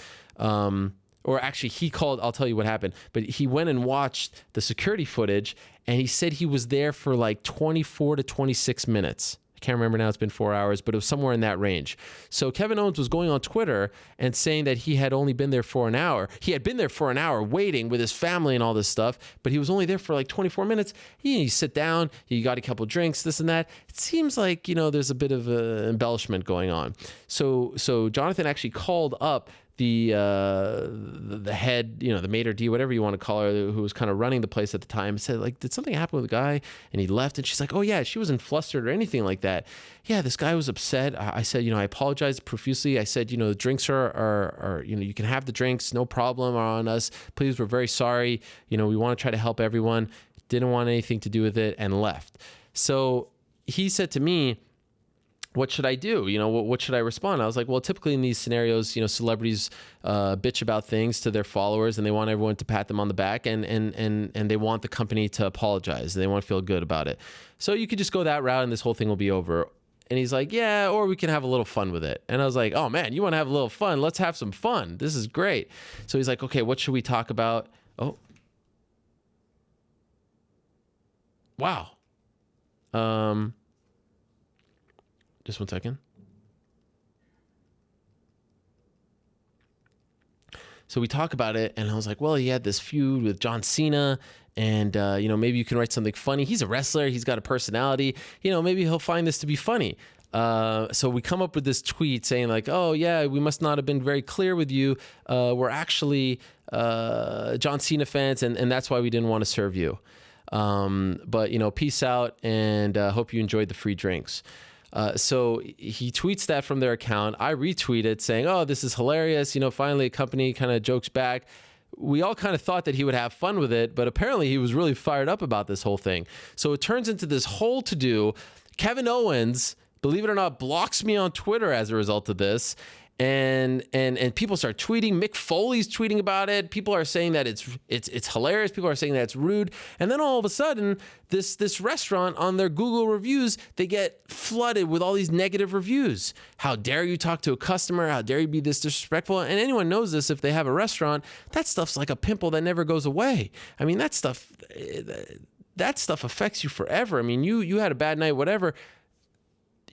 Or actually, he called. I'll tell you what happened. But he went and watched the security footage, and he said he was there for like 24 to 26 minutes. I can't remember now. It's been 4 hours, but it was somewhere in that range. So Kevin Owens was going on Twitter and saying that he had only been there for an hour. He had been there for an hour waiting with his family and all this stuff, but he was only there for like 24 minutes. You sit down, you got a couple drinks, this and that. It seems like, there's a bit of embellishment going on. So Jonathan actually called up the head, the maitre d', whatever you want to call her, who was kind of running the place at the time, said, like, did something happen with the guy? And he left, and she's like, oh yeah, she wasn't flustered or anything like that. Yeah, this guy was upset. I said, I apologize profusely. I said, the drinks are you can have the drinks, no problem, are on us. Please, we're very sorry. We want to try to help everyone. Didn't want anything to do with it, and left. So he said to me, what should I do? What should I respond? I was like, well, typically in these scenarios, celebrities bitch about things to their followers, and they want everyone to pat them on the back, and they want the company to apologize, and they want to feel good about it. So you could just go that route, and this whole thing will be over. And he's like, yeah, or we can have a little fun with it. And I was like, oh man, you want to have a little fun? Let's have some fun. This is great. So he's like, okay, what should we talk about? Oh, wow. Just 1 second. So we talk about it, and I was like, well, he had this feud with John Cena, and, maybe you can write something funny. He's a wrestler. He's got a personality. Maybe he'll find this to be funny. So we come up with this tweet saying like, oh, yeah, we must not have been very clear with you. We're actually John Cena fans, and that's why we didn't want to serve you. But, peace out, and hope you enjoyed the free drinks. So he tweets that from their account. I retweet it saying, oh, this is hilarious. Finally a company kind of jokes back. We all kind of thought that he would have fun with it, but apparently he was really fired up about this whole thing. So it turns into this whole to-do. Kevin Owens, believe it or not, blocks me on Twitter as a result of this. And people start tweeting. Mick Foley's tweeting about it. People are saying that it's hilarious. People are saying that it's rude. And then all of a sudden, this restaurant on their Google reviews, they get flooded with all these negative reviews. How dare you talk to a customer? How dare you be this disrespectful? And anyone knows this if they have a restaurant. That stuff's like a pimple that never goes away. I mean, that stuff affects you forever. I mean, you had a bad night, whatever.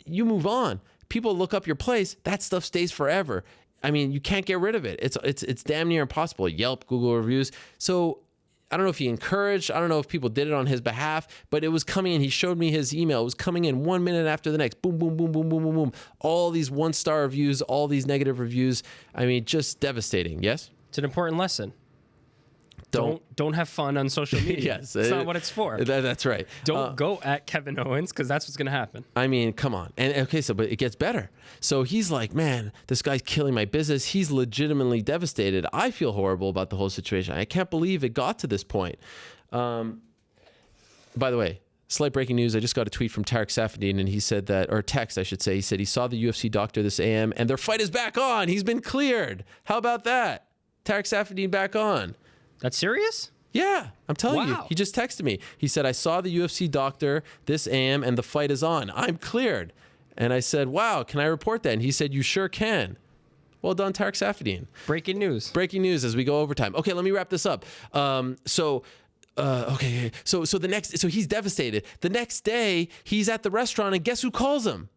You move on. People look up your place, that stuff stays forever. I mean, you can't get rid of it. It's damn near impossible. Yelp, Google reviews. So I don't know if he encouraged, I don't know if people did it on his behalf, but it was coming in. He showed me his email. It was coming in 1 minute after the next. Boom, boom, boom, boom, boom, boom, boom. All these 1-star reviews, all these negative reviews. I mean, just devastating. Yes? It's an important lesson. Don't have fun on social media. Yes, it's not what it's for. That's right. Don't go at Kevin Owens, because that's what's going to happen. I mean, come on. And okay, but it gets better. So he's like, man, this guy's killing my business. He's legitimately devastated. I feel horrible about the whole situation. I can't believe it got to this point. By the way, slight breaking news. I just got a tweet from Tarek Safadine, and he said that, or text, I should say. He said he saw the UFC doctor this AM, and their fight is back on. He's been cleared. How about that? Tarek Safadine back on. That's serious? Yeah, I'm telling you. He just texted me. He said, I saw the UFC doctor this AM and the fight is on. I'm cleared. And I said, wow, can I report that? And he said, you sure can. Well done, Tarek Safadine. Breaking news. Breaking news as we go overtime. Okay, let me wrap this up. So he's devastated. The next day, he's at the restaurant, and guess who calls him?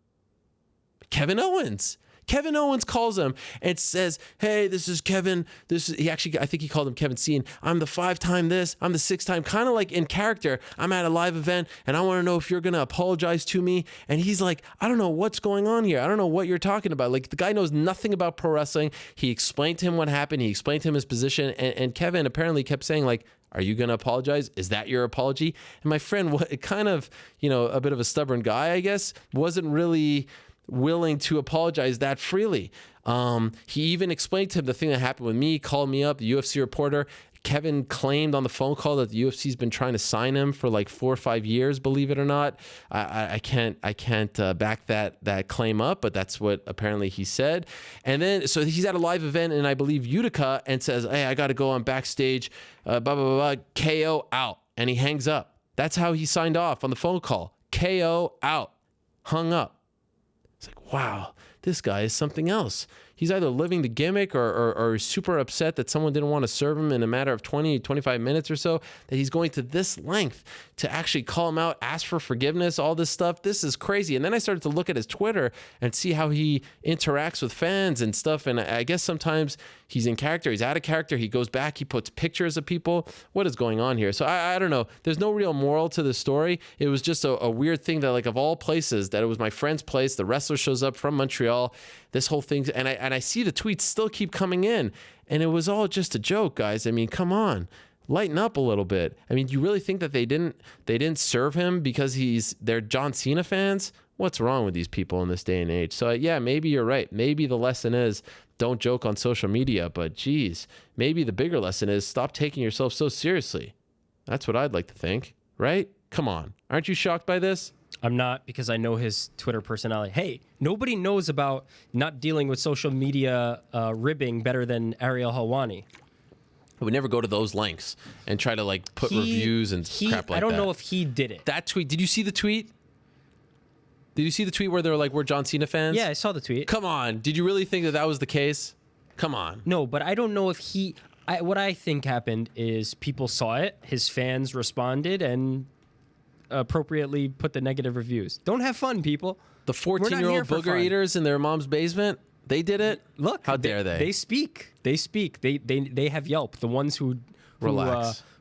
Kevin Owens. Kevin Owens calls him and says, hey, this is Kevin. I think he called him Kevin Steen. I'm the 5-time this. I'm the 6-time, kind of like in character. I'm at a live event, and I want to know if you're going to apologize to me. And he's like, I don't know what's going on here. I don't know what you're talking about. Like, the guy knows nothing about pro wrestling. He explained to him what happened. He explained to him his position. And Kevin apparently kept saying, like, are you going to apologize? Is that your apology? And my friend, kind of, a bit of a stubborn guy, I guess, wasn't really willing to apologize that freely. He even explained to him the thing that happened with me, called me up, the UFC reporter. Kevin claimed on the phone call that the UFC's been trying to sign him for like 4 or 5 years, believe it or not. I can't back that claim up, but that's what apparently he said. And then, so he's at a live event in, I believe, Utica, and says, hey, I got to go on backstage, blah, blah, blah, blah, KO out. And he hangs up. That's how he signed off on the phone call. KO out. hung up. It's like, wow, this guy is something else. He's either living the gimmick or super upset that someone didn't want to serve him in a matter of 20, 25 minutes or so, that he's going to this length to actually call him out, ask for forgiveness, all this stuff. This is crazy. And then I started to look at his Twitter and see how he interacts with fans and stuff. And I guess sometimes he's in character, he's out of character, he goes back, he puts pictures of people. What is going on here? So I don't know. There's no real moral to the story. It was just a weird thing that, like, of all places, that it was my friend's place. The wrestler shows up from Montreal. This whole thing, and I see the tweets still keep coming in, and it was all just a joke, guys. I mean, come on, lighten up a little bit. I mean, you really think that they didn't serve him because they're John Cena fans? What's wrong with these people in this day and age? So yeah, maybe you're right. Maybe the lesson is don't joke on social media, but geez, maybe the bigger lesson is stop taking yourself so seriously. That's what I'd like to think, right? Come on, aren't you shocked by this? I'm not, because I know his Twitter personality. Hey, nobody knows about not dealing with social media ribbing better than Ariel Helwani. I would never go to those lengths and try to, like, put reviews and crap like that. I don't know if he did it. That tweet, did you see the tweet? Did you see the tweet where they were like, we're John Cena fans? Yeah, I saw the tweet. Come on. Did you really think that was the case? Come on. No, but I don't know if what I think happened is people saw it, his fans responded, and appropriately put the negative reviews. Don't have fun, people. The 14-year-old booger eaters in their mom's basement, they did it? Look. How dare they? They speak. They have Yelp. The ones who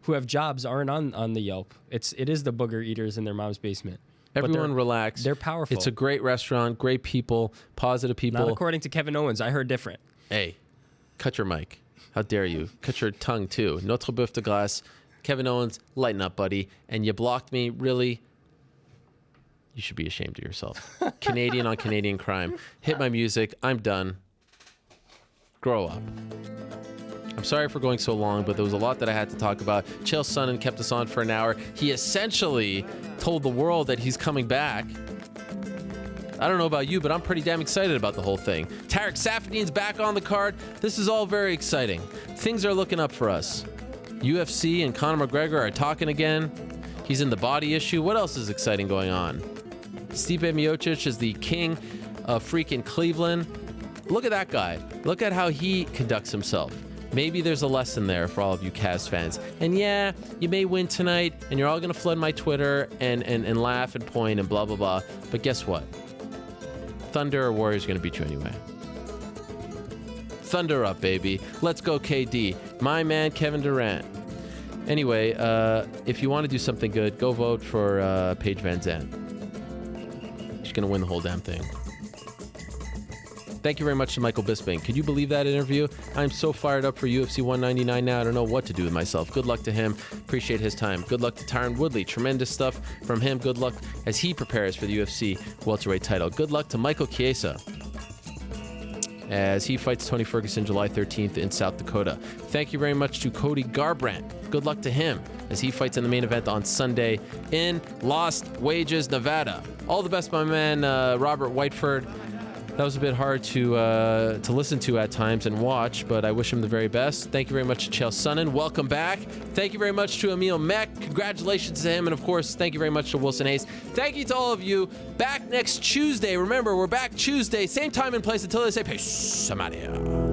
have jobs aren't on the Yelp. It is the booger eaters in their mom's basement. Everyone relax. They're powerful. It's a great restaurant, great people, positive people. Not according to Kevin Owens. I heard different. Hey, cut your mic. How dare you? Cut your tongue, too. Notre boeuf de glace. Kevin Owens, lighten up, buddy. And you blocked me, really? You should be ashamed of yourself. Canadian on Canadian crime. Hit my music. I'm done. Grow up. I'm sorry for going so long, but there was a lot that I had to talk about. Chael Sonnen kept us on for an hour. He essentially told the world that he's coming back. I don't know about you, but I'm pretty damn excited about the whole thing. Tarek Saffiedin's back on the card. This is all very exciting. Things are looking up for us. UFC and Conor McGregor are talking again. He's in the body issue. What else is exciting going on? Stipe Miocic is the king of freaking Cleveland. Look at that guy. Look at how he conducts himself. Maybe there's a lesson there for all of you Cavs fans. And yeah, you may win tonight, and you're all going to flood my Twitter and laugh and point and blah, blah, blah. But guess what? Thunder or Warriors are going to beat you anyway. Thunder up, baby. Let's go, KD. My man, Kevin Durant. Anyway, if you want to do something good, go vote for Paige Van Zandt. She's going to win the whole damn thing. Thank you very much to Michael Bisping. Could you believe that interview? I'm so fired up for UFC 199 now. I don't know what to do with myself. Good luck to him. Appreciate his time. Good luck to Tyron Woodley. Tremendous stuff from him. Good luck as he prepares for the UFC welterweight title. Good luck to Michael Chiesa as he fights Tony Ferguson July 13th in South Dakota. Thank you very much to Cody Garbrandt. Good luck to him as he fights in the main event on Sunday in Las Vegas, Nevada. All the best, my man, Robert Whiteford. That was a bit hard to listen to at times and watch, but I wish him the very best. Thank you very much to Chael Sonnen. Welcome back. Thank you very much to Emil Meek. Congratulations to him. And, of course, thank you very much to Wilson Hayes. Thank you to all of you. Back next Tuesday. Remember, we're back Tuesday. Same time and place until they say peace. I'm out of here.